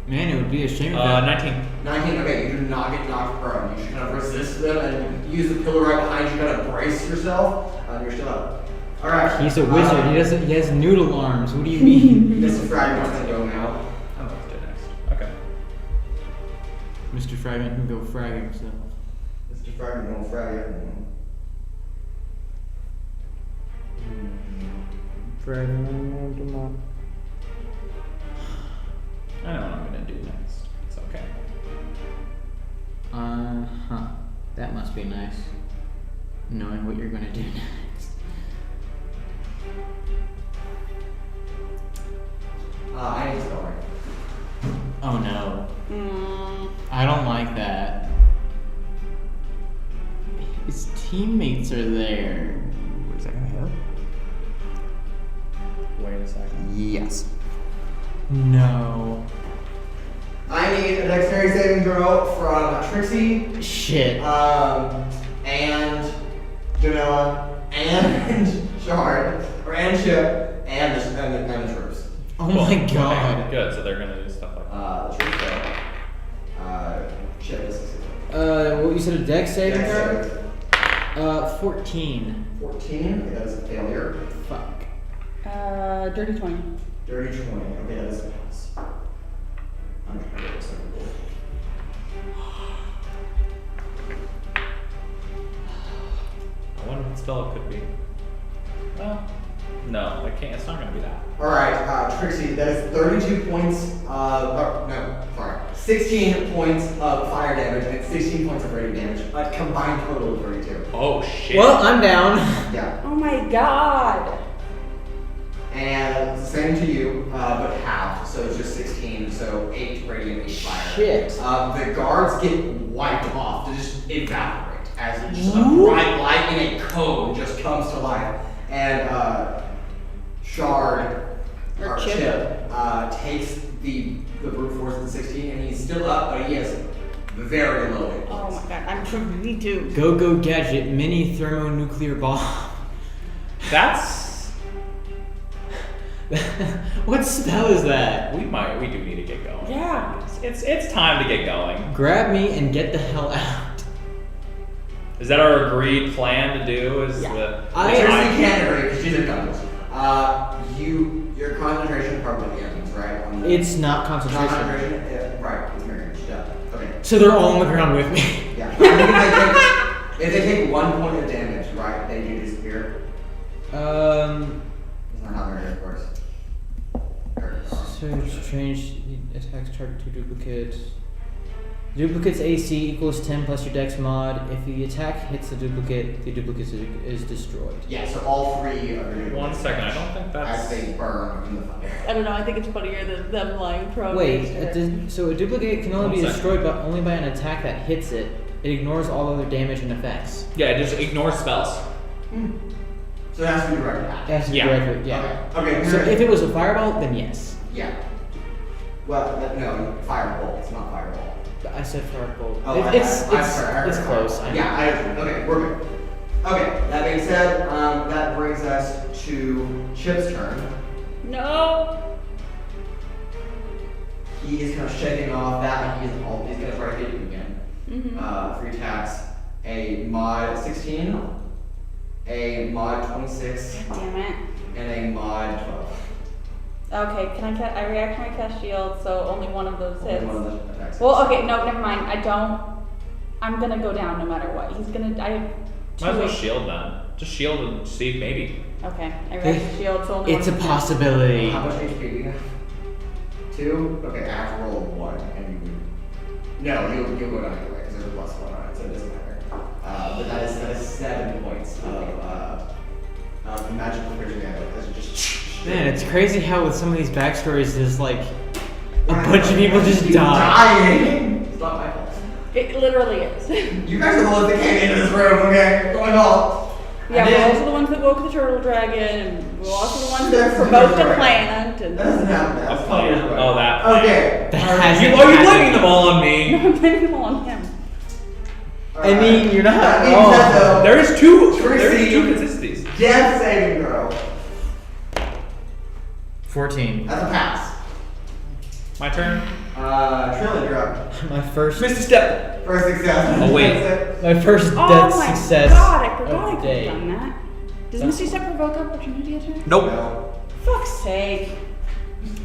Man, it would be a shame if 19. 19, okay, you do not get knocked prone. You should kind of resist them and use the pillar right behind you, kind of brace yourself. You're still up. Alright. he's a wizard. He has noodle arms. What do you mean? Mr. Frag wants to go now. Oh, let's do it next. Okay. Mr. Fragment can go frag himself. Mr. Frag won't frag everyone. Fragment, I know what I'm gonna do next. That must be nice. Knowing what you're gonna do next. I need to spell right. Oh no. I don't like that. His teammates are there. Is that gonna hit? Wait a second. Yes. No. I need a dexterity saving throw from Trixi, Shit. and Joanella, and Shard, and Chip, and the troops. Oh my god. Okay, good. So they're gonna do stuff like that. The troops fail. Chip is succeeded. What you said, a dex saving Dex throw? save. 14. 14, okay, that is a failure. Fuck. Dirty 20. Dirty 20, okay, that is a pass. I'm trying to get this over. I wonder what spell it could be. Well, no, I can't. It's not gonna be that. Alright, Trixie, that is 32 points of, no, sorry, 16 points of fire damage and 16 points of radiant damage. A combined total of 32. Oh shit. Well, I'm down. Yeah. Oh my god. And same to you, but half, so it's just 16, so 8 radiant, 8 fire. Shit. The guards get wiped off to just evaporate as just a bright light in a cone just comes to life. And Shard, Or or Chip. Chip, takes the brute force of the 16, and he's still up, but he is very low hit Oh points. my god, I'm trying me too. Go gadget, mini thermonuclear bomb. That's. What spell is that? We do need to get going. Yeah. It's time to get going. Grab me and get the hell out. Is that our agreed plan to do? Is Yeah. the Trixie can't agree because she's in doubles. Your concentration probably ends, right? On the- It's not concentration. Concentration, yeah, right, it's marriage, yeah. Okay. So they're all on the ground with me. Yeah. I think if they take 1 point of damage, right, they do disappear. It's not how marriage works. So change the attacks target to duplicate. Duplicate's AC equals 10 plus your dex mod. If the attack hits the duplicate is destroyed. Yeah, so all 3 of your 1 second. I don't think as that's. they burn in the fire. I don't know, I think it's funnier than them lying prone. Wait, next to her. so a duplicate can only be 1 second. destroyed only by an attack that hits it. It ignores all other damage and effects. Yeah, it just ignores spells. So it has to be direct attack. It has to be Yeah. directly, yeah. Okay. So if it was a fireball, then yes. Yeah. Well, no, firebolt. It's not fireball. I said firebolt. Oh, It's I close. I know. Yeah, okay, we're good. Okay, that being said, that brings us to Chip's turn. No. He is kind of shaking off that, and he's gonna try to hit you again. 3 attacks. A mod 16, a mod 26, Damn it. and a mod 12. Okay, can I reactionary cast shield, so only one of those hits. Only one of the attacks. Well, okay, no, never mind. I'm gonna go down no matter what. I have Might as 2 well hits. shield then. Just shield and see maybe. Okay, I react shield, so only It's a one. possibility. How much HP do you have? 2? Okay, I have to roll a 1, and you. No, you'll go down anyway, because there's a +1 on it, so it doesn't matter. But that is 7 points of magical piercing damage. That's just. Man, it's crazy how with some of these backstories, there's like a bunch of people just Keep die. dying. It's not my fault. It literally is. You guys are the ones that came into this room, okay? Going all. Yeah, we're also the ones that woke the turtle dragon, and we're also the ones that That's provoked the right. plant, That and doesn't happen. That's A plan. fine. Oh, that. Okay. That Alright. has- You blaming them all on me? I'm blaming them all on him. I mean, you're not That being wrong. said, though, There is two. Trixie. There's 2 consistencies. Death saving throw. 14. That's a pass. My turn. Trilin, you're up. My first Mr. Step. First success. Oh, wait. That's it. my first Oh death my success god, I forgot I of could the day. have done that. Does Misty Step provoke opportunity attack? Nope. No. Fuck's sake.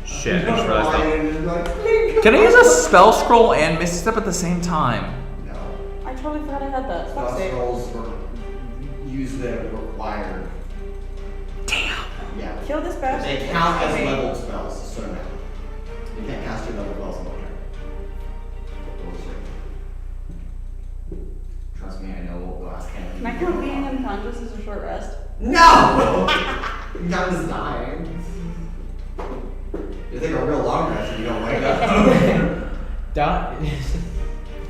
Shit. I just realized that. Like, Can I use a spell scroll and Misty Step at the same time? No. I totally forgot I had that. Fuck's Spell sake. scrolls were use the required. Damn. Yeah. Kill this bastard. They count as leveled spells, so no. You can't cast 2 level spells in one turn. me. I know glass cannon. Can I count being unconscious as a short rest? No! I'm just dying. You take a real long rest and you don't wake up.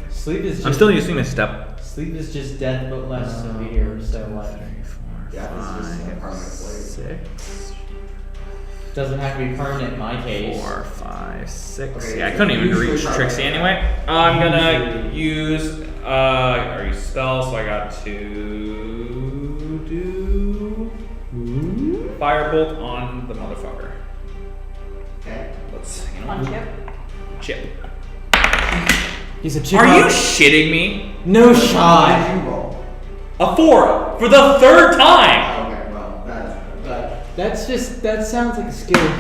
Sleep is just, I'm still using this step. sleep is just death but less severe, so like Yeah, it's just a permanent sleep. 6, doesn't have to be permanent in my case. 4, 5, 6. Okay, Yeah, I couldn't even usually reach try Trixie like anyway. that. I'm gonna Usually. use spell, so I got to do firebolt on the motherfucker. Okay. Let's On chip? chip. He's a chip. Are you shitting me? No What shot. did you roll? A 4 for the 3rd time. Okay, well, that. That sounds like a skill.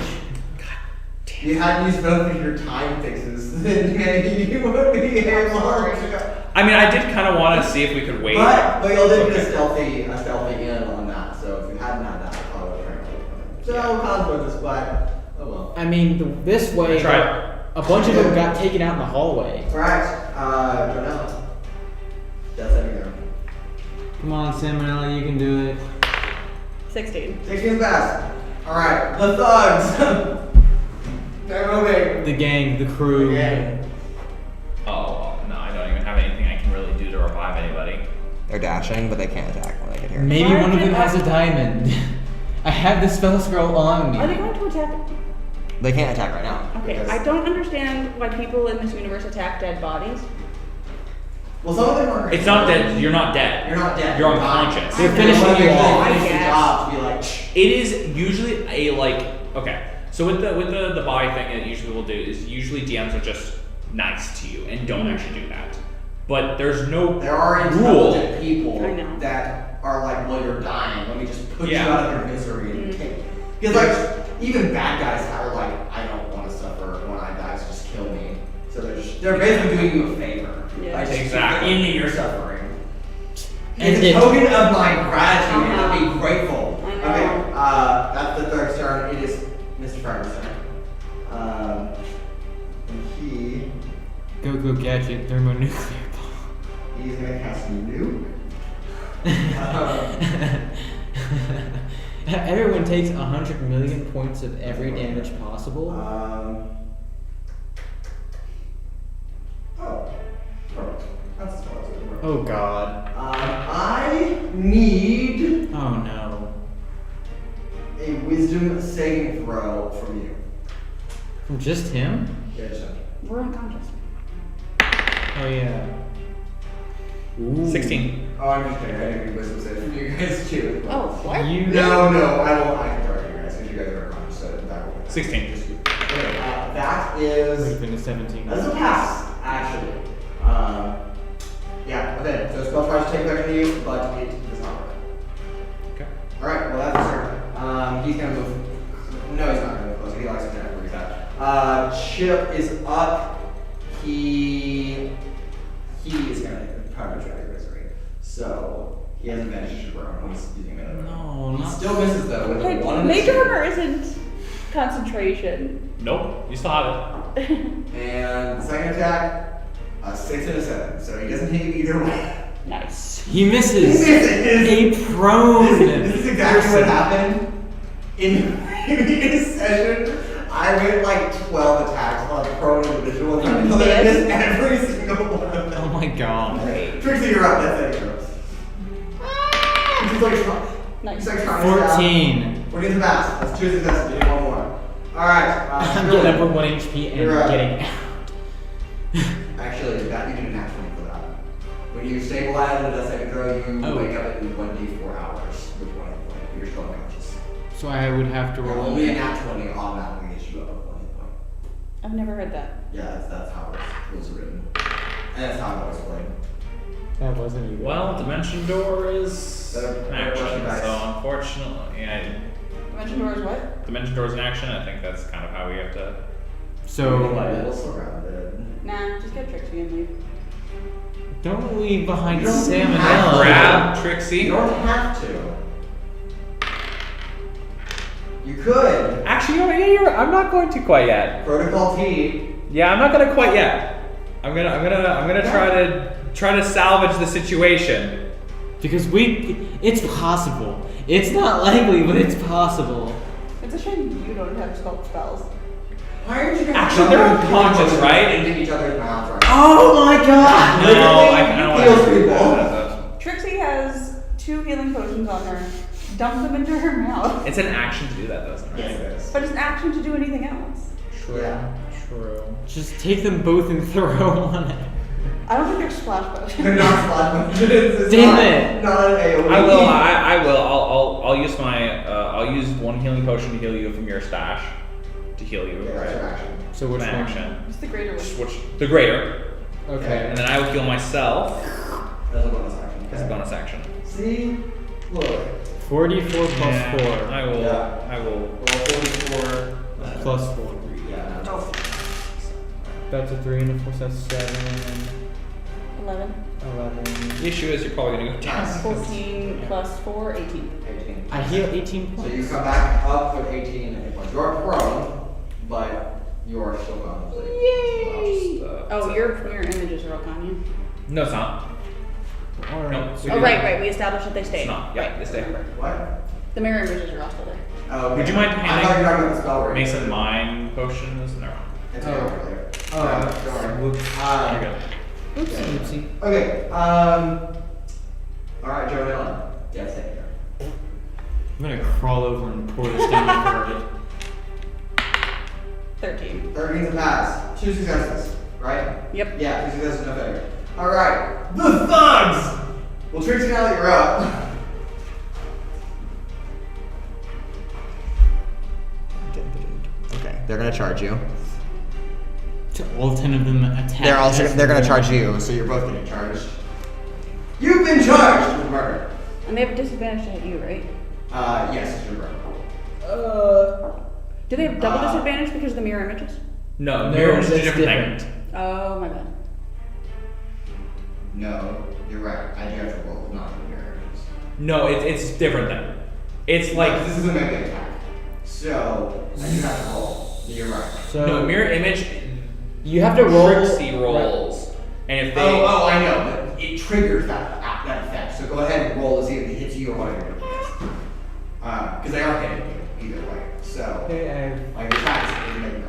You hadn't used both of your time fixes, then maybe you would be able to. I mean, I did kind of want to see if we could wait. But you'll did Okay. a stealthy in on that. So if you hadn't had that, I probably would have tried to. So consequences, but oh well. I mean, this way, Try a bunch of them got taken out in the hallway. Alright, Joanella. That's everything. Come on, Salmonella, you can do it. 16. 16's best. Alright, the thugs. They're moving. The gang, the crew. Okay. Oh, no, I don't even have anything I can really do to revive anybody. They're dashing, but they can't attack when they get here. Maybe Why one of did them has a diamond. I have the spell scroll on me. Are they going to attack? They can't attack right now. Okay, because- I don't understand why people in this universe attack dead bodies. Well, some of them are. It's not dead. You're not dead. You're not dead. You're unconscious. They're finishing you off. Finish the I job to be like. It is usually a okay. So with the body thing, that usually we'll do is usually DMs are just nice to you and don't actually do that. But there's no There are rule. intelligent people I know. that are like, well, you're dying. Let me just put Yeah. you out of your misery and Mm. take. Because like even bad guys are like, I don't want to suffer when I die, so just kill me. So they're basically doing you a favor. Yeah. By just Exactly. ending your suffering. And It's a it- token of my gratitude and Uh-huh. I'll be grateful. I know. Okay, that's the third turn. It is Mr. Farmer's turn. And Go gadget thermonuclear bomb. he's gonna cast Nuke. Everyone takes 100 million points of every damage possible. Oh, perfect. That's as far as it works. Oh god. I need Oh no. a wisdom saving throw from you. From just him? Yeah, just We're unconscious. Oh yeah. Ooh. 16. Oh, I'm just kidding. I didn't need wisdom save from you guys too. Oh, what? You No, I won't. I can target you guys because you guys are unconscious, so that will. 16. Just you. Okay, that would have is. been a 17. That's a pass, actually. Yeah, okay. So spell tries to take effect on you, but it does not work. Okay. Alright, well that's his turn. He's gonna move. No, he's not gonna move closer. He likes to connect where he's at. Chip is up. He is gonna probably try to resurrect. So he has advantage to burn when he's using melee weapon. No, He not still misses though with Okay, a 1 and a Major 2. Armor isn't concentration. Nope. You still have it. And second attack, a 6 and a 7. So he doesn't hit you either way. Nice. He misses. He misses. A prone. This is exactly what happened in the previous session. I went like 12 attacks on a prone individual and I missed every single one of them. Oh my god. Trixie, you're up. That's it. You're up. He's like trying. Nice. He's like trying to 14. 14 is a pass. That's 2 successes. You need one more. Alright. I'm getting up with 1 HP and You're up. getting out. Actually, that you didn't actually for that. When you stabilize and does second throw, you Oh. wake up in 1d4 hours with 1 hit point. You're still unconscious. So I would have to roll. Only a nat 20 automatically gets you up with 1 hit point. I've never heard that. Yeah, that's how it was written. And that's how I've always played. That wasn't you. Well, Dimension Door is Better- an better action, question, guys. so unfortunately, Dimension Door is what? Dimension Door is an action. I think that's kind of how we have to. So We'll surround it. Nah, just get Trixie and leave. don't leave behind You don't Salmonella. have to. Grab You Trixie. don't have to. You could. Actually, I'm not going to quite yet. Protocol T. Yeah, I'm not gonna quite yet. I'm gonna try to try to salvage the situation. Because it's possible. It's not likely, but it's possible. It's a shame you don't have spells. Why aren't you guys Actually, they're unconscious, right? Into each other's mouths right Oh my god! No, I don't Heals want to. people. Trixie has 2 healing potions on her. Dump them into her mouth. It's an action to do that, though, isn't it? Yes, it is. But it's an action to do anything else. True. Yeah. True. Just take them both and throw on it. I don't think there's splash potions. They're not slot potions. It's Damn not, it. Not an AoE. I will. I'll use my. I'll use 1 healing potion to heal you from your stash. To heal you. Yeah, that's your Right? action. So which An one? action. It's the greater one. Which the greater, Okay. and then I will heal myself That's a bonus action. as a bonus action. See? Look. 44 plus Yeah, 4. I will. Yeah. I will. Roll 44. Plus 4. Yeah, no. That's a 3 and a 4, so that's 7, 11. 11. The issue is you're probably gonna go down. Yes. 14 plus 4, 18. 18. I heal 18 So points. you come back up with 18 hit points. You're prone, but you're still going to sleep. Yay! That's, Oh, it. your images are up on you. No, it's not. Alright. No, we Oh, do right, that. right. We established that they stayed. It's not. Yeah, right. they stay. What? The mirror images are also there. Oh, okay. Would you mind I thought handing you were talking about the spell ring. Mason mind potions? No. It's Oh. over there. Oh, don't worry. whoops. There you go. Oopsie, oopsie. Okay, alright, Joanella. Yes, thank you. I'm gonna crawl over and pour this down my throat. 13. 13's a pass. 2 successes, right? Yep. Yeah, 2 successes, no failure. Alright, the thugs! Well, Trixie, now that you're up. Okay, they're gonna charge you. All 10 of them attack. They're gonna charge you, so you're both getting charged. You've been charged with murder. And they have a disadvantage to hit you, right? Yes, it's your murder. Do they have double disadvantage because of the mirror images? No, No, mirror is a that's different different. thing. Oh, my bad. No, you're right. I do have to roll, not the mirror images. No, it's different thing. It's like This is a mega attack. So, I do have to roll. You're right. So no mirror image. you have to roll. Trixie rolls, and if they Oh, I know, but it triggers that effect. So go ahead and roll to see if it hits you or whatever. Because they are hitting you either way. So, Okay, like the attacks is making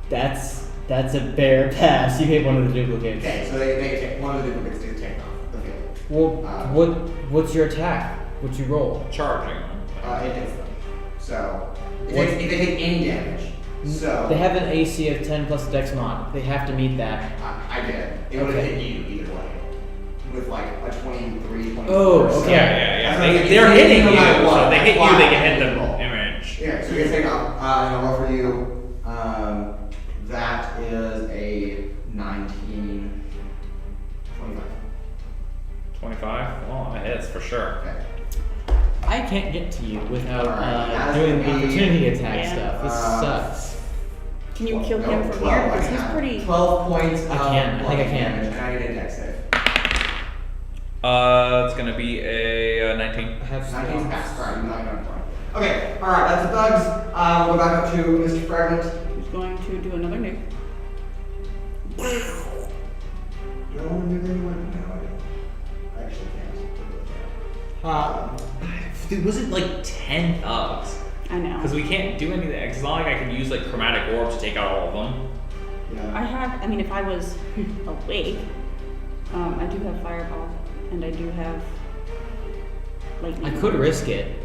contact. that's a bare pass. You hit one of the duplicates. Okay, so they take one of the duplicates to take off the field. Well, what's your attack? What you roll? charging. It hits them. So, What- if they take any damage. So, They have an AC of 10 plus a Dex mod. They have to meet that. I did. It would have Okay. hit you either way. With like a 23, 24. Oh, so- okay. Yeah. That's what I'm saying. They're It's hitting no you, matter what. so they hit That's you, they why can I hit didn't the roll. image. Yeah, so you can take off. And I'll roll for you. That is a 19, 25. 25. Well, it hits for sure. Okay. I can't get to you without Alright, that's doing the gonna be- opportunity attack Yeah. stuff. This sucks. Can you kill No, him from 12, here? I Because he's can. pretty. 12 points I of can. I think I bludgeoning can. damage, and I need a dex save. It's gonna be a 19. I have 19's pass. Alright, you're not going to Okay, alright, that's the thugs. We'll go back up to Mr. Fragment. He's going to do another nuke. You don't want to do anyone? No, I actually can't. Dude, was it like 10 thugs? I know. Because we can't do anything. It's not like I can use like chromatic orbs to take out all of them. I have. I mean, if I was awake, I do have fireball, and I do have lightning. I could risk it.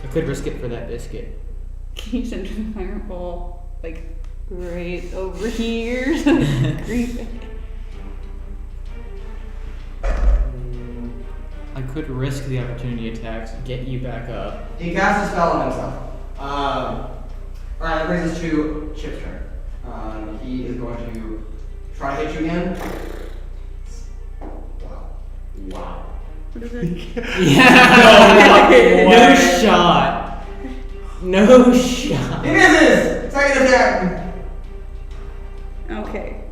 I could risk it for that biscuit. Can you send the fireball like right over here? Creepy. I could risk the opportunity attacks, get you back up. He casts a spell on himself. Alright, that brings us to Chip's turn. He is going to try to hit you again. Wow. What is it? Yeah. No no way. shot. No shot. He misses! Second attack! Okay.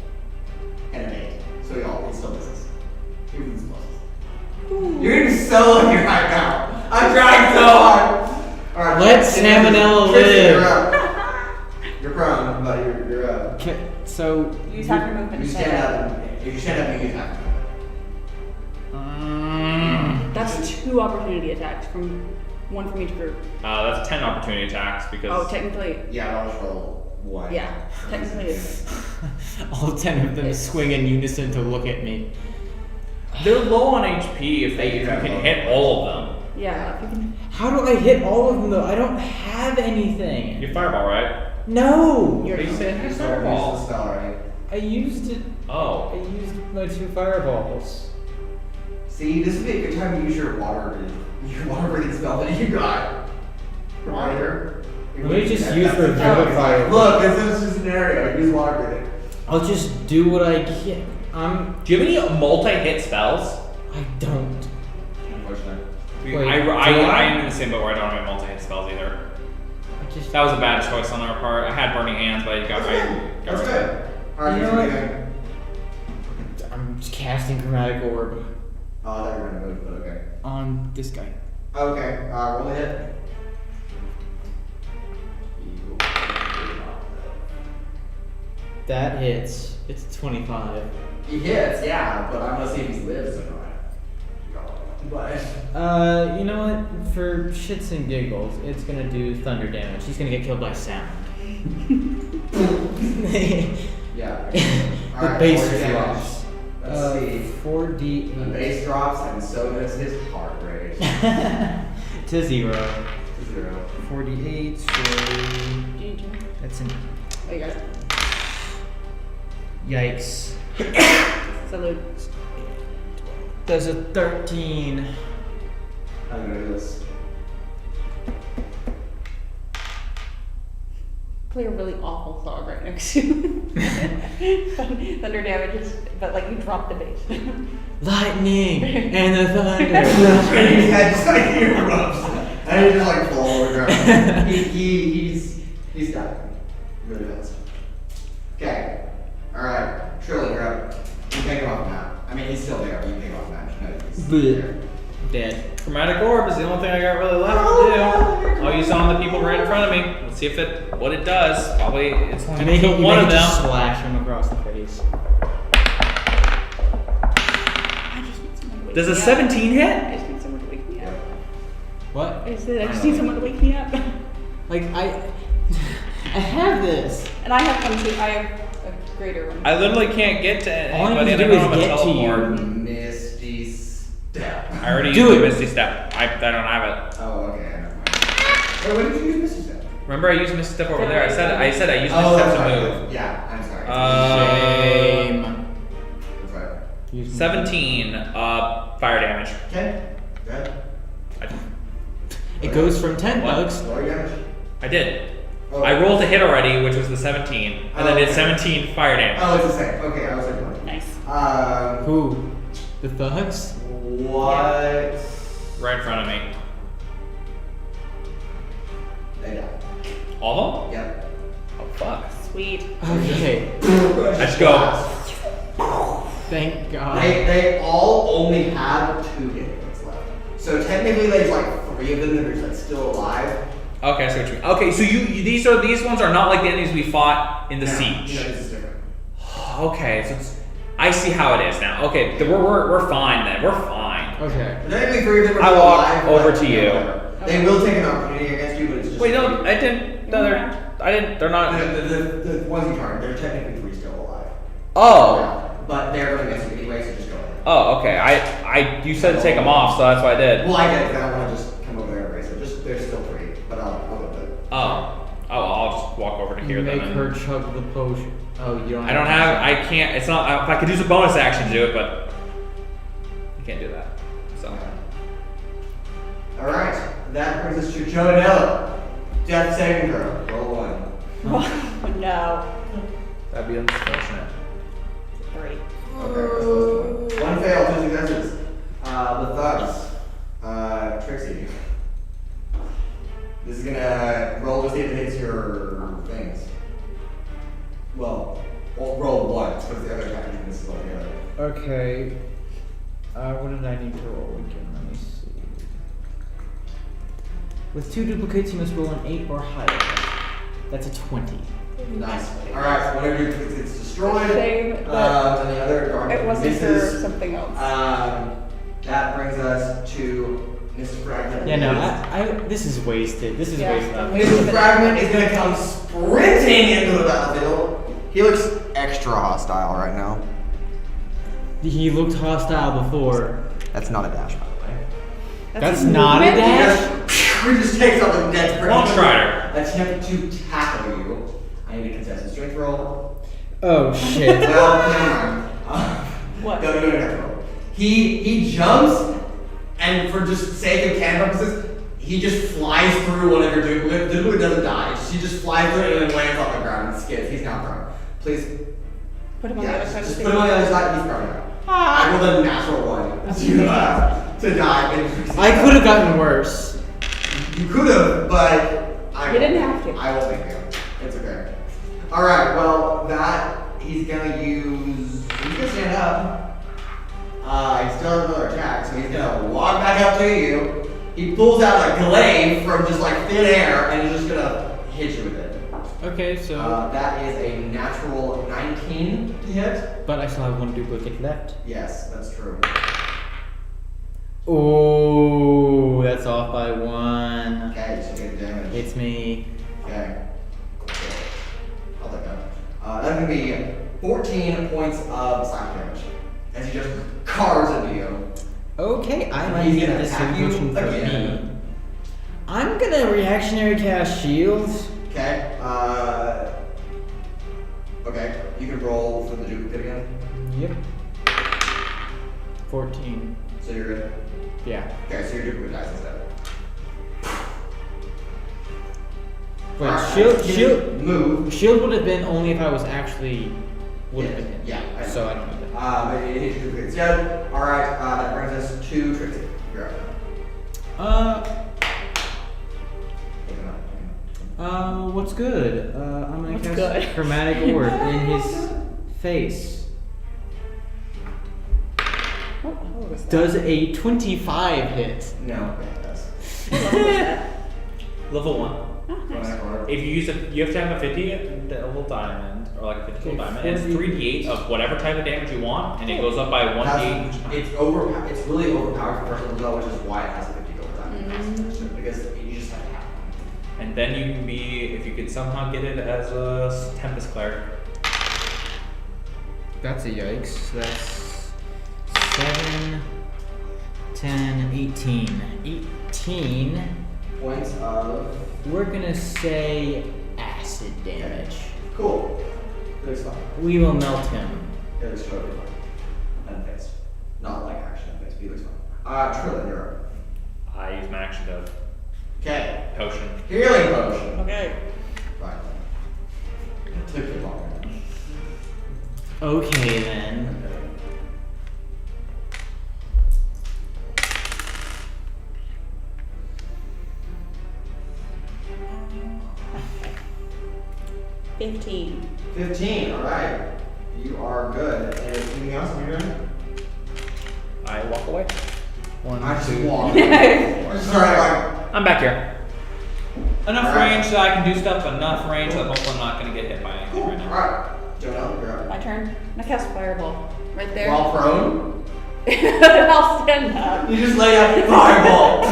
And an 8. So he still misses. Even his pluses. You're getting so lucky right now. I'm trying so hard. Alright. Let Salmonella Trixie, you're live. up. You're prone, but you're up. Okay, so Use half your movement You to stand up and If you stand up, you attack. That's 2 opportunity attacks from one from each group. That's 10 opportunity attacks because. Oh, technically. Yeah, I'll just roll 1. Yeah, technically it's. All 10 of them swing in unison to look at me. They're low on HP if you can hit all of them. Yeah, if you can. How do I hit all of them though? I don't have anything. You fireball, right? No! But you said Use the fireball. spell, right? I used it. I Oh. used my 2 fireballs. See, this would be a good time to use your water breathing spell that you got. Reminder. Let me just use Revivify. Look, this is just a scenario. Use water breathing. I'll just do what I can. Do you have any multi-hit spells? I don't. Unfortunately. Wait, I do I? am in the same boat where I don't have multi-hit spells either. I just. That was a bad choice on our part. I had burning hands, but I got rid of That's it. good. Alright, You you're know what? doing. I'm just casting Chromatic Orb Oh, I thought you were gonna move, but okay. on this guy. Okay, roll a hit. That hits. It's 25. He hits, yeah, but I'm gonna see if he lives or not. But You know what? For shits and giggles, it's gonna do thunder damage. He's gonna get killed by sound. yeah. The Alright, base roll your damage. drops. Let's see. 4d8. The base drops, and so does his heart rate. to 0. 0. 4d8, so that's an Oh, you got it. yikes. Salute. There's a 13. I'm gonna do this. Play a really awful song right next to you. Thunder damages, but like you drop the bass. Lightning and the thunder. And his head just like erupts. And he just like fall over the ground. He's done. Really does. Okay. Alright. Trilin, you're up. You take him off now. I mean, he's still there, but you take him off now. No, he's there. Dead. Chromatic Orb is the only thing I got really left to do. I'll use it on the people right in front of me. Let's see if what it does. Probably it's only gonna kill one of them. Just slash him across the face. I just need someone to wake Does me a up. 17 hit? I just need someone to wake me up. What? I just need someone to wake me up. Like I have this. And I have one too. I have a greater one. I literally can't get to All you anybody. need to and do I don't is have a get to you. teleport. Misty Step. I already Do used it. the Misty Step. I don't have it. Oh, okay, never mind. Wait, when did you use Misty Step? Remember I used Misty Step over there. I said I used Misty Oh, Step that's to right. move. Yeah, I'm sorry. Shame. That's right. Use 17 fire damage. Okay. Good. It goes from 10 What? bugs. Roll your damage. I did. Oh. I rolled a hit already, which was the 17, and then did okay. 17 fire damage. Oh, it's the same. Okay, I was like, what? Nice. Who? The thugs? What? Right in front of me. They died. All of them? Yep. Oh fuck. Sweet. Okay. Let's go. Thank God. They all only have 2 hit points left. So technically there's like 3 of them that are like still alive. Okay, I see what you mean. Okay, so these ones are not like the enemies we fought in the No, siege. No, this is different. Okay, so I see how it is now. Okay, we're fine then. We're fine. Okay. Technically 3 of them are I still walk alive. over but, to you. whatever. They will take an opportunity against you, but it's just. Wait, no, I didn't. No, they're not. The ones you target, they're technically 3 still alive. Oh. Yeah, but they're going to miss you anyway, so just go ahead. Oh, okay. You said to take them off, so that's what I did. Well, I did, because I don't want to just come over there and erase it. Just, there's still 3, but I'll go with it. I'll just walk over to here Make then. her chug the potion. Oh, you don't. I don't have. I can't. It's not. If I could use a bonus action to do it, but I can't do that. So. Alright, that brings us to Joanella. Death saving throw. Roll 1. Oh no. That'd be unfortunate. 3. Okay, that's close to 1. 1 fail, 2 successes. The thugs. Trixi. This is gonna roll to see if it hits your things. Well, roll 1, because the other attack this is altogether. Okay. What did I need to roll again? Let me see. With 2 duplicates, you must roll an 8 or higher. That's a 20. Nice. Alright, whatever you think it's destroyed. Shame And that the other guard it wasn't misses. for something else. That brings us to Mr. Fragment. Yeah, no, this is wasted. This is Yeah. wasted. Mr. Fragment is gonna come sprinting into the battlefield. He looks extra hostile right now. He looked hostile before. That's not a dash, by the way. That's his not a movement? dash? He just takes up a dead sprint. Launch Rider. Attempt to tackle you. I need a contested strength roll. Oh shit. Well, never mind. What? No, no. He jumps, and for just sake of can purposes, he just flies through one of your duplicates. The duplicate doesn't die. She just flies through it and then lands on the ground and skids. He's now prone. Please. Put him on the other side of the Just stage. put him on the other side. He's prone now. I rolled a natural one to die. I could have gotten worse. You could have, but I You didn't have to. I will thank you. It's okay. All right. Well, he's gonna use. He's gonna stand up. He still has another attack, so he's gonna walk back up to you. He pulls out a glaive from just like thin air, and he's just gonna hit you with it. Okay, so. That is a natural 19 to hit. But I still have one duplicate left. Yes, that's true. Oh, that's off by 1. Okay, you should get damage. It's me. Okay. I'll take that. That's gonna be 14 points of slap damage as he just carves into you. Okay, I might He's need gonna this attack you solution for again. me. I'm gonna reactionary cast shields. Okay. Okay. You can roll for the duplicate again. Yep. 14. So you're good. Yeah. Okay, so your duplicate dies instead. Wait, Alright, move. Shield would have been only if I was actually would have been hit. Yeah. I know. So I don't know that. But it hits your duplicate instead. All right. That brings us to Trixi. You're up. What's good? I'm gonna What's cast good? Chromatic Orb in his face. What level was that? Does a 25 hit? No. It does. What level was that? Level 1. Oh, nice. If you use you have to have a 50 level diamond, or like a 50 level Okay, diamond, and it's 3d8 of whatever type of damage you want, and it goes up by 1d8 each time. It's really overpowered for first level, which is why it has a 50 gold diamond. Because you just have to have one. And then you can be, if you could somehow get it as a Tempest Cleric. That's a yikes. That's 7, 10, 18. 18. Points of. We're gonna say acid damage. Cool. It looks fine. We will melt him. It looks totally fine. Unfazed. Not like action unfazed, but he looks fine. Trilin, you're up. I use my action to Okay. potion. Healing potion. Okay. Right. It took you longer. Okay then. Okay. 15, alright. You are good. And anything else you're doing? I walk away. I just walk. Sorry, I'm back here. Enough Alright. range that I can do stuff, enough range that hopefully I'm not going to get hit by anything Cool. right now. Alright. Joanella, you're up. My turn. I'm gonna cast Fireball. Right there. While prone, I'll stand up. you just lay out fireball.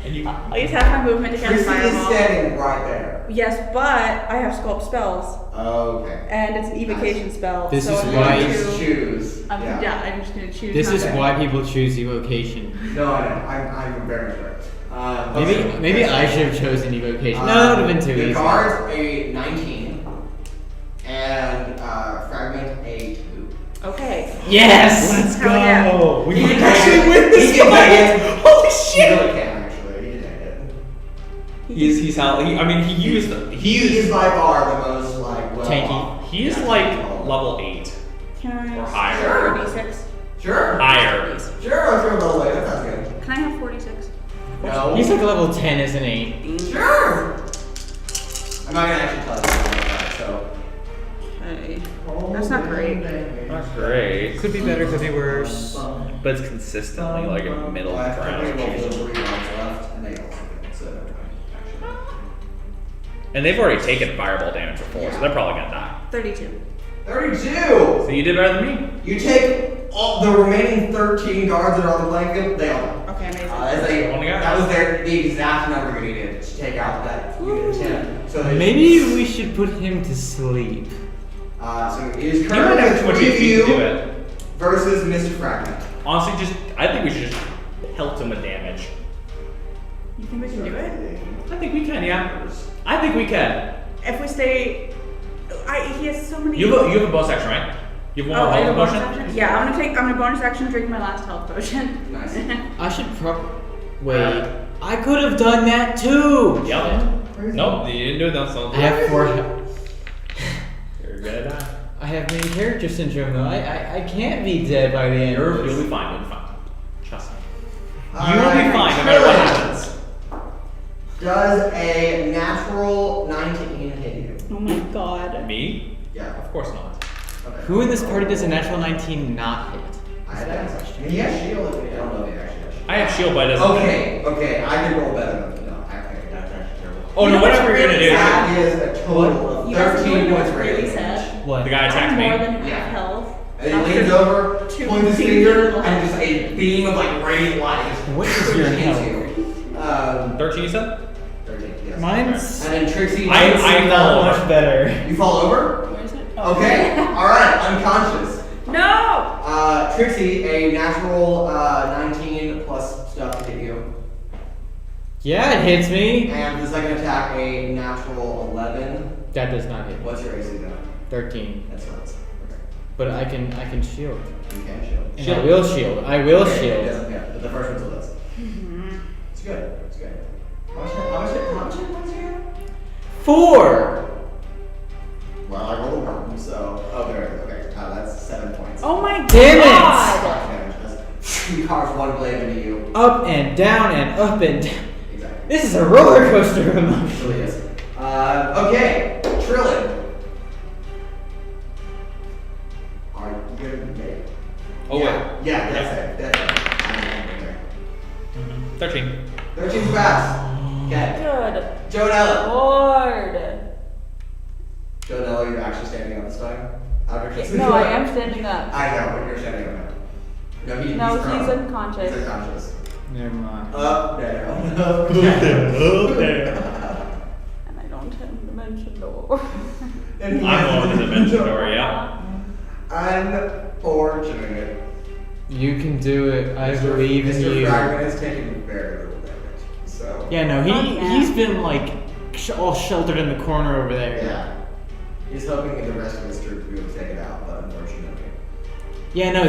And you, I'll use half my movement to cast Trixi is Fireball. standing right there. Yes, but I have Sculpt spells. Okay. And it's an evocation spell. This so is I'm You why- going just to, choose. I'm just gonna choose. This is not to- why people choose evocation. No, I know. I'm very correct. Maybe I should have chosen evocation. No, that would have been too The easy. guard's a 19, and fragment a 2. Okay. Yes! let's Hell yeah. go! We He might can actually win He this can fight! take it. Holy He shit! really can actually. He can take it. He's how he, I mean he used He is by far the most like well Tanky. off. he is Yeah, like tanky. level 8 Can I or higher. Sure. 46? Sure. Higher. Sure. I'll throw it all away. That sounds good. Can I have 46? No. He's like level 10, isn't he? Sure. I'm not gonna actually tell you that. So. Okay. That's not great. Not great. Could be better, could be worse. But it's consistently like in the middle of the ground. Roll 3 rounds left, and they also get so. And they've already taken fireball damage before, so they're probably gonna die. 32. 32! So you did better than me. You take all the remaining 13 guards that are on the blanket, they all die. Okay, amazing. That was the exact number you needed to take out that unit of 10. So Maybe we should put him to sleep. So it is You might have currently too much 3 of HP to do you it. versus Mr. Fragment. Honestly, I think we should just pelt him with damage. You think we can do it? I think we can, yeah. I think we can. If we stay... he has so many... You have a bonus action, right? You have one more I have a health bonus potion? action? Yeah, I'm gonna bonus action drink my last health potion. Nice. I should wait. I could have done that too. Yep. Nope, you didn't do it though, so I have 4 you're gonna die. I have main character syndrome though. I can't be dead by the end. You'll of this. be fine, you'll be fine. Trust me. You will be fine no matter what happens. Does a natural 19 hit you? Oh my god. Me? Yeah. Of course not. Okay. Who in this party does a natural 19 not hit? I have that question. He has shield. I don't know if he actually has shield. I have shield, but it doesn't. Okay, I can roll better than no. That's actually terrible. Oh no, whatever you're gonna do. That is a total of You guys 13 know points what's of really radiant sad? damage. What? The guy I attacked have me. more than half Yeah. health. And he leans over, Two points his fingers finger, left. and just a beam of like radiant light. What is your hits health? you. 13 you said? 13, yes. Mine's And then Trixie, I not fall much over. better. you fall over? Where is it? Okay, alright, unconscious. No! Trixie, a natural 19 plus stuff to hit you. Yeah, it hits me. And the second attack, a natural 11. That does not hit. What's your AC then? 13. That's what it's. Okay. But I can shield. You can shield. And I will shield. I will Okay, it shield. doesn't, yeah, but the first one still does. It's good. It's good. How much hit points do you have? 4. Well, I rolled a 1, so. Oh, there it is. Okay. That's 7 points. Oh my Damn it! god! Slash damage. He carves one blade into you. Up and down and up and down. Exactly. This is a roller coaster of It emotions. really is. Okay. Trilin. Are you gonna make it? Oh, yeah. wait. Yeah, that's it. That's it. I'm there. 13. 13's fast. Okay. Good Joanella. lord. Joanella, you're actually standing up this time? No, I am standing up. I know, but you're standing up now. No, he's No, prone. he's unconscious. He's unconscious. Never mind. Up, down, up, down. And I don't have the dimension door. And he I'm has on the dimension door, yeah. Unfortunate. You can do it. I believe in Mr. you. Fragment has taken very little damage. So. Yeah, no, Oh, yeah. he's been like all sheltered in the corner over there. Yeah. He's hoping the rest of his troop to be able to take it out, but unfortunately. Yeah, no,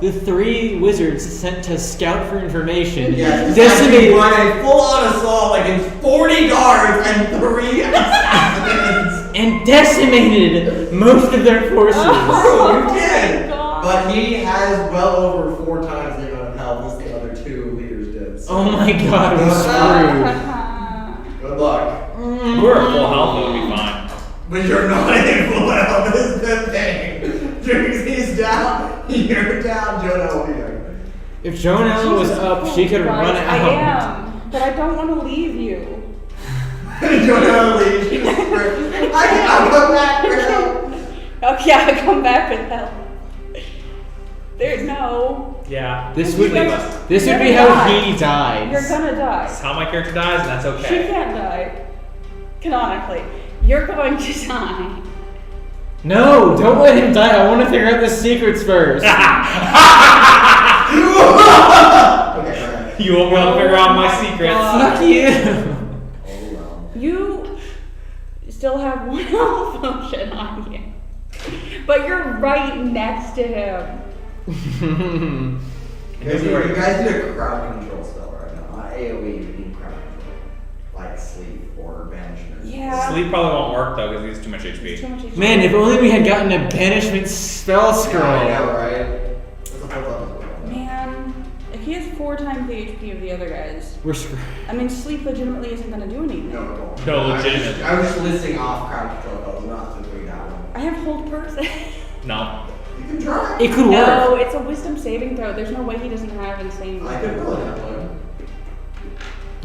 the 3 wizards sent to scout for information. Yeah, decimated. run a full-on assault against 40 guards and 3 assassins. And decimated most of their forces. Oh, you did! God. But he has well over 4 times the amount of health as the other 2 leaders did. So. Oh my god, we're screwed. Good luck. We're at full health, it would be fine. But you're not in full health, is the thing. Trixi's down, you're down, Jonah will be there. If Joanella was up, she could run Guys, out. I am, but I don't want to leave you. Jonah leaves. I'll come back for help. Okay, I'll come back with help. There's no. Yeah. This would be You're how gonna he dies. You're gonna die. That's how my character dies, and that's She okay. can't die. Canonically, you're going to die. No, don't let him die. I want to figure out the secrets first. Okay, You won't be able to figure out my secrets. Fuck you. alright. You still have 1 health potion on you, but you're right next to him. You guys need a crowd control spell right now. Not AoE, you need crowd control. Like sleep or banishment. Yeah. Sleep probably won't work though, because he's too much HP. Too much HP. Man, if only we had gotten a banishment spell scroll. Yeah, I know, right? That's a full level. Man, if he has 4 times the HP of the other guys, We're screwed. I mean, sleep legitimately isn't gonna do anything. No, legitimate. I was just listing off crowd control spells, not specifically that one. I have hold person. No. You can try. It could No, work. it's a wisdom saving throw. There's no way he doesn't have insane I wisdom. could roll that one.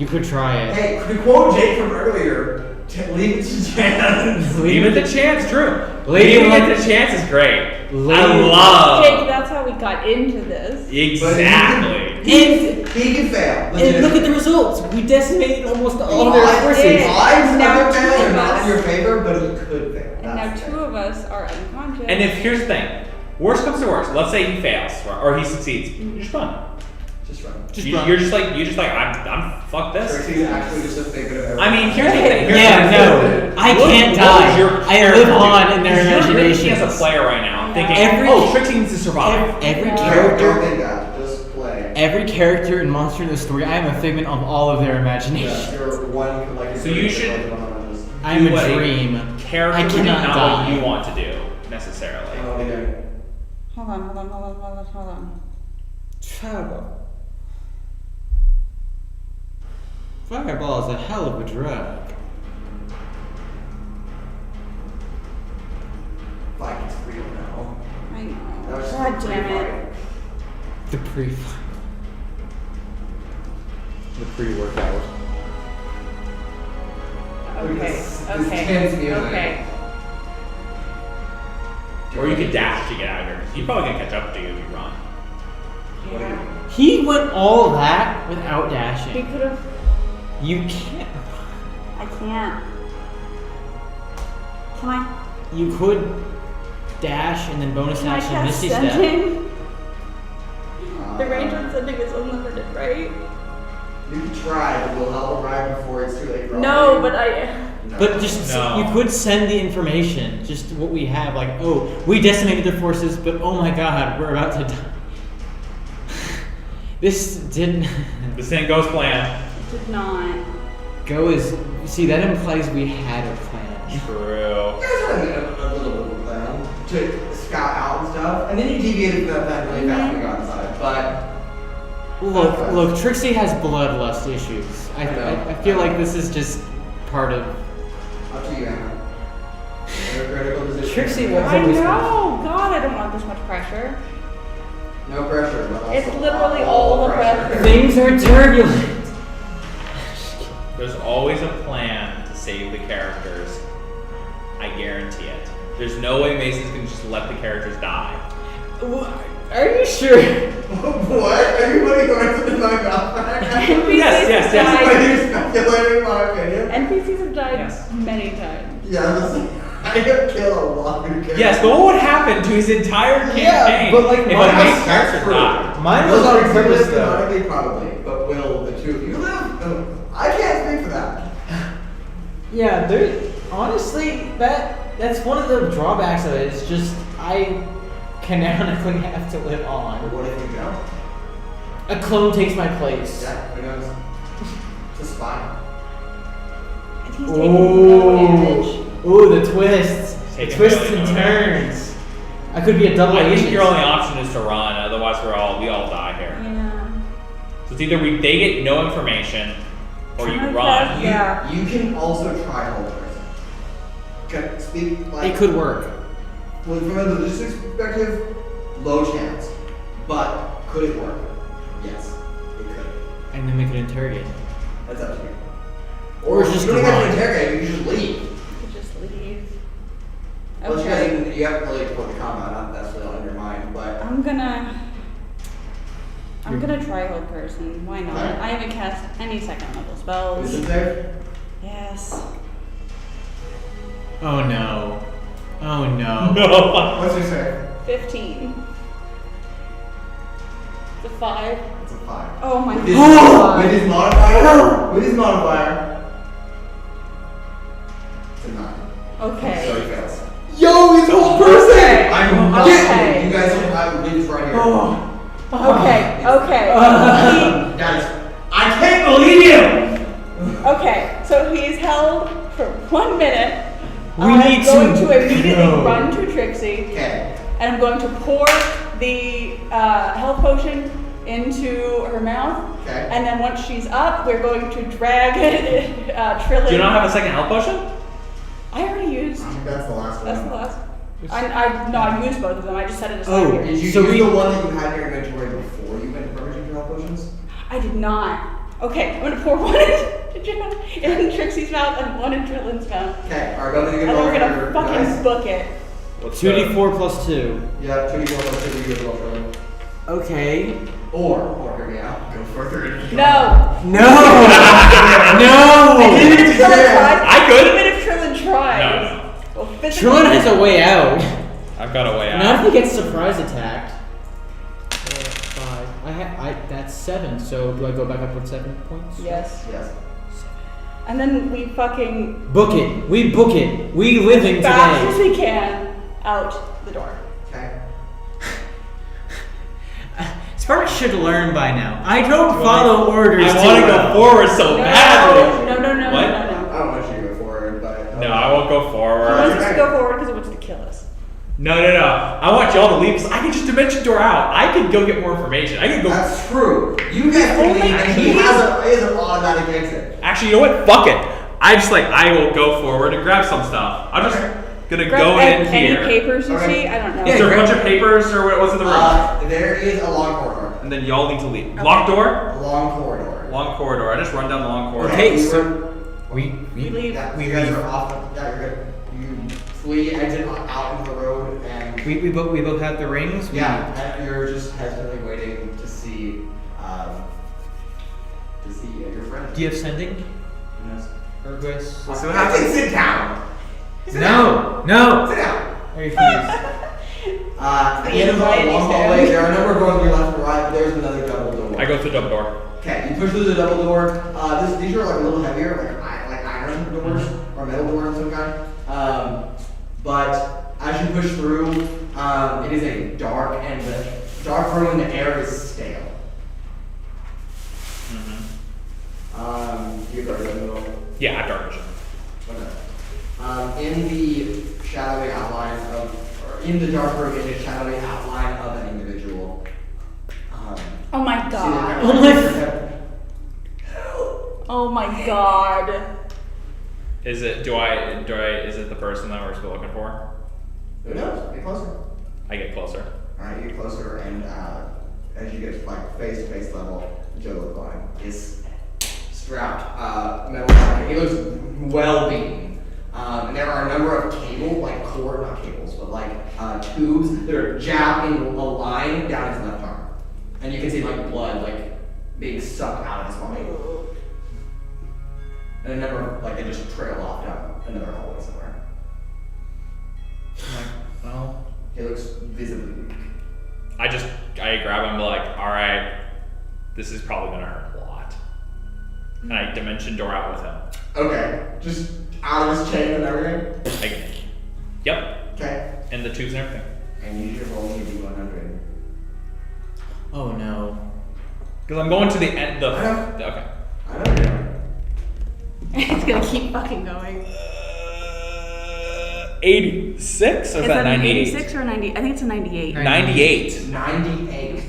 You could try it. Hey, to quote Jake from earlier, leave it to chance. Leave it to chance, true. Lady Leaving Luck- it to chance is great. Lady- I love. Jake, that's how we got into this. Exactly. He can fail. And look at the results. We decimated almost all of their Odds forces. did. Odds Now of it failing two are of not us- in your favor, but he could fail. And now That's the two of us are unconscious. And if here's the thing, worst comes to worst, let's say he fails or he succeeds, you just run. Just run. You're just like I'm fuck this. Trixie's actually just a figment of everything. I mean, here's the thing. Yeah, no. I can't die. I live on in their You're imaginations. as a player right now, thinking, Every- oh, Trixie needs to survive. Every Yeah. Don't character, think that. Just play. every character and monster in the story, I am a figment of all of their Yeah, imagination. you're one like. So you should- I am Do a what dream. Character I would do, cannot not die. what you want to do necessarily. Hold on. Trouble. Fireball is a hell of a drug. Vikings real now. I That know. was God just damn it. The pre-workout. Okay. This Okay. tense music. Okay. Or you could dash to get out of here. He's probably gonna catch up to you if you run. Yeah. He went all that without He dashing. could have. You can't. I can't. Can I? You could dash and then bonus Can I action cast Misty Step. Sending? The range on sending is unlimited, right? You can try, but we'll help arrive before it's too late for all No, of but you. I. No. But just No. you could send the information, just what we have, like, oh, we decimated their forces, but oh my god, we're about to die. This didn't This didn't go as planned. Did not. go as. See, that implies we had a plan. True. You guys had a little bit of a plan to scout out and stuff, and then you deviated from that plan really fast when we got inside. But Look, Trixie has bloodlust issues. I know. I feel like this is just part of. up to you, Anna. You're in a critical position. Trixie was I always- know. God, I don't want this much pressure. No pressure, but also It's literally all the pressure. Things are turbulent. There's always a plan to save the characters. I guarantee it. There's no way Mason's gonna just let the characters die. Are you sure? What? Everybody going to deny Malfac? NPCs Yes. have Are died. you speculating my opinion? NPCs have died Yes. many times. Yes. I have killed a lot of characters. Yes, but what would happen to his entire campaign Yeah, but, like, if a mine- main character died? Mine Will was on Trixie purpose live though. canonically? Probably, but will the two of you live? I can't speak for that. Yeah, there. Honestly, that's one of the drawbacks of it. It's just I canonically have to live Or on. what if you don't? A clone takes my place. Yeah, who knows? It's a spy. And he's taking no damage. Ooh, the twists. The Taking twists really and no damage. turns. I could be a double I agent. think your only option is to run, otherwise we all die here. Yeah. So it's either they get no information, or you Can I run. cast- Yeah. You can also try hold person. Can speak like It could work. well, from a logistics perspective, low chance. But could it work? Yes, it could. And then make it interrogate. That's up to you. Or just you don't even have run. to interrogate, you can just leave. You could just leave. Unless Okay. you haven't really put the combat, not necessarily on your mind, but I'm gonna try hold person. Why not? Okay. I haven't cast any second level is spells. it safe? Yes. Oh no. Oh no. No. What's your safe? 15. It's a 5. It's a 5. Oh my With his, god. with his modifier, it's a 9. Okay. So he fails. Yo, he's a whole person! Okay. I'm not Okay. kidding. You guys don't have leaves right here. Okay. Okay. Guys, I can't believe you! Okay. So he's held for 1 minute. We I'm need going to to immediately go. run to Trixie, Okay. and I'm going to pour the health potion into her mouth. Okay. And then once she's up, we're going to drag Trilin. Do you not have a second health potion? I already used. I think that's the last That's the one. last. I used both of them. I just set it aside Oh, here. Did you So use we- the one that you had in your inventory before you went purging your health potions? I did not. Okay, I'm gonna pour one in Trixi's mouth and one in Trilin's mouth. Okay, alright, both of you And can then roll we're for gonna your fucking dice. book it. What's 2d4 plus 2. Yeah, 2d4 plus 2, you can roll for them. Okay. Or hear me out, go further into No! No! No! Even if Trilin tries. I could. Even if Trilin tries. No. Well, physically. Trilin has a way out. I've got a way out. Not if he gets surprise attacked. 5. That's 7. So do I go back up with 7 points? Yes. Yes. And then we fucking Book it. We book it. We living fast as today. we can out the door. Okay. Sparks should learn by now. I don't follow orders. I want to go forward so badly. No. What? I don't want you to go forward, but... No, I won't go He forward. wants us to go forward because he wants to kill us. No. I want y'all to leave because I can just dimension door out. I can go get more information. I can go. That's true. You guys can Only leave, and he has an automatic exit. Actually, you know what? Fuck it. I will go forward and grab some stuff. I'm just gonna go in any here. papers you Okay. see? I don't know. Is there a bunch of papers or what was in the room? There is a long corridor. And then y'all need to leave. Locked door? A long corridor. Long corridor. I just run down the long corridor. Okay, you so run- we leave. Yeah, you guys are off. Yeah, you're good. You flee, exit out into the road, and we both have the rings. yeah, and you're just hesitantly waiting to see your friend. Do you have sending? Yes. Urquist? We'll see what I happens. think sit down. Sit No. down. I refuse. At the end of the long hallway, there are a number of doors on your left and right, but there's another double door. I go through double door. Okay, you push through the double door. These are like a little heavier, like iron doors or metal doors of some kind. But as you push through, it is a dark and the dark room, and the air is stale. You guys in the middle. Yeah, I have dark vision. Okay. In the shadowy outline in the dark room, in the shadowy outline of an individual. Oh my See god. the Oh my god. Is it? Is it the person that we're still looking for? Who knows? Get closer. I get closer. Alright, you get closer, and as you get like face to face level, Joe Klein is strapped, metal jacket. He looks well beaten. And there are a number of cables, like not cables, but like tubes that are jabbed in a line down his left arm. And you can see like blood like being sucked out of his body. And a number of they just trail off down another hallway somewhere. Well, He looks visibly weak. I grab him and be like, alright, this is probably gonna hurt a lot. And I dimension door out with him. Okay, just out of his chain and everything. Yep. Okay. And the tubes and everything. And you should roll me a D100. Oh no. Because I'm going to the end. I know. Okay. I know you are. It's gonna keep fucking going. 86? Or is that 98? 86 or 90? I think it's a 98. 98. 98.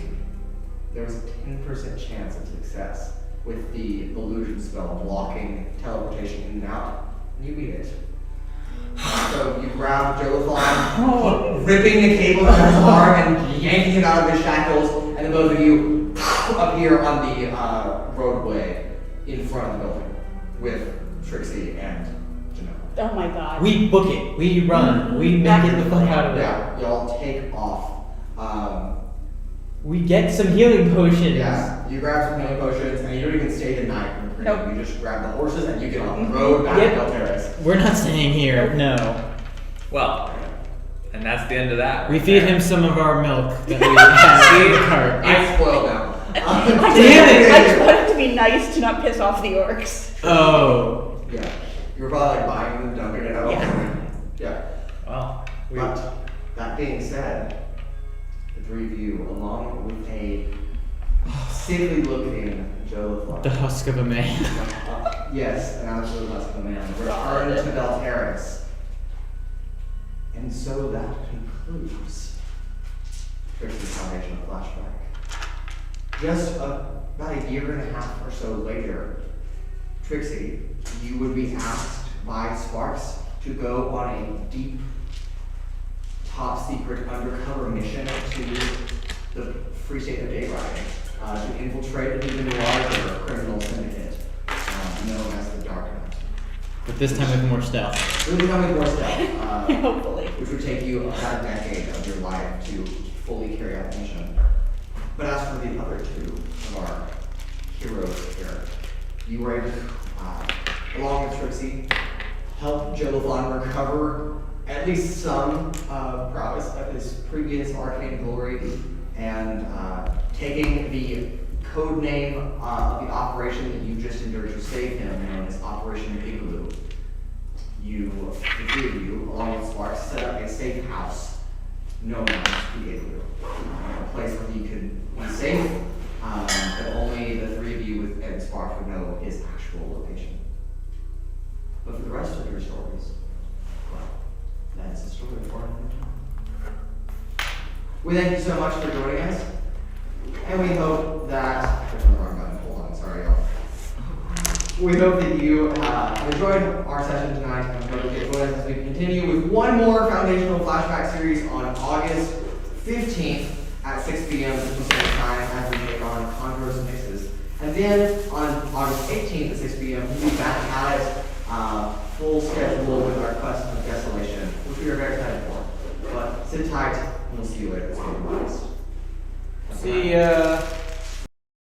There was a 10% chance of success with the illusion spell blocking teleportation in and out. And you beat it. So you grab Jolathon, ripping the cable out of his arm and yanking him out of his shackles, and then both of you appear on the roadway in front of the building with Trixi and Joanella. Oh my god. We book it. We run. We make it the fuck out of it. Yeah, y'all take off. We get some healing potions. Yeah, you grab some healing potions, and you don't even stay the night. Nope. You just grab the horses and you get on the road back to Yep. Del Terrace. We're not staying here. No. Well, and that's the end of that. We feed him some of our milk that we have in the cart. It's spoiled now. I just want it to be nice to not piss off the orcs. Oh. Yeah, you were probably like buying and dumping it out. Yeah. Well, But that being said, the three of you, along with a sickly looking Jolathon. The husk of a man. Yes, an absolute husk of a man. Return to Del Terrace. And so that concludes Trixi's Foundational Flashback. Just about a year and a half or so later, Trixi, you would be asked by Sparks to go on a deep, top secret undercover mission to the Free State of Day Riding. to infiltrate an even larger criminal syndicate known as the Dark Knight. But this time with more stealth. Really come with more stealth, Hopefully. which would take you about a decade of your life to fully carry out the mission. But as for the other two of our heroes here, you were able to, along with Trixi, help Jolafon recover at least some prowess of his previous arcane glory, and taking the code name of the operation that you just endured to save him, known as Operation Igloo. You, the three of you, along with Sparks, set up a safe house known as the Igloo, a place where he could be safe, but only the three of you with Ed Sparks would know his actual location. But for the rest of your stories, well, that's a story for another time. We thank you so much for joining us, and we hope that, there's the wrong button, hold on, sorry y'all. We hope that you have enjoyed our session tonight, and hope that you join us as we continue with one more Foundational Flashback series on August 15th at 6 p.m. Pacific time as we take on Converse Mixes. And then on August 18th at 6 p.m. we'll be back at it, full schedule with our Quest of Desolation, which we are very excited for. But sit tight, and we'll see you later. See ya.